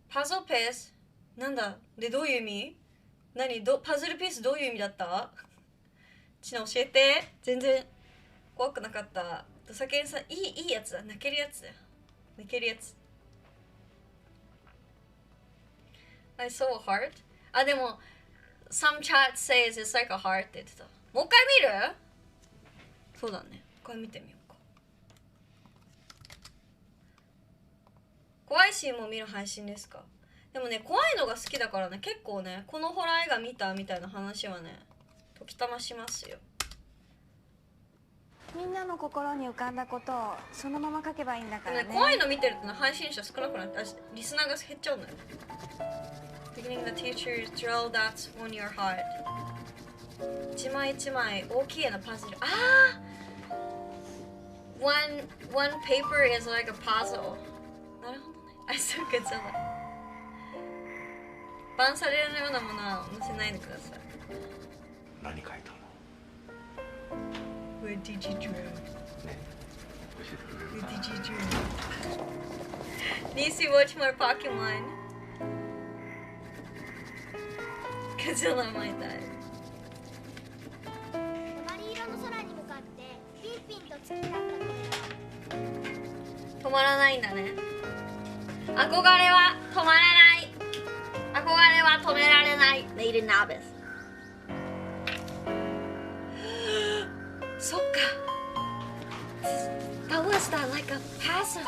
Speaker 3: パズルピースなんだでどういう意味？パズルピースどういう意味だった？ちな教えて。全然怖くなかった。さけんさんいいやつだ。泣けるやつだよ。泣けるやつ。I saw a heart? あ、でもSome chat says it's like a heart って言ってた。もう一回見る？そうだね。もう一回見てみようか。怖いシーンも見る配信ですか？でもね、怖いのが好きだからね、結構ね、このホラー映画見たみたいな話はね、時たましますよ。
Speaker 16: みんなの心に浮かんだことをそのまま書けばいいんだからね。
Speaker 3: 怖いの見てるとね、配信者少なくなって、リスナーが減っちゃうのよ。Beginning the teacher's drill that's on your heart. 一枚一枚大きい絵のパズル。ああ one paper is like a puzzle. なるほどね。I so good そうだ。バンされるようなものは載せないでください。
Speaker 1: 何書いたの？
Speaker 3: Where did you draw? Where did you draw? Nisi, watch more Pokemon. Godzilla might die. 止まらないんだね。憧れは止まらない。憧れは止められない。Lady Novice。そっか。That was that like a puzzle.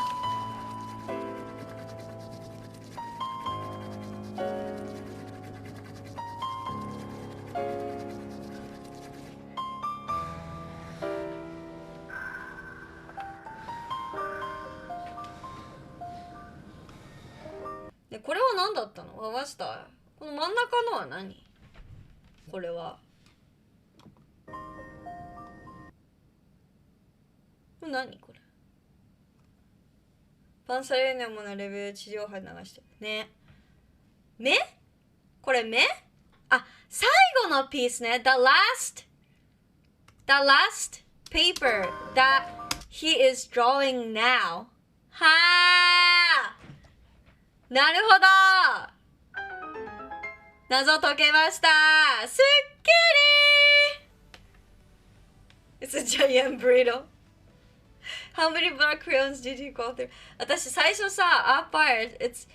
Speaker 3: でこれは何だったの？わした。この真ん中のは何？これは。何これ？パンサレーニャムのレベル地上波流してるね。目？これ目？あ、最後のピースね。The last paper that he is drawing now. はあ。なるほど。謎解けました。すっきり。It's a giant burrito. How many black crayons did you go through? 私最初さ、up part,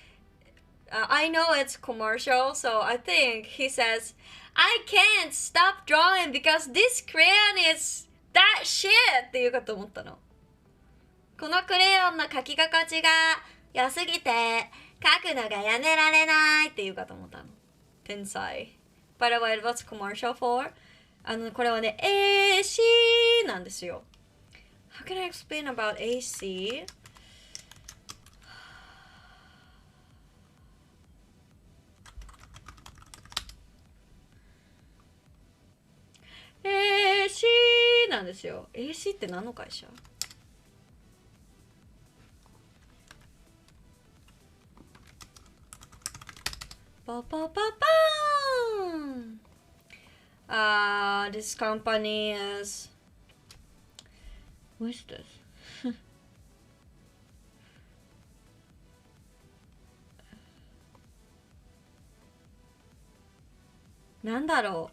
Speaker 3: I know it's commercial, so I think he says, I can't stop drawing because this crayon is that shit! って言うかと思ったの。このクレヨンの描き心地が良すぎて描くのがやめられないって言うかと思ったの。天才。By the way, what's commercial for? これはね、AC なんですよ。How can I explain about AC? AC なんですよ。AC って何の会社？パパパパーン。This company is What's this? なんだろ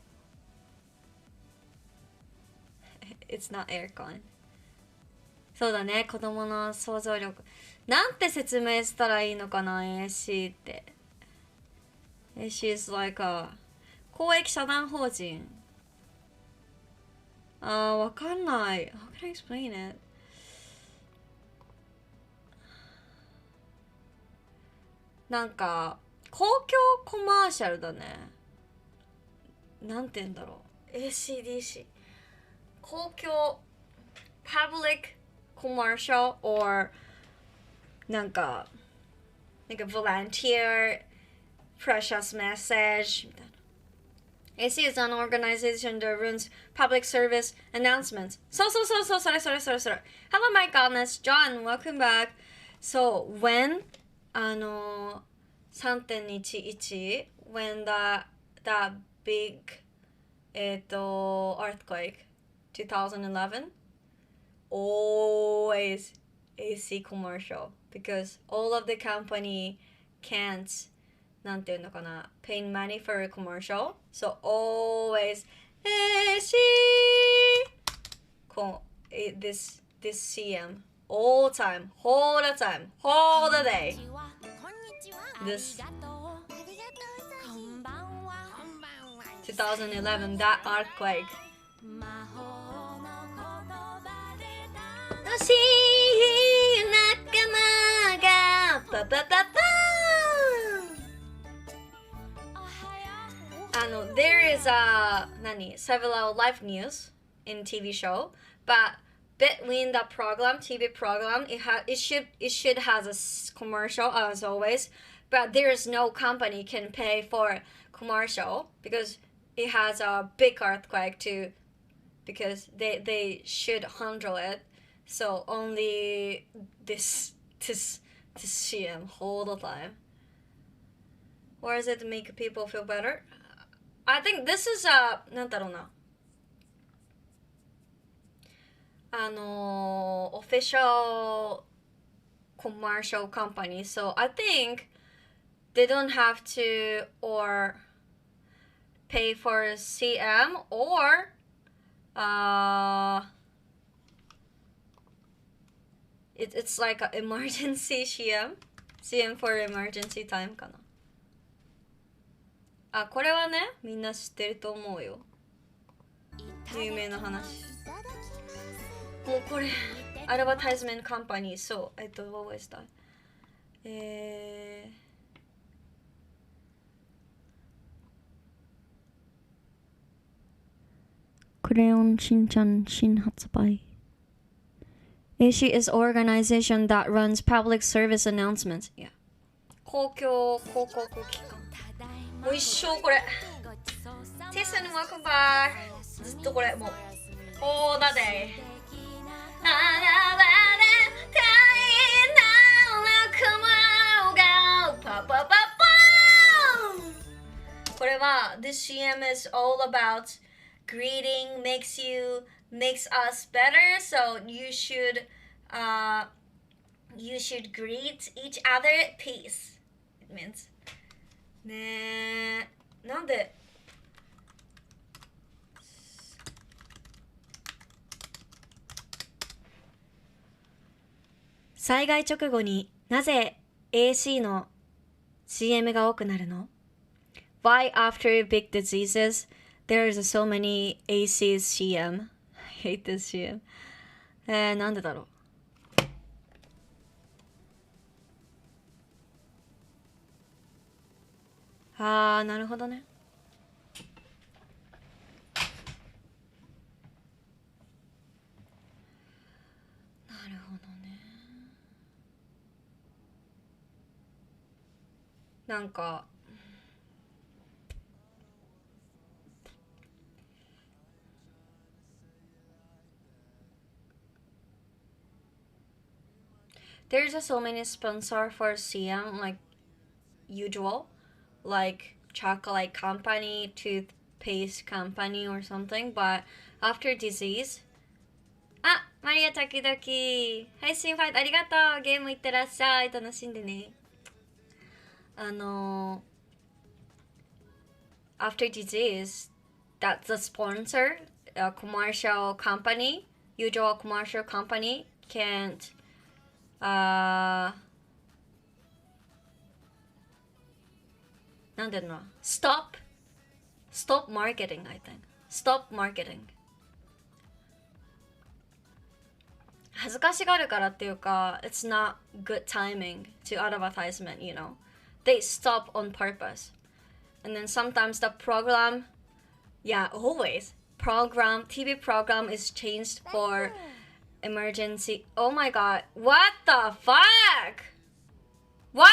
Speaker 3: う It's not aircon. そうだね、子供の想像力。なんて説明したらいいのかな、AC って。AC is like a 公益社団法人。わかんない。How can I explain it? なんか、公共コマーシャルだね。なんて言うんだろう。ACDC。公共 public commercial or なんか volunteer precious message みたいな。AC is an organization that runs public service announcements. So, sorry. Hello, my goodness, John, welcome back. So, when 3.11 when the big earthquake 2011 always AC commercial because all of the company can't なんていうのかな pay money for a commercial, so always AC this CM all time, all the time, all the day. This 2011 that earthquake. 欲しい仲間がパパパパthere is several live news in TV show, but between the program, TV program, it should has a commercial as always, but there is no company can pay for commercial because it has a big earthquake too, because they should handle it. So only this CM all the time. Or is it to make people feel better? I think this is a なんだろうな。official commercial company. So I think they don't have to or pay for CM or it's like an emergency CM for emergency time かな。これはね、みんな知ってると思うよ。有名な話。もうこれ、アドバタイズメントカンパニー、そう、what was that? クレヨンしんちゃん新発売。AC is organization that runs public service announcements. Yeah. 公共広告機関。もう一生これ。Jason, welcome back. ずっとこれ、もう。all the day. これは This CM is all about greeting makes us better, so you should greet each other peace. It means ねえ、なんで災害直後になぜ AC の CM が多くなるの？ Why after big diseases there is so many AC's CM? I hate this CM. なんでだろう。なるほどね。なるほどね。なんかthere's so many sponsor for CM like usual, like chocolate company, toothpaste company or something, but after disease マリア時々配信ファイトありがとう。ゲーム行ってらっしゃい。楽しんでね。after disease, that's the sponsor a commercial company, usual commercial company can't stop marketing, I think. Stop marketing. 恥ずかしがるからっていうか it's not good timing to advertisement, you know. They stop on purpose. And then sometimes the program, yeah, always. TV program is changed for emergency. Oh my god. What the fuck? What?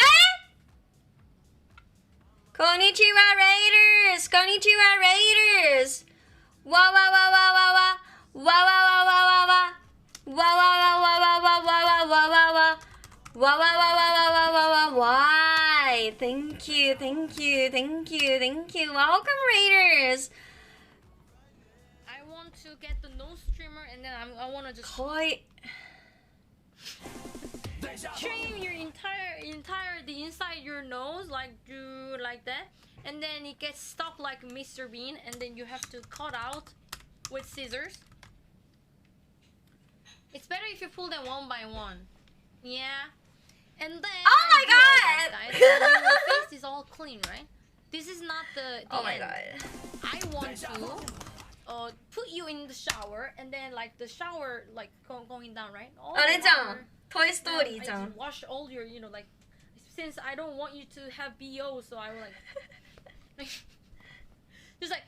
Speaker 3: Konnichiwa Raiders! Konnichiwa Raiders! Wah wah wah wah wah wah! Wah wah wah wah wah wah! Wah wah wah wah wah wah wah wah wah wah wah! Wah wah wah wah wah wah wah wah! Why? Thank you, thank you, thank you, thank you. Welcome, Raiders!
Speaker 17: I want to get the nose trimmer and then I want to just trim your entire the inside your nose like that, and then it gets stuck like Mr. Bean, and then you have to cut out with scissors. It's better if you pull them one by one. Yeah. And then
Speaker 3: my god!
Speaker 17: Your face is all clean, right? This is not the
Speaker 3: oh my
Speaker 17: end.
Speaker 3: god.
Speaker 17: I want to put you in the shower, and then like the shower like going down, right?
Speaker 3: Toy Story
Speaker 17: I wash all your, you know, like, since I don't want you to have BO, so I will like just like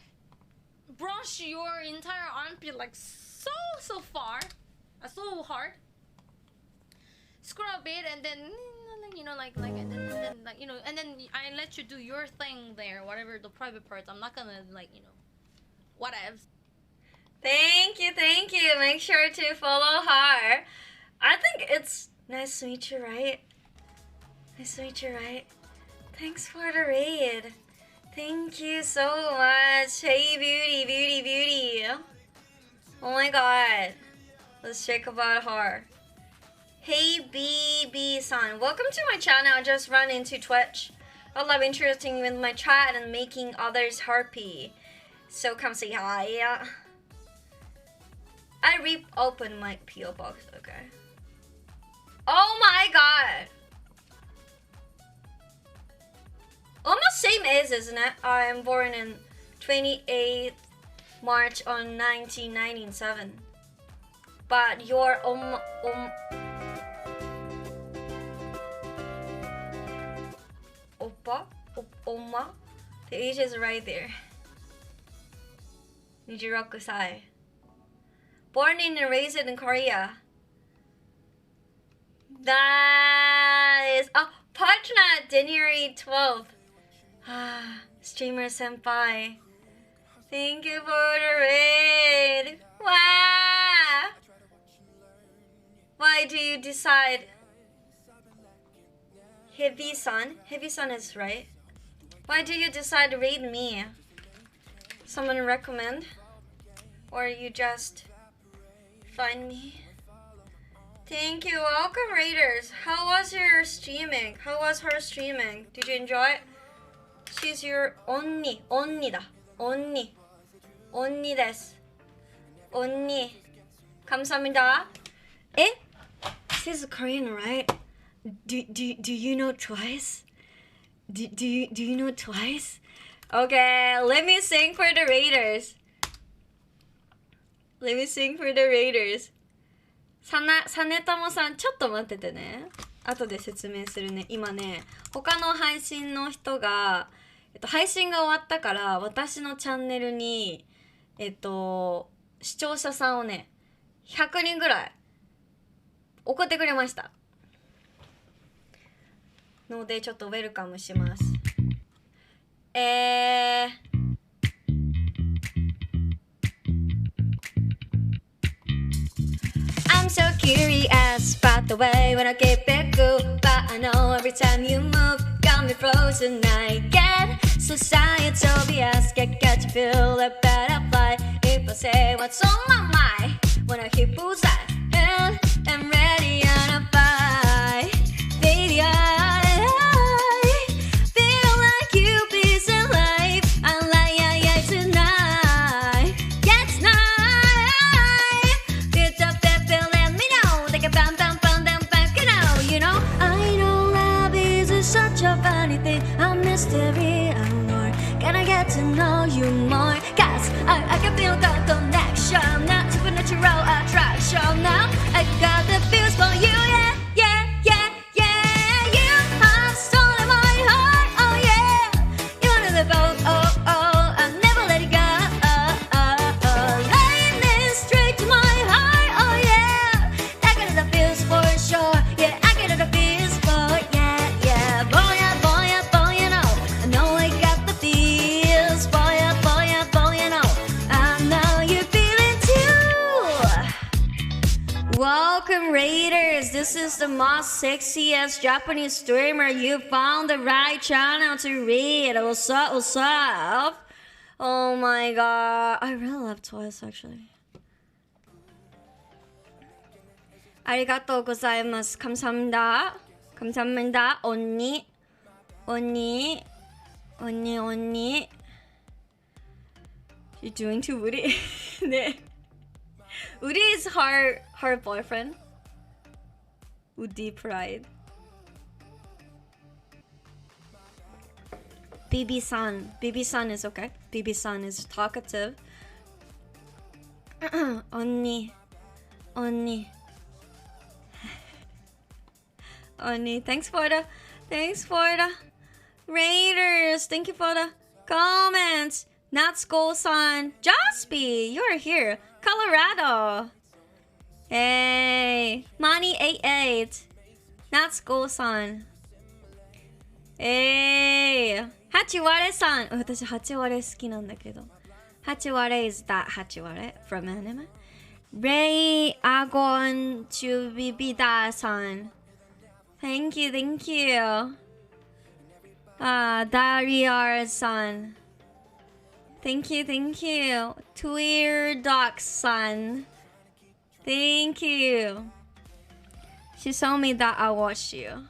Speaker 17: brush your entire armpit like so far, so hard. Scrub it, and then you know like and then like, you know, and then I let you do your thing there, whatever the private parts. I'm not gonna like, you know, whatever.
Speaker 3: Thank you, thank you. Make sure to follow her. I think it's nice to meet you, right? Nice to meet you, right? Thanks for the raid. Thank you so much. Hey, beauty, beauty, beauty. Oh my god. Let's check about her. Hey, BB-san. Welcome to my channel. I just ran into Twitch. I love interacting with my chat and making others happy. So come say hi. I reopened my PO box. Okay. Oh my god. Almost same age, isn't it? I'm born in 28th March on 1997. But you're Oma? The age is right there. 26歳. Born and raised in Korea. Nice. Oh, partner January 12th. Streamer senpai. Thank you for the raid. Wow. Why do you decide? Heavy Sun is right. Why do you decide to raid me? Someone recommend? Or you just find me? Thank you. Welcome, Raiders. How was your streaming? How was her streaming? Did you enjoy it? She's your onni. Onni da. Onni. Onni desu. Onni. 감사합니다. Eh? This is Korean, right? Do you know Twice? Do you know Twice? Okay, let me sing for the Raiders. Let me sing for the Raiders. サネタモさん、ちょっと待っててね。後で説明するね。今ね、他の配信の人が、配信が終わったから私のチャンネルに視聴者さんをね、100人ぐらい送ってくれましたので、ちょっとウェルカムします。I'm so curious about the way when I keep it cool, but I know every time you move, got me frozen. I get so shy, it's obvious. Get you feel a butterfly if I say what's on my mind. When I hit bullseye, and I'm ready on a fight, baby. I feel like you peace and life. I like tonight, yeah tonight. get to know you more. Cause I can feel the connection, not supernatural attraction. Now I got the feels for you, yeah, yeah, yeah, yeah. You have stolen my heart, oh yeah. You wanted the boat, oh, oh, I'll never let it go. Lightning straight to my heart, oh yeah. I got the feels for sure, yeah, I got the feels for, yeah, yeah. Boy, boy, boy, you know, I know I got the feels. Boy, boy, boy, you know, I know you feel it too. Welcome, Raiders. This is the most sexiest Japanese streamer. You found the right channel to read. What's up? What's up? Oh my god. I really love Twice, actually. 아리가또 고자이마스. 감사합니다. 감사합니다. 언니. 언니. 언니, 언니. You're doing too Woody. 네. Woody is her boyfriend. Woody Pride. BB-san. BB-san is okay. BB-san is talkative. 언니. 언니. 언니. Thanks for the Raiders. Thank you for the comments. Natsuko-san. Jaspi, you're here. Colorado. Hey. Money88. Natsuko-san. Hey. Hachiware-san. 私、Hachiware 好きなんだけど。Hachiware is that Hachiware from anime. Ray Agon Chubibida-san. Thank you, thank you. Dariar-san. Thank you, thank you. Tweerdoc-san. Thank you. She told me that I watched you.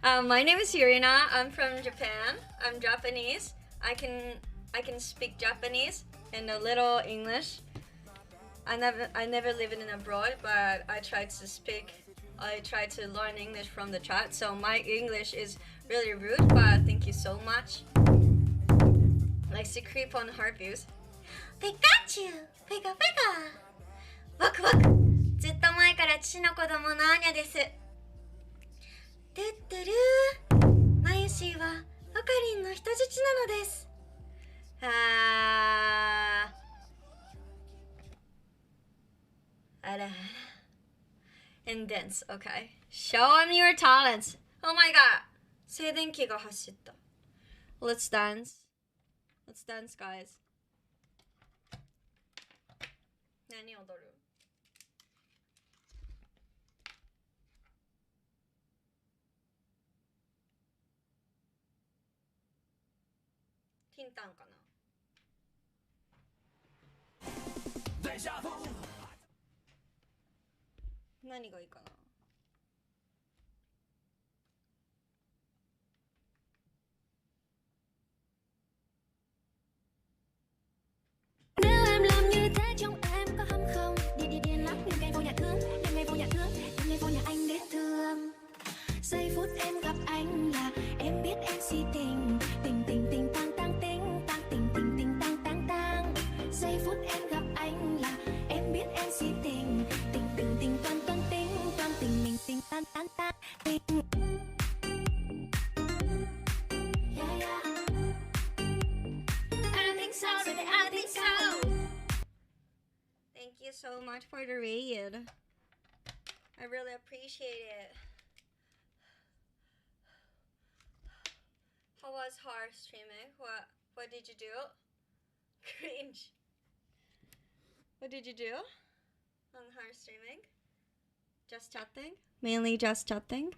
Speaker 3: My name is Yurina. I'm from Japan. I'm Japanese. I can speak Japanese and a little English. I never lived in abroad, but I tried to learn English from the chat. So my English is really rude, but thank you so much. Likes to creep on heart views. Pikachu! Pika pika! Wak wak! ずっと前から父の子供のアーニャです。トゥットゥルー。マユシーはオカリンの人質なのです。あら。And dance, okay. Show them your talents. Oh my god. 静電気が走った。Let's dance. Let's dance, guys. 何踊る？ティンタンかな？何がいいかな？Trong
Speaker 18: em có hâm không? Đi điên lắm nhưng ngày vô nhà thương, đêm ngày vô nhà thương, đêm ngày vô nhà anh để thương. Giây phút em gặp anh là em biết em si tình, tình tình tình tang tang tình, tang tình tình tình tang tang tang. Giây phút em gặp anh là em biết em si tình, tình tình tình toan toan tình, toan tình mình tình tan tan tan tình. Yeah yeah. I don't think so, baby, I don't think so.
Speaker 3: Thank you so much for the raid. I really appreciate it. How was her streaming? What did you do? Cringe. What did you do on her streaming? Just chatting? Mainly just chatting?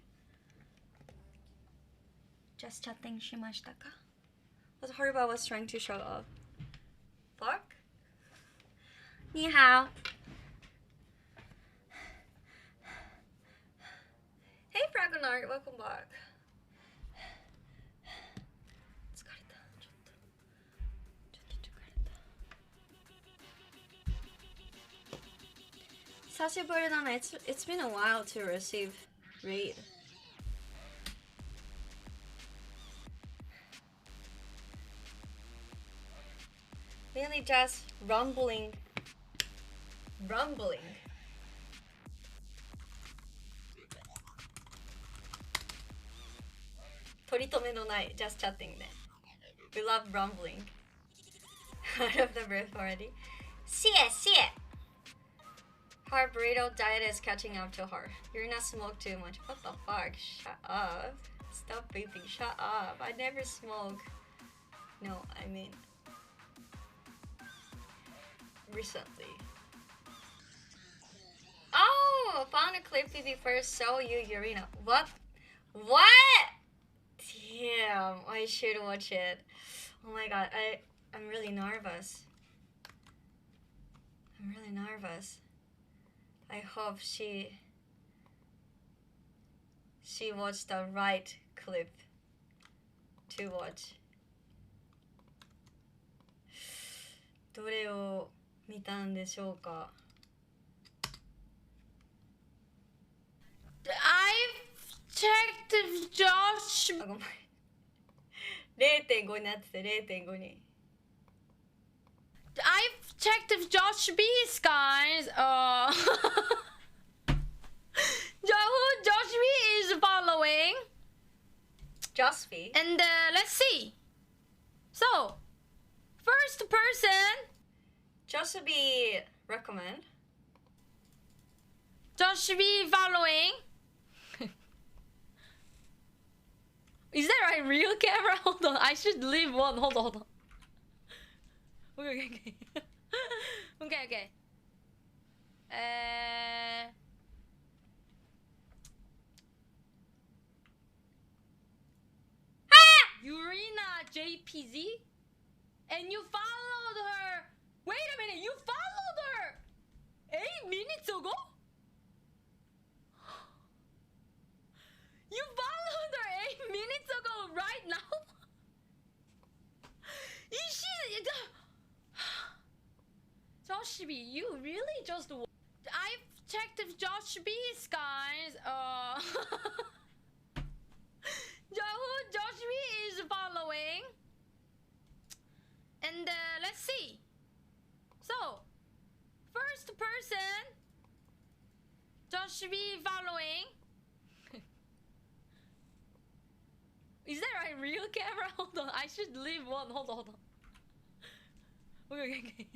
Speaker 3: Just chatting shimashita ka? What Haruba was trying to show off. Fuck? 你好 Hey Fragonard, welcome back. 疲れた。ちょっと疲れた。久しぶりだね。It's been a while to receive raid. Really just rumbling. Rumbling. Toritome no nai, just chatting ne. We love rumbling. Out of the breath already. See it! Her burrito diet is catching up to her. You're not smoke too much. What the fuck? Shut up. Stop vaping. Shut up. I never smoke. No, I mean recently. Oh, found a clip Phoebe first saw you, Urina. What? Damn, I should watch it. Oh my god, I'm really nervous. I hope she watched the right clip to watch. どれを見たんでしょうか?
Speaker 17: I've checked if Josh...
Speaker 3: あ、ごめん。0.5 になってて、0.5に。
Speaker 17: I've checked if Josh B's guys, who Josh B is following.
Speaker 3: Josh B.
Speaker 17: And let's see. So, first person.
Speaker 3: Josh B recommend.
Speaker 17: Josh B following. Is that a real camera? Hold on, I should leave one. Hold on. Okay. Okay. Urina JPZ? And you followed her. Wait a minute, you followed her 8 minutes ago? You followed her 8 minutes ago right now? Is she... Josh B, you really just... I've checked if Josh B's guys, who Josh B is following. And let's see. So, first person, Josh B following. Is that a real camera? Hold on, I should leave one. Hold on. Okay.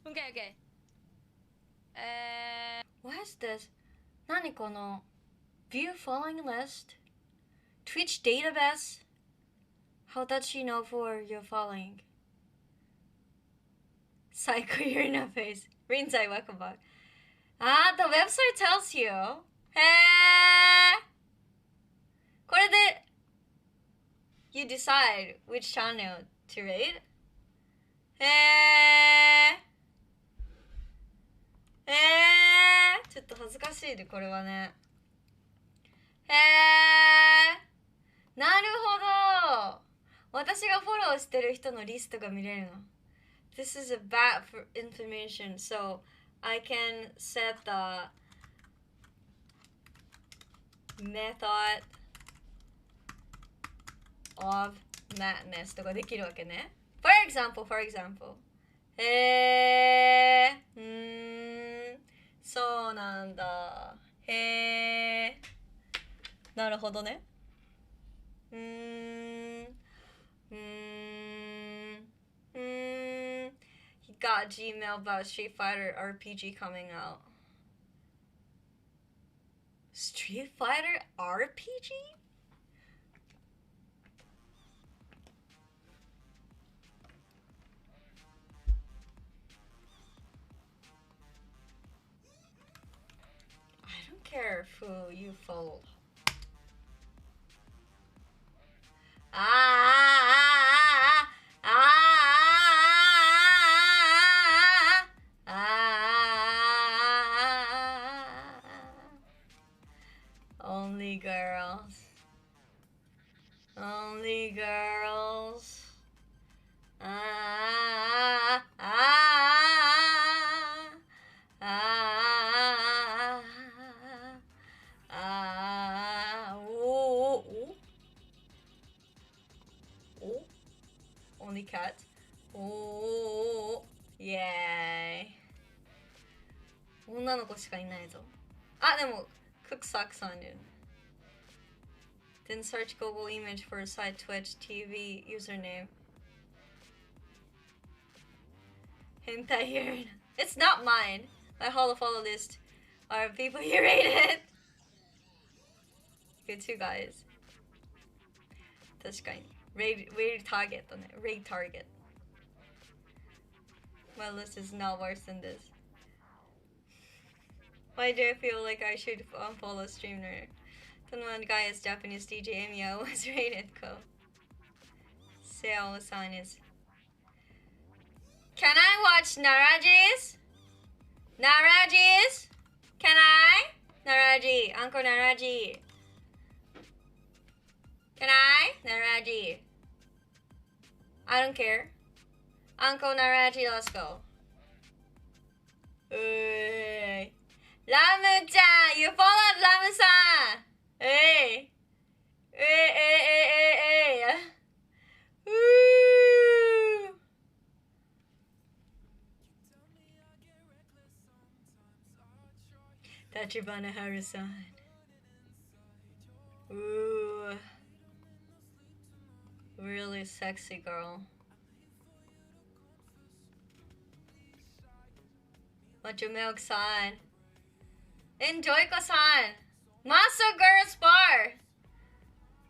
Speaker 17: Okay.
Speaker 3: What is this? 何この View following list? Twitch database? How does she know for your following? Psycho, you're in a face. Rinsai, welcome back. Ah, the website tells you. へー。これで you decide which channel to rate. へー。ちょっと恥ずかしいでこれはね。へー。なるほど。私がフォローしてる人のリストが見れるの。This is a bad for information, so I can set the method of madness とかできるわけね。For example. そうなんだ。なるほどね。He got Gmail about Street Fighter RPG coming out. Street Fighter RPG? I don't care who you follow. Only girls. Only girls. Only cats. おー、イエーイ。女の子しかいないぞ。あ、でも、ククサクさんいる。Then search global image for site Twitch TV username. Hentai here. It's not mine. My follow list are people you rated. You two guys. 確かに。Raid target だね。Raid target. My list is not worse than this. Why do I feel like I should unfollow streamer? The one guy is Japanese DJ Emiya was rated go. Seo-san is. Can I watch Narajis? Narajis? Can I? Naraji, Uncle Naraji. Can I? Naraji. I don't care. Uncle Naraji, let's go. Lamu-chan, you followed Lamu-san. Hey. Hey. Woo. Tachibana Haru-san. Ooh. Really sexy girl. Milk-san. Enjoy-ko-san. Maso Girls Bar.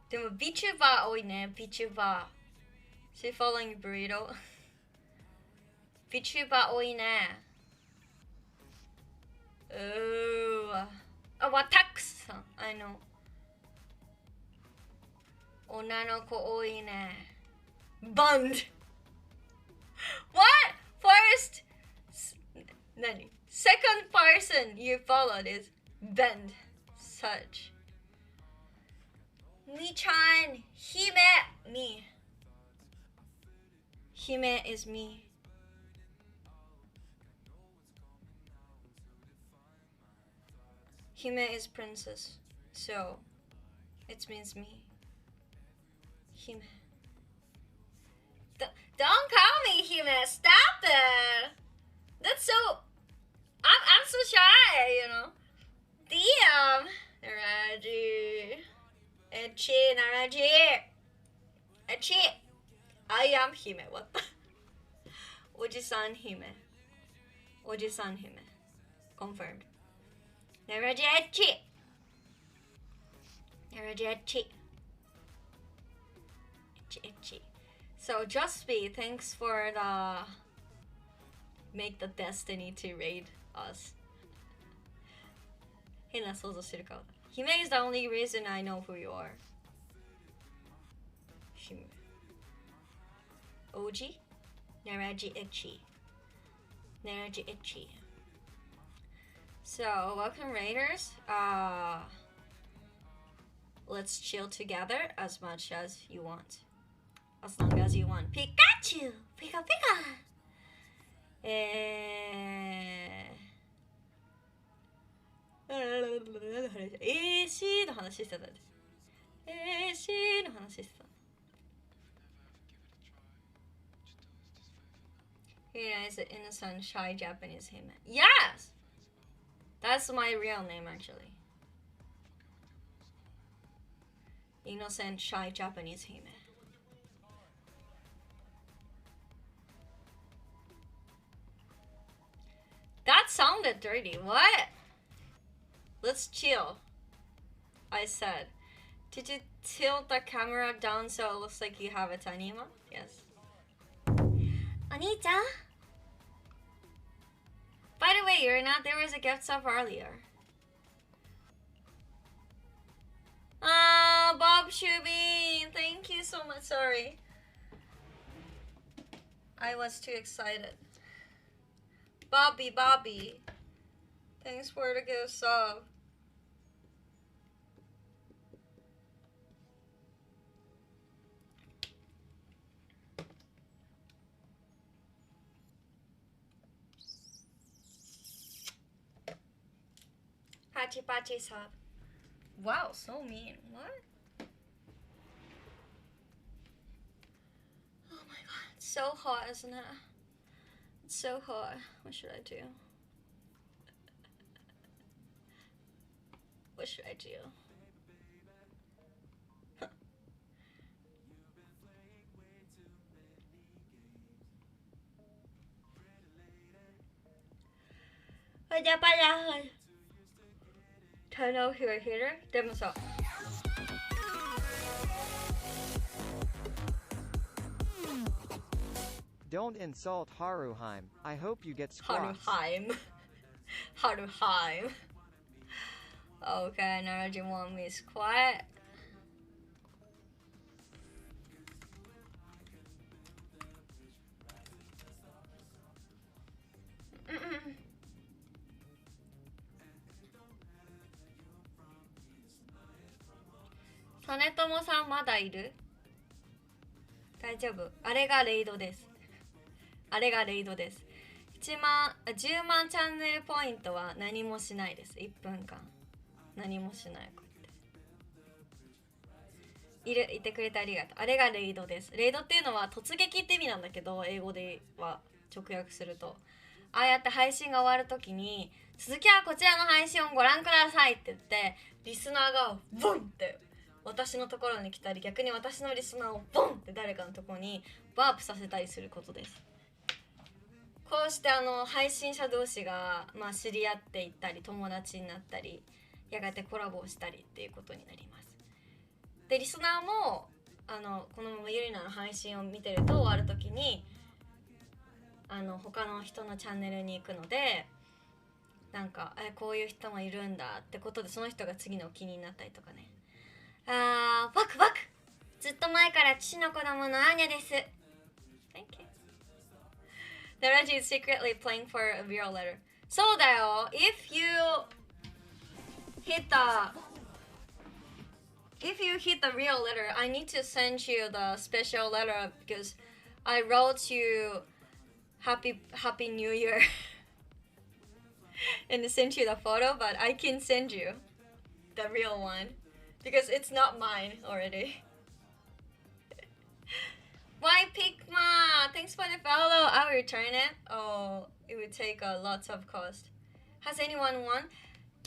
Speaker 3: でも VTuber 多いね VTuber. She following burrito. VTuber 多いね Oh. Wataku-san. I know. 女の子多いね Bund. What? First. Nani? Second person you followed is Bend. Such. Mi-chan. Hime. Me. Hime is me. Hime is princess. So, it means me. Hime. Don't call me Hime. Stop it. That's so... I'm so shy, you know. Damn. Naraji. Echi, Naraji. Echi. I am Hime. What the? Oji-san Hime. Oji-san Hime. Confirmed. Naraji Echi. Naraji Echi. Echi. So, Just Be, thanks for the... Make the destiny to raid us. 変な想像してる顔だ。Hime is the only reason I know who you are. Hime. Oji? Naraji Ichi. Naraji Ichi. So, welcome raiders. Let's chill together as much as you want. As long as you want. Pikachu! Pika Pika! AC の話してた。AC の話してた。Hina is an innocent, shy Japanese Hime. Yes! That's my real name actually. Innocent, shy Japanese Hime. That sounded dirty. What? Let's chill. I said. Did you tilt the camera down so it looks like you have a tiny one? Yes. Oni-chan? By the way, you're not. There was a gift shop earlier. Ah, Bob Shubin. Thank you so much. Sorry. I was too excited. Bobby. Thanks for the gift sub. Pachi sub. Wow, so mean. What? Oh my god. so hot, isn't it? It's so hot. What should I do? What should I do? Turn off your heater. でもさ。
Speaker 6: Don't insult Haruheim. I hope you get squats.
Speaker 3: Haruheim. Haruheim. Okay, now you want me squat. Sanetoさんまだいる？大丈夫。あれがレイドです。あれがレイドです。10万チャンネルポイントは何もしないです。1分間。何もしない。こうやっていてくれてありがとう。あれがレイドです。レイドっていうのは突撃って意味なんだけど、英語では直訳すると。ああやって配信が終わるときに、続きはこちらの配信をご覧くださいって言って、リスナーがボンって私のところに来たり、逆に私のリスナーをボンって誰かのところにワープさせたりすることです。こうして配信者同士が、知り合っていったり、友達になったり、やがてコラボをしたりっていうことになります。でリスナーもこのままゆりなの配信を見てると終わるときに他の人のチャンネルに行くので、なんかこういう人もいるんだってことで、その人が次の気になったりとかね。ワクワク、ずっと前から父の子供のアーニャです。 Thank you. The Reggie is secretly playing for a real letter. そうだよ。If you hit the real letter, I need to send you the special letter because I wrote you Happy New Year and sent you the photo, but I can send you the real one because it's not mine already. Why Pikma? Thanks for the follow. I'll return it. Oh, it would take lots of cost. Has anyone won?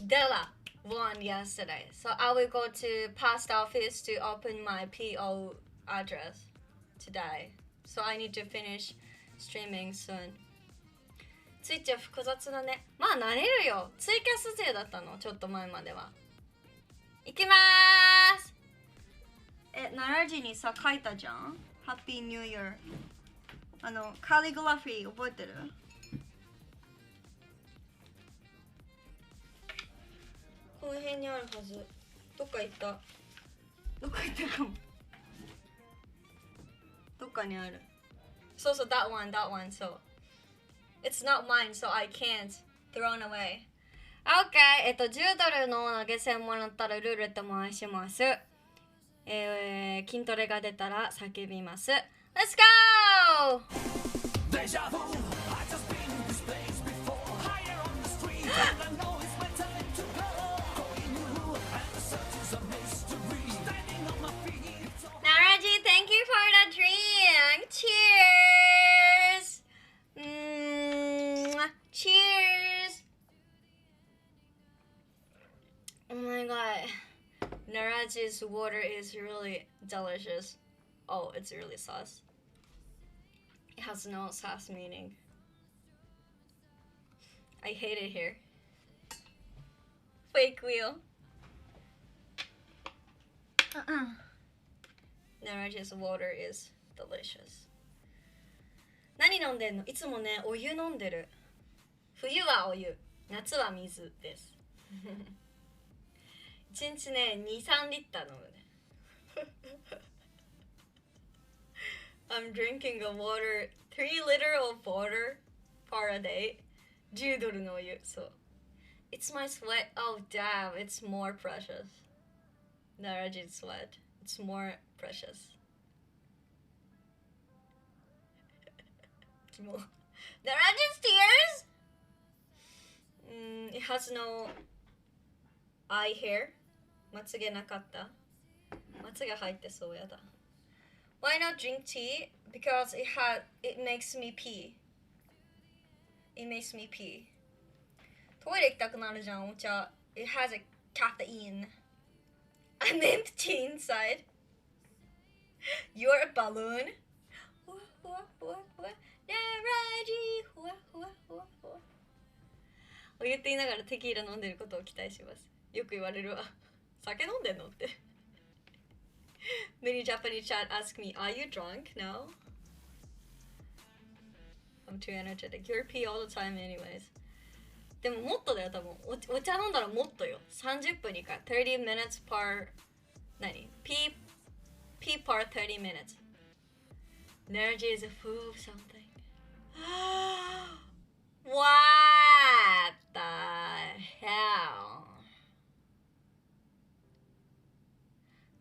Speaker 3: Della won yesterday, so I will go to post office to open my PO address today. So I need to finish streaming soon. ツイッチは複雑だね。まあ慣れるよ。ツイキャス勢だったの、ちょっと前までは。いきまーす。奈良寺にさ書いたじゃん。ハッピーニューイヤー。カリグラフィー覚えてる？この辺にあるはず。どっか行った。どっか行ったかも。どっかにある。そうそう、that one, so it's not mine, so I can't throw it away. OK、10ドルの投げ銭もらったらルーレット回します。筋トレが出たら叫びます。Let's go! Naraji, thank you for the drink. Cheers! Cheers! Oh my god. Naraji's water is really delicious. Oh, it's really sauce. It has no sauce meaning. I hate it here. Fake wheel. Naraji's water is delicious. 何飲んでんの？いつもね、お湯飲んでる。冬はお湯、夏は水です。1日ね、2、3リッター飲むね。I'm drinking a water, 3 liters of water per a day. 10ドルのお湯、そう。It's my sweat. Oh, damn, it's more precious. Naraji's sweat. It's more precious. Naraji's tears? It has no eye hair. まつげなかった。まつげ入ってそうやだ。Why not drink tea? Because it makes me pee. It makes me pee. トイレ行きたくなるじゃん、お茶。It has a caffeine. I'm empty inside. You're a balloon. What? 言っていながらテキーラ飲んでることを期待します。よく言われるわ。酒飲んでんのって。Many Japanese chat ask me, are you drunk? No. I'm too energetic. You're pee all the time anyways. でももっとだよ多分。お茶飲んだらもっとよ。30分に1回。30 minutes per 何 P per 30 minutes. Energy is a fool of something. What the hell?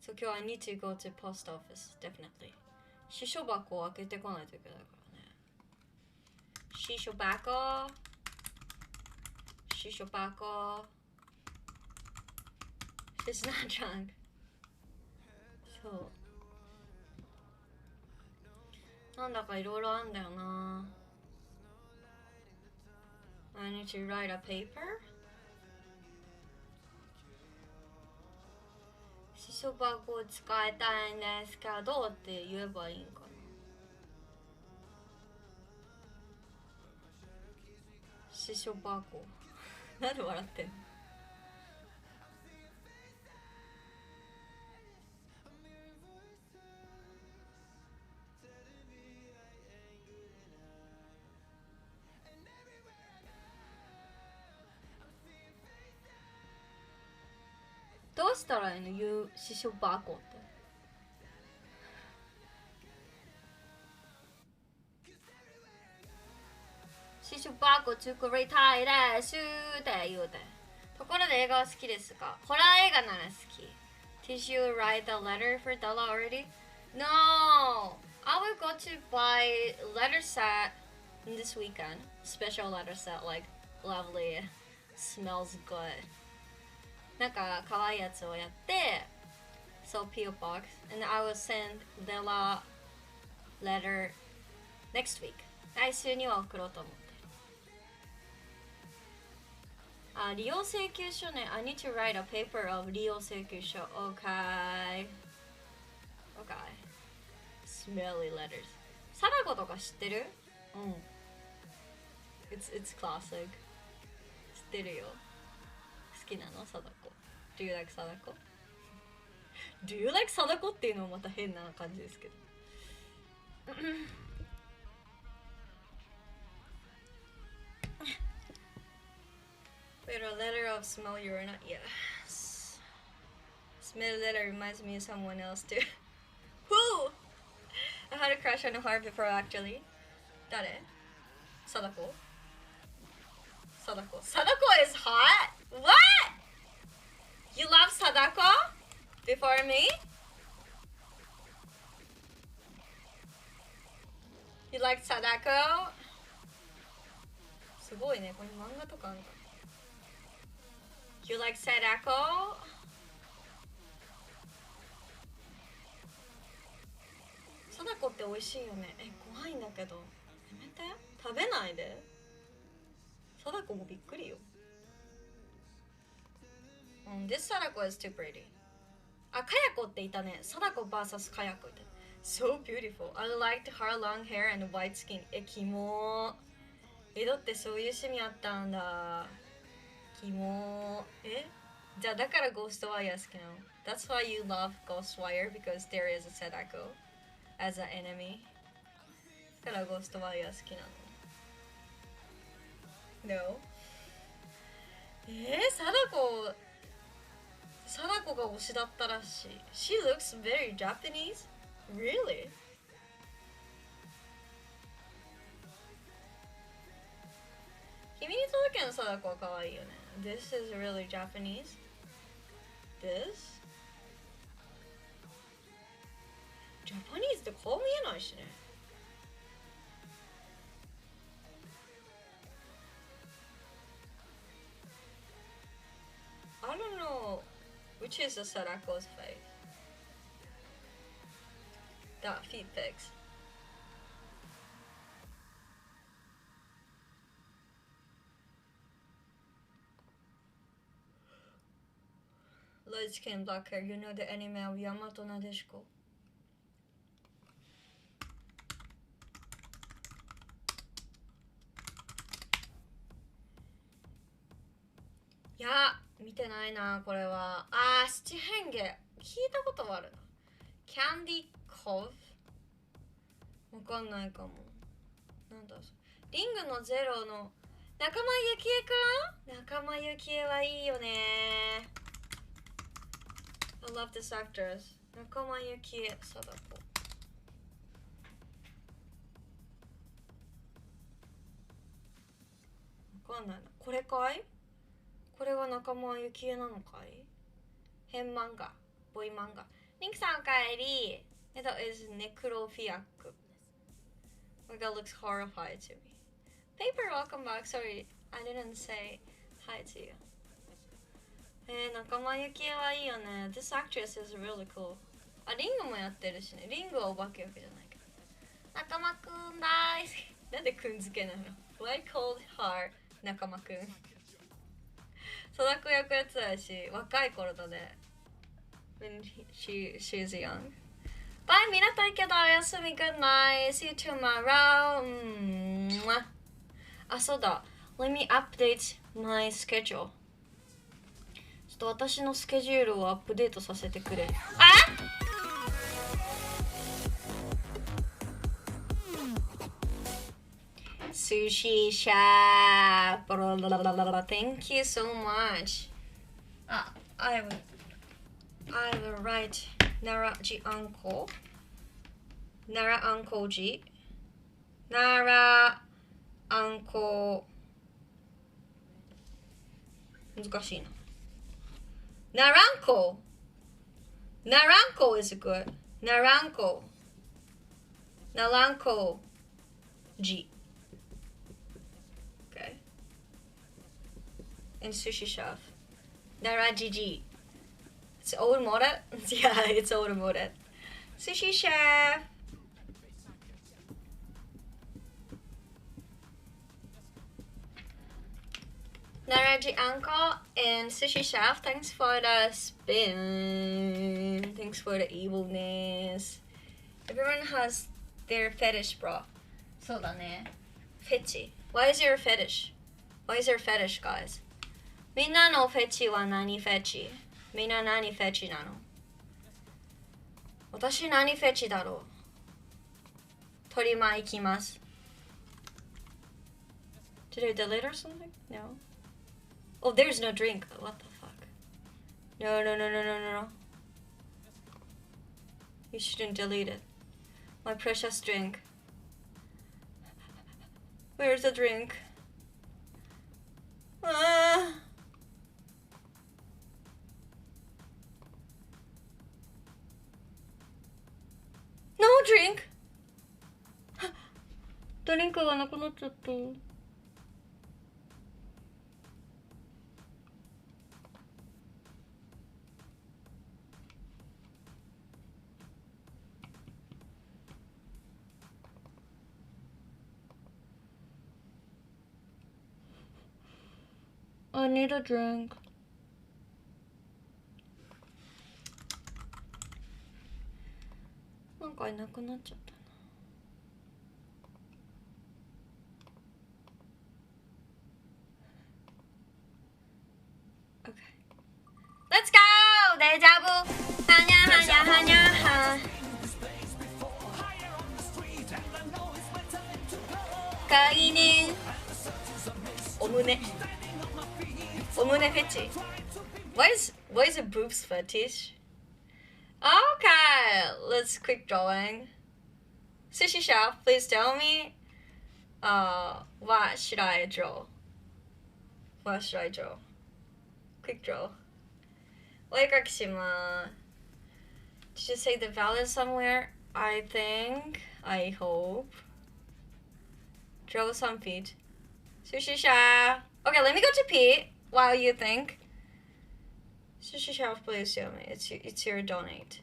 Speaker 3: So 今日 I need to go to post office, definitely. 支所箱を開けてこないといけないからね。支所箱。She's not drunk. そう。なんだかいろいろあんだよな。I need to write a paper. 支所箱を使いたいんですけどって言えばいいんかな。支所箱。なんで笑ってんの？どうしたらいいの？言う支所箱って。支所箱作りたいですって言うて。ところで映画は好きですか？ホラー映画なら好き。Did you write the letter for Della already? No! I will go to buy letter set this weekend. Special letter set, like lovely, smells good. なんか可愛いやつをやって、So P.O. box, and I will send Della letter next week. 来週には送ろうと思って。あ、利用請求書ね。I need to write a paper of 利用請求書。Okay. Smelly letters. 貞子とか知ってる？うん。It's classic. 知ってるよ。好きなの貞子。Do you like 貞子？ Do you like 貞子っていうのもまた変な感じですけど。Wait, a letter of smell you or not? Yes. Smell letter reminds me of someone else too. Who? I had a crush on her before actually. 誰？Sadako? Sadako is hot? What? You love Sadako? Before me? You like Sadako? すごいね、これ漫画とかあるのか。You like Sadako? 貞子って美味しいよね。怖いんだけど。やめて。食べないで。貞子もびっくりよ。This Sadako is too pretty. あ、かやこっていたね。貞子 vs かやこいた。So beautiful. I liked her long hair and white skin. キモー。だってそういう趣味あったんだ。キモー。じゃあだからゴーストワイヤー好きなの。That's why you love Ghostwire because there is a Sadako as an enemy. だからゴーストワイヤー好きなの。No? 貞子が推しだったらしい。She looks very Japanese? Really? 君に届けの貞子は可愛いよね。This is really Japanese. This? Japanese って顔見えないしね。I don't know which is the Sadako's face. That feet pics. Light skin, black hair. You know the anime of Yamato Nadeshiko. Yeah, 見てないなこれは。あー、七変化聞いたことはあるな。キャンディコブわかんないかも。なんだリングのゼロの仲間由紀恵か。仲間由紀恵はいいよね。I love this actress. 仲間由紀恵貞子。わかんないな。これかい？これは仲間由紀恵なのかい？変漫画、ボイ漫画。リンクさんおかえり。That is necrophiac. My god looks horrified to me. Paper, welcome back. Sorry, I didn't say hi to you. 仲間由紀恵はいいよね。This actress is really cool. あ、リングもやってるしね。リングはお化け役じゃないけど。仲間くん大好き。なんでくん付けなの？ Why called her 仲間くん？貞子役やってたし、若い頃だね。When she's young. Bye, みなといけど、おやすみ、good night. See you tomorrow. あ、そうだ。Let me update my schedule. ちょっと私のスケジュールをアップデートさせてくれ。あSushi chef. Thank you so much. I will write Naraji uncle. Nara uncle G. Nara uncle. 難しいな。Naranko. Naranko is good. Naranko. Naranko G. Okay. And sushi chef. Naraji G. It's automotive? Yeah, it's automotive. Sushi chef. Naraji uncle and sushi chef, thanks for the spin. Thanks for the evilness. Everyone has their fetish, bro. そうだね。Fetchy. Why is your fetish? Why is your fetish, guys? みんなのフェチは何フェチ？みんな何フェチなの？私何フェチだろう？鳥間行きます。Did I delete or something? No. Oh, there's no drink. What the fuck? No. You shouldn't delete it. My precious drink. Where's the drink? No drink! ドリンクがなくなっちゃった。I need a drink. Like Iなくなっちゃったな。Okay. Let's go! デジャブ。はにゃはにゃはにゃは。概念。お胸。お胸フェチ。Why is it boobs fetish? Okay, let's quick drawing. Sushi chef, please tell me. What should I draw? What should I draw? Quick draw. お絵描きします。Did you say the value somewhere? I think. I hope. Draw some feet. Sushi chef. Okay, let me go to Pete while you think. Sushi chef, please tell me. It's your donate.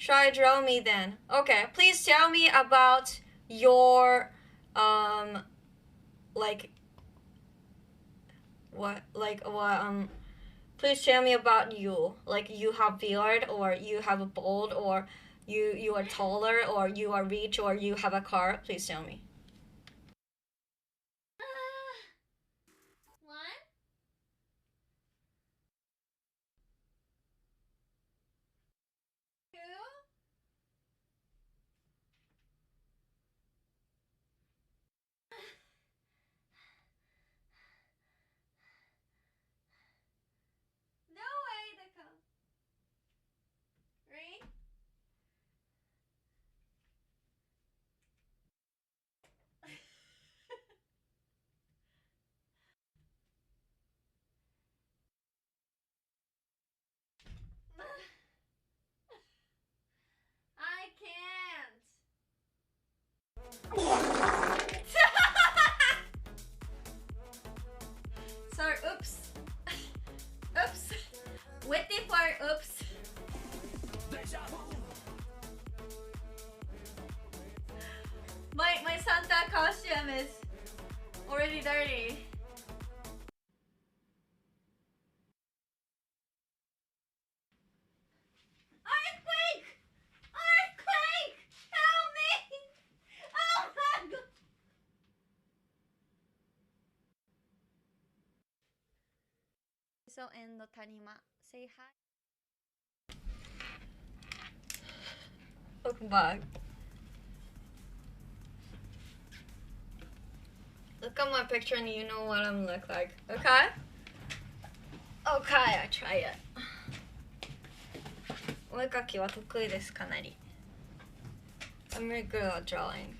Speaker 3: Try draw me then. Okay, please tell me about your please tell me about you. Like you have beard, or you have a bald, or you are taller, or you are rich, or you have a car. Please tell me. Sorry, oops. Oops. Witty for oops. My Santa costume is already dirty. Earthquake! Earthquake! Help me! Oh my god! So in the Tanima, say hi. Welcome back. Look at my picture and you know what I'm look like. Okay? Okay, I try it. お絵描きは得意です、かなり。I'm really good at drawing.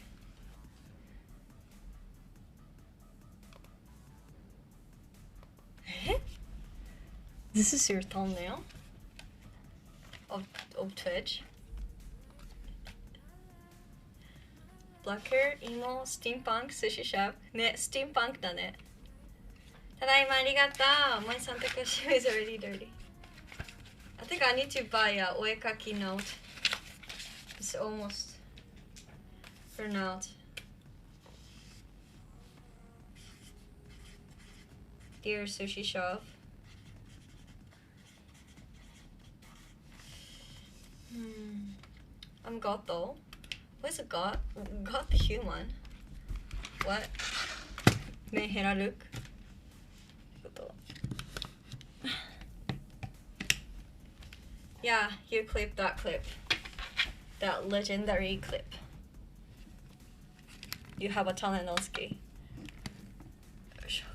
Speaker 3: This is your thumbnail of Twitch. Black hair, emo, steampunk, sushi chef. ね、steampunk だね。ただいまありがとう。My Santa costume is already dirty. I think I need to buy a oekaki note. It's almost run out. Dear sushi chef. I'm Goto. What is a god? God the human? What? Menhera look? Yeah, you clip that clip. That legendary clip. You have a Tanenosuke. よいしょ。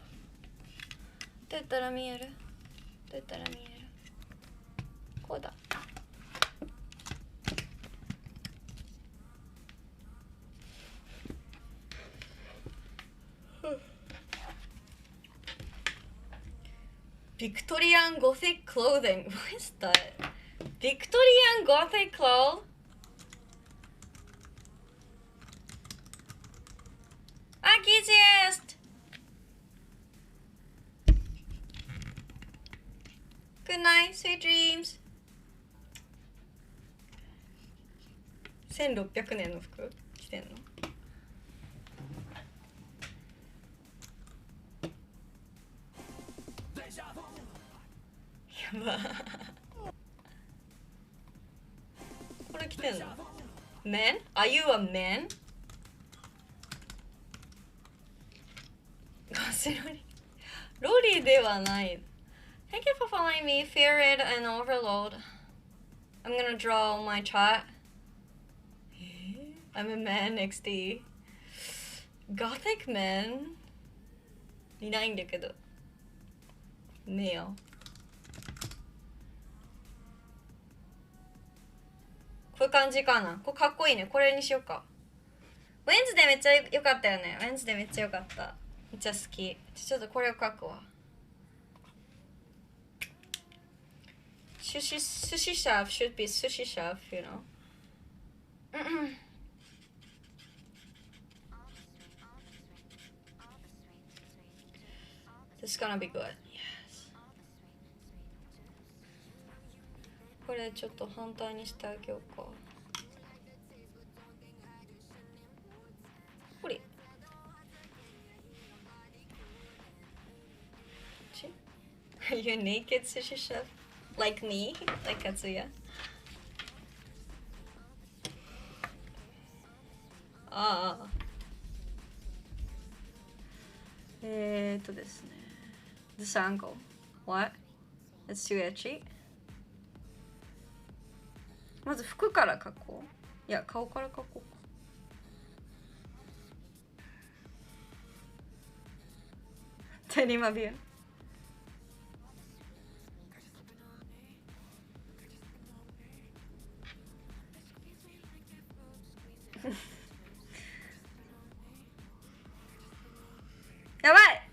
Speaker 3: どうやったら見える？どうやったら見える？こうだ。Victorian Gothic clothing. What is that? Victorian Gothic clothes? Akizist! Good night, sweet dreams. 1600年の服着てんの？やば。これ着てんの？ Man? Are you a man? ガスロリ。ロリではない。Thank you for following me, Fear It and Overload. I'm gonna draw my chat. I'm a man, XD. Gothic man? いないんだけど。ねえよ。こういう感じかな。これかっこいいね。これにしようか。ウェンズデーめっちゃ良かったよね。ウェンズデーめっちゃ良かった。めっちゃ好き。ちょっとこれを書くわ。Sushi chef should be sushi chef, you know. This is gonna be good. Yes. これちょっと反対にしてあげようか。これYou naked sushi chef? Like me? Like Katsuya? ああ。ですね。This angle. What? It's too itchy? まず服から描こう。いや、顔から描こうか。テリマビュー。やばい、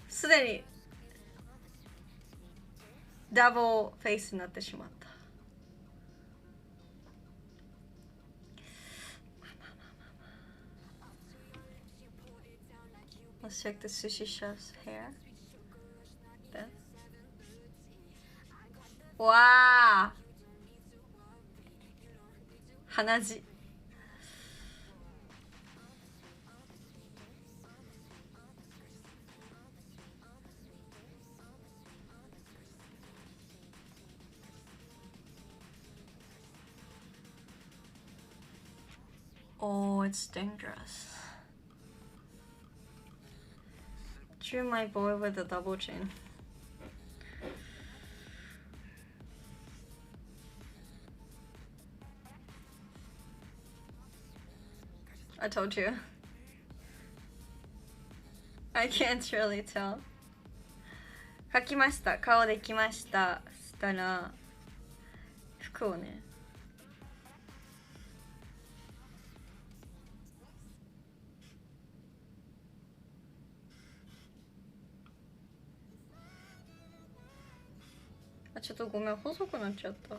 Speaker 3: すでにダブルフェイスになってしまった。Let's check the sushi chef's hair. Then. わあ、鼻血。Oh, it's dangerous. Drew my boy with a double chin. I told you. I can't really tell. 描きました。顔できました。したら服をね。ちょっとごめん、細くなっちゃった。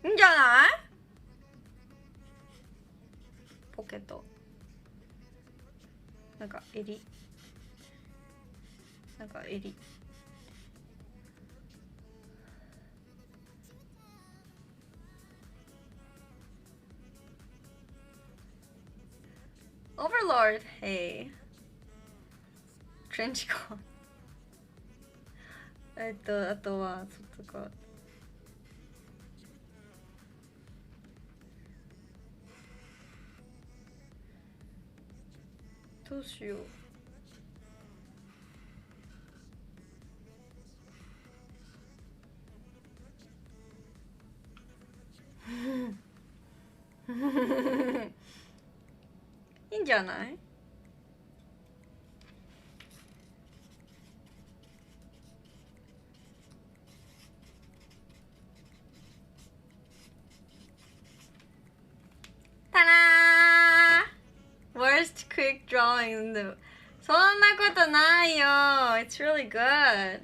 Speaker 3: いいんじゃない？ポケット。なんか襟。なんか襟。Overlord, hey. Trench coat. あとはそっか。どうしよう。いいんじゃない？たらー Worst quick drawing in the そんなことないよ It's really good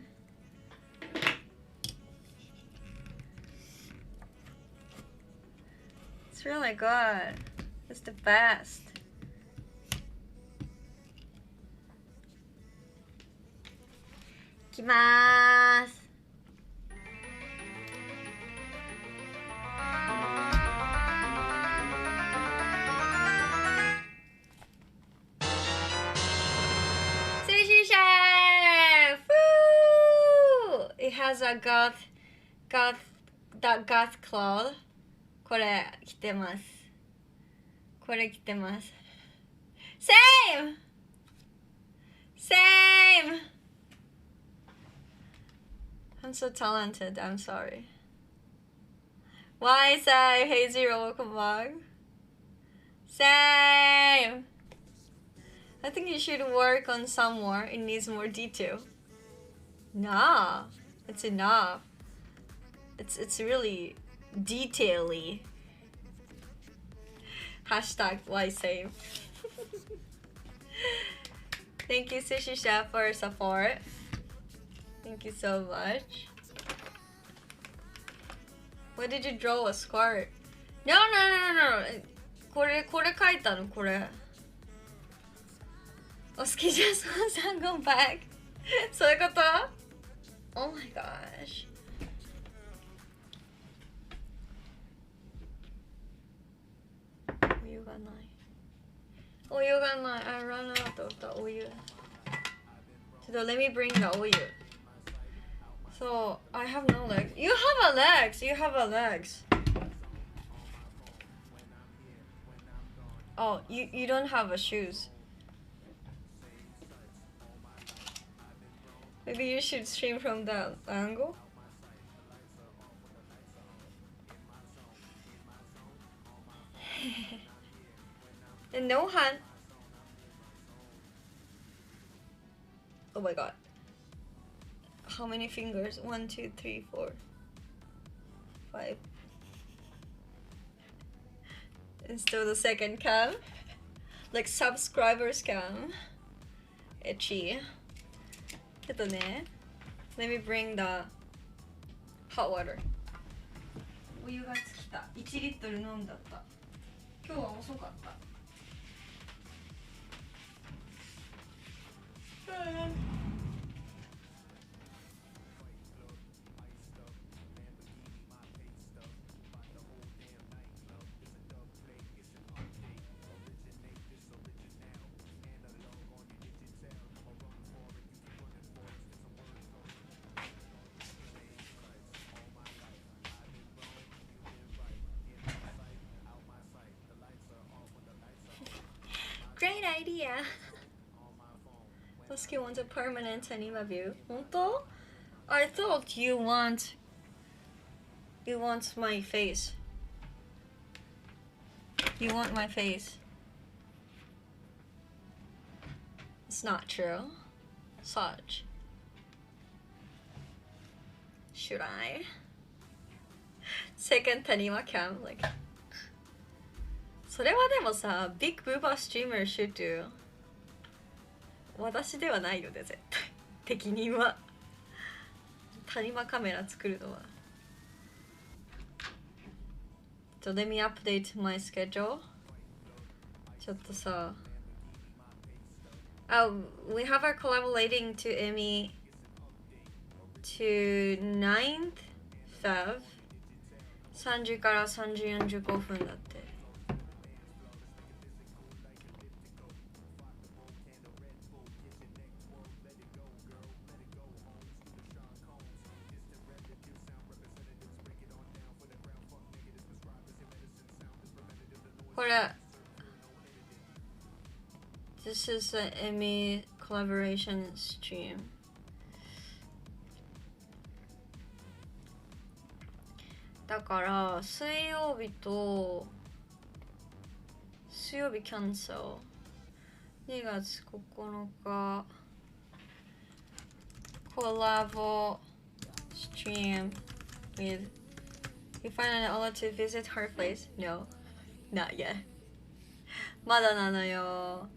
Speaker 3: It's really good It's the bestいきまーすIt has a goth cloth これ着てますこれ着てます Same I'm so talented I'm sorry Why say hey zero welcome back Same I think you should work on some more it needs more detail Nah It's enough. It's really detail-y. Hashtag why save. Thank you, Sushi Chef, for your support. Thank you so much. Why did you draw a squirt? No. これ書いたのこれ。お好きじゃそうさん go back. そういうこと Oh my gosh. お湯がない。お湯がない。I run out of the お湯。ちょっと let me bring the お湯。So I have no legs. You have a legs. You have a legs. Oh, you don't have a shoes. Maybe you should stream from that angle. And no hand. Oh my god. How many fingers? 1, 2, 3, 4, 5. And still the second cam. Like subscribers cam. Itchy. ちょっとね。Let me bring the hot water. お湯が尽きた。1リットル飲んだった。今日は遅かった。Great idea. Oski wants a permanent anima view. 本当? I thought you want my face. You want my face. It's not true. Such. Should I? Second Tanima cam, like. それはでもさ、ビッグブーバーストリーマー should do。私ではないよね、絶対。適任は。谷間カメラ作るのは。So let me update my schedule。ちょっとさ。We have our collaborating to Emmy to 9th Feb。3時から3時45分だって。これ This is an Emmy collaboration stream. だから水曜日キャンセル。2月9日コラボ stream with You find an outlet to visit her place? No. Not yet. まだなのよ。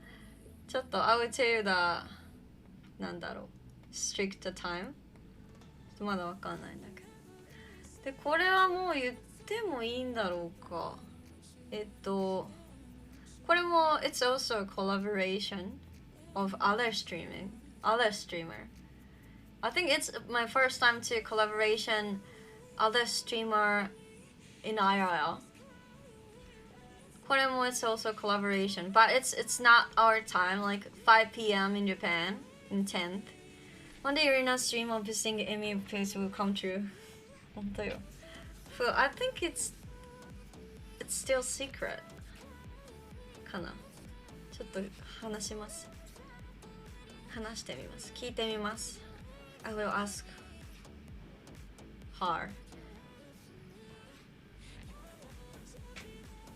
Speaker 3: ちょっと I would tell you the なんだろう strict time まだわかんないんだけど。でこれはもう言ってもいいんだろうか。これも it's also a collaboration of other streamer. I think it's my first time to collaboration other streamer in IRL. これも it's also collaboration, but it's not our time, like 5 p.m. in Japan, in 10th. One day Irina's stream of visiting Emmy place will come true. 本当よ。So I think it's still secret. かな。ちょっと話します。話してみます。聞いてみます。I will ask her.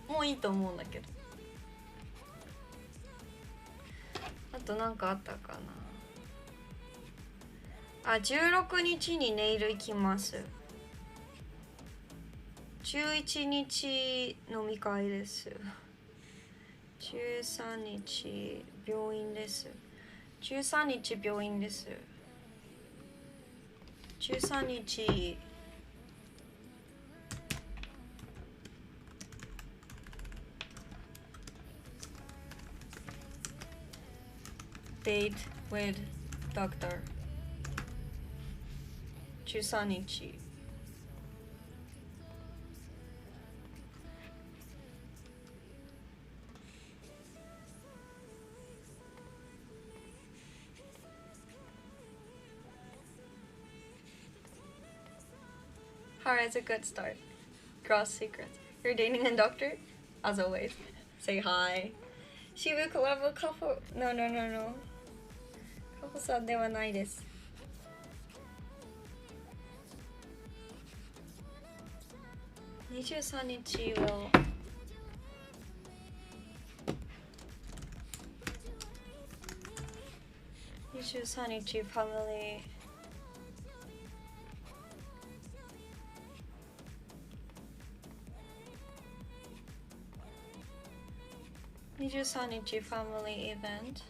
Speaker 3: もういいと思うんだけど。あとなんかあったかな。16日にネイル行きます。11日飲み会です。13日病院です。13日病院です。13日date with doctor 13日Alright, it's a good start. Gross secrets. You're dating a doctor? As always. Say hi. Shibu Club couple. No. Couple さんではないです。23日を23日ファミリー23日 family event,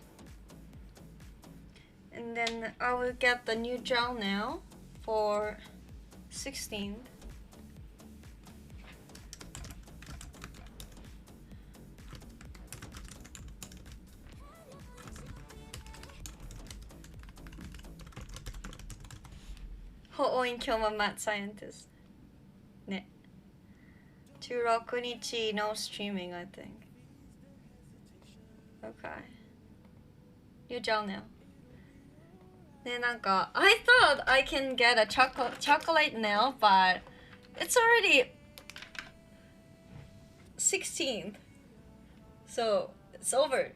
Speaker 3: and then I will get the new gel now for 16th. Ho'oin Kyoma Math Scientist. Ne. 16日 no streaming, I think. Okay. New gel now. Then I thought I can get a chocolate nail, but it's already 16th. So it's over.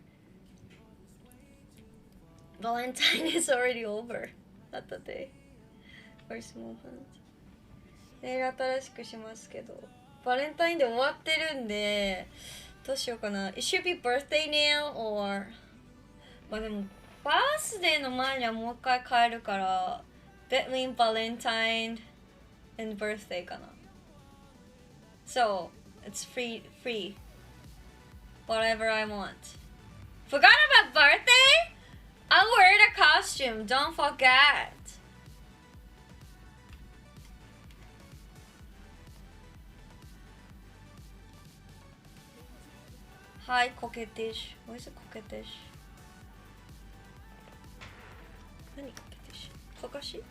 Speaker 3: Valentine is already over. Not the day. Or small hands. ネイル新しくしますけど、バレンタインで終わってるんで。どうしようかな。It should be birthday nail or まあでもバースデーの前にはもう一回変えるから between Valentine and birthday かな。So it's free whatever I want. Forgot about birthday? I'll wear the costume, don't forget. Hi, coquettish. What is a coquettish? 何 coquettish? かかし？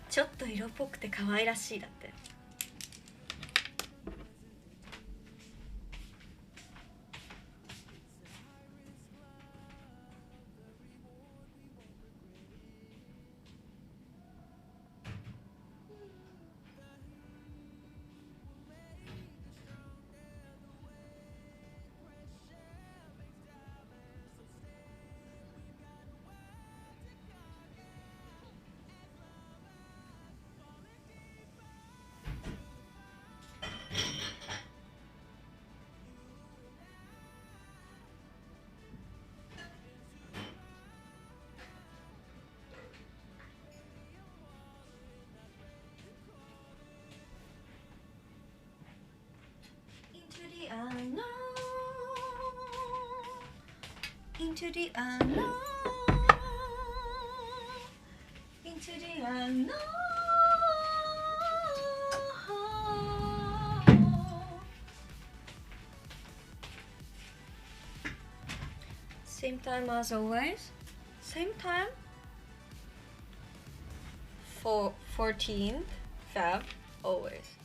Speaker 3: ちょっと色っぽくて可愛らしいだって。Into the unknown, into the unknown. Same time as always. Same time. For 14th Feb always.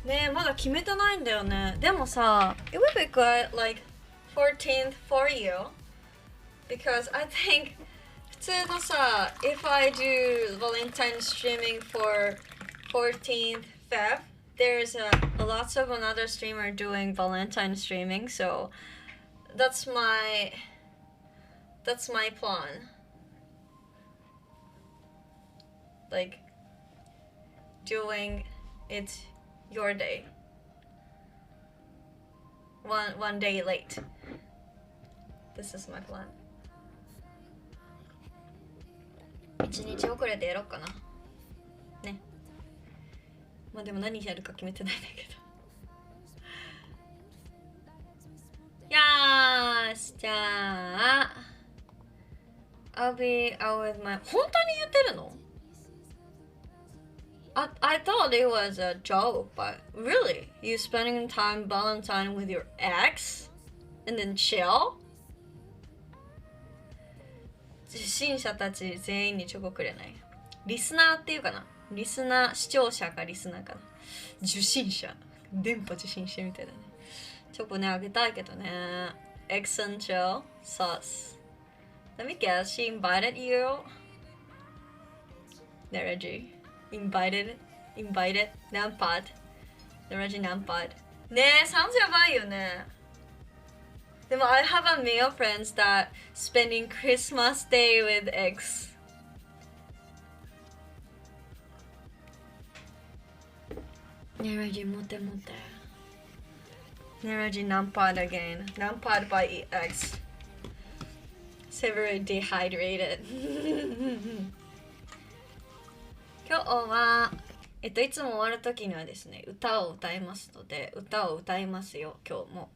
Speaker 3: ねえ、まだ決めてないんだよね。でもさ、it would be good like 14th for you because I think 普通のさ、if I do Valentine streaming for 14th Feb, there's lots of another streamer doing Valentine streaming, so that's my plan. Like doing it your day. One day late. This is my plan. 1日遅れてやろうかな。まあでも何やるか決めてないんだけど。よーし、じゃあ I'll be out with my 本当に言ってるの？ I thought it was a joke, but really? You spending time Valentine with your ex? And then chill? 受信者たち全員にチョコくれない。リスナーっていうかな、リスナー、視聴者かリスナーかな、受信者、電波受信してみたいだね。チョコね、あげたいけどね。Ex and chill, sus. Let me guess, she invited you? ね、レジ。invited,何パッド。ね、レジ何パッド。ねえ、sounds やばいよね。でも I have a male friends that spending Christmas day with ex. ねえ、レジ持って持って。Neraji Nampad again. Nampad by EX. Severely dehydrated. 今日は、いつも終わるときにはですね、歌を歌いますので、歌を歌いますよ、今日も。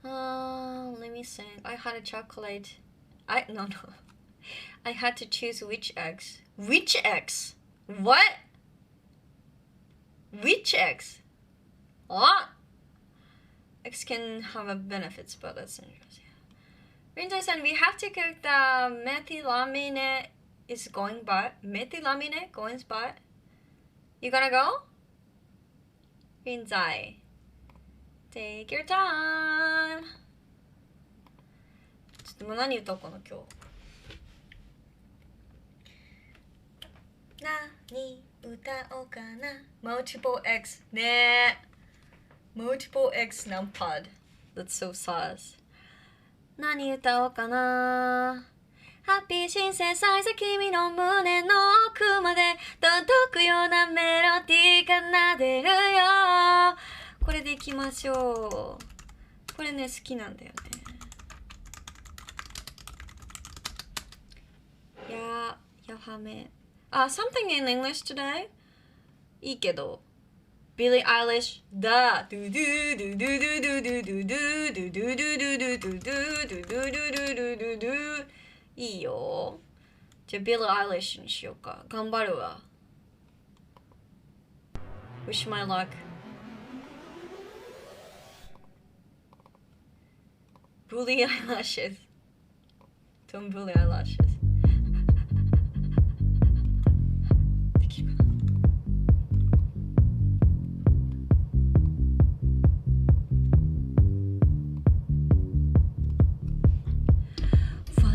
Speaker 3: Let me sing. I had a chocolate. No. I had to choose which X. Which X? What? Which X? What? X can have a benefits, but that's interesting. Rinzai-san, we have to cook the methylamine is going by. Methylamine going by. You gonna go? Rinzai. Take your time. ちょっともう何歌おうかな今日。何歌おうかな。Multiple X ねえ。Multiple X 何パッド。That's so sus. 何歌おうかな。ハッピーシンセサイザー君の胸の奥まで届くようなメロディーが奏でるよ。これでいきましょう。これね好きなんだよね。やはめ。Something in English today? いいけど。Billie Eilish, da do do do do do do do do do do do do do do do do do do do いいよ。じゃあ Billie Eilish にしようか。頑張るわ。Wish my luck. Bully eyelashes. Don't bully eyelashes.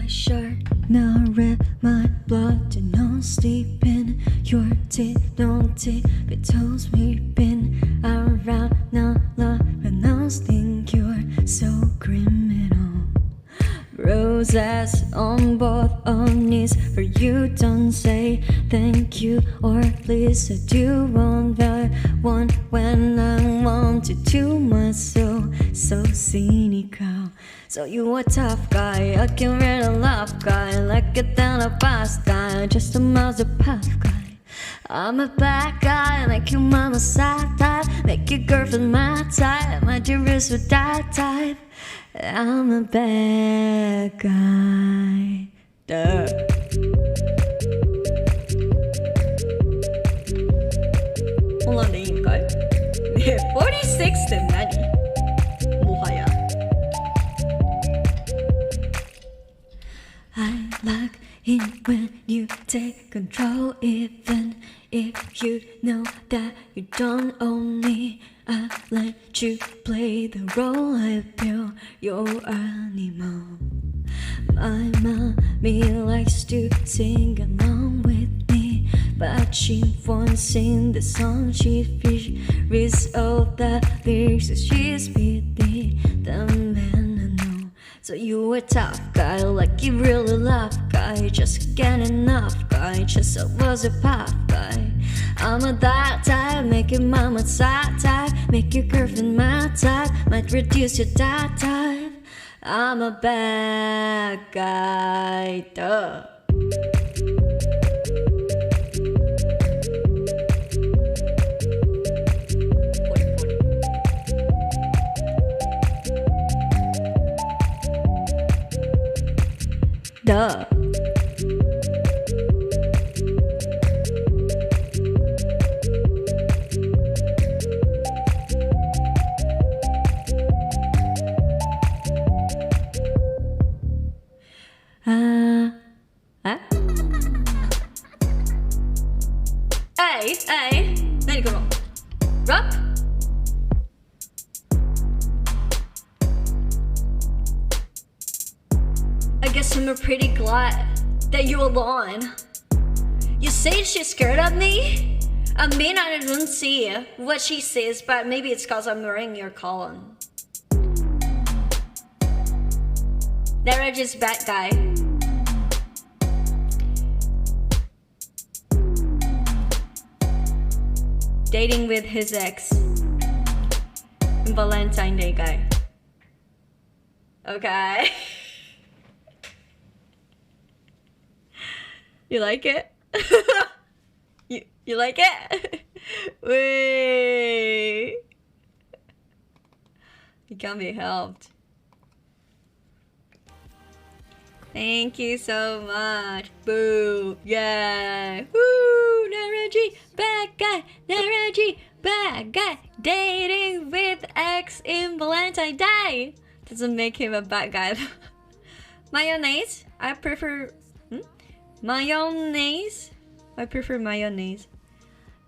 Speaker 3: Sure, now red my blood to no sleep in your teeth, no teeth, it tells me been around now, love, and I think you're so criminal. Roses on both our knees for you, don't say thank you or please. I do want that one when I want you too much, so cynical. So you a tough guy, I can read a love guy, like it down a fast guy, just a miles a path guy. I'm a bad guy, make your mama sad type, make your girlfriend my type, my dearest with that type. I'm a bad guy. Duh. Hold on, でいいんかい？ねえ、46って何？もはや。I like it when you take control, even if you know that you don't own me. I let you play the role, I feel your animal. My mommy likes to sing along with me, but she won't sing the song. She reads all the lyrics as she's beating the man I know. So you a tough guy, like you really love guy, just can't enough guy, just was a pop guy. I'm a that type, make your mama sad type, make your girlfriend my type, might reduce your that type. I'm a bad guy, duh. Duh. Hey, 何このラップI guess I'm pretty glad that you're alone. You say she's scared of me? I mean, I don't see what she says, but maybe it's because I'm wearing your collar. They're just bad guy. Dating with his ex. Valentine Day guy. Okay. You like it? you like it? Wait. It can't be helped. Thank you so much. Boo. Yeah. Woo. Naraji. Bad guy. Naraji. Bad guy. Dating with ex in Valentine Day. Doesn't make him a bad guy. Mayonnaise. I prefer... Mayonnaise. I prefer mayonnaise.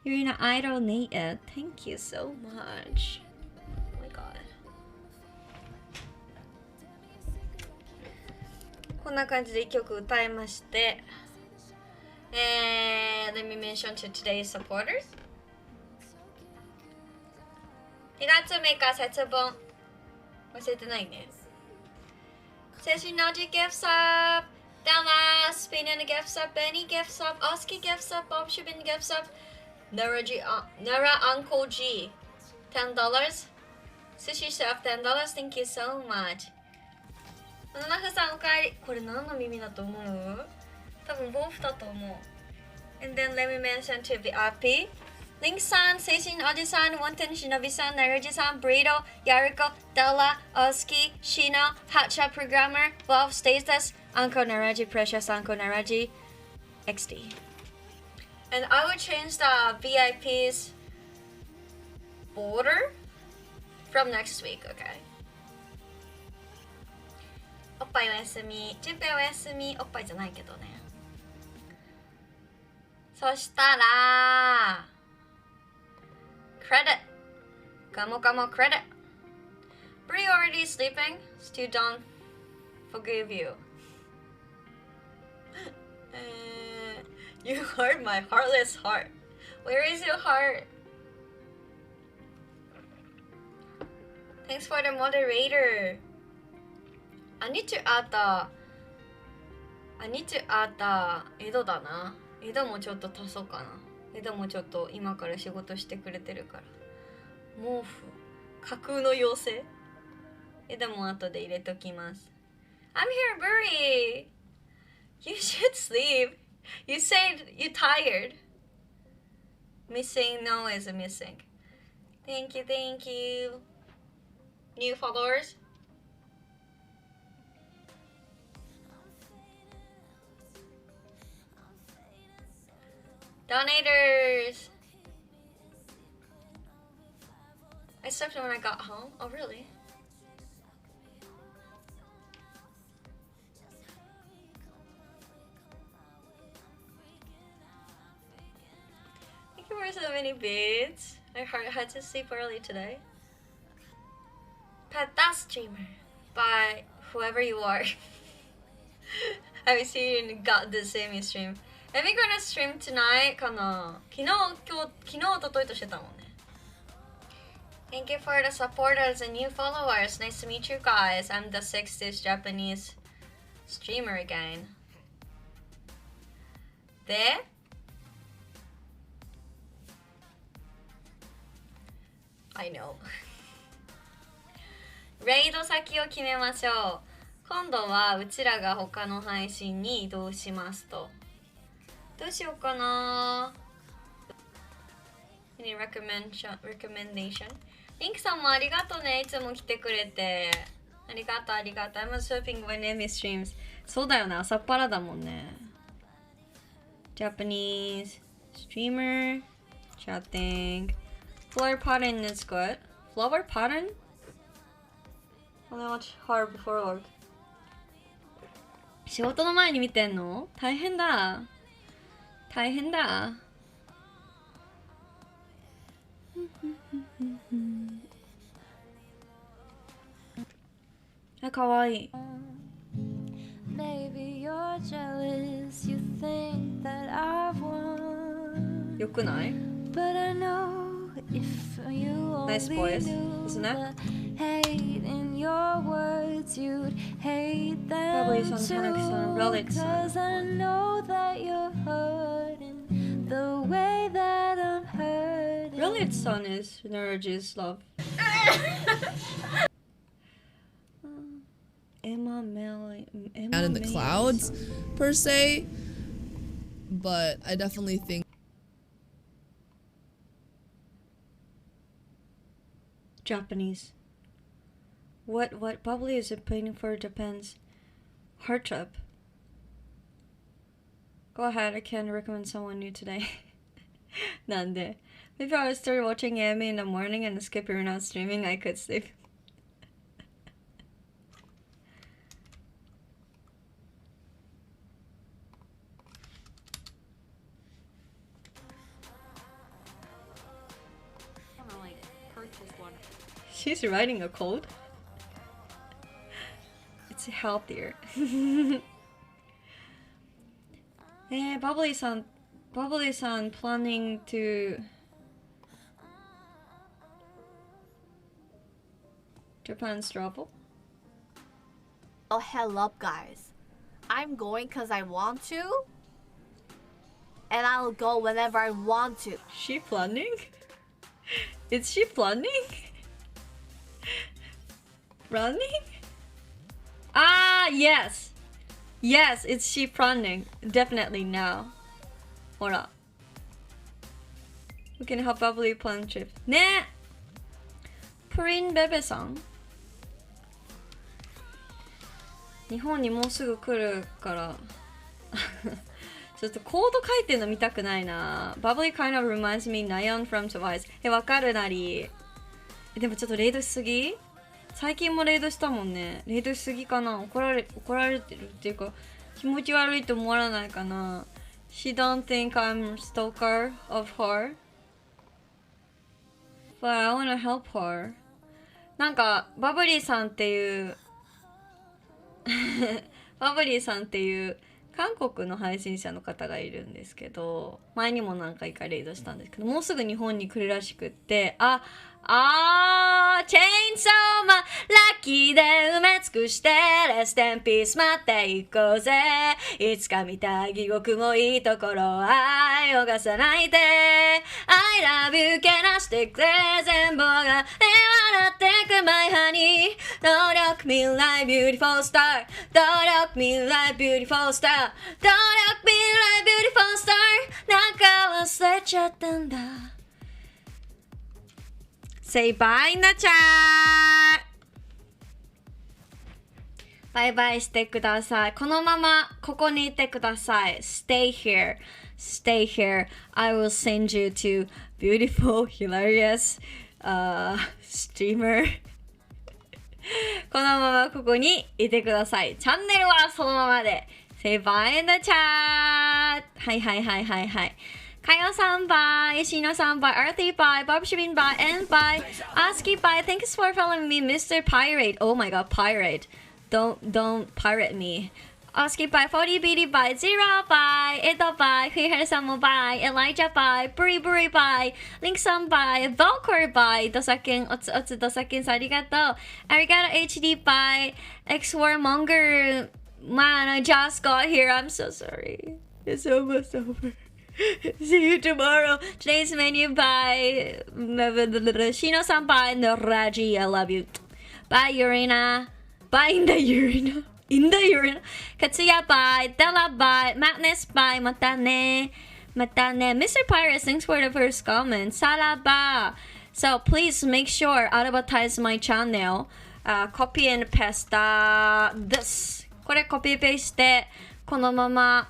Speaker 3: You're an idol, Nate. Thank you so much. Oh my god. こんな感じで1曲歌いまして、let me mention to today's supporters. 2月6日節分忘れてないね。Session Naughty gifts up. Della, Spinning gifts up, Benny gifts up, Oski gifts up, Bob Shubin gifts up, Nara Uncle G, $10, Sushi Chef $10, thank you so much. 七歩さんおかえり。これ何の耳だと思う？多分ボーフだと思う。And then let me mention to VIP. Link-san, Seishin Oji-san, Wonton Shinobi-san, Naruji-san, Burrito, Yariko, Della, Oski, Shino, Hatcha Programmer, Bob Status, Uncle Naraji, Precious Uncle Naraji, XD. And I will change the VIP's order from next week, okay? おっぱいおやすみ、準備おやすみ、おっぱいじゃないけどね。そしたら、credit. Kamo credit. Brie already sleeping. Still don't forgive you. You hurt my heartless heart. Where is your heart? Thanks for the moderator. I need to add the 江戸だな。江戸もちょっと足そうかな。江戸もちょっと今から仕事してくれてるから。毛布。架空の妖精。江戸も後で入れときます。I'm here, Burry! You should sleep. You said you're tired. Missing no is missing. Thank you, thank you. New followers? Donators! I slept when I got home. Oh, really? Thank you for so many beads. I had to sleep early today. Pet that streamer by whoever you are. I was seeing got the same stream. Am I gonna stream tonight? かな昨日、おとといとしてたもんね。Thank you for the supporters and new followers. Nice to meet you guys. I'm the 60th Japanese streamer again. でI know. レイド先を決めましょう。今度はうちらが他の配信に移動しますと。どうしようかな。Any recommendation? リンクさんもありがとうね。いつも来てくれて。ありがとう、ありがとう。I'm just hoping when Amy streams. そうだよね、朝っぱらだもんね。Japanese streamer chatting. Flower pattern is good. Flower pattern? Only watch hard before work. 仕事の前に見てんの？大変だ。大変だ。あ、かわいい。よくない？ Nice voice, isn't it? Probably some Hanaki-san, Relic-san. Relic-san is Naruji's love.
Speaker 19: Out in the clouds per se, but I definitely think
Speaker 3: Japanese. What bubbly is it painting for Japan's heart trip? Go ahead, I can recommend someone new today. Nande. Maybe I would start watching anime in the morning and skip your not streaming, I could sleep. She's writing a code? It's healthier. Bubbly-san planning to Japan's travel?
Speaker 20: Oh, hell up, guys. I'm going because I want to. And I'll go whenever I want to.
Speaker 3: She planning? Is she planning? Running? Ah, yes. Yes, it's she planning. Definitely now. Hora. We can help Bubbly plan trip. Ne! PrinBebe-san. 日本にもうすぐ来るからちょっとコード書いてるの見たくないな。Bubbly kind of reminds me Nayeon from Twice. わかるなり。でもちょっとレイドしすぎ？最近もレイドしたもんね。レイドしすぎかな。怒られてるっていうか気持ち悪いと思わないかな。She don't think I'm stalker of her, but I wanna help her. なんかバブリーさんっていうバブリーさんっていう韓国の配信者の方がいるんですけど、前にも何回かレイドしたんですけど、もうすぐ日本に来るらしくって、チェーンソーマンラッキーで埋め尽くしてレステンピース待っていこうぜ。いつか見た地獄もいいところ愛をがさないで I love you けなしてくれ全部が笑ってく My honey Don't look me like beautiful star Don't look me like beautiful star Don't look me like beautiful star なんか忘れちゃったんだSay bye in the chat! バイバイしてください。このままここにいてください。Stay here. Stay here. I will send you to beautiful, hilarious, streamer. このままここにいてください。チャンネルはそのままで。Say bye in the chat! はいはいはいはいはい。Kayo-san, bye. Ishino-san, bye. Arthi, bye. Bob Shabin, bye. And bye. Aski, bye. Thanks for following me, Mr. Pirate. Oh my god, pirate. Don't pirate me. Aski, bye. 40 BD, bye. Zero, bye. Edo, bye. Huiher-san, bye. Elijah, bye. Buri, bye. Link-san, bye. Valkor, bye. Dosakin, otsu, Dosakin, arigato. Arigato, HD, bye. X-Warmonger. Man, I just got here. I'm so sorry. It's almost over. See you tomorrow. Today's menu by Shino-san, bye. Noraji, I love you. Bye, Urina. Bye, in the Urina. In the Urina. Katsuya, bye. Della, bye. Madness, bye. Matane. Matane. Mr. Pirates, thanks for the first comment. Salaba. So please make sure advertise my channel. Copy and paste this. これコピペしてこのまま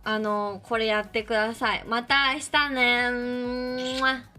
Speaker 3: これやってください。また明日ね。